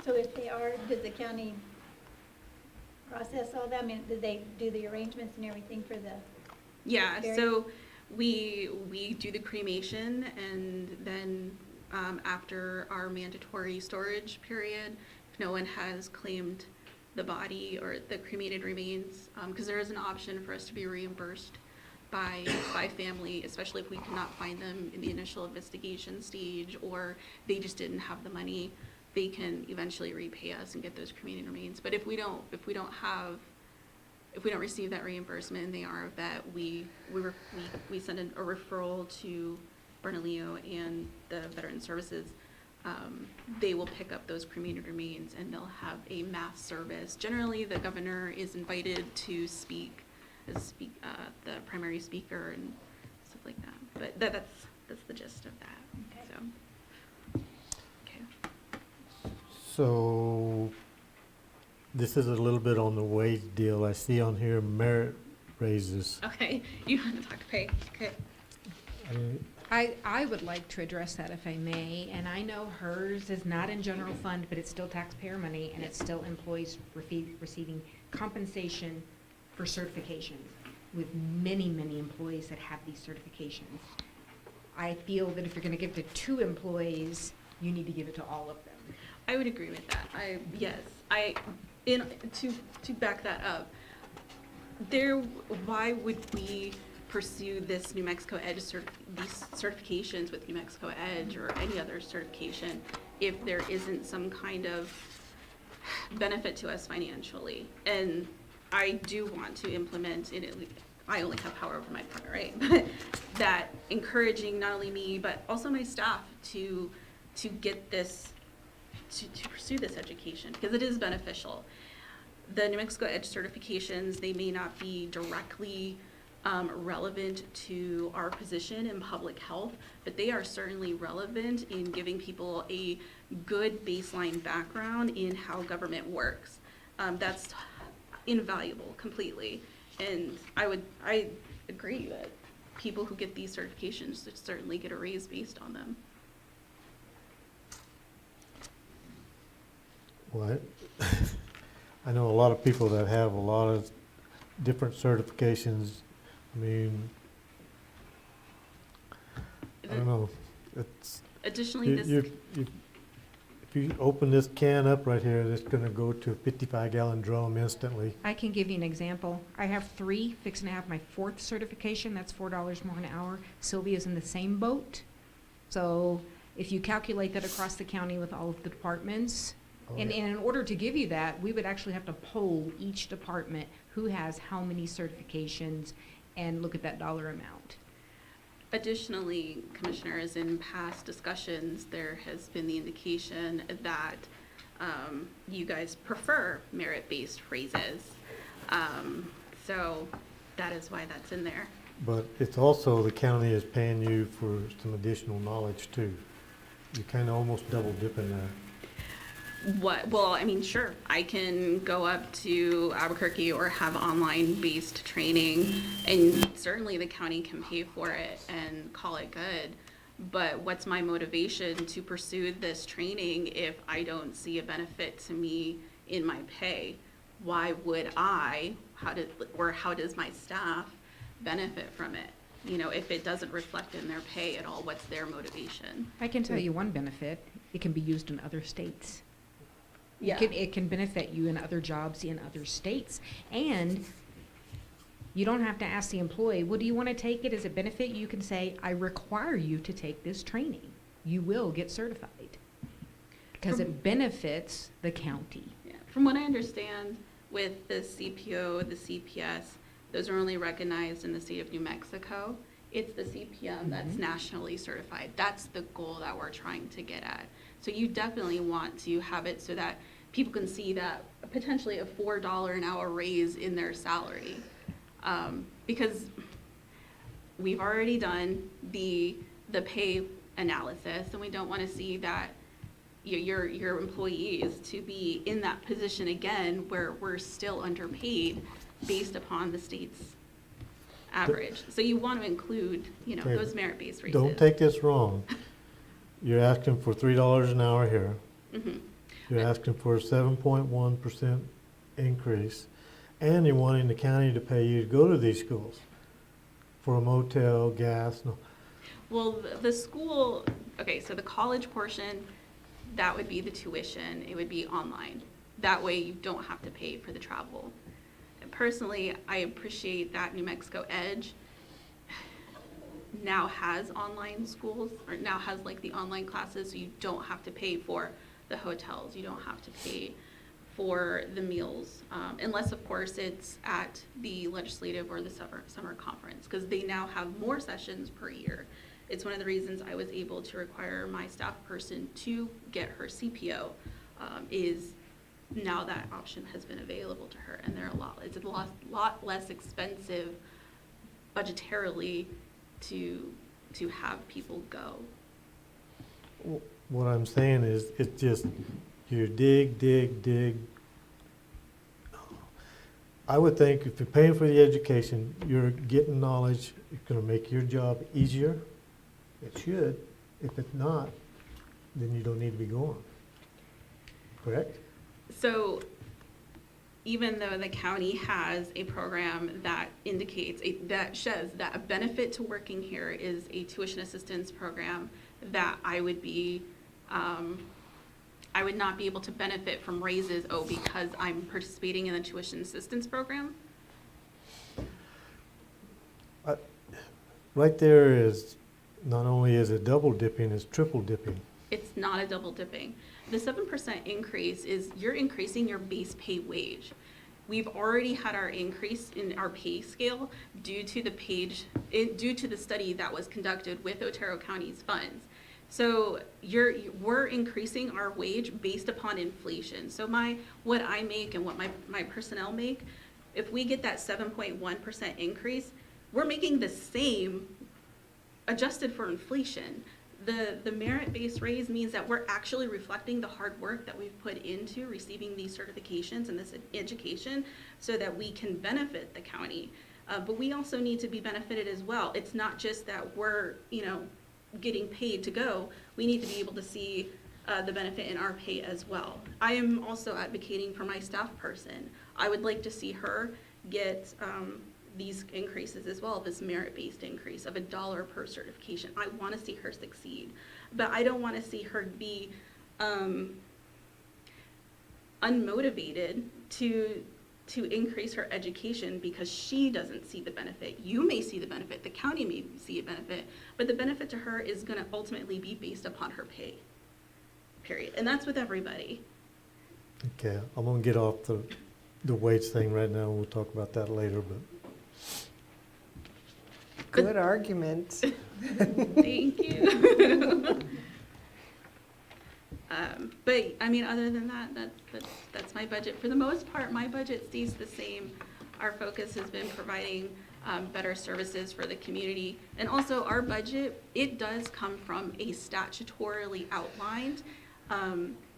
So if they are, does the county process all that? I mean, do they do the arrangements and everything for the Yeah, burial? so we do the cremation, and then after our mandatory storage period, if no one has claimed the body or the cremated remains, because there is an option for us to be reimbursed by family, especially if we cannot find them in the initial investigation stage, or they just didn't have the money. They can eventually repay us and get those cremated remains. But if we don't receive that reimbursement and they are a vet, we send a referral to Bernalillo and the Veteran Services. They will pick up those cremated remains and they'll have a mass service. Generally, the governor is invited to speak as the primary speaker and stuff like that. But that's the gist of that. Okay. So, okay. So, this is a little bit on the wage deal. I see on here merit raises. Okay, you want to talk pay? Okay. I would like to address that if I may, and I know hers is not in general fund, but it's still taxpayer money, and it's still employees receiving compensation for certifications, with many, many employees that have these certifications. I feel that if you're gonna give it to 2 employees, you need to give it to all of them. I would agree with that. To back that up, why would we pursue this New Mexico Edge these certifications with New Mexico Edge or any other certification if there isn't some kind of benefit to us financially? And I do want to implement in at least, I only have power over my partner, right? But that encouraging not only me but also my staff to get this, to pursue this education, because it is beneficial. The New Mexico Edge certifications, they may not be directly relevant to our position in public health, but they are certainly relevant in giving people a good baseline background in how government works. That's invaluable completely. And I agree that people who get these certifications should certainly get a raise based on them. Well, I know a lot of people that have a lot of different certifications. I mean, I don't know. It's Additionally, if you open this can up right here, it's gonna go to a 55-gallon drum instantly. I can give you an example. I have 3, fixing to have my 4th certification, that's $4 more an hour. Sylvia's in the same boat. So if you calculate that across the county with all of the departments, and in order to give you that, we would actually have to poll each department who has how many certifications and look at that dollar amount. Additionally, commissioners, in past discussions, there has been the indication that you guys prefer merit-based raises. So that is why that's in there. But it's also the county is paying you for some additional knowledge too. You kind of almost double dipping there. Well, I mean, sure, I can go up to Albuquerque or have online-based training, and certainly the county can pay for it and call it good. But what's my motivation to pursue this training if I don't see a benefit to me in my pay? Why would I, how does my staff benefit from it? You know, if it doesn't reflect in their pay at all, what's their motivation? I can tell you one benefit, it can be used in other states. Yeah. It can benefit you in other jobs in other states. And you don't have to ask the employee, well, do you want to take it? Does it benefit you? You can say, I require you to take this training. You will get certified. Because it benefits the county. Yeah. From what I understand, with the CPO, the CPS, those are only recognized in the state of New Mexico. It's the CPM that's nationally certified. That's the goal that we're trying to get at. So you definitely want to have it so that people can see that potentially a $4 an hour raise in their salary. Because we've already done the pay analysis, and we don't want to see that your employees to be in that position again where we're still underpaid based upon the state's average. So you want to include, Okay, those merit-based raises. Don't take this wrong. You're asking for $3 an hour here. Mhm. You're asking for a 7.1% increase, and you're wanting the county to pay you to go to these schools for a motel, gas. No. Well, the school, okay, so the college portion, that would be the tuition. It would be online. That way you don't have to pay for the travel. And personally, I appreciate that New Mexico Edge now has online schools, or now has like the online classes, so you don't have to pay for the hotels, you don't have to pay for the meals, unless of course it's at the legislative or the summer conference, because they now have more sessions per year. It's one of the reasons I was able to require my staff person to get her CPO, is now that option has been available to her, and it's a lot less expensive budgetarily to have people go. What I'm saying is, it's just, you dig. I would think if you're paying for the education, you're getting knowledge, it's gonna make your job easier. It should. If it's not, then you don't need to be going. Correct? So even though the county has a program that indicates, that says that a benefit to working here is a tuition assistance program, that I would not be able to benefit from raises, because I'm participating in the tuition assistance program? Right there is, not only is it double dipping, it's triple dipping. It's not a double dipping. The 7% increase is you're increasing your base pay wage. We've already had our increase in our pay scale due to the study that was conducted with Otero County's funds. So we're increasing our wage based upon inflation. So what I make and what my personnel make, if we get that 7.1% increase, we're making the same adjusted for inflation. The merit-based raise means that we're actually reflecting the hard work that we've put into receiving these certifications and this education so that we can benefit the county. But we also need to be benefited as well. It's not just that we're, getting paid to go. We need to be able to see the benefit in our pay as well. I am also advocating for my staff person. I would like to see her get these increases as well, this merit-based increase of $1 per certification. I want to see her succeed, but I don't want to see her be unmotivated to increase her education because she doesn't see the benefit. You may see the benefit, the county may see a benefit, but the benefit to her is going to ultimately be based upon her pay, period. And that's with everybody. Okay, I'm gonna get off the wage thing right now, we'll talk about that later, but. Good argument. Thank you. But I mean, other than that, that's my budget. For the most part, my budget stays the same. Our focus has been providing better services for the community. And also our budget, it does come from a statutorily outlined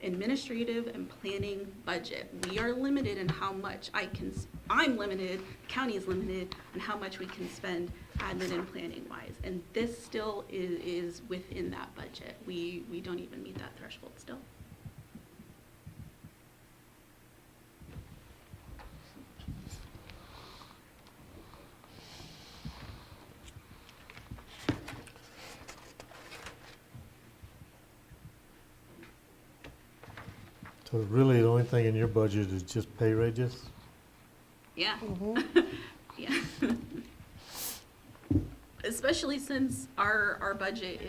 administrative and planning budget. We are limited in how much I'm limited, county is limited in how much we can spend admin and planning wise. And this still is within that budget. We don't even meet that threshold still. So really, the only thing in your budget is just pay raises? Yeah. Yeah. Especially since our budget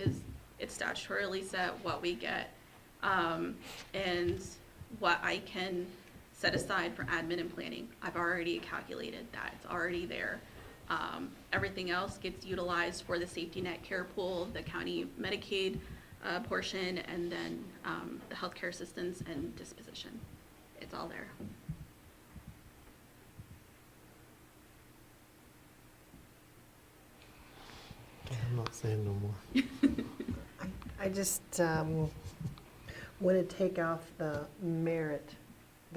it's statutorily set what we get, and what I can set aside for admin and planning. I've already calculated that, it's already there. Everything else gets utilized for the safety net care pool, the county Medicaid portion, and then the healthcare assistance and disposition. It's all there. I'm not saying no more. I just want to take off the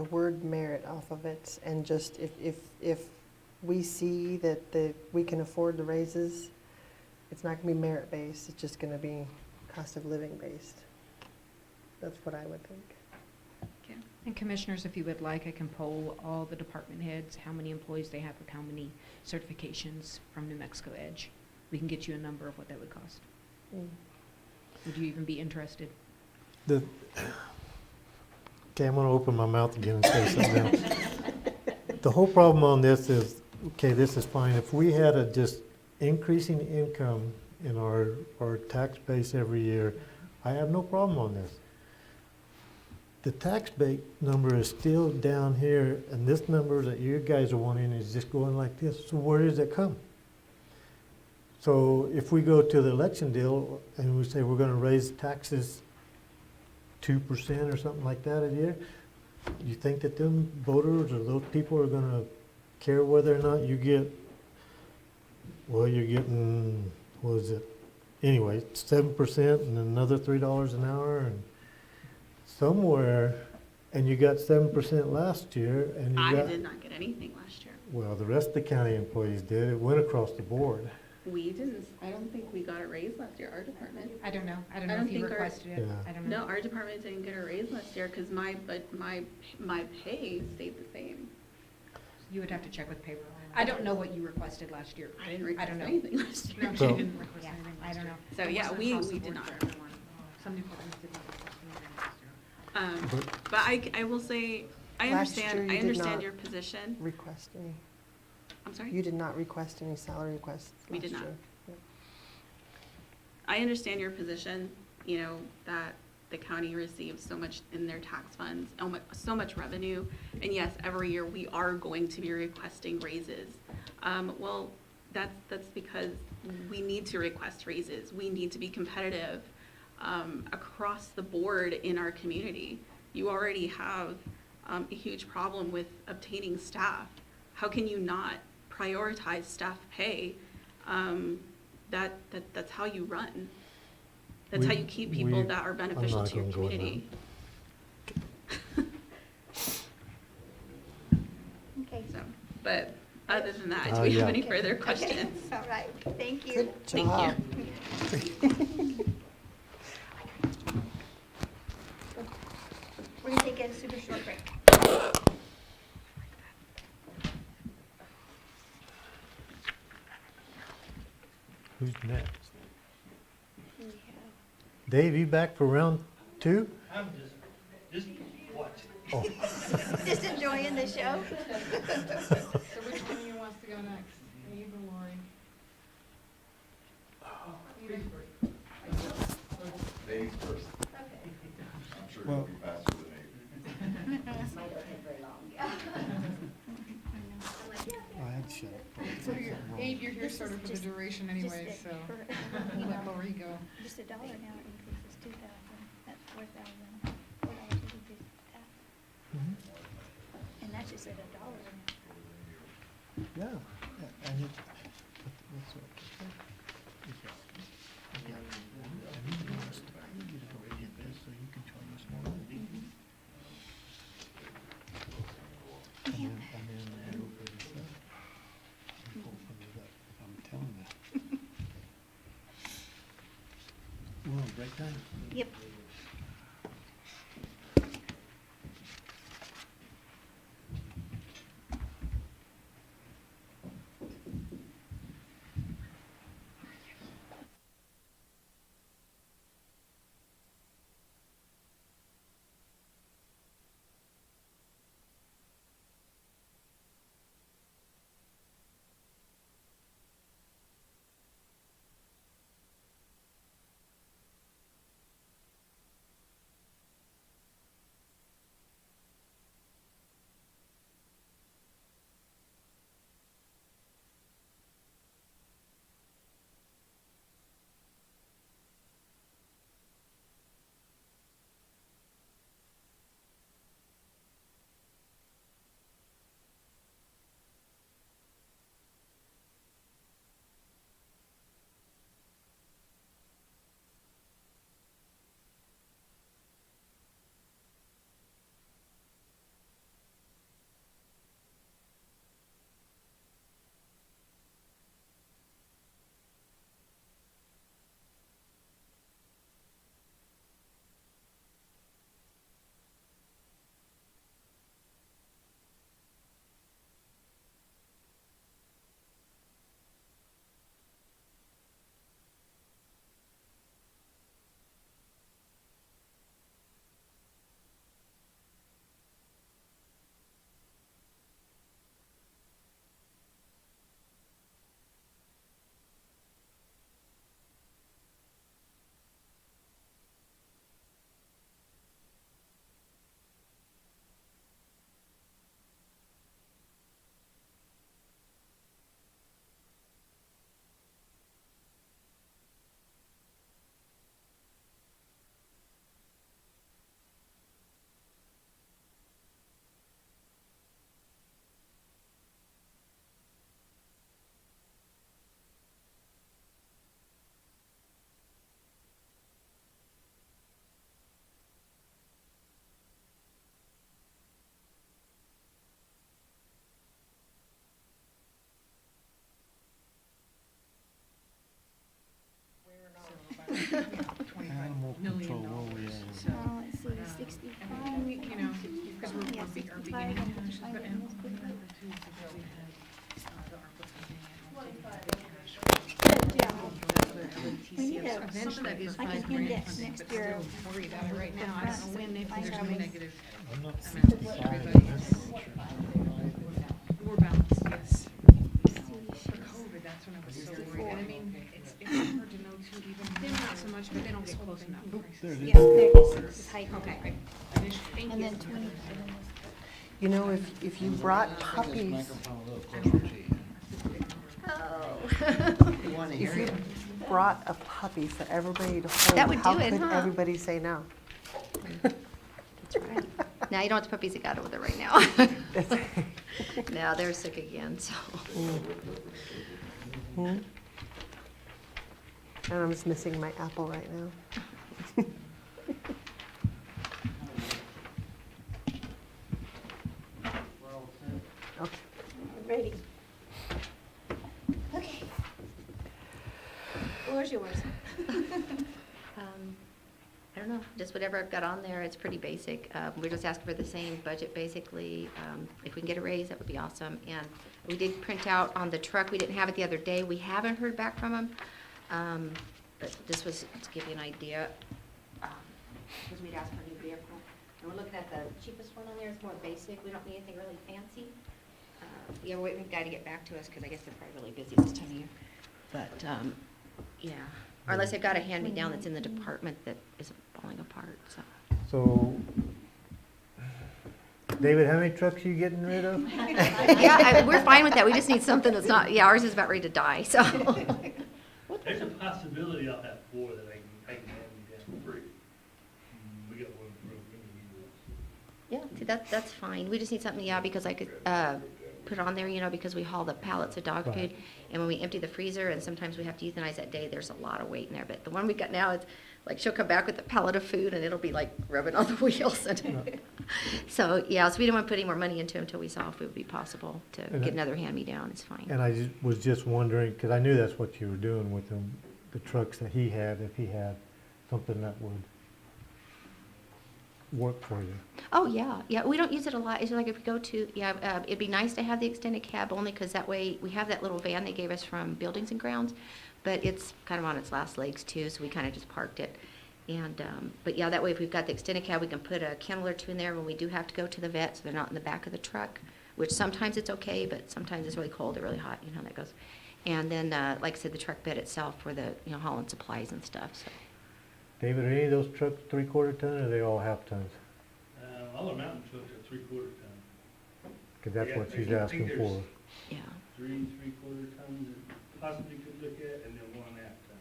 word merit off of it, and just if we see that we can afford the raises, it's not going to be merit-based, it's just going to be cost of living based. That's what I would think. Okay. And commissioners, if you would like, I can poll all the department heads, how many employees they have with how many certifications from New Mexico Edge. We can get you a number of what that would cost. Mm. Would you even be interested? Okay, I'm gonna open my mouth again and say something else. The whole problem on this is, okay, this is fine, if we had a just increasing income in our tax base every year, I have no problem on this. The tax base number is still down here, and this number that you guys are wanting is just going like this, so where does it come? So if we go to the election deal and we say we're gonna raise taxes 2% or something like that a year, you think that them voters or those people are gonna care whether or not you get, well, you're getting, what is it? Anyway, 7% and another $3 an hour and somewhere, and you got 7% last year and you I got, did not get anything last year. well, the rest of the county employees did. It went across the board. We didn't, I don't think we got a raise last year, our department. I don't know. I don't I know don't if you think our- requested it. Yeah. I don't know. No, our department didn't get a raise last year because my pay stayed the same. You would have to check with payroll. I don't know what you requested last year. I didn't request don't know. anything last year. No, she So- didn't request Yeah, anything I last don't year. So, It yeah, wasn't we across the did board not. for everyone. Some departments did not request anything last year. But I will say, I Last year understand, you I did understand not your position. Request any, I'm sorry? you did not request any salary requests We last did not. year. Yep. I understand your position, you know, that the county receives so much in their tax funds, so much revenue. And yes, every year we are going to be requesting raises. Well, that's because we need to request raises. We need to be competitive across the board in our community. You already have a huge problem with obtaining staff. How can you not prioritize staff pay? That's how you run. That's how you keep people that are beneficial to your community. Okay. So, but other than that, do Oh, we have yeah. any further Okay. questions? All right, thank you. Good Thank job. We're gonna take a super short break. Who's next? Dave, you back for round 2? I'm just watching. Oh. Just enjoying the show? So which one of you wants to go next? Eve or Lori? Dave's first. I'm sure you'll be faster than Dave. I had to shut up. So Abe, you're here This sort is of for the just- duration just anyway, a- so for- let Lori go. Just $1 now increases 2,000, that's 4,000, $4 increase tax. And that's just at $1 now. Yeah, and it, that's what. I'm telling you. We're on break time? Yep. Animal control, where we at? So, Oh, let's see, 65. and, you know, because we're Yeah, our 65, beginning. and 55 in this paper. We need to, Eventually, that is I can fine. index next year. Worried about it right now. I don't know when, if there's no negative. I'm not amount for 65 everybody. in this. More balance, yes. For COVID, that's when I was so worried. And I mean, it's hard to know too, even them not so much, but they don't get close enough. There it is. Yeah, there it is. It's height. Okay. Thank And you. then 25 in this. You know, if you brought puppies, if you brought a puppy for everybody to hold, That would how do it, could huh? everybody say no? That's right. Now, you don't have puppies that got over there right now. Now, they're sick again, so. Hmm? And I'm just missing my apple right now. Okay. Ready. Okay. Where's yours? I don't know, just whatever I've got on there, it's pretty basic. We're just asking for the same budget, basically. If we can get a raise, that would be awesome. And we did print out on the truck, we didn't have it the other day, we haven't heard back from them. But this was to give you an idea, because we'd asked for a new vehicle. And we're looking at the cheapest one on there, it's more basic, we don't need anything really fancy. Yeah, we're waiting for the guy to get back to us, because I guess they're probably really busy this time of year. But, yeah, or unless they've got a hand-me-down that's in the department that isn't falling apart, so. So, David, how many trucks are you getting rid of? Yeah, we're fine with that, we just need something that's not, yeah, ours is about ready to die, so. There's a possibility I'll have 4 that I can have you down. Great. We got one for Yeah, see, that's fine, we just need something, yeah, because I could, put it on there, you know, because we haul the pallets of dog Right. food, and when we empty the freezer, and sometimes we have to euthanize that day, there's a lot of weight in there, but the one we got now, it's like, she'll come back with a pallet of food, and it'll be like rubbing on the wheels, and, so, yeah, so we didn't want to put any more money into it until we saw if it would be possible to And get I- another hand-me-down, it's fine. And I was just wondering, because I knew that's what you were doing with them, the trucks that he had, if he had something that would work for you. Oh, yeah, yeah, we don't use it a lot, it's like if we go to, yeah, it'd be nice to have the extended cab, only because that way, we have that little van they gave us from Buildings and Grounds, but it's kind of on its last legs too, so we kind of just parked it. And, but yeah, that way if we've got the extended cab, we can put a kennel or 2 in there when we do have to go to the vet, so they're not in the back of the truck, which sometimes it's okay, but sometimes it's really cold or really hot, you know how that goes. And then, like I said, the truck bed itself for the, you know, hauling supplies and stuff, so. David, are any of those trucks 3/4 ton, or are they all half tons? All our mountain trucks are 3/4 ton. Because that's Yeah, what I she's think asking there's for. Yeah. 3 3/4 tons that possibly could look at, and then 1.5 ton.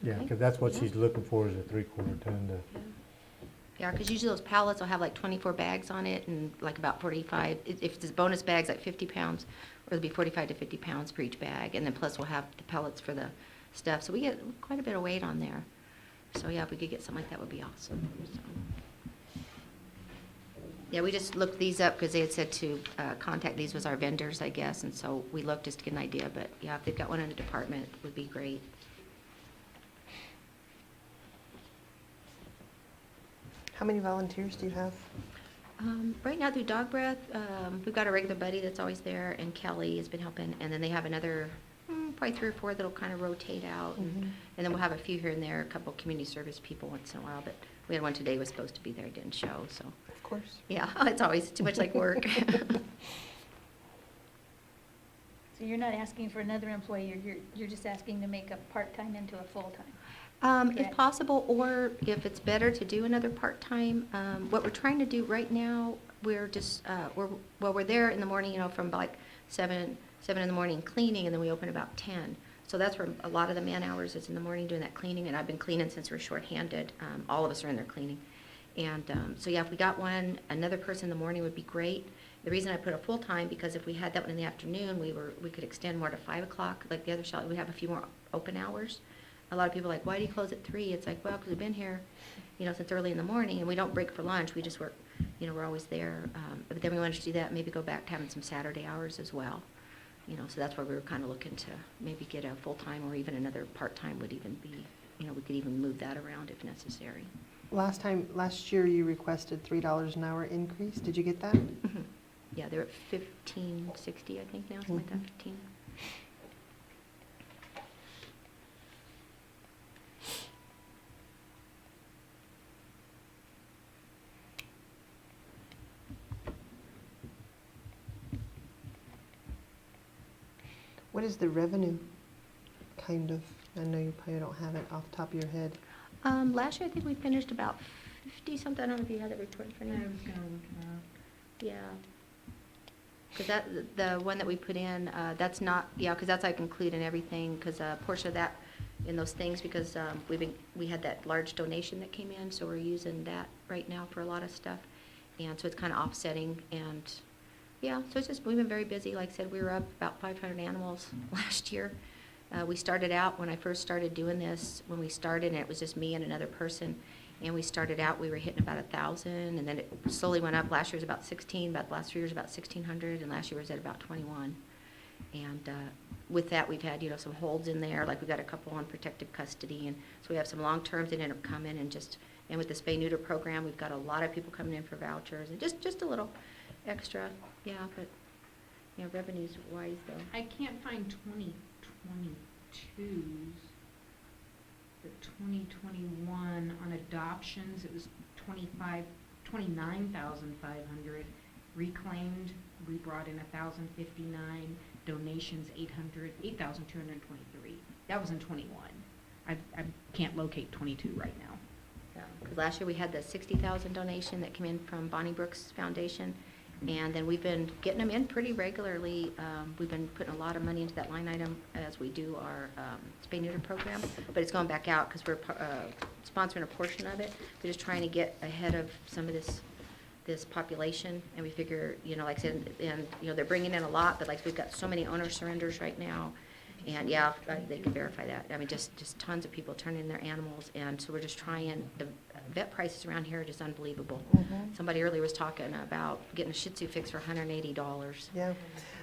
Yeah, Okay. because that's what Yeah. she's looking for, is a 3/4 ton to. Yeah, because usually those pallets will have like 24 bags on it and like about 45, if it's bonus bags, like 50 pounds, or it'll be 45 to 50 pounds per each bag, and then plus we'll have the pellets for the stuff, so we get quite a bit of weight on there. So yeah, if we could get something like that would be awesome. So. Yeah, we just looked these up because they had said to contact these was our vendors, I guess, and so we looked just to get an idea, but yeah, if they've got one in the department, it would be great. How many volunteers do you have? Right now through Dog Breath, we've got a regular buddy that's always there, and Kelly has been helping, and then they have another, probably 3 or 4 that'll kind of rotate out, and then we'll have a few here and there, a couple of community service people once in a while, but we had one today who was supposed to be there, didn't show, so. Of course. Yeah, it's always too much like work. So you're not asking for another employee, you're just asking to make a part-time into a full-time? If Correct. possible, or if it's better to do another part-time, what we're trying to do right now, we're just, we're there in the morning, you know, from like 7 in the morning cleaning, and then we open about 10. So that's where a lot of the man hours is in the morning doing that cleaning, and I've been cleaning since we're shorthanded. All of us are in there cleaning. And so yeah, if we got another person in the morning would be great. The reason I put a full-time, because if we had that one in the afternoon, we could extend more to 5 o'clock, like the other shop, we have a few more open hours. A lot of people are like, why do you close at 3? It's like, well, because we've been here, you know, since early in the morning, and we don't break for lunch, we just work, you know, we're always there. But then we wanted to do that, maybe go back to having some Saturday hours as well. So that's why we were kind of looking to maybe get a full-time or even another part-time would even be, we could even move that around if necessary. Last year you requested $3 an hour increase. Did you get that? Mhm. Yeah, they're at 15.60, I think now, something like that, 15. What is the revenue, kind of? I know you probably don't have it off the top of your head. Last year, I think we finished about 50-something. I don't know if you had that report for I you. was gonna look it up. Yeah. Because the one that we put in, that's not, because that's like including everything, because a portion of that in those things, because we had that large donation that came in, so we're using that right now for a lot of stuff. And so it's kind of offsetting, and yeah, so it's just, we've been very busy. Like I said, we were up about 500 animals last year. We started out, when I first started doing this, when we started, and it was just me and another person, and we started out, we were hitting about 1,000, and then it slowly went up. Last year was about 16, about the last 3 years about 1,600, and last year was at about 21. And with that, we've had, some holds in there, like we've got a couple on protective custody, and so we have some long-terms that end up coming, and with the spay-neuter program, we've got a lot of people coming in for vouchers, and just a little extra, but, revenues-wise, though. I can't find 2022's, but 2021 on adoptions, it was 29,500. Reclaimed, we brought in 1,059. Donations, 8,223. That was in 21. I can't locate 22 right now. Because last year we had the 60,000 donation that came in from Bonnie Brooks Foundation, and then we've been getting them in pretty regularly. We've been putting a lot of money into that line item as we do our spay-neuter program, but it's going back out because we're sponsoring a portion of it. We're just trying to get ahead of some of this population, and we figure, like I said, and they're bringing in a lot, but like we've got so many owner surrenders right now, and they can verify that. I mean, just tons of people turning in their animals, and so we're just trying. The vet prices around here are just unbelievable. Somebody earlier was talking about getting a Shih Tzu fix for $180. Yeah,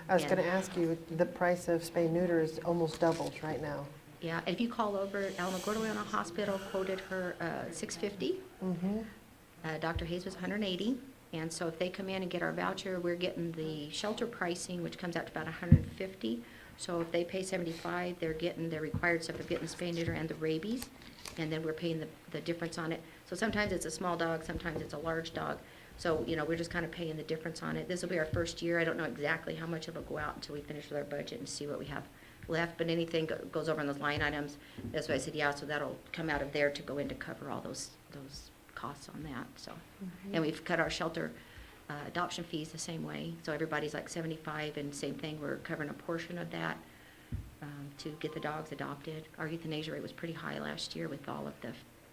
I was going to ask you, the price of spay-neuter is almost doubled right now. Yeah, and if you call over, Alamogordo Regional Hospital quoted her $650. Dr. Hayes was $180. And so if they come in and get our voucher, we're getting the shelter pricing, which comes out to about $150. So if they pay $75, they're getting their required stuff of getting the spay-neuter and the rabies, and then we're paying the difference on it. So sometimes it's a small dog, sometimes it's a large dog. So, we're just kind of paying the difference on it. This will be our first year. I don't know exactly how much it'll go out until we finish with our budget and see what we have left, but anything goes over in those line items. That's why I said, so that'll come out of there to go in to cover all those costs on that, so. And we've cut our shelter adoption fees the same way, so everybody's like 75, and same thing, we're covering a portion of that to get the dogs adopted. Our euthanasia rate was pretty high last year with all of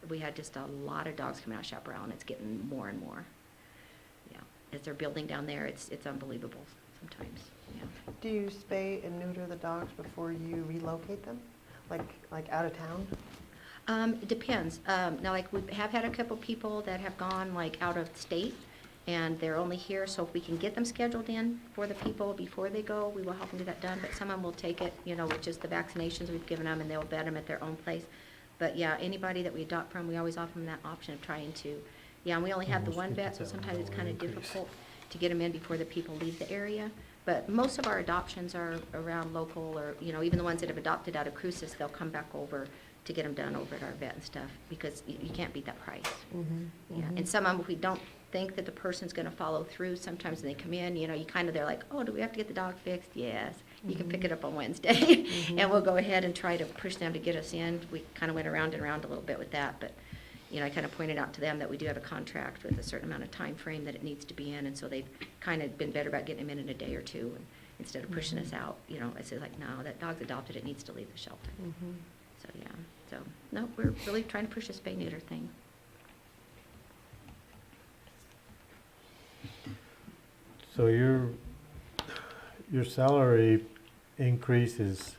we had just a lot of dogs coming out of Chaparral, and it's getting more and more. As they're building down there, it's unbelievable sometimes, Do you spay and neuter the dogs before you relocate them, like out of town? It depends. Now, like, we have had a couple people that have gone, like, out of state, and they're only here, so if we can get them scheduled in for the people before they go, we will help them get that done, but some of them will take it, with just the vaccinations we've given them, and they'll vet them at their own place. But, anybody that we adopt from, we always offer them that option of trying to, and we only have the one vet, so sometimes it's kind of difficult to get them in before the people leave the area. But most of our adoptions are around local, or, even the ones that have adopted out of Cruces, they'll come back over to get them done over at our vet and stuff, because you can't beat that price. And some of them, if we don't think that the person's going to follow through, sometimes when they come in, they're like, oh, do we have to get the dog fixed? Yes, you can pick it up on Wednesday. And we'll go ahead and try to push them to get us in. We kind of went around and around a little bit with that, but, I kind of pointed out to them that we do have a contract with a certain amount of time frame that it needs to be in, and so they've kind of been better about getting them in a day or two, and instead of pushing us out, I said, like, no, that dog's adopted, it needs to leave the shelter. So, no, we're really trying to push this spay-neuter thing. So your salary increases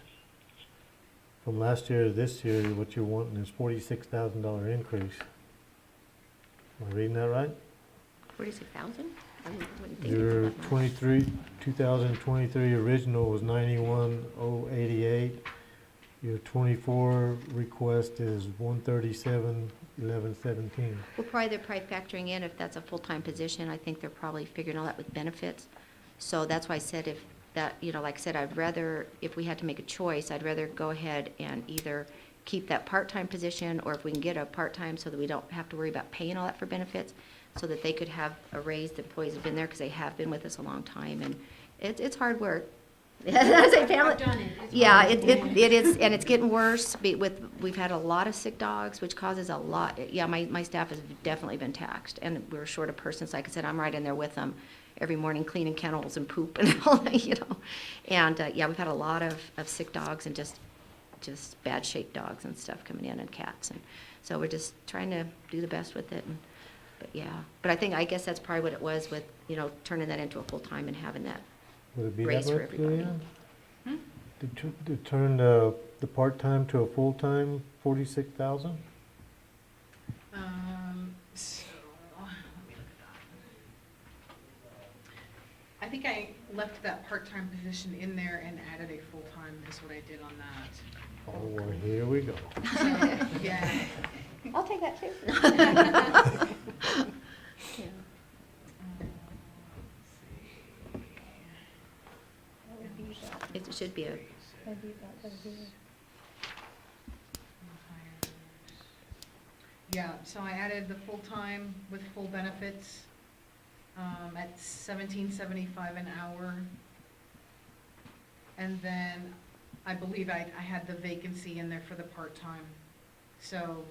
from last year to this year, what you're wanting is $46,000 increase. Am I reading that right? 46,000? I wouldn't think it'd be Your that much. 2023 original was 91,088. Your 24 request is 137,1117. Well, they're probably factoring in if that's a full-time position. I think they're probably figuring all that with benefits. So that's why I said if that, like I said, I'd rather, if we had to make a choice, I'd rather go ahead and either keep that part-time position, or if we can get a part-time so that we don't have to worry about paying all that for benefits, so that they could have a raise. The employees have been there because they have been with us a long time, and it's hard work. As a family- I've done it. It's Yeah, hard. it is, and it's getting worse. We've had a lot of sick dogs, which causes a lot. Yeah, my staff has definitely been taxed, and we're short of persons. Like I said, I'm right in there with them every morning, cleaning kennels and poop and all that, And yeah, we've had a lot of sick dogs and just bad shaped dogs and stuff coming in, and cats, and so we're just trying to do the best with it. But yeah, I guess that's probably what it was with turning that into a full time and having that. Would it be Raise that for much, everybody. Julianne? To turn the part-time to a full-time, 46,000? So, let me look at that. I think I left that part-time position in there and added a full-time is what I did on that. Oh, well, here we go. So, yeah. I'll take that too. Yeah. It should be a, Yeah, so I added the full-time with full benefits at $17.75 an hour. And then I believe I had the vacancy in there for the part-time. So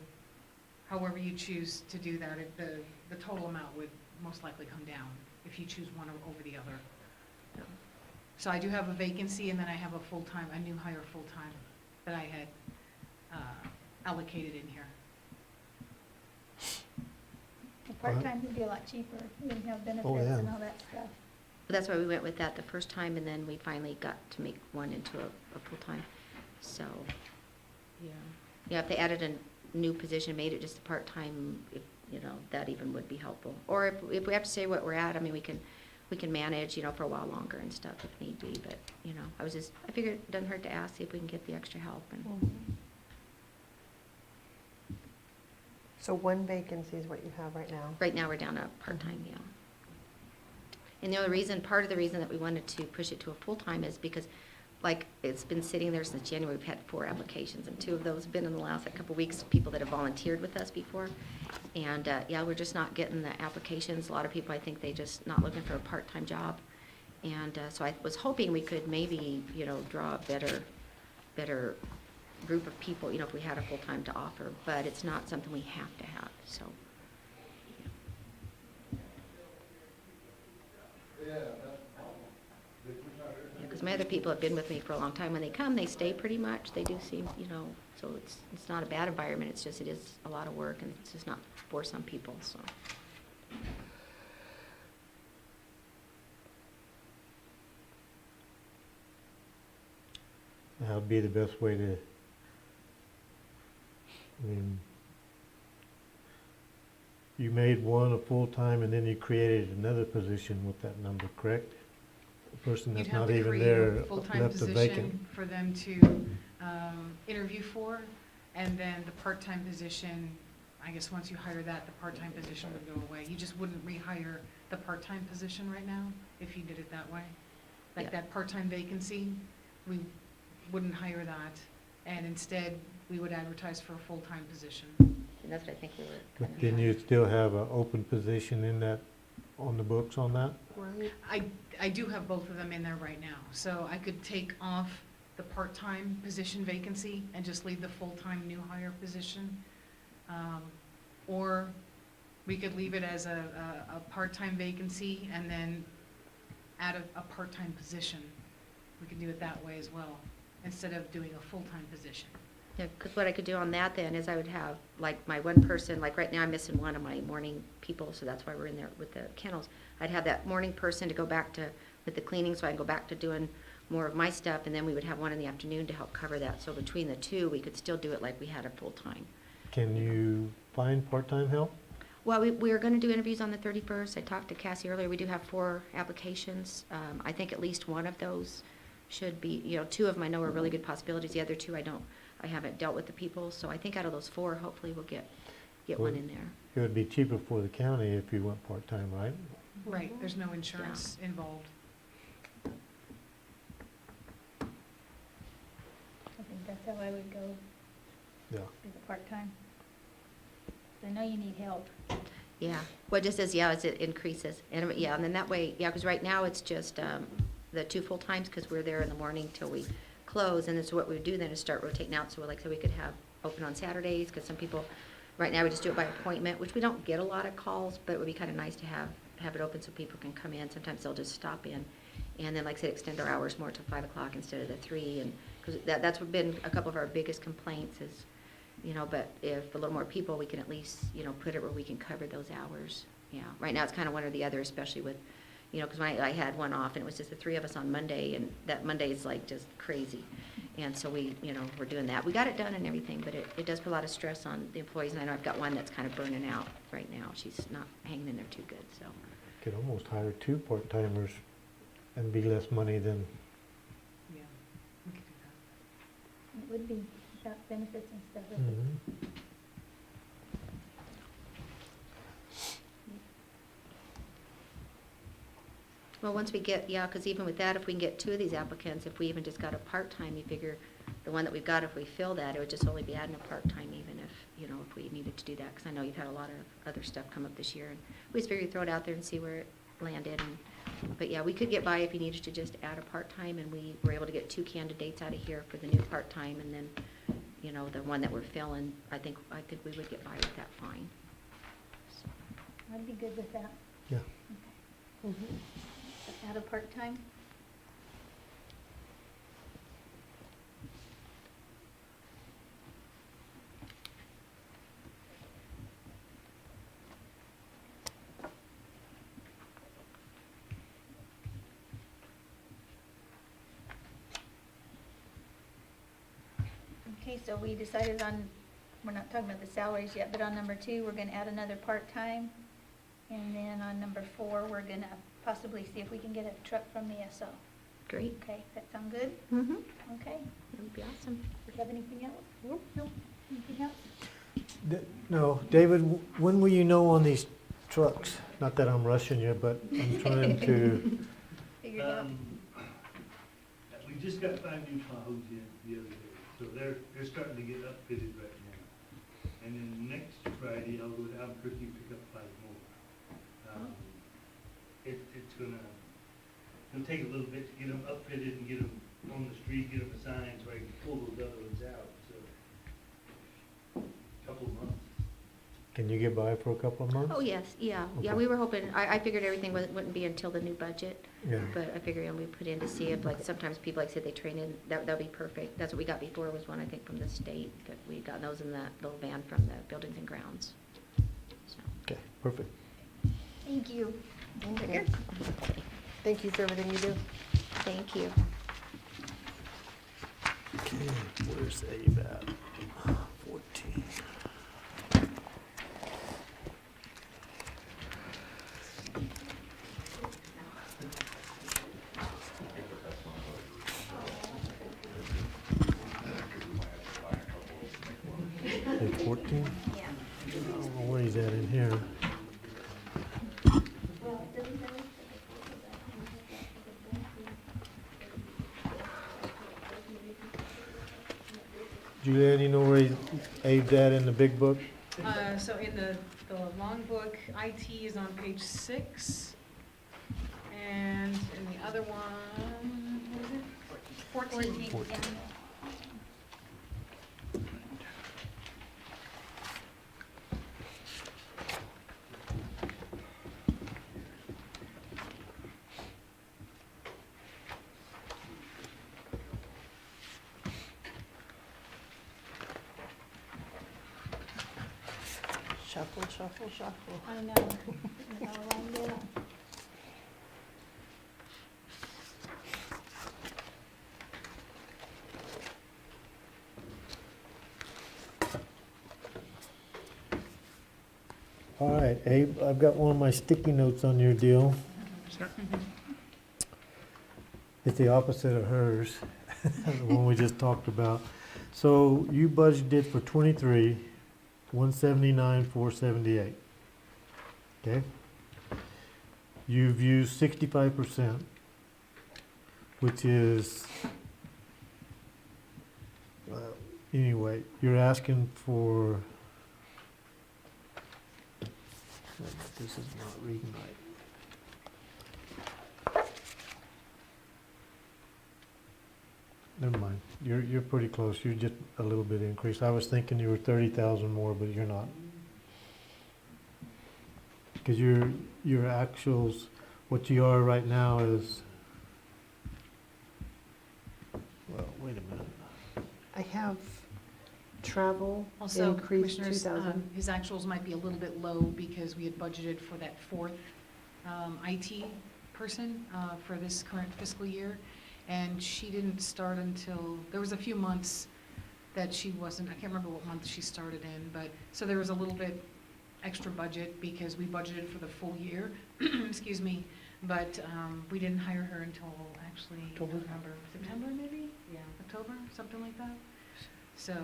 however you choose to do that, the total amount would most likely come down if you choose one over the other. So I do have a vacancy, and then I have a full-time, a new hire full-time that I had allocated in here. The part-time would be a lot cheaper. You wouldn't have benefits yeah. and all that stuff. that's why we went with that the first time, and then we finally got to make one into a full-time. So, yeah, if they added a new position, made it just a part-time, that even would be helpful. Or if we have to say what we're at, I mean, we can manage, for a while longer and stuff if need be, but, I figured it doesn't hurt to ask, see if we can get the extra help. And So one vacancy is what you have right now? right now, we're down to part-time, yeah. And the other reason, part of the reason that we wanted to push it to a full-time is because, like, it's been sitting there since January. We've had 4 applications, and 2 of those have been in the last couple of weeks, people that have volunteered with us before. And, yeah, we're just not getting the applications. A lot of people, I think, they just not looking for a part-time job. And so I was hoping we could maybe, draw a better group of people, if we had a full-time to offer. But it's not something we have to have, so. Because my other people have been with me for a long time. When they come, they stay pretty much. They do seem, so it's not a bad environment. It's just, it is a lot of work, and it's just not for some people, so. That would be the best way to, you made one a full-time and then you created another position with that number, correct? The person You'd that's have not to even create there a full-time left a vacant. position for them to interview for, and then the part-time position, I guess once you hire that, the part-time position would go away. You just wouldn't rehire the part-time position right now if you did it that way. Like Yeah. that part-time vacancy, we wouldn't hire that, and instead, we would advertise for a full-time position. And that's what I think we were But kind of. then you still have an open position in that, on the books on that? I do have both of them in there right now, so I could take off the part-time position vacancy and just leave the full-time new hire position. Or we could leave it as a part-time vacancy and then add a part-time position. We could do it that way as well, instead of doing a full-time position. Yeah, because what I could do on that then is I would have, like, my one person, like right now I'm missing one of my morning people, so that's why we're in there with the kennels. I'd have that morning person to go back to, with the cleaning, so I can go back to doing more of my stuff, and then we would have one in the afternoon to help cover that. So between the 2, we could still do it like we had a full-time. Can you find part-time help? Well, we are going to do interviews on the 31st. I talked to Cassie earlier. We do have 4 applications. I think at least one of those should be, 2 of them I know are really good possibilities. The other 2 I haven't dealt with the people. So I think out of those 4, hopefully we'll get one in there. It would be cheaper for the county if you went part-time, right? Right, there's no insurance involved. I think that's how I would go, Yeah. be the part-time. I know you need help. Yeah, well, it just says, as it increases, and, and then that way, because right now it's just, the 2 full times, because we're there in the morning till we close, and then so what we would do then is start rotating out, so we could have open on Saturdays, because some people, right now we just do it by appointment, which we don't get a lot of calls, but it would be kind of nice to have it open so people can come in, sometimes they'll just stop in, and then, like I said, extend our hours more to 5 o'clock instead of the 3, and, because that's what been a couple of our biggest complaints is, but if a little more people, we can at least, put it where we can cover those hours. Yeah, right now it's kind of one or the other, especially with, because when I had one off and it was just the 3 of us on Monday, and that Monday is like just crazy. And so we, we're doing that. We got it done and everything, but it does put a lot of stress on the employees. And I know I've got one that's kind of burning out right now. She's not hanging in there too good, so. Could almost hire 2 part-timers and be less money than, Yeah, we could do that. It would be without benefits and stuff. Mhm. Well, once we get, because even with that, if we can get 2 of these applicants, if we even just got a part-time, you figure the one that we've got, if we fill that, it would just only be adding a part-time even if, if we needed to do that. Because I know you've had a lot of other stuff come up this year. And we just figured throw it out there and see where it landed. But yeah, we could get by if you needed to just add a part-time, and we were able to get 2 candidates out of here for the new part-time, and then, the one that we're filling, I think we would get by with that fine. So. I'd be good with that. yeah. Add a part-time. Okay, so we decided on, we're not talking about the salaries yet, but on number 2, we're gonna add another part-time. And then on number 4, we're gonna possibly see if we can get a truck from the SO. Great. Okay, that sound good? Mm-hmm. Okay. That would be awesome. Do you have anything else? No. Anything else? No, David, when will you know on these trucks? Not that I'm rushing you, but I'm trying to, Figure it out. We just got 5 new Tahoes in the other day, so they're starting to get upfitted right now. And then next Friday, I'll go to Albuquerque and pick up 5 more. It's it'll take a little bit to get them upfitted and get them on the street, get them assigned so I can pull those other ones out, so couple of months. can you get by for a couple of months? Oh, yes, yeah. Yeah, Okay. we were hoping, I figured everything wouldn't be until the new budget. Yeah. But I figured we put in to see if, like, sometimes people, like, said they train in, that'd be perfect. That's what we got before, was one, I think, from the state, that we got those in that little van from the Buildings and Grounds. So, Okay, perfect. Thank you. okay. Thank you for everything you do. Thank you. Okay, where's Abe at? 14. Page 14? Yeah. I don't know where he's at in here. Julianne, you know where Abe's at in the big book? So in the long book, IT is on page 6. And in the other one, what is it? 14. 14. Shuffle, shuffle, shuffle. I know. It's all lined up. All right, Abe, I've got one of my sticky notes on your deal. Sure. It's the opposite of hers, the one we just talked about. So you budgeted for 23, 179, 478. Okay? You've used 65%, which is, anyway, you're asking for, this is not reading right. Never mind, you're pretty close, you're just a little bit increased. I was thinking you were 30,000 more, but you're not. Because your actuals, what you are right now is, well, wait a minute. I have travel Also, increased Commissioners, 2,000. his actuals might be a little bit low because we had budgeted for that fourth IT person for this current fiscal year. And she didn't start until, there was a few months that she wasn't, I can't remember what month she started in, but, so there was a little bit extra budget because we budgeted for the full year, excuse me, but we didn't hire her until actually, I don't remember, September maybe? Yeah. October, something like that. So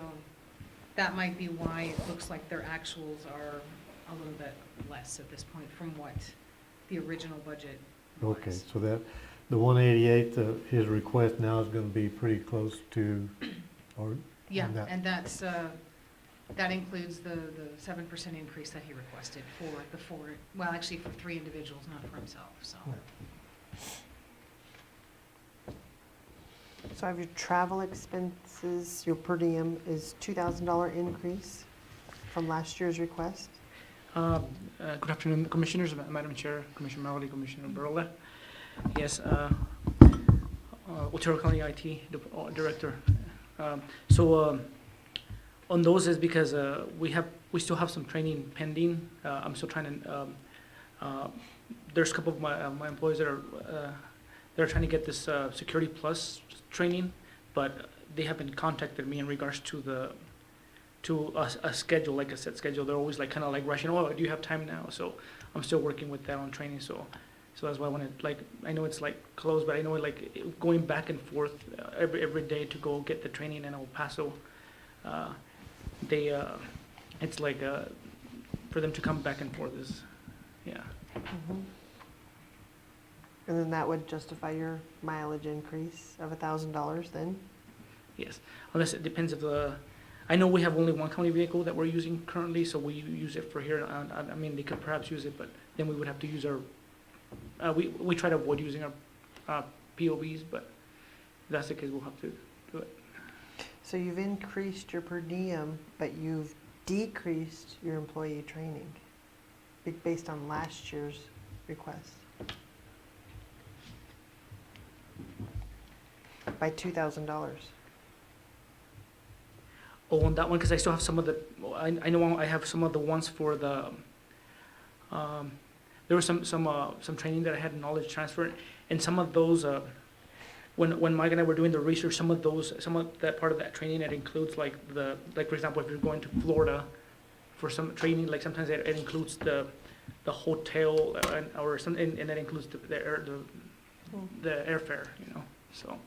that might be why it looks like their actuals are a little bit less at this point from what the original budget was. Okay, so that, the 188, his request now is gonna be pretty close to, or? Yeah, on that. and that's, that includes the 7% increase that he requested for the four, well, actually for 3 individuals, not for himself, so. So I have your travel expenses, your per diem is $2,000 increase from last year's request. Good afternoon, Commissioners, Madam Chair, Commissioner Melody, Commissioner Barla. Yes, Otero County IT Director. On those is because we still have some training pending. I'm still trying to. There's a couple of my employees that are they're trying to get this Security Plus training, but they haven't contacted me in regards to a schedule, like a set schedule. They're always like kind of like rushing. Oh, do you have time now? So I'm still working with that on training. So that's why I wanted, like, I know it's like close, but I know like going back and forth every day to go get the training in El Paso. It's like for them to come back and forth is, yeah. Mhm. And then that would justify your mileage increase of $1,000 then? Yes, unless it depends if I know we have only one county vehicle that we're using currently, so we use it for here. I mean, they could perhaps use it, but then we would have to use our, we try to avoid using our POVs, but if that's the case, we'll have to do it. So you've increased your per diem, but you've decreased your employee training based on last year's request by $2,000. Oh, on that one, because I still have some of the, I know I have some of the ones for the, there was some training that I had in knowledge transfer, and some of those, when Mike and I were doing the research, some of that part of that training, it includes like for example, if you're going to Florida for some training, like sometimes it includes the hotel or something, and that includes the airfare, you know, so.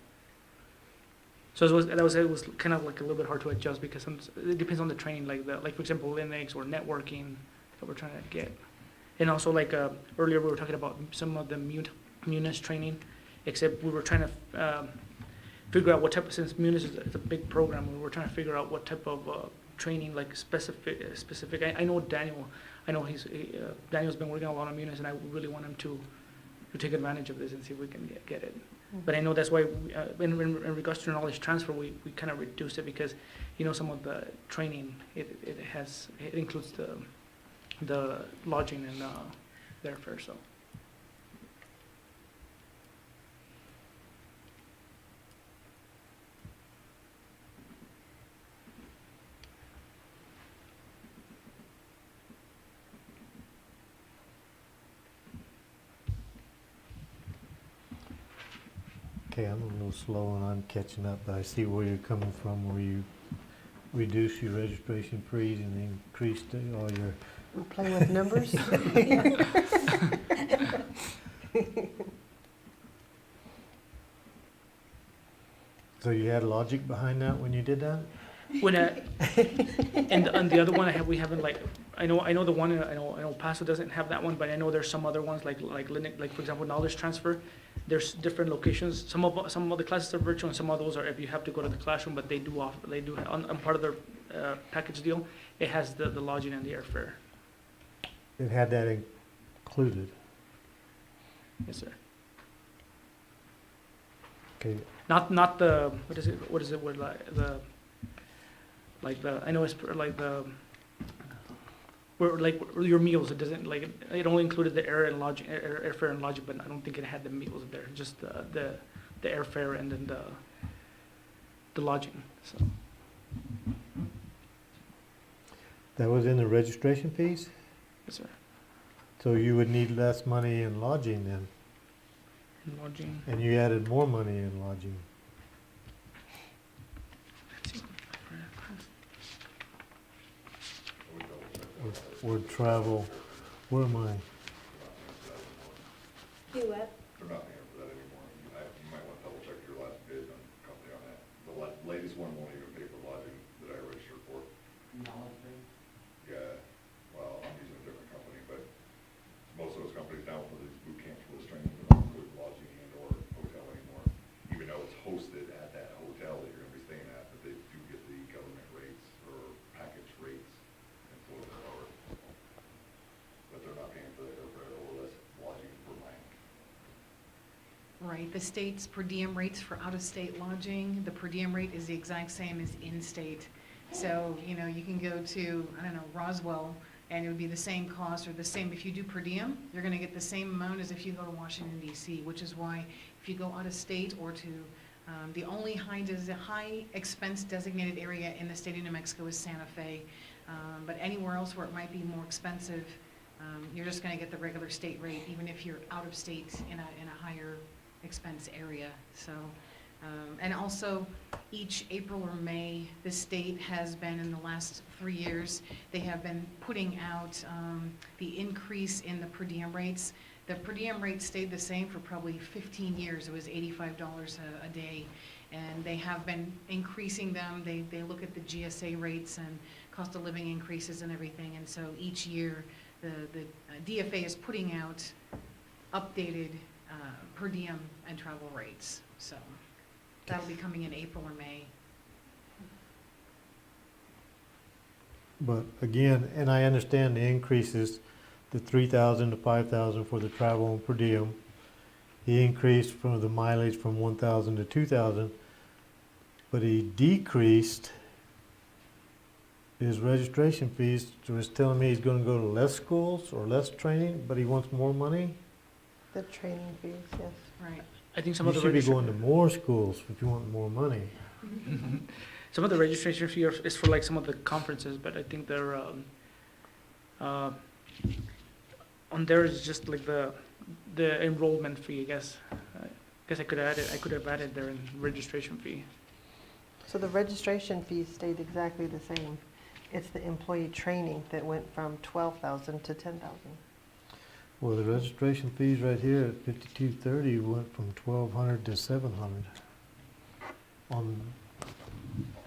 So it was kind of like a little bit hard to adjust because it depends on the training, like for example Linux or networking that we're trying to get, and also like earlier we were talking about some of the Munis training, except we were trying to figure out what type of, since Munis is a big program, we were trying to figure out what type of training, like specific. I know Daniel. I know Daniel's been working a lot on Munis, and I really want him to take advantage of this and see if we can get it. But I know that's why, in regards to knowledge transfer, we kind of reduced it because, you know, some of the training, it includes the lodging and the airfare, so. Okay, I'm a little slow and I'm catching up, but I see where you're coming from, where you reduce your registration fees and increase all your We're playing with numbers? So you had logic behind that when you did that? When and the other one we haven't like, I know the one, I know Paso doesn't have that one, but I know there's some other ones like Linux, like for example, knowledge transfer. There's different locations. Some of the classes are virtual, and some of those are if you have to go to the classroom. But they do on part of their package deal, it has the lodging and the airfare. It had that included. Yes, sir. Okay, Not the what is it with I know it's like the where like your meals. It doesn't like it only included the airfare and lodging, but I don't think it had the meals there. Just the airfare and then the lodging. So that was in the registration fees? yes, sir. So you would need less money in lodging then? And lodging. And you added more money in lodging? Or travel, where am I? Do what? They're not paying for that anymore. You might want to double check your last bid on company on that. The latest one won't even pay for lodging that I registered for. Yeah, well, I'm using a different company, but most of those companies now for these boot camps for this training, they don't include lodging and or hotel anymore. Even though it's hosted at that hotel that you're gonna be staying at, but they do get the government rates or package rates and for the hour. But they're not paying for the airfare or less lodging per night. Right, the state's per diem rates for out-of-state lodging, the per diem rate is the exact same as in-state. So, you know, you can go to, I don't know, Roswell, and it would be the same cost or the same, if you do per diem, you're gonna get the same amount as if you go to Washington DC, which is why if you go out of state or to, the only high expense designated area in the state of New Mexico is Santa Fe. But anywhere else where it might be more expensive, you're just gonna get the regular state rate, even if you're out of state in a higher expense area, so. And also, each April or May, the state has been, in the last 3 years, they have been putting out the increase in the per diem rates. The per diem rate stayed the same for probably 15 years. It was $85 a day. And they have been increasing them. They look at the GSA rates and cost of living increases and everything. And so each year, the DFA is putting out updated per diem and travel rates. So that'll be coming in April or May. But again, and I understand the increases, the 3,000 to 5,000 for the travel and per diem. He increased from the mileage from 1,000 to 2,000, but he decreased his registration fees. So he's telling me he's gonna go to less schools or less training, but he wants more money? The training fees, yes. Right. I think some You of the should be going to registration. more schools if you want more money. Some of the registration fee is for like some of the conferences, but I think they're on there is just like the enrollment fee, I guess. I guess I could have added their registration fee. So the registration fees stayed exactly the same. It's the employee training that went from 12,000 to 10,000. Well, the registration fees right here at 5230 went from 1,200 to 700 on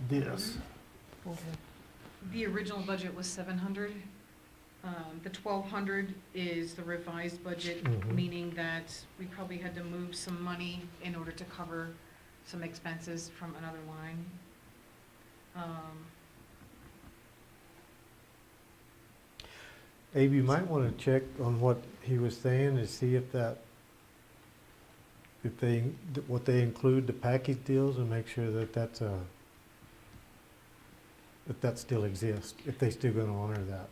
this. Okay. The original budget was 700. The 1,200 is the revised budget, Mhm. meaning that we probably had to move some money in order to cover some expenses from another line. Abe, you might want to check on what he was saying to see if what they include, the package deals, and make sure that that still exists, if they still gonna honor that.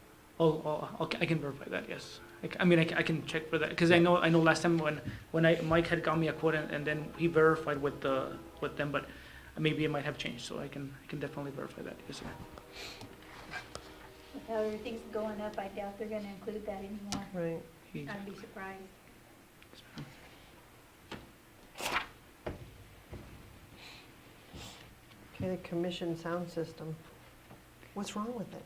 I can verify that, yes. I can check for that, because I know last time when Mike had got me a quote and then he verified with them, but maybe it might have changed, so I can definitely verify that, yes, sir. With how everything's going up, I doubt they're gonna include that anymore. Right. I'd be surprised. Okay, the commission sound system. What's wrong with it?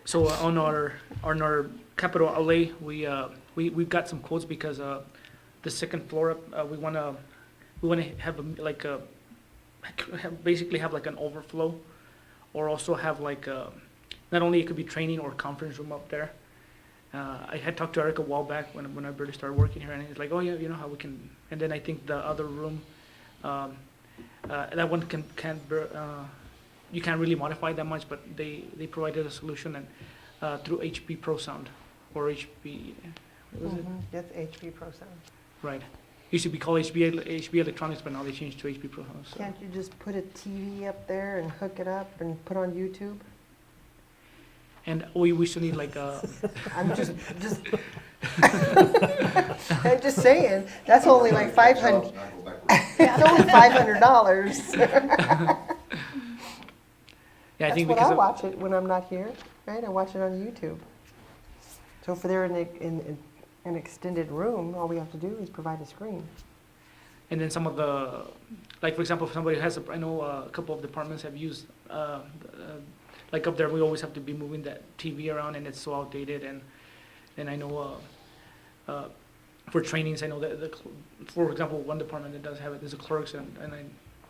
So on our capital outlay, we got some quotes because the second floor up, we wanna have basically have like an overflow, or also have like not only it could be training or conference room up there. I had talked to Eric a while back when I barely started working here, and he's like, oh yeah, you know how we can. And then I think the other room, that one you can't really modify that much, but they provided a solution and through HP Pro Sound or HP, what was it? That's HP Pro Sound. Right. Used to be called HB Electronics, but now they changed to HP Pro Sound. So. Can't you just put a TV up there and hook it up and put on YouTube? And we still need like I'm just I'm just saying, that's only like $500. It's only $500. Yeah, I think That's what because I watch it when I'm not here, right? I watch it on YouTube. So if they're in an extended room, all we have to do is provide a screen. and then some of the, like for example, if somebody has I know a couple of departments have used like up there, we always have to be moving that TV around, and it's so outdated. And I know for trainings, I know that for example, one department that does have it is the clerks, and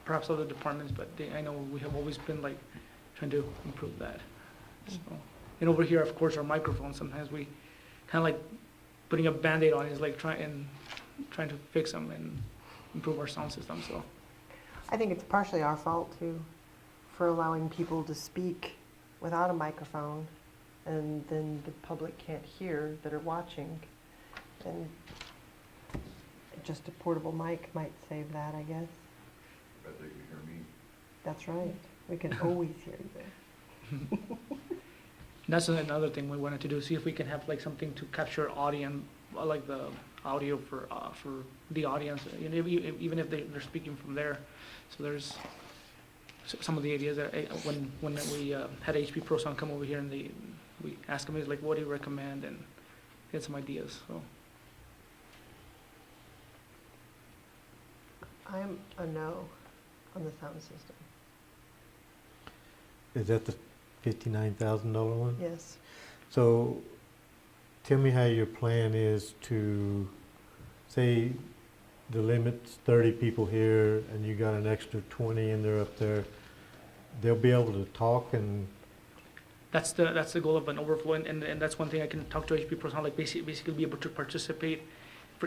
perhaps other departments, but I know we have always been like trying to improve that. So, and over here, of course, our microphones, sometimes we kind of like putting a Band-Aid on is like trying to fix them and improve our sound system. So I think it's partially our fault too, for allowing people to speak without a microphone, and then the public can't hear that are watching. And just a portable mic might save that, I guess. Bet they can hear me. That's right. We can always hear you. that's another thing we wanted to do, see if we can have like something to capture audio, like the audio for the audience, you know, even if they're speaking from there. So there's some of the ideas that when we had HP Pro Sound come over here, and we asked them, like, what do you recommend, and get some ideas. So I'm a no on the sound system. Is that the $59,000 one? Yes. So tell me how your plan is to, say, the limit's 30 people here and you got an extra 20 and they're up there. They'll be able to talk and that's the goal of an overflow, and that's one thing I can talk to HP Pro Sound, like basically be able to participate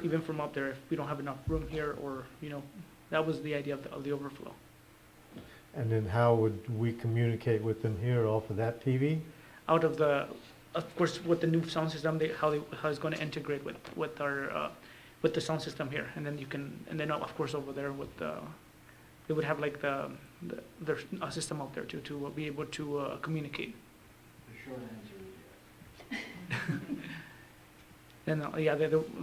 even from up there if we don't have enough room here, or you know, that was the idea of the overflow. And then how would we communicate with them here off of that TV? Out of course, with the new sound system, how it's going to integrate with our with the sound system here, and then of course over there with they would have like their system up there to be able to communicate. The short answer is yes. And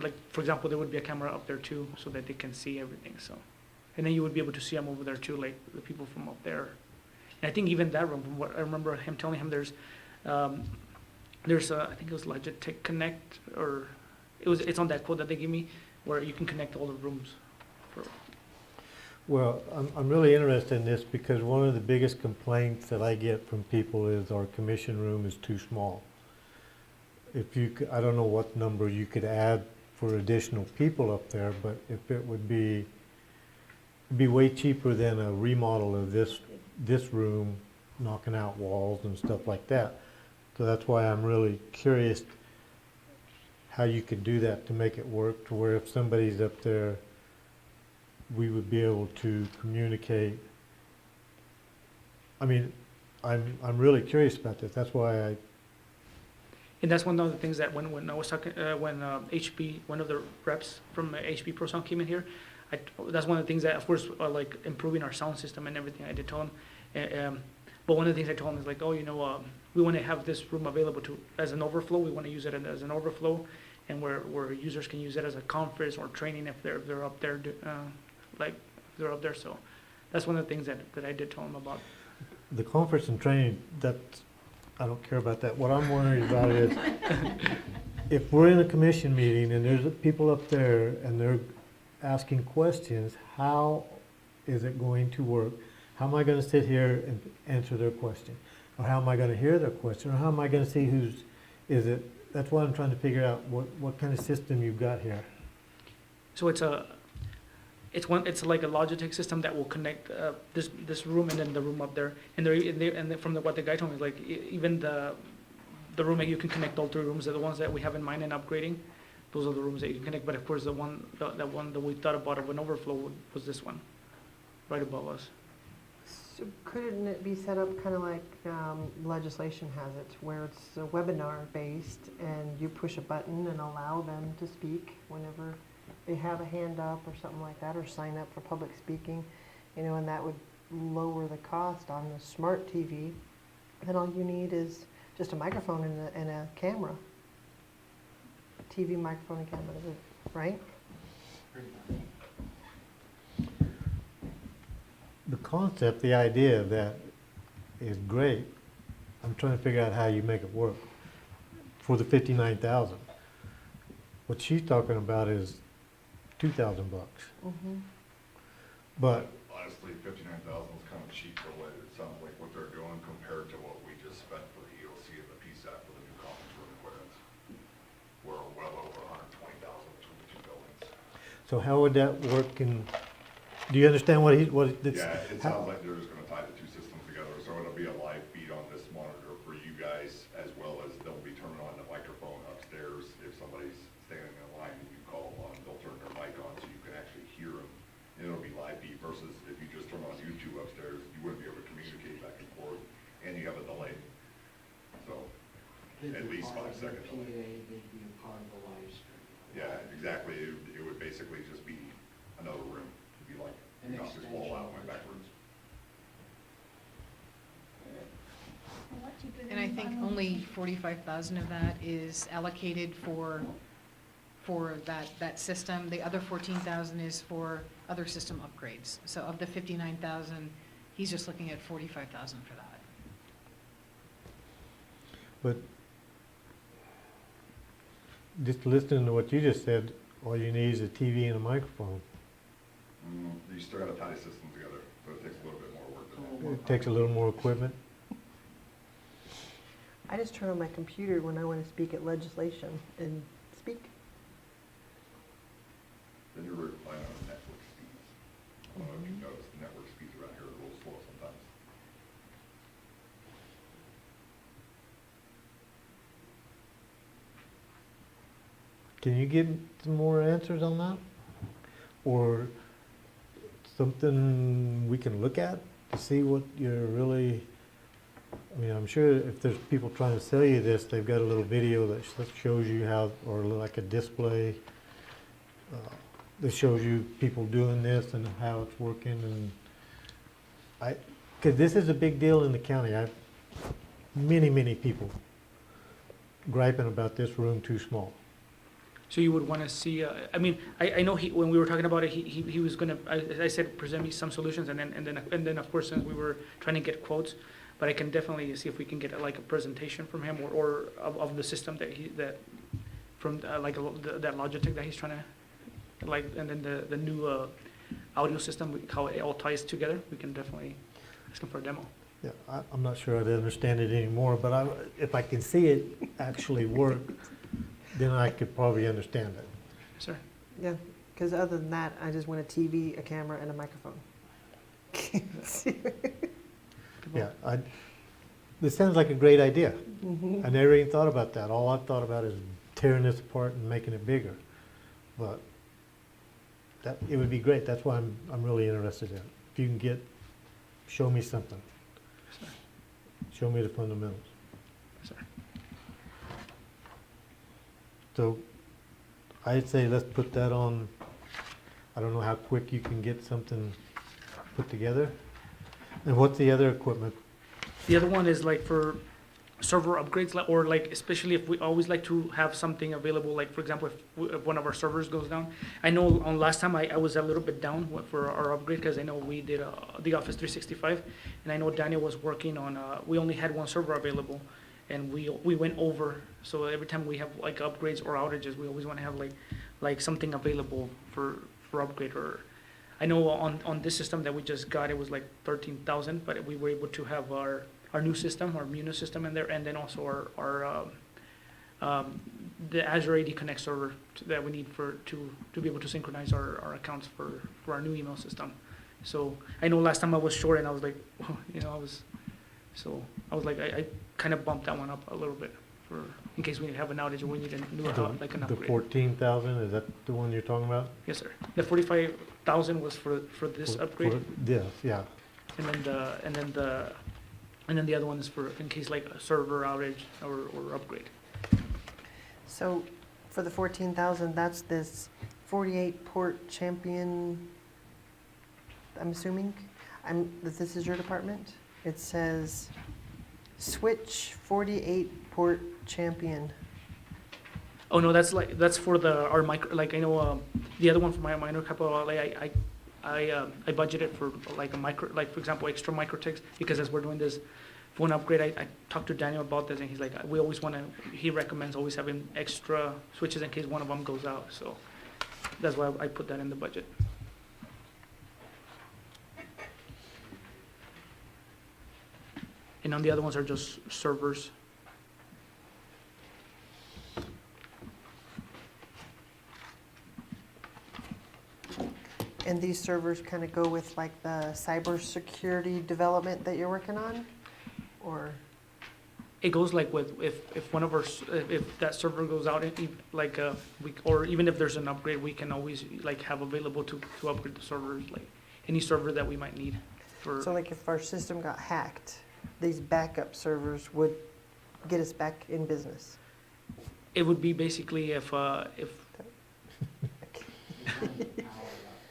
like for example, there would be a camera up there too, so that they can see everything. So, and then you would be able to see them over there too, like the people from up there. And I think even that room, from what I remember him telling him, there's I think it was Logitech Connect, or it's on that quote that they gave me, where you can connect all the rooms. Well, I'm really interested in this because one of the biggest complaints that I get from people is our commission room is too small. If you could, I don't know what number you could add for additional people up there, but if it would be way cheaper than a remodel of this room, knocking out walls and stuff like that. So that's why I'm really curious how you could do that to make it work, to where if somebody's up there, we would be able to communicate. I mean, I'm really curious about this. That's why And that's one of the things that when I was talking, when HP, one of the reps from HP Pro Sound came in here, that's one of the things that, of course, like improving our sound system and everything. I did tell him, but one of the things I told him is like, oh, you know, we want to have this room available as an overflow. We want to use it as an overflow, and where users can use it as a conference or training if they're up there, like if they're up there. So that's one of the things that I did tell him about. the conference and training, I don't care about that. What I'm worried about is if we're in a commission meeting and there's people up there and they're asking questions, how is it going to work? How am I going to sit here and answer their question? Or how am I gonna hear their question, or how am I gonna see is it, that's why I'm trying to figure out what kind of system you've got here. So it's like a Logitech system that will connect this room and then the room up there. And from what the guy told me, like even the room that you can connect all three rooms are the ones that we have in mind and upgrading. Those are the rooms that you can connect. But of course, the one that we thought about of an overflow was this one, right above us. So couldn't it be set up kind of like legislation has it, where it's a webinar based and you push a button and allow them to speak whenever they have a hand up or something like that, or sign up for public speaking, and that would lower the cost on the smart TV. Then all you need is just a microphone and a camera. TV, microphone, and camera, right? The concept, the idea of that is great. I'm trying to figure out how you make it work for the 59,000. What she's talking about is $2,000. But Honestly, 59,000 is kind of cheap for what it sounds like what they're doing compared to what we just spent for the EOC and the PSAP for the new conference room equipment. We're well over 120,000 between the two buildings. so how would that work do you understand what Yeah, it how- sounds like they're just gonna tie the two systems together, so it'll be a live feed on this monitor for you guys, as well as they'll be turning on the microphone upstairs. If somebody's standing in line and you call on, they'll turn their mic on so you can actually hear them. And it'll be live feed versus if you just turn on YouTube upstairs, you wouldn't be able to communicate back and forth, and you have a delay. So, at least 5 second delay. Yeah, exactly. It would basically just be another room. It'd be like, you knocked this wall out and went backwards. And I think only 45,000 of that is allocated for that system. The other 14,000 is for other system upgrades. So of the 59,000, he's just looking at 45,000 for that. But just listening to what you just said, all you need is a TV and a microphone. You still gotta tie the system together, so it takes a little bit more work than that. It takes a little more equipment. I just turn on my computer when I want to speak at legislation and speak. Then you're relying on network speeds. I don't know if you noticed, the network speeds around here are a little slow sometimes. Can you give some more answers on that? Or something we can look at to see what you're really, I mean, I'm sure if there's people trying to sell you this, they've got a little video that shows you how, or like a display that shows you people doing this and how it's working. And because this is a big deal in the county. Many people griping about this room too small. So you would want to see, I mean, I know when we were talking about it, he was gonna, I said, present me some solutions, and then of course, since we were trying to get quotes, but I can definitely see if we can get like a presentation from him or of the system that Logitech that he's trying to, like, and then the new audio system, how it all ties together. We can definitely ask him for a demo. Yeah, I'm not sure I'd understand it anymore, but if I can see it actually work, then I could probably understand it. Sir. Yeah, because other than that, I just want a TV, a camera, and a microphone. Yeah, this sounds like a great idea. Mhm. I never even thought about that. All I've thought about is tearing this apart and making it bigger. But it would be great. That's why I'm really interested in it. If you can show me something. Sir. Show me the fundamentals. Sir. So I'd say let's put that on. I don't know how quick you can get something put together. And what's the other equipment? The other one is like for server upgrades, or like especially if we always like to have something available, like for example, if one of our servers goes down. I know on last time I was a little bit down for our upgrade because I know we did the Office 365, and I know Daniel was working on, we only had one server available, and we went over. So every time we have like upgrades or outages, we always want to have like something available for upgrade. Or I know on this system that we just got, it was like 13,000, but we were able to have our our new system, our Munis system in there, and then also the Azure AD Connect server that we need to be able to synchronize our accounts for our new email system. So I know last time I was short and I was like, I kind of bumped that one up a little bit in case we have an outage or we need a new, like an The upgrade. 14,000, is that the one you're talking about? Yes, sir. The 45,000 was for this upgrade, Yes, yeah. and then the other one is for in case like a server outage or upgrade. So for the 14,000, that's this 48 port Champion, I'm assuming? That this is your department? It says switch 48 port Champion. Oh no, that's for our micro. Like I know the other one for my minor capital outlay, I budgeted for like a micro, like for example, extra microtics because as we're doing this phone upgrade, I talked to Daniel about this and he's like, we always want to. He recommends always having extra switches in case one of them goes out. So that's why I put that in the budget. And on the other ones are just servers. And these servers kind of go with like the cybersecurity development that you're working on? Or, It goes like with if one of our if that server goes out, like or even if there's an upgrade, we can always like have available to upgrade the servers, like any server that we might need for. so like if our system got hacked, these backup servers would get us back in business? It would be basically if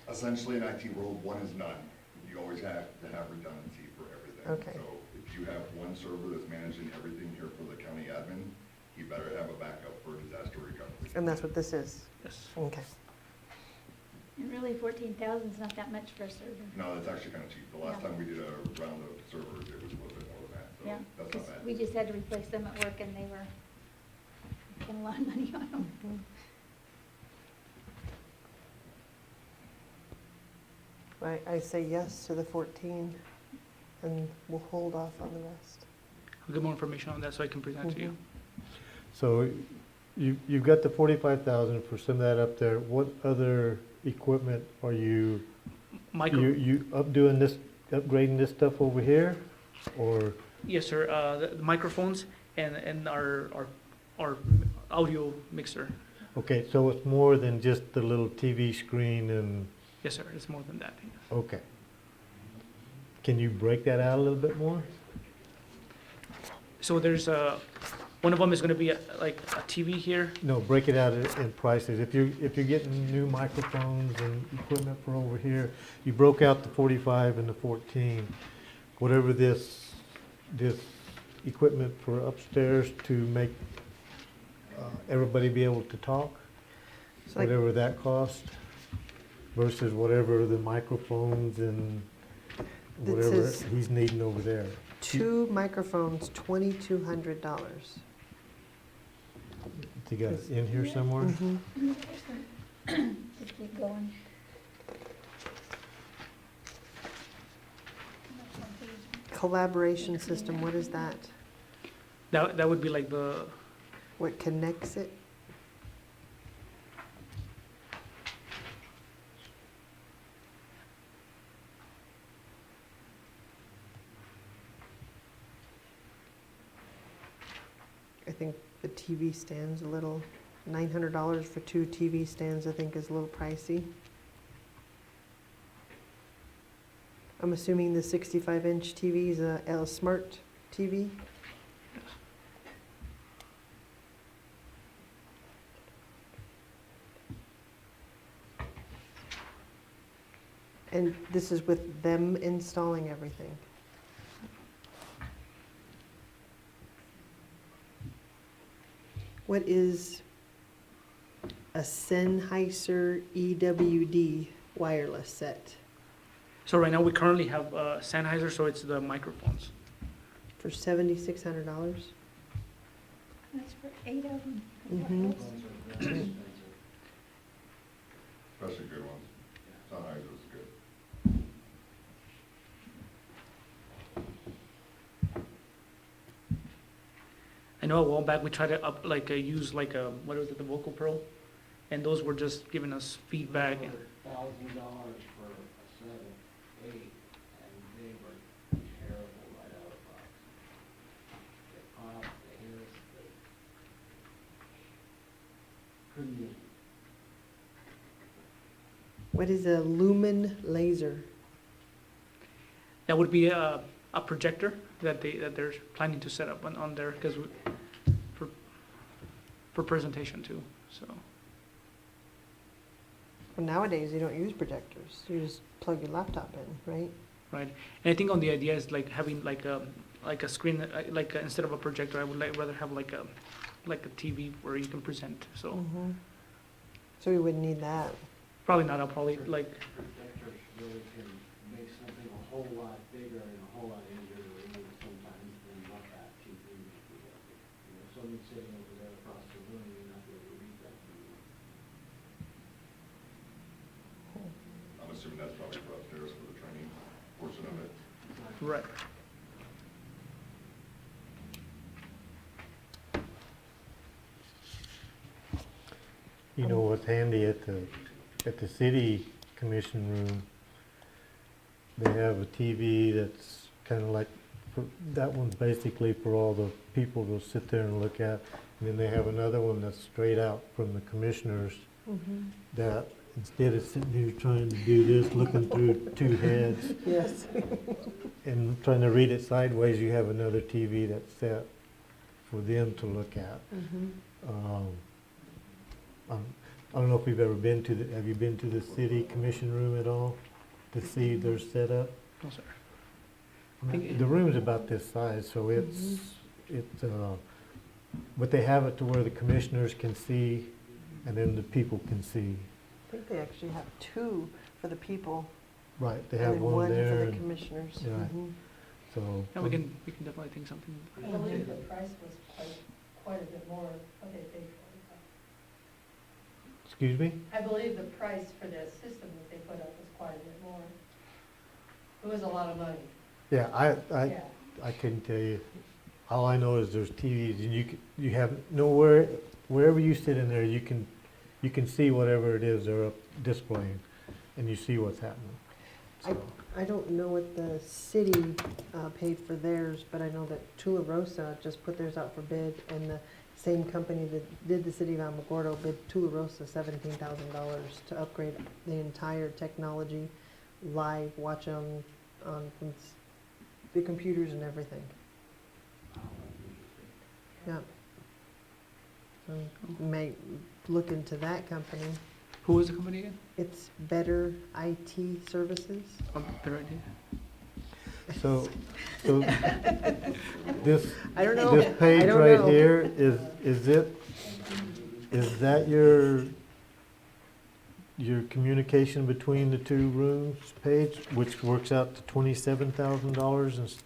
Essentially, in IT world, one is none. You always have to have redundancy for everything. Okay. So if you have one server that's managing everything here for the county admin, you better have a backup for disaster recovery. And that's what this is? Yes. Okay. And really 14,000 is not that much for a server. No, that's actually kind of cheap. The last Yeah. time we did a round of servers, it was a little bit more than that, so Yeah, that's because not bad. we just had to replace them at work and they were spending a lot of money on them. I say yes to the 14, and we'll hold off on the rest. I'll get more information on that so I can present to you. So you've got the 45,000 for some of that up there. What other equipment are you, you doing this, upgrading this stuff over here? Or, Yes, sir. The microphones and our audio mixer. okay, so it's more than just the little TV screen and, Yes, sir. It's more than that. okay. Can you break that out a little bit more? So there's one of them is going to be like a TV here. No, break it out in prices. If you're getting new microphones and equipment for over here, you broke out the 45 and the 14. Whatever this equipment for upstairs to make everybody be able to talk, So like- whatever that cost, versus whatever the microphones and This whatever is- he's needing over there. 2 microphones, $2,200. You got it in here somewhere? Mhm. Just keep going. Collaboration system, what is that? That would be like the What connects it? I think the TV stand's a little, $900 for 2 TV stands, I think is a little pricey. I'm assuming the 65-inch TV is a smart TV? And this is with them installing everything? What is a Sennheiser EWD wireless set So right now we currently have Sennheiser, so it's the microphones. for $7,600? That's for 8 of them. Mhm. Especially good ones. Sennheiser's good. know a while back we tried to use what was it, the Vocal Pro, and those were just giving us feedback. $1,000 for a 7, 8, and they were terrible right out of the box. They pop, they hit us, they couldn't use them. What is a lumen laser? That would be a projector that they're planning to set up on there, because for presentation too, so. Well, nowadays, you don't use projectors. You just plug your laptop in, right? Right, and I think on the idea is like having like a screen, instead of a projector, I would rather have like a TV where you can present, so. Mhm. So we wouldn't need that. Probably not, I'll probably like, Projectors really can make something a whole lot bigger and a whole lot easier to remove sometimes than what that TV would be. You know, someone sitting over there across the room, you're not going to read that TV. I'm assuming that's probably for upstairs for the training portion of it. right. You know what's handy at the city commission room, they have a TV that's kind of like, that one's basically for all the people to sit there and look at. And then they have another one that's straight out from the commissioners, that instead of sitting here trying to do this, looking through two heads Yes. and trying to read it sideways, you have another TV that's set for them to look at. I don't know if we've ever been to have you been to the city commission room at all to see their setup? No, sir. The room's about this size, so but they have it to where the commissioners can see and then the people can see. I think they actually have two for the people. Right, they and have then one there. for the and- commissioners. Right. Mhm. So. Yeah, we can definitely think something. I believe the price was quite a bit more what they paid for it. Excuse me? I believe the price for the system that they put up was quite a bit more. It was a lot of money. Yeah, Yeah. I couldn't tell you. All I know is there's TVs and you have nowhere, wherever you sit in there, you can see whatever it is they're up displaying and you see what's happening. So, I don't know what the city paid for theirs, but I know that Tula Rosa just put theirs out for bid, and the same company that did the city of Alamogordo bid Tula Rosa $17,000 to upgrade the entire technology, live, watch on from the computers and everything. Yeah. So you may look into that company. Who was the company again? It's Better IT Services. Better idea. so this, I don't know. this page I don't right know. here, is that your communication between the two rooms page, which works out to $27,000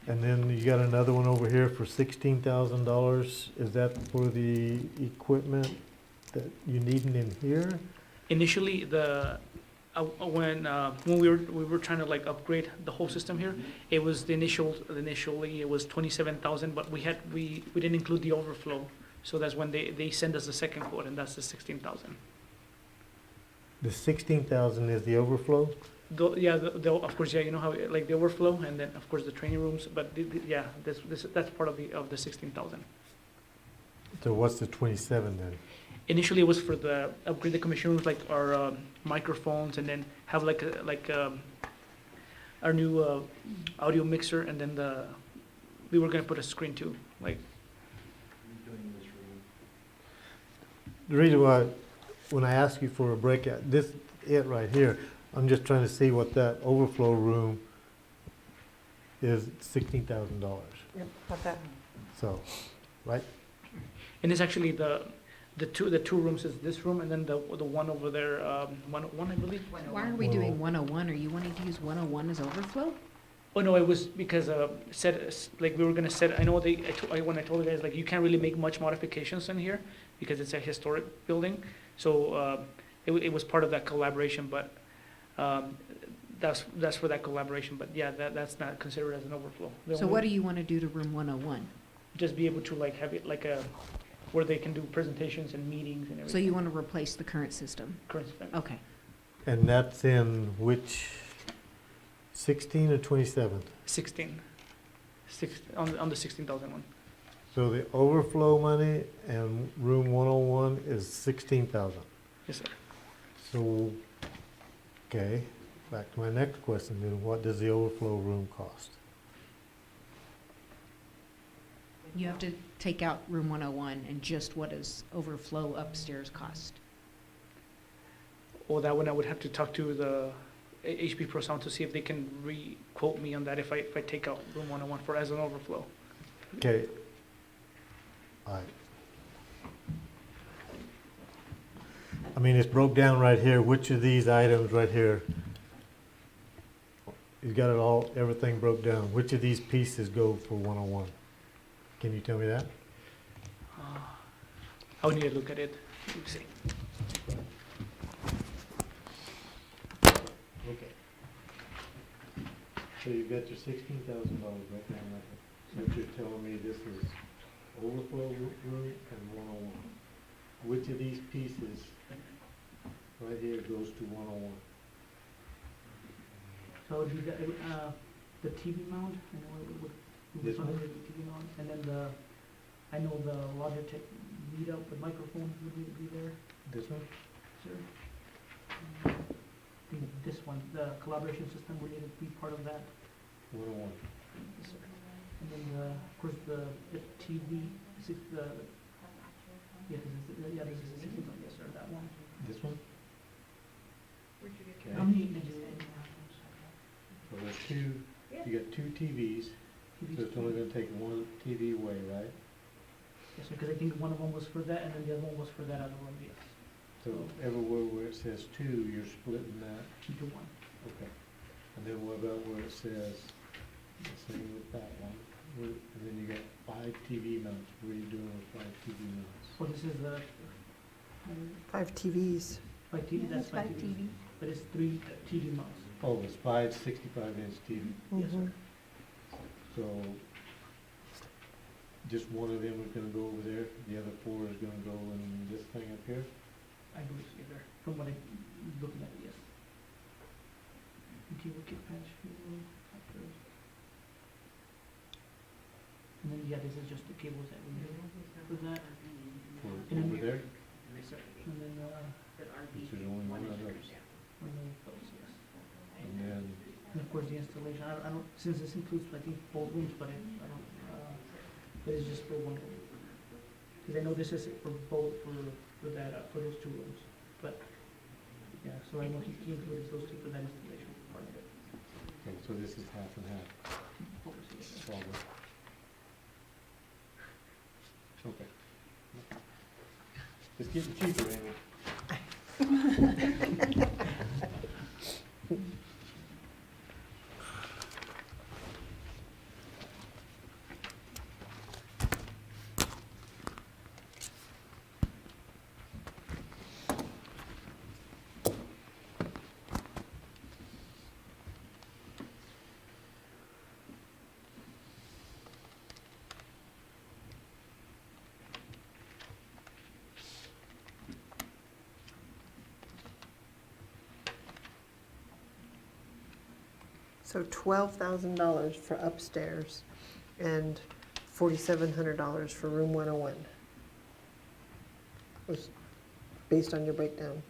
and then you got another one over here for $16,000. Is that for the equipment that you needing in here? Initially, when we were trying to like upgrade the whole system here, it was initially it was 27,000, but we didn't include the overflow, so that's when they send us the second quote, and that's the 16,000. The 16,000 is the overflow? Of course, yeah, you know how like the overflow, and then of course the training rooms, but yeah, that's part of the 16,000. So what's the 27 then? Initially, it was for the upgrade the commission rooms, like our microphones, and then have our new audio mixer, and then we were gonna put a screen too, like. The reason why, when I ask you for a breakout, it right here, I'm just trying to see what that overflow room is, $16,000. Yep, got that. So, right? And it's actually the two rooms is this room, and then the one over there, 101, I believe. Why are we doing 101? Are you wanting to use 101 as overflow? Oh no, it was because we were gonna set. I know when I told the guys, like, you can't really make much modifications in here because it's a historic building. So it was part of that collaboration, but that's for that collaboration, but yeah, that's not considered as an overflow. The So only- what do you want to do to room 101? Just be able to like have it like a, where they can do presentations and meetings and everything. So you want to replace the current system? Current system. Okay. And that's in which, 16 or 27? 16. On the 16,000 one. So the overflow money and room 101 is 16,000. Yes, sir. So, okay, back to my next question then, what does the overflow room cost? You have to take out room 101 and just what does overflow upstairs cost? Or that one I would have to talk to the HP Pro Sound to see if they can re-quote me on that if I take out room 101 for as an overflow. Okay. All right. I mean, it's broke down right here, which of these items right here, you got it all, everything broke down, which of these pieces go for 101? Can you tell me that? I would need to look at it. Let me see. Okay. So you've got your $16,000 right down right there. So you're telling me this is overflow room and 101. Which of these pieces right here goes to 101? So it would be the TV mount, I know it would This one? the TV mount, and then I know the Logitech readout, the microphone would need to be there, This one? sir. I think this one, the collaboration system would need to be part of that. 101. Yes, sir. And then, of course, the TV, this is the, yeah, this is the 16 one, yes, sir, that one. This one? Okay. How many did you? So there's two, you got two TVs, so it's only gonna take one TV away, right? Yes, sir, because I think one of them was for that, and then the other one was for that other one, yes. So everywhere where it says two, you're splitting that? 2 to 1. Okay. And then what about where it says, the same with that one, and then you got 5 TV mounts, what are you doing with 5 TV mounts? Well, this is the, 5 TVs. 5 TV, that's 5 TV. But it's 3 TV mounts. Oh, it's 5 65-inch TV. Yes, sir. So, just one of them is gonna go over there, the other 4 is gonna go in this thing up here? I believe so, there, from what I'm looking at, yes. Cable kit patch, and then, yeah, this is just the cables that we need for that. For And then over there? Yes, sir. And then, Which is only one of those. one of those, yes. And then, And of course, the installation, I don't, since this includes, I think, both rooms, but I don't, but it's just for one room. Because I know this is for both, for that, for those 2 rooms, but, yeah, so I know he included those 2 for that installation part of it. okay, so this is half and half, probably. Okay. It's getting cheaper, Amy. So $12,000 for upstairs and $4,700 for room 101. Was based on your breakdown.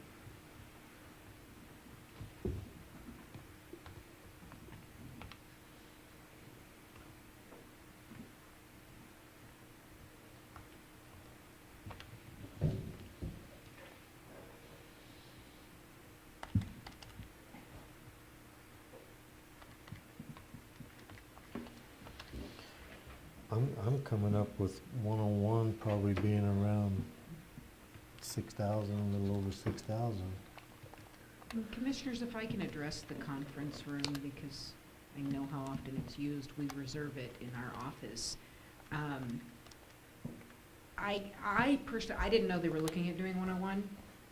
I'm coming up with 101 probably being around 6,000, a little over 6,000. Commissioners, if I can address the conference room, because I know how often it's used, we reserve it in our office. I personally, I didn't know they were looking at doing 101.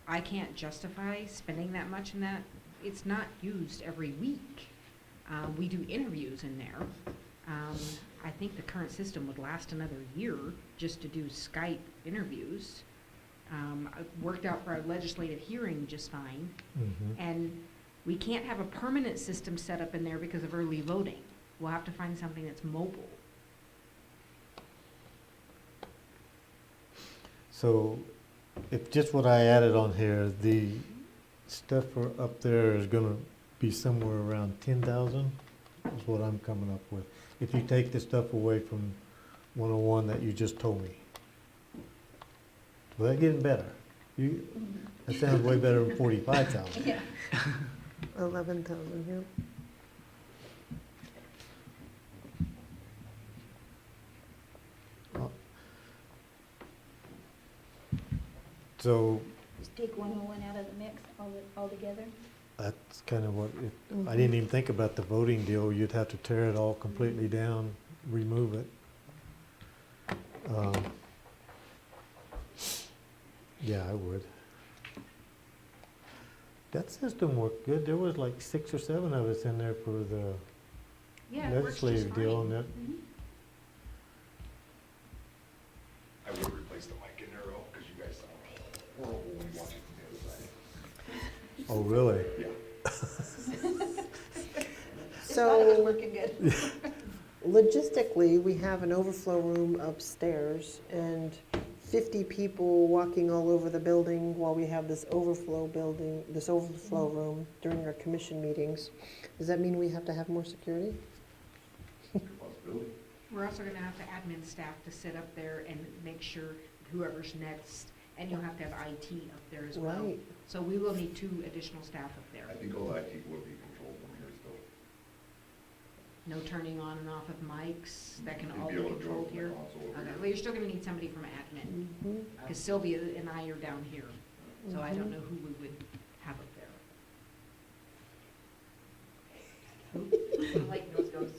I can't justify spending that much in that it's not used every week. We do interviews in there. I think the current system would last another year just to do Skype interviews. It worked out for our legislative hearing just fine. And we can't have a permanent system set up in there because of early voting. We'll have to find something that's mobile. So, if just what I added on here, the stuff for up there is gonna be somewhere around 10,000, is what I'm coming up with. If you take the stuff away from 101 that you just told me. Well, that's getting better. That sounds way better than 45,000. Yeah. 11,000, yeah. So, Just take 101 out of the mix altogether. that's kind of what, I didn't even think about the voting deal. You'd have to tear it all completely down, remove it. Yeah, I would. That system worked good. There was like 6 or 7 of us in there for the Yeah, it works just legislative deal, and fine. that, I would replace the mic in there though, because you guys sound horrible when you watch it from the other side. oh, really? So. It's working good. Logistically, we have an overflow room upstairs and 50 people walking all over the building while we have this overflow room during our commission meetings. Does that mean we have to have more security? Possibility. We're also gonna have to admin staff to sit up there and make sure whoever's next, and you'll have to have IT up there as well. Right. So we will need 2 additional staff up there. I think all that will be controlled from here still. No turning on and off of mics, that can You'd all be be able to controlled control here. the console over Okay, here. well, you're still gonna need somebody from admin, Mhm. because Sylvia and I are down here, so I don't Mhm. know who we would have up there. Like nose goes.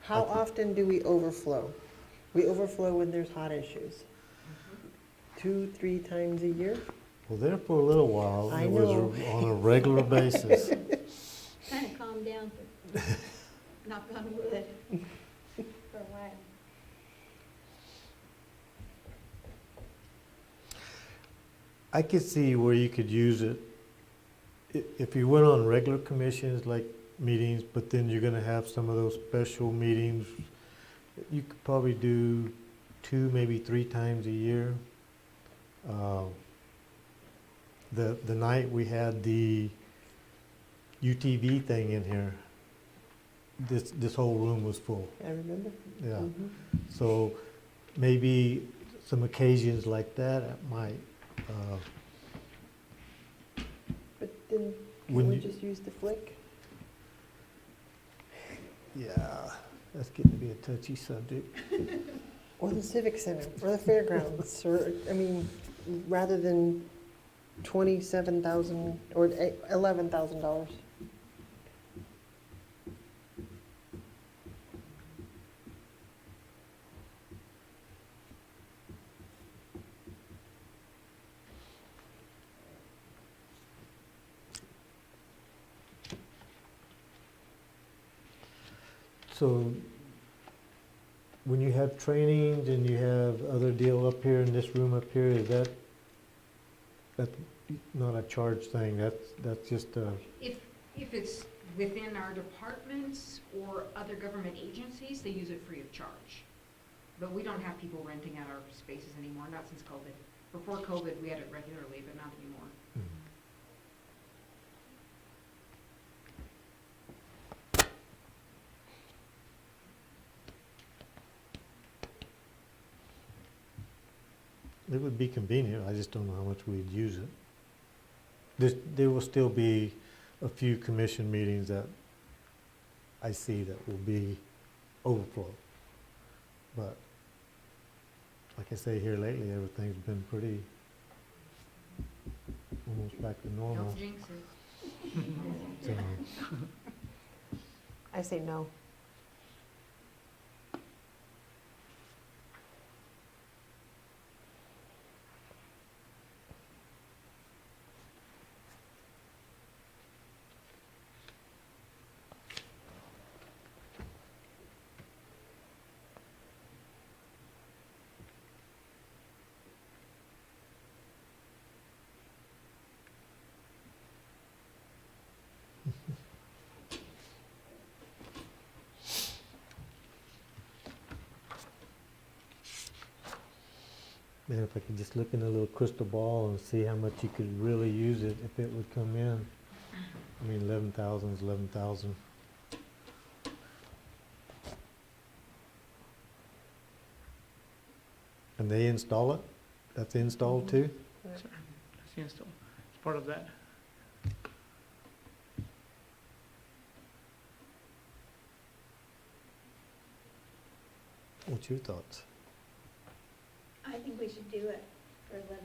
How often do we overflow? We overflow when there's hot issues. 2, 3 times a year? well, there for a little while, I it was know. on a regular basis. Kind of calmed down, for knock on wood, for a while. I could see where you could use it if you went on regular commissions like meetings, but then you're gonna have some of those special meetings. You could probably do 2, maybe 3 times a year. The night we had the UTV thing in here, this whole room was full. I remember. Yeah. Mhm. So maybe some occasions like that might, But then, can When we you- just use the flick? yeah, that's getting to be a touchy subject. Or the civic center, or the fairgrounds, or, I mean, rather than 27,000 or $11,000. So when you have trainings and you have other deal up here in this room up here, is that's not a charge thing, that's just a, If it's within our departments or other government agencies, they use it free of charge. But we don't have people renting out our spaces anymore, not since COVID. Before COVID, we had it regularly, but not anymore. it would be convenient, I just don't know how much we'd use it. There will still be a few commission meetings that I see that will be overflow. But like I say, here lately, everything's been pretty, almost back to normal. Don't jinx it. So, I say no. Man, if I could just look in a little crystal ball and see how much you could really use it if it would come in. I mean, 11,000 is 11,000. And they install it? That's installed too? That's the install. It's part of that. What's your thoughts? I think we should do it for 11,000.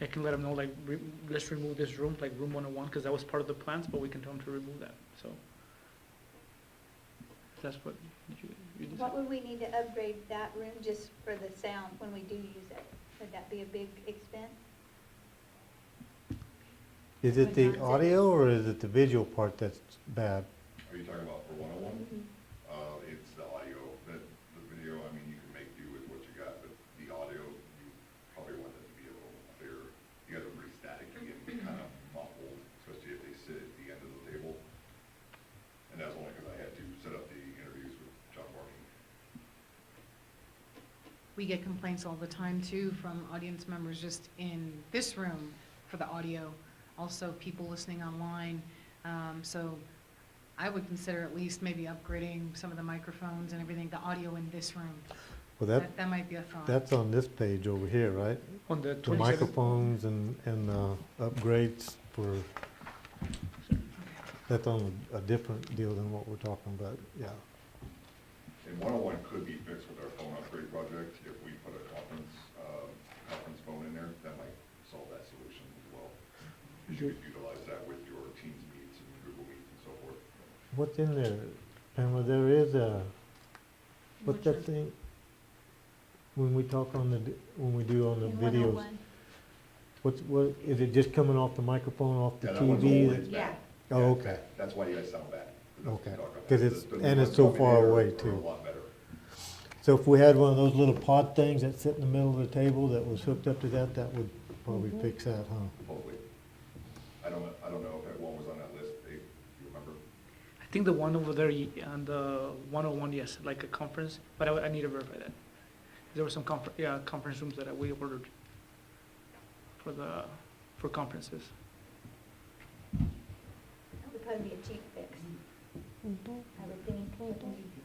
I can let them know, like, let's remove this room, like room 101, because that was part of the plans, but we can tell them to remove that, so. That's what you decide. What would we need to upgrade that room just for the sound when we do use it? Would that be a big expense? Is it the audio or is it the visual part that's bad? Are you talking about for 101? It's the audio, the video, I mean, you can make do with what you got, but the audio, you probably want it to be a little clearer. You guys are pretty static, you get kind of muffled, especially if they sit at the end of the table. And that's only because I had to set up the interviews with John Barney. We get complaints all the time too from audience members just in this room for the audio, also people listening online. So I would consider at least maybe upgrading some of the microphones and everything, the audio in this room. Well, That might be a thought. that's on this page over here, right? On the The 27th. microphones and upgrades for, that's on a different deal than what we're talking about, yeah. And 101 could be fixed with our phone upgrade project. If we put a conference phone in there, that might solve that solution as well. You could utilize that with your Teams meets and Google Meets and so forth. What's in there, Pamela? There is a, what's that thing? When we talk on the, when we do on the In videos, 101. what, is it just coming off the microphone, off the Yeah, that one's old, TV? it's bad. Oh, Yeah, okay, That's why you guys sound bad. That's what okay. we talk about. Because it's, The new and it's ones so coming far in are- away are too. a lot better. So if we had one of those little pod things that sit in the middle of the table that was hooked up to that, that would probably fix that, huh? Hopefully. I don't know if that one was on that list, Dave, do you remember? I think the one over there on the 101, yes, like a conference, but I need to verify that. There were some conference rooms that we ordered for conferences. That would probably be a cheap fix, I would think. Wouldn't be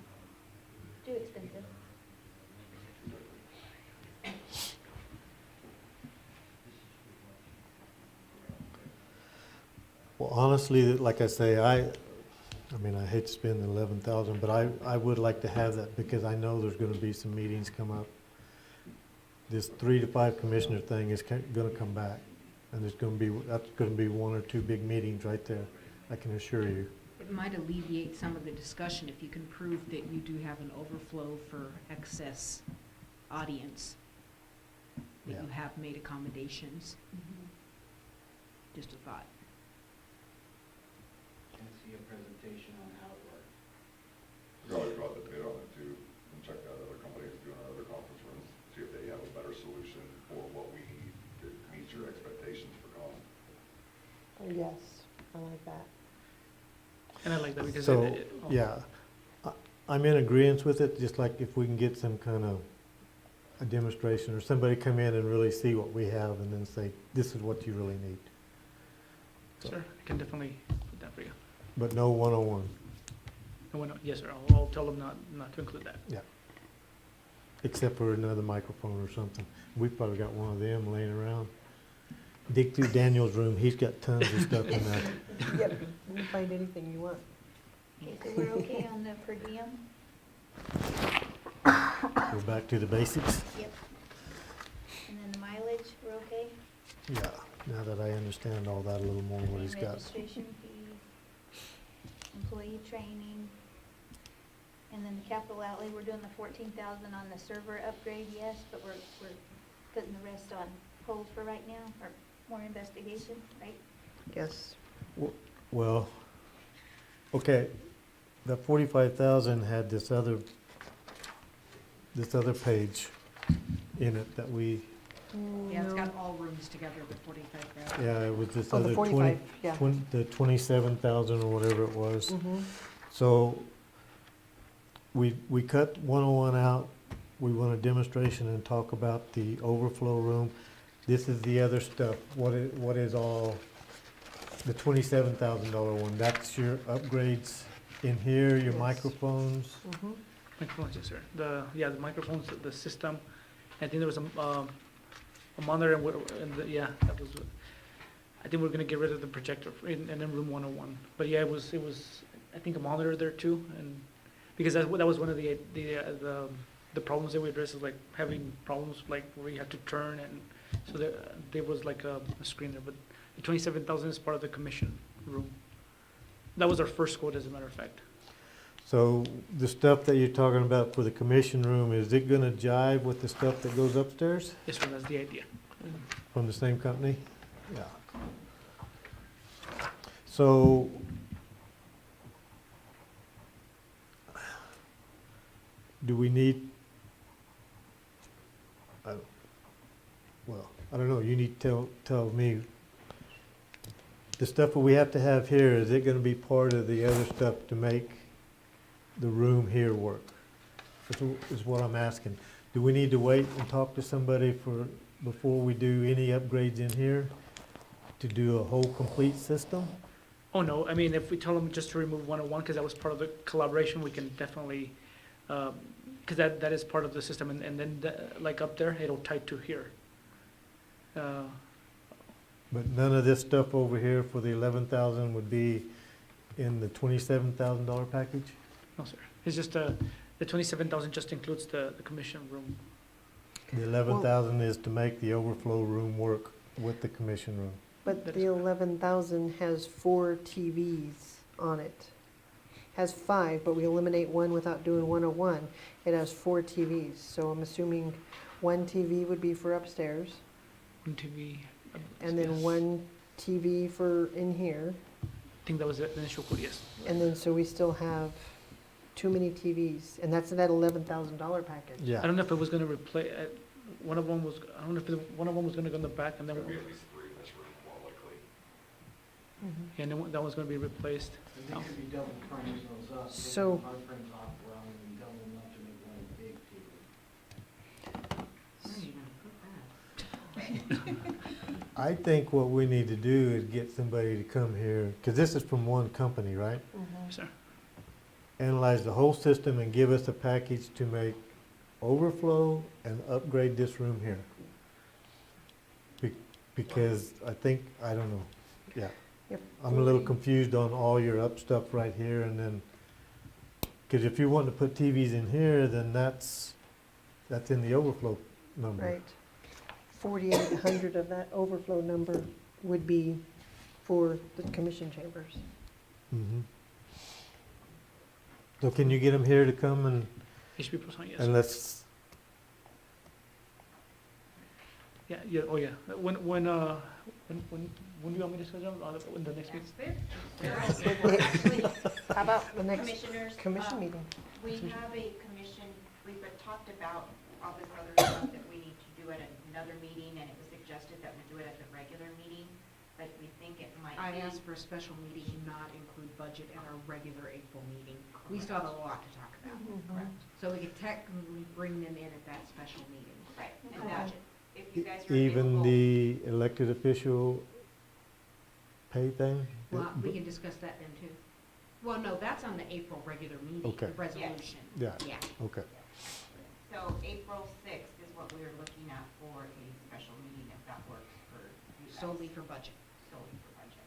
too expensive. Well, honestly, like I say, I mean, I hate to spend 11,000, but I would like to have that because I know there's gonna be some meetings come up. This 3 to 5 commissioner thing is gonna come back, and that's gonna be 1 or 2 big meetings right there, I can assure you. It might alleviate some of the discussion if you can prove that you do have an overflow for excess audience, that Yeah. you have made accommodations. Just a thought. Can see a presentation on how it works. We could always go out to bid on it too, and check out other companies doing our other conference rooms, see if they have a better solution for what we need that meets your expectations for cost. Yes, I like that. And I like that because So, yeah, I'm in agreement with it, just like if we can get some kind of a demonstration or somebody come in and really see what we have and then say, this is what you really need. Sir, I can definitely put that for you. But no 101, Yes, sir, I'll tell them not to include that. yeah. Except for another microphone or something. We've probably got one of them laying around. Dig through Daniel's room, he's got tons of stuff in there. Yep, you can find anything you want. Okay, so we're okay on the per diem? Go back to the basics. Yep. And then the mileage, we're okay? Yeah, now that I understand all that a little more, what he's And got. registration fees, employee training, and then the capital outlay, we're doing the 14,000 on the server upgrade, yes, but we're putting the rest on hold for right now, or more investigation, right? Yes. Well, okay, the 45,000 had this other page in it that we, Yeah, it's got all rooms together, the 45,000. yeah, it was this Oh, the other 45, yeah. the 27,000 or whatever it was. Mhm. So we cut 101 out. We want a demonstration and talk about the overflow room. This is the other stuff. What is all, the $27,000 one? That's your upgrades in here, your Yes. microphones. Mhm. Microphones, yes, sir. The microphones, the system. I think there was a monitor yeah, that was, I think we're gonna get rid of the projector in room 101. But yeah, it was, I think a monitor there too, and, because that was one of the problems that we addressed, is like having problems like where you have to turn, and so there was like a screen there, but the 27,000 is part of the commission room. That was our first quote, as a matter of fact. So the stuff that you're talking about for the commission room, is it gonna jive with the stuff that goes upstairs Yes, sir, that's the idea. from the same company? Yeah. So do we need, well, I don't know, you need to tell me. The stuff that we have to have here, is it gonna be part of the other stuff to make the room here work? Is what I'm asking. Do we need to wait and talk to somebody before we do any upgrades in here to do a whole complete system? Oh, no, I mean, if we tell them just to remove 101, because that was part of the collaboration, we can definitely, because that is part of the system, and then, like up there, it'll tie to here. But none of this stuff over here for the 11,000 would be in the $27,000 package? No, sir. It's just, the 27,000 just includes the commission room. The 11,000 is to make the overflow room work with the commission room. But That the is correct. 11,000 has 4 TVs on it. Has 5, but we eliminate one without doing 101. It has 4 TVs, so I'm assuming 1 TV would be for upstairs, One TV. and then 1 TV for in here. I think that was the initial quote, yes. And then, so we still have too many TVs, and that's in that $11,000 package. Yeah. I don't know if it was gonna replace, one of them was, I don't know if one of them was gonna go in the back, and then, There'll be at least 3 in this room, more likely. Mhm. and then that one's gonna be replaced. And they could be double frames those up, taking So- the hard frames off around and double them up to make one big TV. I think what we need to do is get somebody to come here, because this is from one company, right? Yes, sir. Analyze the whole system and give us a package to make overflow and upgrade this room here. Because I think, I don't know, yeah. Yep. I'm a little confused on all your up stuff right here, and then, because if you want to put TVs in here, then that's in the overflow number. Right. 4,800 of that overflow number would be for the commission chambers. Mhm. So can you get them here to come and HP Pro, yes. let's, Yeah, yeah, oh, yeah. When do you want me to schedule them? In the next meeting? How about the next Commissioners, commission meeting? We have a commission, we've talked about all this other stuff that we need to do at another meeting, and it was suggested that we do it at the regular meeting, but we think it might I be. asked for a special meeting to not include budget at our regular April meeting. We still have a lot to talk about. Correct. So we could technically bring them in at that special meeting. Right, and budget, if you guys are even available. the elected official pay thing? Well, we can discuss that then too. Well, no, that's on the April regular meeting, Okay. the resolution. Yeah. Yeah. Okay. So April 6th is what we are looking at for a special meeting, if that works for you guys. Solely for budget. Solely for budget.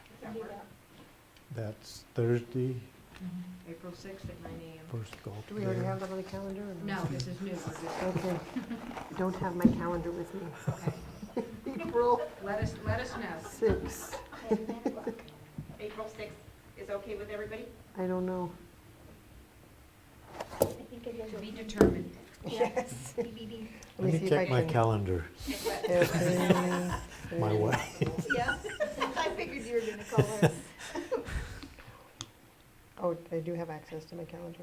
Does that work? That's Thursday, April 6th at 9 a.m. first golf Do we already day. have that on the calendar? or No, this is new. We're just- Okay. I don't have my calendar with me. April Let us know. 6th. April 6th is okay with everybody? I don't know. I think it is. To be determined. Yes. BBB. Let me Let see me if I check my can- calendar, Okay. my wife. Yeah, I figured you were gonna call us. Oh, I do have access to my calendar.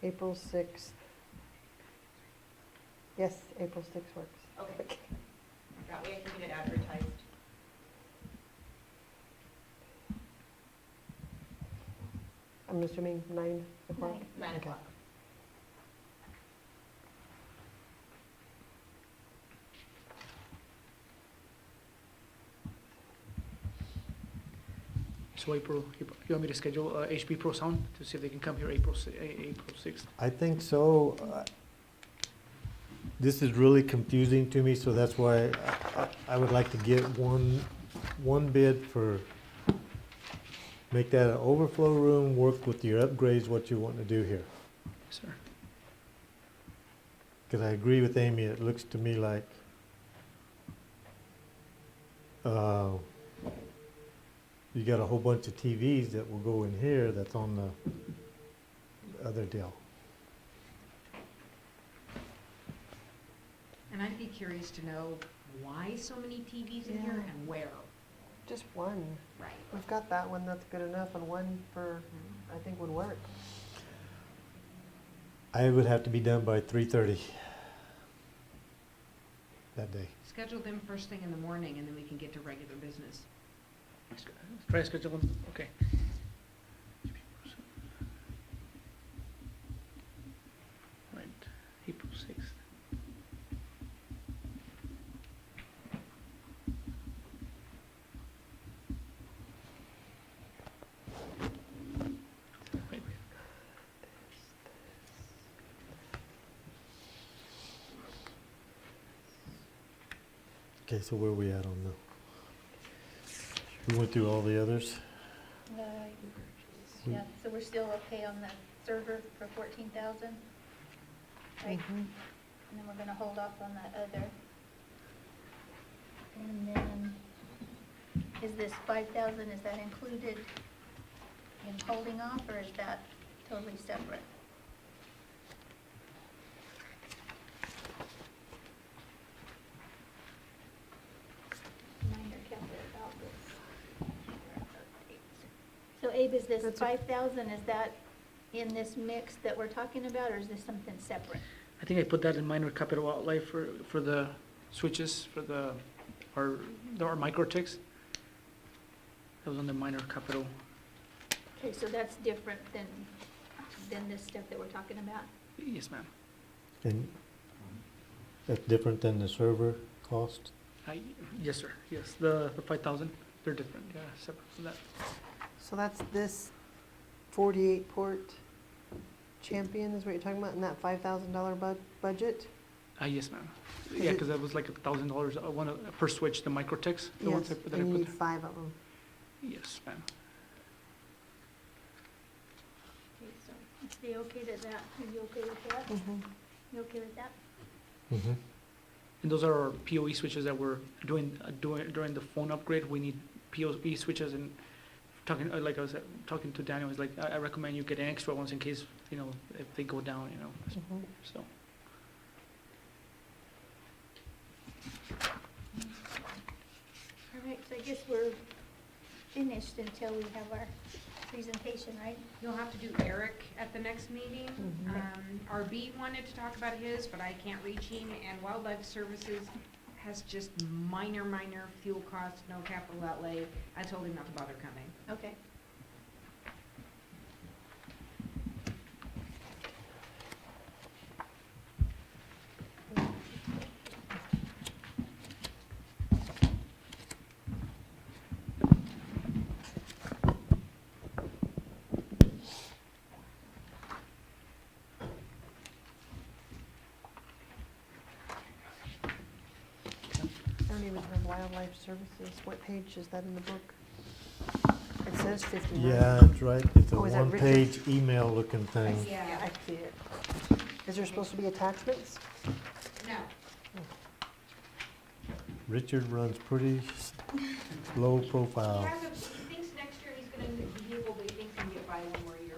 April 6th. Yes, April 6th works. Okay. That way I can get it advertised. I'm assuming 9 o'clock? 9 Okay. o'clock. So April, you want me to schedule HB Pro Sound to see if they can come here April 6th? I think so. This is really confusing to me, so that's why I would like to get one bid for, make that an overflow room, work with your upgrades, what you want to do here. Yes, sir. Because I agree with Amy, it looks to me like you got a whole bunch of TVs that will go in here that's on the other deal. And I'd be curious to know why so many TVs in here Yeah. and where. Just one. Right. We've got that one, that's good enough, and one for, I think would work. I would have to be done by 3:30 that day. Schedule them first thing in the morning, and then we can get to regular business. Try to schedule them, okay. Right, April 6th. Wait. Okay, so where are we at on the? We went through all the others. Yeah, so we're still okay on the server for 14,000? Right? Mhm. And then we're gonna hold off on that other. And then, is this 5,000, is that included in holding off, or is that totally separate? Minor capital about this. So Abe, is this That's a- 5,000, is that in this mix that we're talking about, or is this something separate? I think I put that in minor capital outlay for the switches, for our microtics. That was on the minor capital. Okay, so that's different than this stuff that we're talking about? Yes, ma'am. And that's different than the server cost? Yes, sir, yes, the 5,000, they're different, yeah, separate from that. So that's this 48 port Champion is what you're talking about, in that $5,000 budget? Yes, ma'am. Is Yeah, it- because that was like $1,000 per switch, the microtics. The ones Yes, that I and you put need there. 5 of them. Yes, ma'am. Okay, so, is they okay to that? Are you okay with that? Mhm. You okay with that? Mm-hmm. And those are our PoE switches that we're doing during the phone upgrade. We need PoE switches, and talking, like I was talking to Daniel, he's like, I recommend you get an extra ones in case, if they go down, Mhm. so. All right, so I guess we're finished until we have our presentation, right? You'll have to do Eric at the next meeting. RB wanted to talk about his, but I can't reach him, and Wildlife Services has just minor fuel costs, no capital outlay. I told him not to bother coming. Okay. I don't even have Wildlife Services. What page is that in the book? It says 59. Yeah, that's right. It's a Oh, is that one-page email-looking thing. Yeah. I see it. Is there supposed to be attachments? No. Richard runs pretty low profile. He thinks next year he's gonna be able to, he thinks he can get by one more year.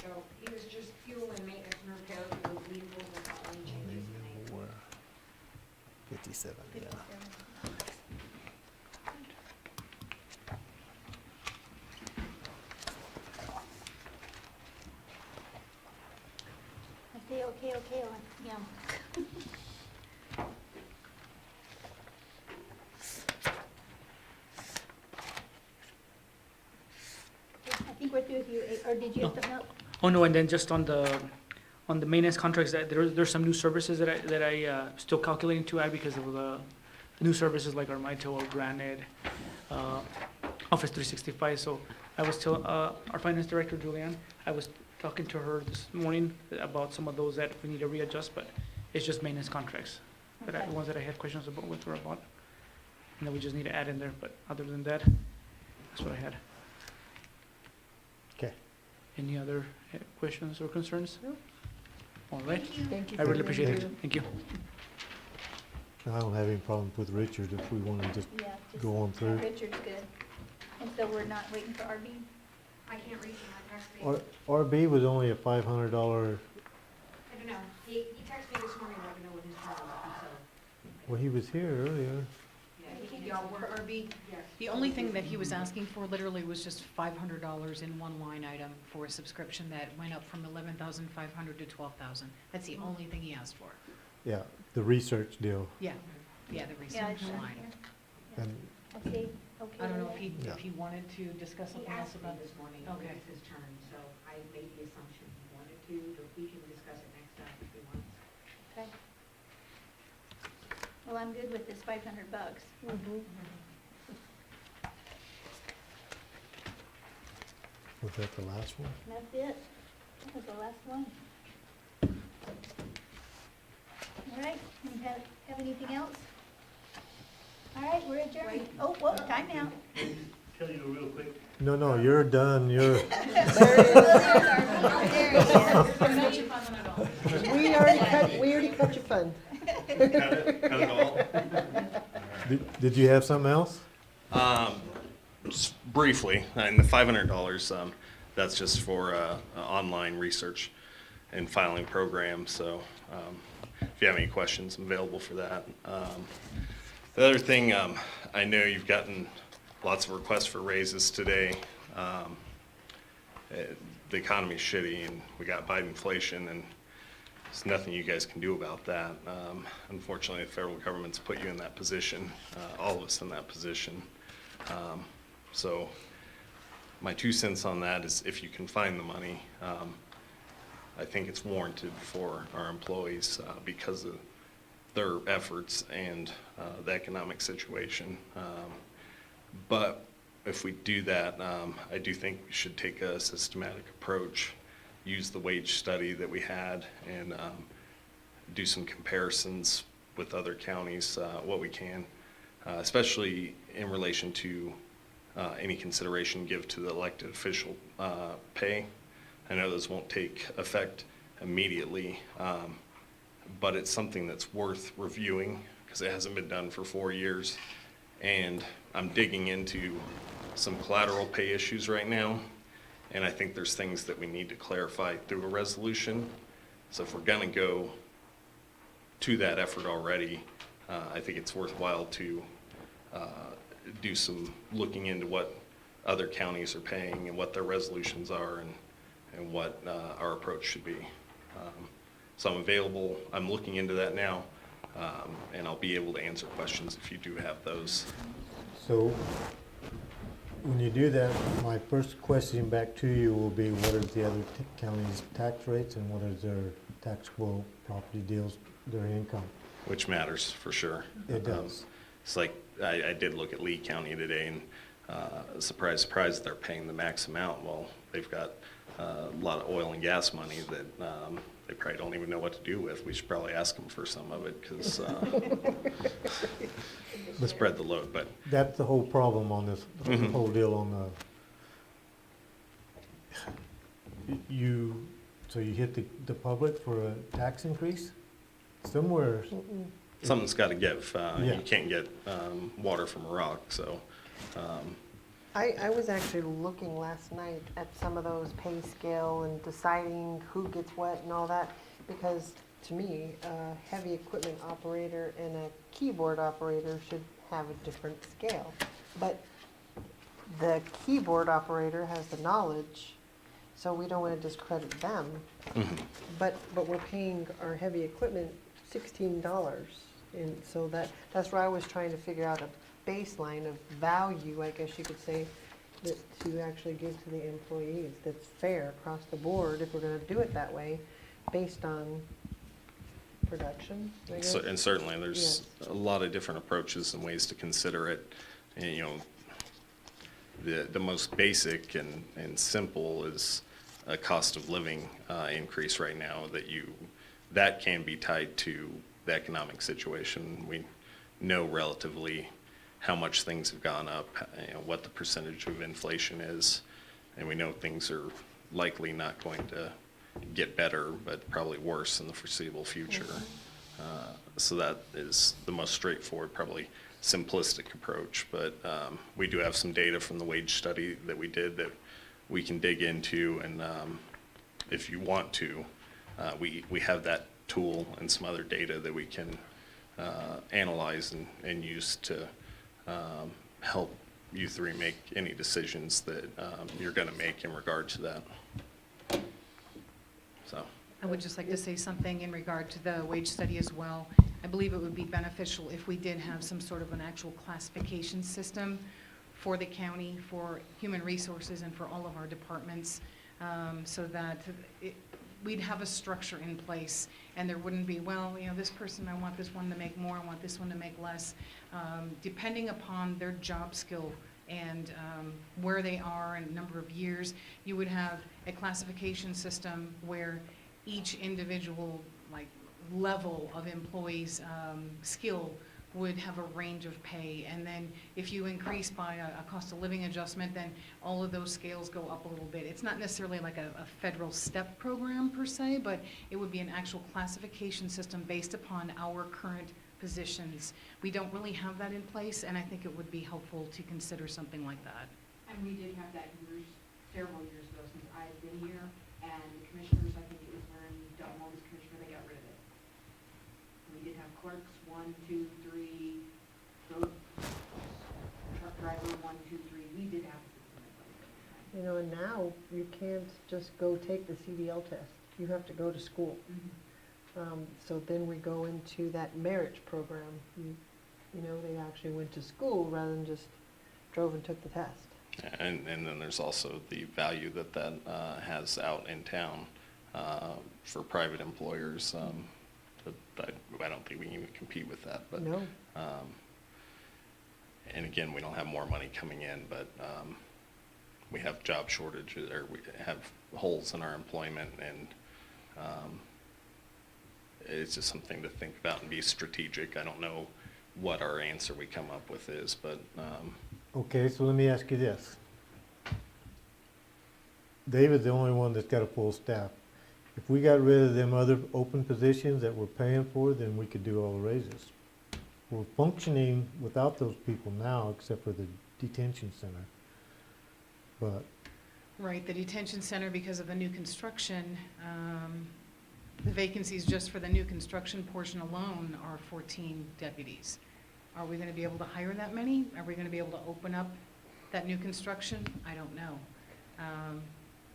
So he was just fuel and maintenance and repair for those vehicles without any changes in name. 57, yeah. 57. I say okay on him. I think we're through with you, or did you have something else? Oh, no, and then just on the maintenance contracts, that there's some new services that I still calculating to add because of the new services like Armito or Granite, Office 365. So I was our finance director, Julianne, I was talking to her this morning about some of those that we need to readjust, but it's just maintenance contracts. The ones that I had questions about, what were about. And then we just need to add in there, but other than that, that's what I had. Okay. Any other questions or concerns? All right. Thank you I for really appreciate your it. review. Thank you. I don't have any problem with Richard if we want to just Yeah, just go on through. Richard's good. And so we're not waiting for RB? I can't reach him, I texted him. RB was only a $500. I don't know, he texted me this morning, let me know what his problem was, so. Well, he was here earlier. Y'all were, RB? yes. The only thing that he was asking for literally was just $500 in one line item for a subscription that went up from 11,500 to 12,000. That's the only thing he asked for. Yeah, the research deal. Yeah, the Yeah, research it's line. And Okay, okay. I don't know with if that? he wanted to discuss He something else asked me about this morning, Okay. when it's his turn, so I made the assumption he wanted to, but we can discuss it next time if he wants. Okay. Well, I'm good with this $500. was that the last one? That's it. That was the last one. All right, you have anything else? All right, we're adjourned. Oh, whoa, time out. Tell you real quick, No, you're done. You're. We already cut your fun. Cut it all. Did you have something else? Just briefly, and the $500, that's just for online research and filing program. So if you have any questions, I'm available for that. The other thing, I know you've gotten lots of requests for raises today. The economy's shitty, and we got Biden inflation, and there's nothing you guys can do about that. Unfortunately, the federal government's put you in that position, all of us in that position. So my 2 cents on that is if you can find the money, I think it's warranted for our employees because of their efforts and the economic situation. But if we do that, I do think we should take a systematic approach, use the wage study that we had, and do some comparisons with other counties, what we can, especially in relation to any consideration give to the elected official pay. I know those won't take effect immediately, but it's something that's worth reviewing because it hasn't been done for 4 years. And I'm digging into some collateral pay issues right now, and I think there's things that we need to clarify through a resolution. So if we're gonna go to that effort already, I think it's worthwhile to do some looking into what other counties are paying and what their resolutions are and what our approach should be. So I'm available, I'm looking into that now, and I'll be able to answer questions if you do have those. So when you do that, my first question back to you will be, what is the other counties' tax rates and what is their taxable property deals, their income? Which matters for sure. It does. It's like, I did look at Lee County today and surprise, they're paying the max amount. Well, they've got a lot of oil and gas money that they probably don't even know what to do with. We should probably ask them for some of it because spread the load, but. That's the whole problem on this Mhm. whole deal on the, so you hit the public for a tax increase somewhere? Something's got to give. Yeah. You can't get water from a rock, so. I was actually looking last night at some of those pay scale and deciding who gets what and all that, because to me, a heavy equipment operator and a keyboard operator should have a different scale. But the keyboard operator has the knowledge, so we don't want to discredit them. Mhm. But we're paying our heavy equipment $16. And so that's where I was trying to figure out a baseline of value, I guess you could say, to actually give to the employees, that's fair across the board, if we're gonna do it that way, based on production, I guess. And certainly, there's a lot of different approaches and ways to consider it. And, you know, the most basic and simple is a cost of living increase right now that can be tied to the economic situation. We know relatively how much things have gone up, you know, what the percentage of inflation is, and we know things are likely not going to get better, but probably worse in the foreseeable future. So that is the most straightforward, probably simplistic approach, but we do have some data from the wage study that we did that we can dig into, and if you want to, we have that tool and some other data that we can analyze and use to help you three make any decisions that you're going to make in regard to that. So. I would just like to say something in regard to the wage study as well. I believe it would be beneficial if we did have some sort of an actual classification system for the county, for human resources, and for all of our departments, so that we'd have a structure in place, and there wouldn't be, well, you know, this person, I want this one to make more, I want this one to make less. Depending upon their job skill and where they are and number of years, you would have a classification system where each individual level of employees' skill would have a range of pay. And then if you increase by a cost of living adjustment, then all of those scales go up a little bit. It's not necessarily like a federal step program per se, but it would be an actual classification system based upon our current positions. We don't really have that in place, and I think it would be helpful to consider something like that. And we did have that several years ago since I've been here, and the commissioners, I think it was when Donald was commissioner, they got rid of it. We did have clerks, 1, 2, 3, road truck driver, 1, 2, 3. We did have a system in place. You know, and now you can't just go take the CDL test. You have to go to school. So then we go into that merit program. You know, they actually went to school rather than just drove and took the test. And then there's also the value that has out in town for private employers. But I don't think we can even compete with that. But, no. And again, we don't have more money coming in, but we have job shortages, or we have holes in our employment, and it's just something to think about and be strategic. I don't know what our answer we come up with is, but Okay, so let me ask you this. David's the only one that's got a full staff. If we got rid of them other open positions that we're paying for, then we could do all the raises. We're functioning without those people now, except for the detention center. But Right, the detention center, because of the new construction, the vacancies just for the new construction portion alone are 14 deputies. Are we going to be able to hire that many? Are we going to be able to open up that new construction? I don't know.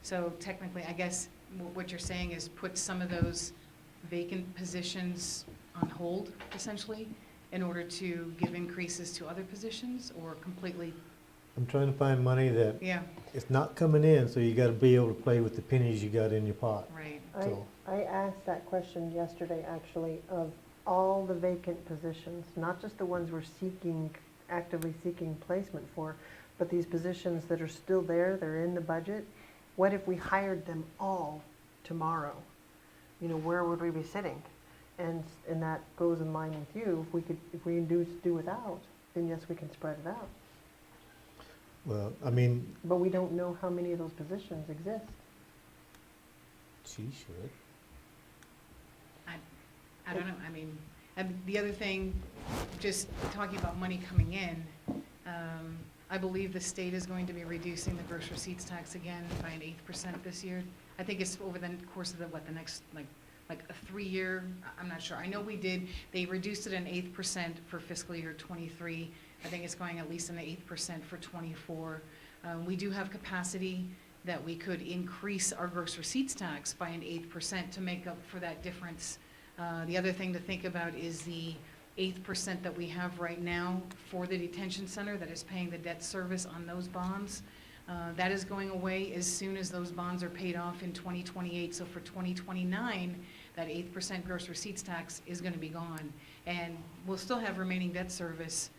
So technically, I guess what you're saying is put some of those vacant positions on hold, essentially, in order to give increases to other positions, or completely? I'm trying to find money that it's not coming in, so you gotta be able to play with the pennies you got in your pot. Right. So, I asked that question yesterday, actually, of all the vacant positions, not just the ones we're actively seeking placement for, but these positions that are still there, they're in the budget. What if we hired them all tomorrow? You know, where would we be sitting? And that goes in line with you. If we can do without, then yes, we can spread it out. well, I mean, But we don't know how many of those positions exist. she should. I don't know, I mean, and the other thing, just talking about money coming in, I believe the state is going to be reducing the gross receipts tax again by an 8% this year. I think it's over the course of the next, like a 3-year, I'm not sure. I know they reduced it an 8% for fiscal year '23. I think it's going at least an 8% for '24. We do have capacity that we could increase our gross receipts tax by an 8% to make up for that difference. The other thing to think about is the 8% that we have right now for the detention center that is paying the debt service on those bonds. That is going away as soon as those bonds are paid off in 2028. So for 2029, that 8% gross receipts tax is going to be gone. And we'll still have remaining debt service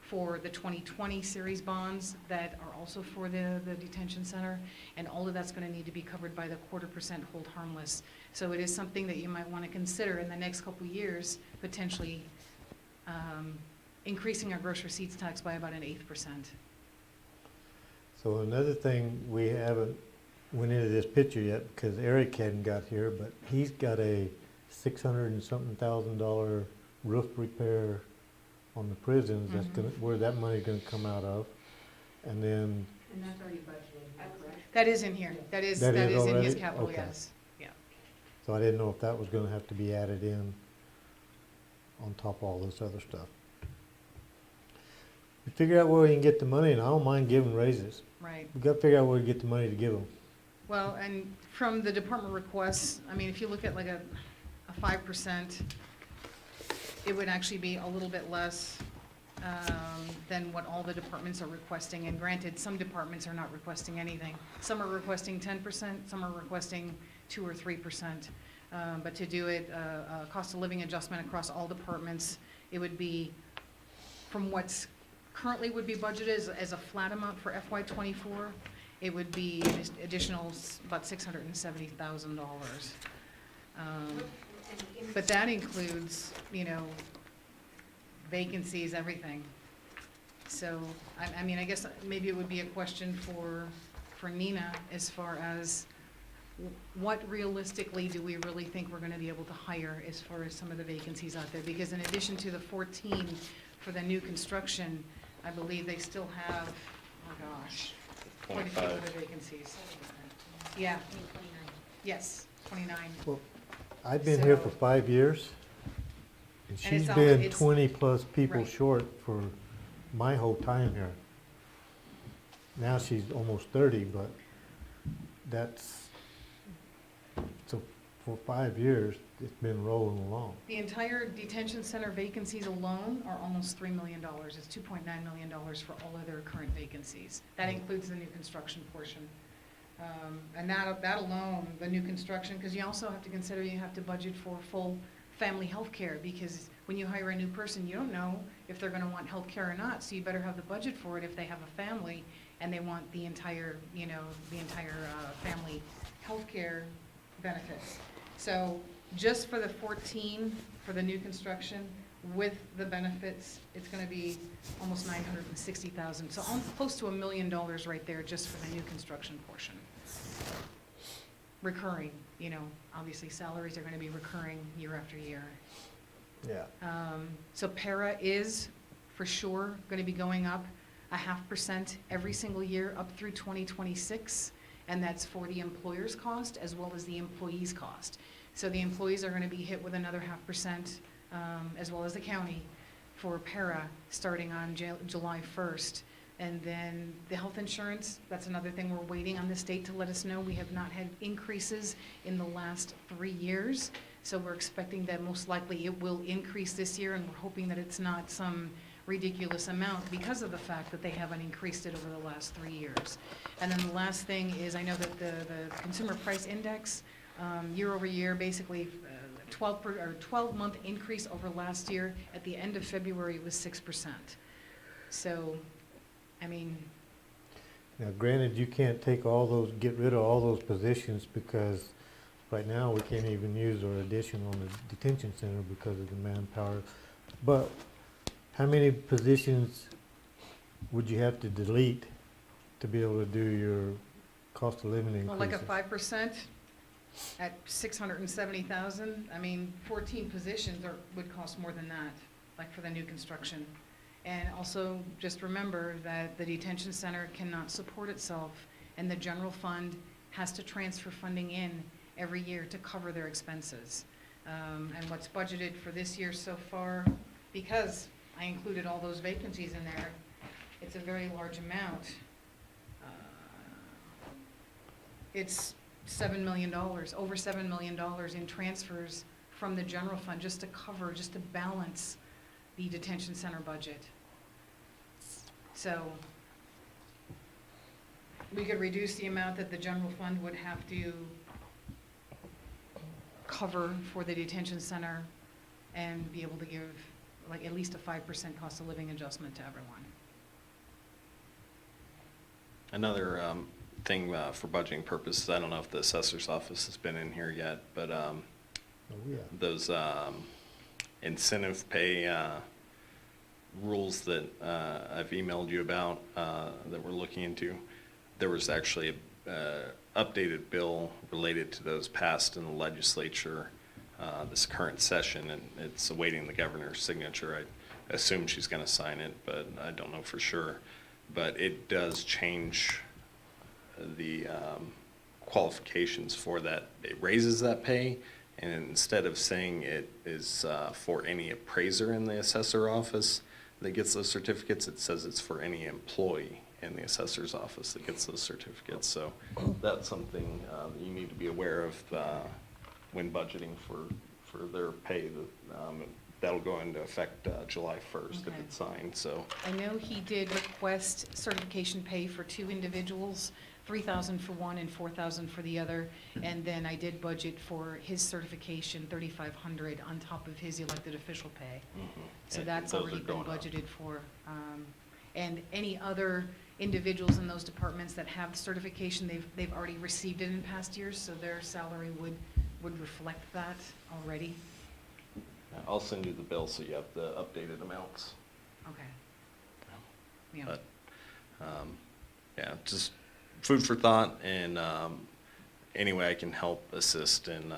for the 2020 series bonds that are also for the detention center. And all of that's going to need to be covered by the 0.25% hold harmless. So it is something that you might want to consider in the next couple of years, potentially increasing our gross receipts tax by about an 8%. So another thing, we haven't went into this picture yet because Eric hadn't got here, but he's got a $600 and something thousand roof repair on the prisons. That's gonna, where that money's gonna come out of. And then, And that's already budgeted, correct? That is in here. That is That is in his already? capital, Okay. yes. Yeah. so I didn't know if that was gonna have to be added in on top of all this other stuff. We figure out where we can get the money, and I don't mind giving raises. Right. We gotta figure out where to get the money to give them. Well, and from the department requests, I mean, if you look at like a 5%, it would actually be a little bit less than what all the departments are requesting. And granted, some departments are not requesting anything. Some are requesting 10%, some are requesting 2 or 3%. But to do it, a cost of living adjustment across all departments, it would be, from what's currently would be budgeted as a flat amount for FY '24, it would be an additional about $670,000. But that includes, you know, vacancies, everything. So, I mean, I guess maybe it would be a question for Nina as far as what realistically do we really think we're gonna be able to hire as far as some of the vacancies out there? Because in addition to the 14 for the new construction, I believe they still have, oh gosh, quite a few 25. other vacancies. Yeah. Yes, 29. Well, I've been here for So- 5 years, and And she's it's all- been it's- 20-plus people right. short for my whole time here. Now she's almost 30, but that's, so for 5 years, it's been rolling along. The entire detention center vacancies alone are almost $3 million. It's $2.9 million for all other current vacancies. That includes the new construction portion. And that alone, the new construction, because you also have to consider you have to budget for full family health care, because when you hire a new person, you don't know if they're gonna want health care or not, so you better have the budget for it if they have a family and they want the entire, you know, family health care benefits. So just for the 14, for the new construction, with the benefits, it's gonna be almost $960,000. So close to $1 million right there just for the new construction portion. Recurring, you know, obviously salaries are gonna be recurring year after year. Yeah. So para is for sure gonna be going up 0.5% every single year up through 2026. And that's for the employer's cost as well as the employee's cost. So the employees are gonna be hit with another 0.5%, as well as the county for para, starting on July 1st. And then the health insurance, that's another thing we're waiting on the state to let us know. We have not had increases in the last 3 years. So we're expecting that most likely it will increase this year, and we're hoping that it's not some ridiculous amount because of the fact that they haven't increased it over the last 3 years. And then the last thing is, I know that the consumer price index, year over year, basically 12-month increase over last year. At the end of February, it was 6%. So, I mean, Now granted, you can't take all those, get rid of all those positions because right now we can't even use our addition on the detention center because of the manpower. But how many positions would you have to delete to be able to do your cost of living increases? well, like a 5% at 670,000, I mean, 14 positions would cost more than that, like for the new construction. And also, just remember that the detention center cannot support itself, and the general fund has to transfer funding in every year to cover their expenses. And what's budgeted for this year so far, because I included all those vacancies in there, it's a very large amount. It's $7 million, over $7 million in transfers from the general fund just to cover, just to balance the detention center budget. So, We could reduce the amount that the general fund would have to cover for the detention center and be able to give like at least a 5% cost of living adjustment to everyone. Another thing for budgeting purposes, I don't know if the assessor's office has been in here yet, but Oh, yeah. those incentive pay rules that I've emailed you about that we're looking into, there was actually a updated bill related to those passed in the legislature this current session, and it's awaiting the governor's signature. I assume she's going to sign it, but I don't know for sure. But it does change the qualifications for that. It raises that pay, and instead of saying it is for any appraiser in the assessor office that gets those certificates, it says it's for any employee in the assessor's office that gets those certificates. So that's something that you need to be aware of when budgeting for their pay. That'll go into effect July 1st if Okay. it's signed, so. I know he did request certification pay for 2 individuals, 3,000 for one and 4,000 for the other. And then I did budget for his certification, 3,500 on top of his elected official pay. So And that's those already are been going up. budgeted for. And any other individuals in those departments that have certification, they've already received it in past years, so their salary would reflect that already. I'll send you the bill so you have the updated amounts. Okay. Yeah. But, yeah, just food for thought, and any way I can help assist in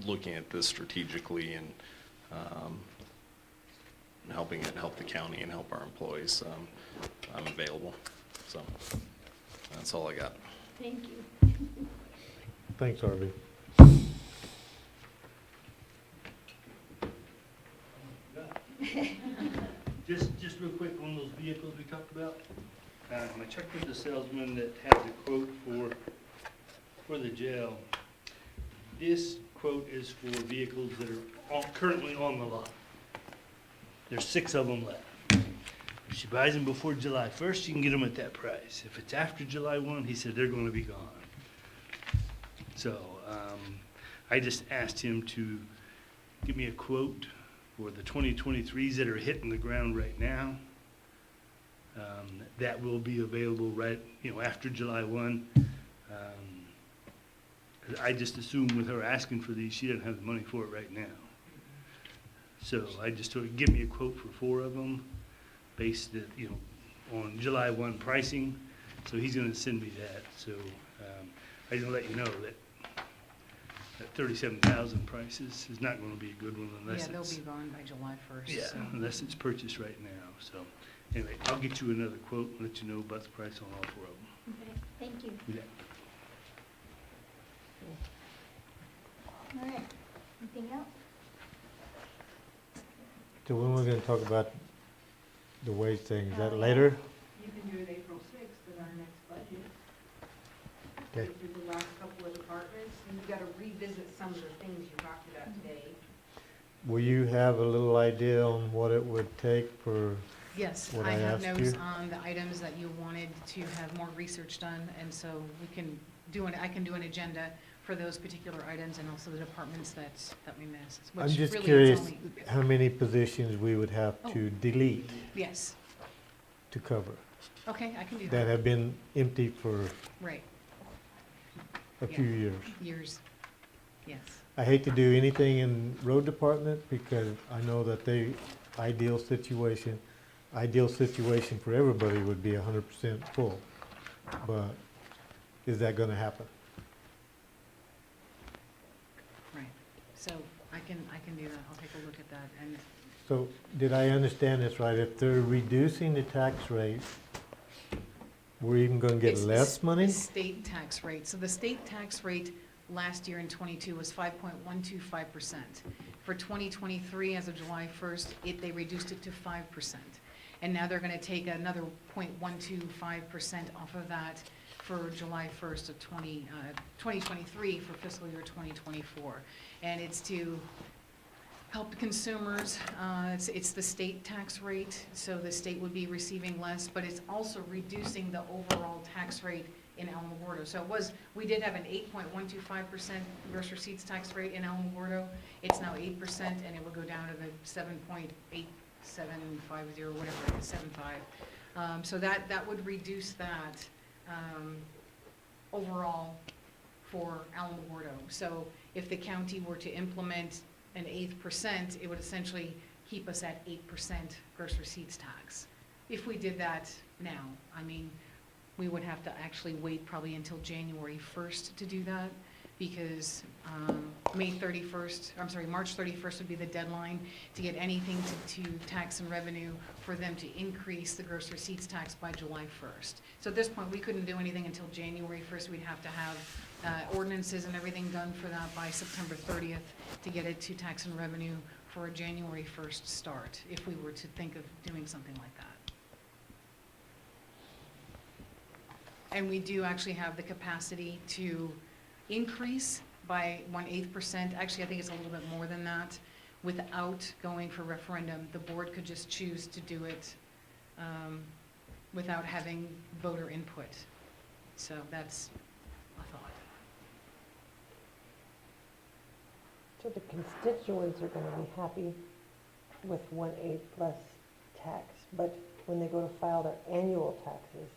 looking at this strategically and helping it help the county and help our employees, I'm available. So that's all I got. Thank you. Thanks, Harvey. Just real quick, on those vehicles we talked about, I checked with the salesman that has a quote for the jail. This quote is for vehicles that are currently on the lot. There's 6 of them left. If she buys them before July 1st, she can get them at that price. If it's after July 1, he said they're gonna be gone. So, I just asked him to give me a quote for the 2023s that are hitting the ground right now. That will be available right, after July 1. 'Cause I just assumed with her asking for these, she doesn't have the money for it right now. So I just told her, give me a quote for 4 of them, based it, on July 1 pricing. So he's gonna send me that. So I just let you know that 37,000 prices is not gonna be a good one unless Yeah, it's. they'll be gone by July 1st. Yeah, so. unless it's purchased right now, so, anyway, I'll get you another quote, and let you know about the price on all 4 of them. Okay, thank you. Yeah. All right, anything else? So when we're gonna talk about the wage thing, is that Yeah. later? You can do it April 6th in our next budget. Okay. Go through the last couple of departments, and you gotta revisit some of the things you talked about today. Will you have a little idea on what it would take for Yes, what I I have asked notes you? on the items that you wanted to have more research done, and so we can I can do an agenda for those particular items and also the departments that we missed. I'm which just really curious is only- how many positions we would have to delete Yes, to cover okay, I can do that that. have been empty for Right, a Yeah. few years. years, yes. I hate to do anything in road department because I know that ideal situation for everybody would be 100% full. But is that gonna happen? Right, so I can do that, I'll take a look at that, and So did I understand this right? If they're reducing the tax rate, we're even gonna get It's the less money? The state tax rate. So the state tax rate last year in '22 was 5.125%. For 2023, as of July 1st, they reduced it to 5%. And now they're gonna take another 0.125% off of that for July 1st of 2023 for fiscal year 2024. And it's to help consumers. It's the state tax rate, so the state would be receiving less, but it's also reducing the overall tax rate in Alamogordo. So we did have an 8.125% gross receipts tax rate in Alamogordo. It's now 8%, and it will go down to the 7.8750, whatever it is, 75. So that would reduce that overall for Alamogordo. So if the county were to implement an 8%, it would essentially keep us at 8% gross receipts tax. If we did that now, I mean, we would have to actually wait probably until January 1st to do that, because March 31st would be the deadline to get anything to tax and revenue for them to increase the gross receipts tax by July 1st. So at this point, we couldn't do anything until January 1st. We'd have to have ordinances and everything done for that by September 30th to get it to tax and revenue for a January 1st start, if we were to think of doing something like that. And we do actually have the capacity to increase by 1/8%. Actually, I think it's a little bit more than that. Without going for referendum, the board could just choose to do it without having voter input. So that's a thought. So the constituents are gonna be happy with 1/8 less tax, but when they go to file their annual taxes,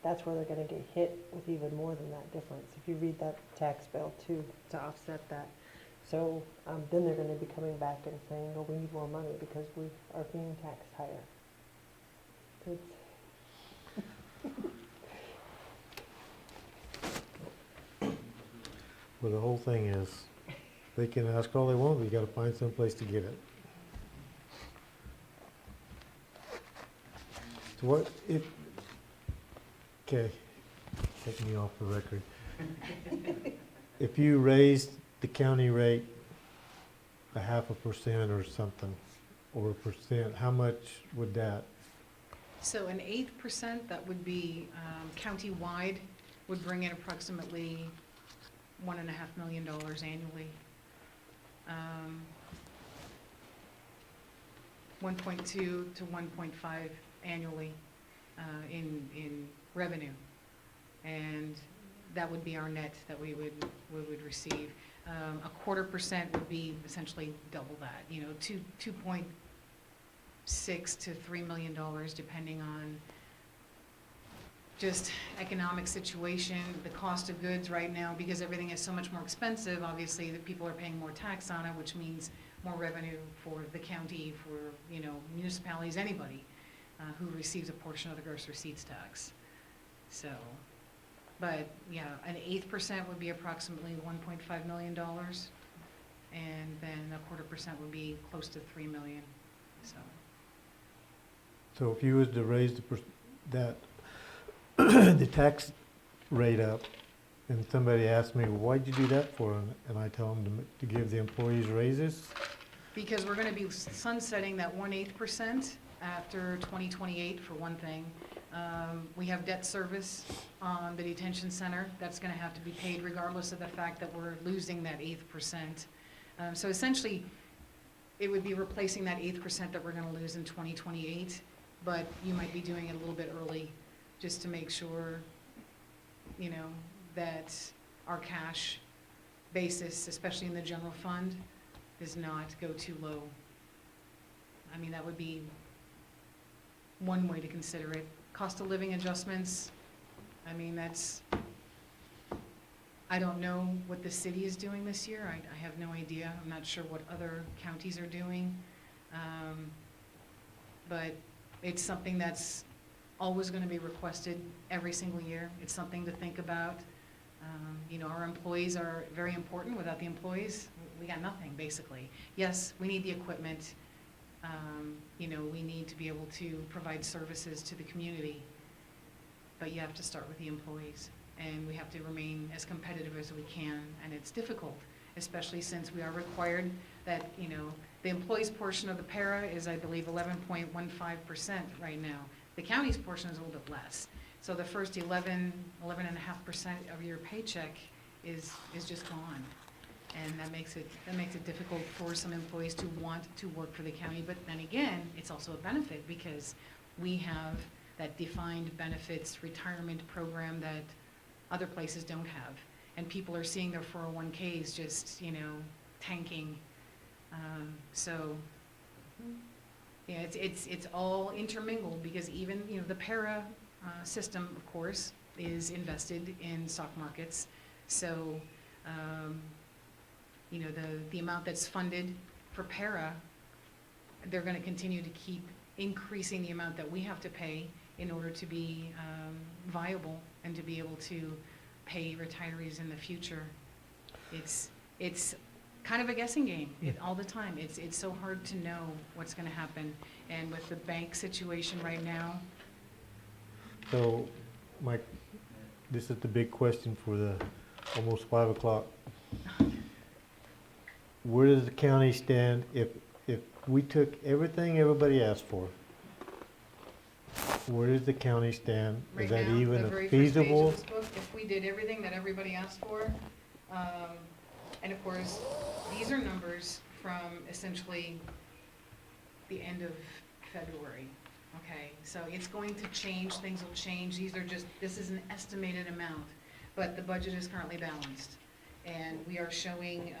that's where they're gonna get hit with even more than that difference, if you read that tax bill too, to offset that. So, then they're gonna be coming back and saying, oh, we need more money because we are being taxed higher. It's- Well, the whole thing is, they can ask all they want, but you gotta find some place to get it. So what, okay, taking me off the record. If you raised the county rate 0.5% or something, or 1%, how much would that? So an 8%, that would be county-wide, would bring in approximately $1.5 million annually. 1.2 to 1.5 annually in revenue. And that would be our net that we would receive. 0.25% would be essentially double that, you know, $2.6 to $3 million, depending on just economic situation, the cost of goods right now, because everything is so much more expensive, obviously, that people are paying more tax on it, which means more revenue for the county, for, you know, municipalities, anybody who receives a portion of the gross receipts tax. So, but yeah, an 8% would be approximately $1.5 million, and then 0.25% would be close to $3 million, so. So if you was to raise the tax rate up, and somebody asked me, why'd you do that for? And I tell them to give the employees raises? Because we're gonna be sunsetting that 1/8% after 2028, for one thing. We have debt service on the detention center. That's gonna have to be paid regardless of the fact that we're losing that 8%. So essentially, it would be replacing that 8% that we're gonna lose in 2028, but you might be doing it a little bit early, just to make sure, you know, that our cash basis, especially in the general fund, does not go too low. I mean, that would be one way to consider it. Cost of living adjustments, I mean, that's, I don't know what the city is doing this year. I have no idea. I'm not sure what other counties are doing. But it's something that's always going to be requested every single year. It's something to think about. You know, our employees are very important. Without the employees, we got nothing, basically. Yes, we need the equipment. You know, we need to be able to provide services to the community. But you have to start with the employees. And we have to remain as competitive as we can. And it's difficult, especially since we are required that, you know, the employees' portion of the para is, I believe, 11.15% right now. The county's portion is a little bit less. So the first 11.5% of your paycheck is just gone. And that makes it difficult for some employees to want to work for the county. But then again, it's also a benefit because we have that defined benefits retirement program that other places don't have. And people are seeing their 401Ks just, tanking. So, yeah, it's all intermingled because even, the para system, of course, is invested in stock markets. So, the amount that's funded for para, they're going to continue to keep increasing the amount that we have to pay in order to be viable and to be able to pay retirees in the future. It's kind of a guessing game all the time. It's so hard to know what's going to happen. And with the bank situation right now, So, Mike, this is the big question for the almost 5 o'clock. Where does the county stand if we took everything everybody asked for? Where does the county stand? right Is that now, even the very first page feasible? of this book, if we did everything that everybody asked for, and of course, these are numbers from essentially the end of February, okay? So it's going to change, things will change, this is an estimated amount, but the budget is currently balanced. And we are showing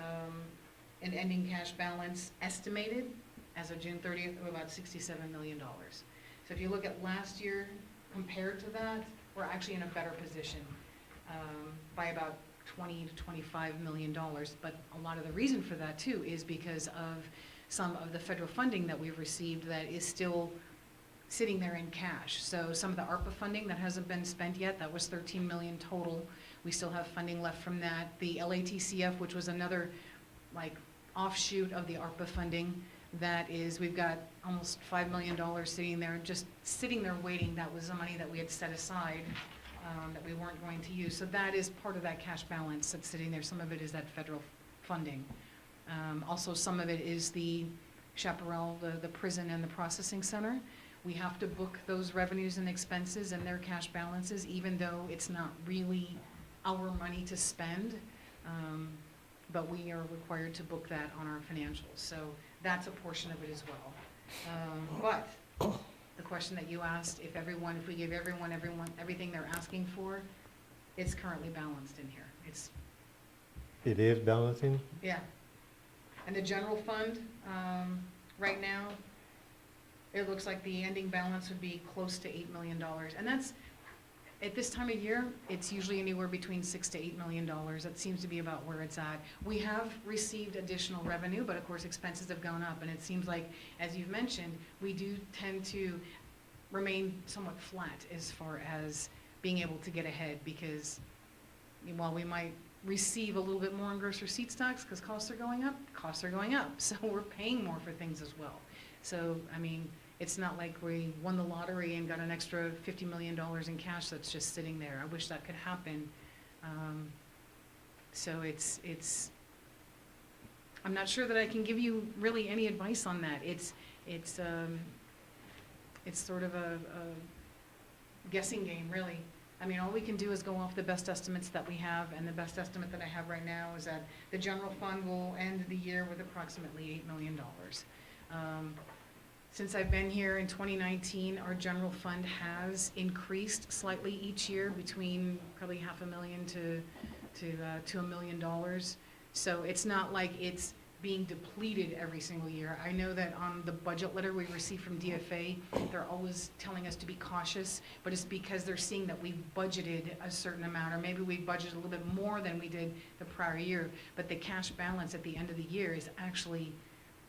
an ending cash balance estimated as of June 30th of about $67 million. So if you look at last year compared to that, we're actually in a better position by about $20 to $25 million. But a lot of the reason for that too is because of some of the federal funding that we've received that is still sitting there in cash. So some of the ARPA funding that hasn't been spent yet, that was $13 million total. We still have funding left from that. The LATCF, which was another offshoot of the ARPA funding, we've got almost $5 million sitting there, just sitting there waiting. That was the money that we had set aside that we weren't going to use. So that is part of that cash balance that's sitting there. Some of it is that federal funding. Also, some of it is the Chaparral, the prison and the processing center. We have to book those revenues and expenses and their cash balances, even though it's not really our money to spend. But we are required to book that on our financials. So that's a portion of it as well. But the question that you asked, if we give everyone everything they're asking for, it's currently balanced in here. It is balancing? Yeah. And the general fund, right now, it looks like the ending balance would be close to $8 million. And that's, at this time of year, it's usually anywhere between $6 to $8 million. That seems to be about where it's at. We have received additional revenue, but of course expenses have gone up. And it seems like, as you've mentioned, we do tend to remain somewhat flat as far as being able to get ahead, because while we might receive a little bit more in gross receipt stocks because costs are going up. So we're paying more for things as well. So, it's not like we won the lottery and got an extra $50 million in cash that's just sitting there. I wish that could happen. So I'm not sure that I can give you really any advice on that. It's sort of a guessing game, really. All we can do is go off the best estimates that we have, and the best estimate that I have right now is that the general fund will end the year with approximately $8 million. Since I've been here in 2019, our general fund has increased slightly each year, between probably $500,000 to $1 million. So it's not like it's being depleted every single year. I know that on the budget letter we receive from DFA, they're always telling us to be cautious, but it's because they're seeing that we budgeted a certain amount, or maybe we budgeted a little bit more than we did the prior year, but the cash balance at the end of the year is actually,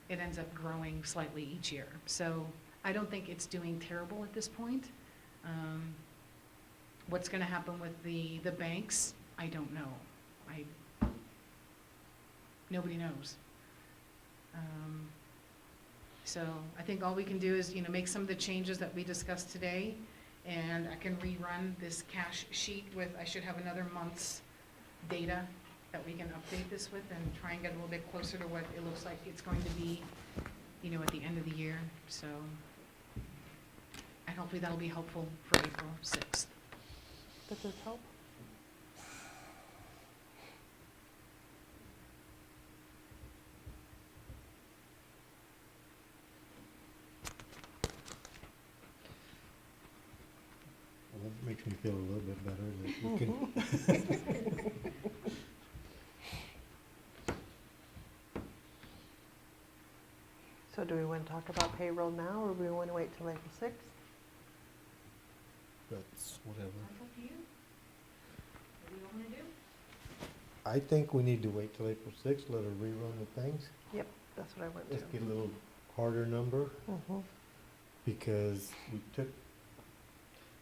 it ends up growing slightly each year. So I don't think it's doing terrible at this point. What's going to happen with the banks, I don't know. Nobody knows. So I think all we can do is, make some of the changes that we discussed today, and I can rerun this cash sheet with, I should have another month's data that we can update this with and try and get a little bit closer to what it looks like it's going to be, at the end of the year. So, and hopefully that'll be helpful for April 6th. Does this help? me feel a little bit better that we can. So do we want to talk about payroll now, or do we want to wait till April 6th? That's whatever. That's up to you. What do you want to do? I think we need to wait till April 6th, let her rerun the things. Yep, that's what I went to. Let's get a little harder number, Mhm. because we took,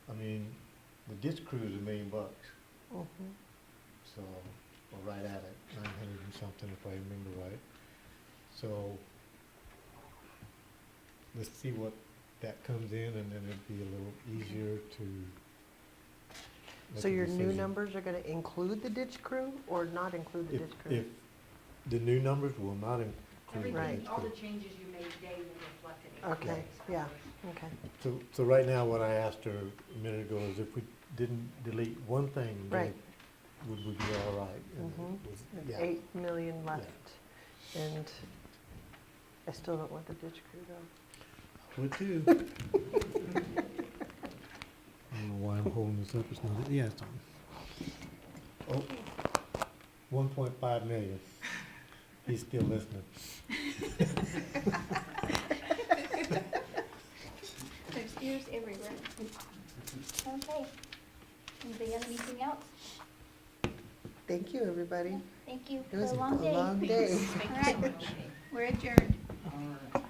I mean, the ditch crew is $1 million, Mhm. so, we're right at it, 900 and something if I remember right. So, let's see what that comes in, and then it'd be a little easier to make So a your new decision. numbers are going to include the ditch crew or not include the ditch crew? If the new numbers will not include the Everything, ditch all the crew. changes you made today will reflect in April Okay, 6th. yeah, okay. So right now, what I asked her a minute ago is if we didn't delete one thing, Right. would we be all right? And it Mhm. was- There's yeah. 8 million left, and I still don't want the ditch crew though. Would too. I don't know why I'm holding this up, it's not, yeah, it's on. Oh, 1.5 million. He's still listening. There's ears everywhere. Okay. Anybody have anything else? Thank you, everybody. Thank you It for was a long day. long day. All right, we're adjourned. All right.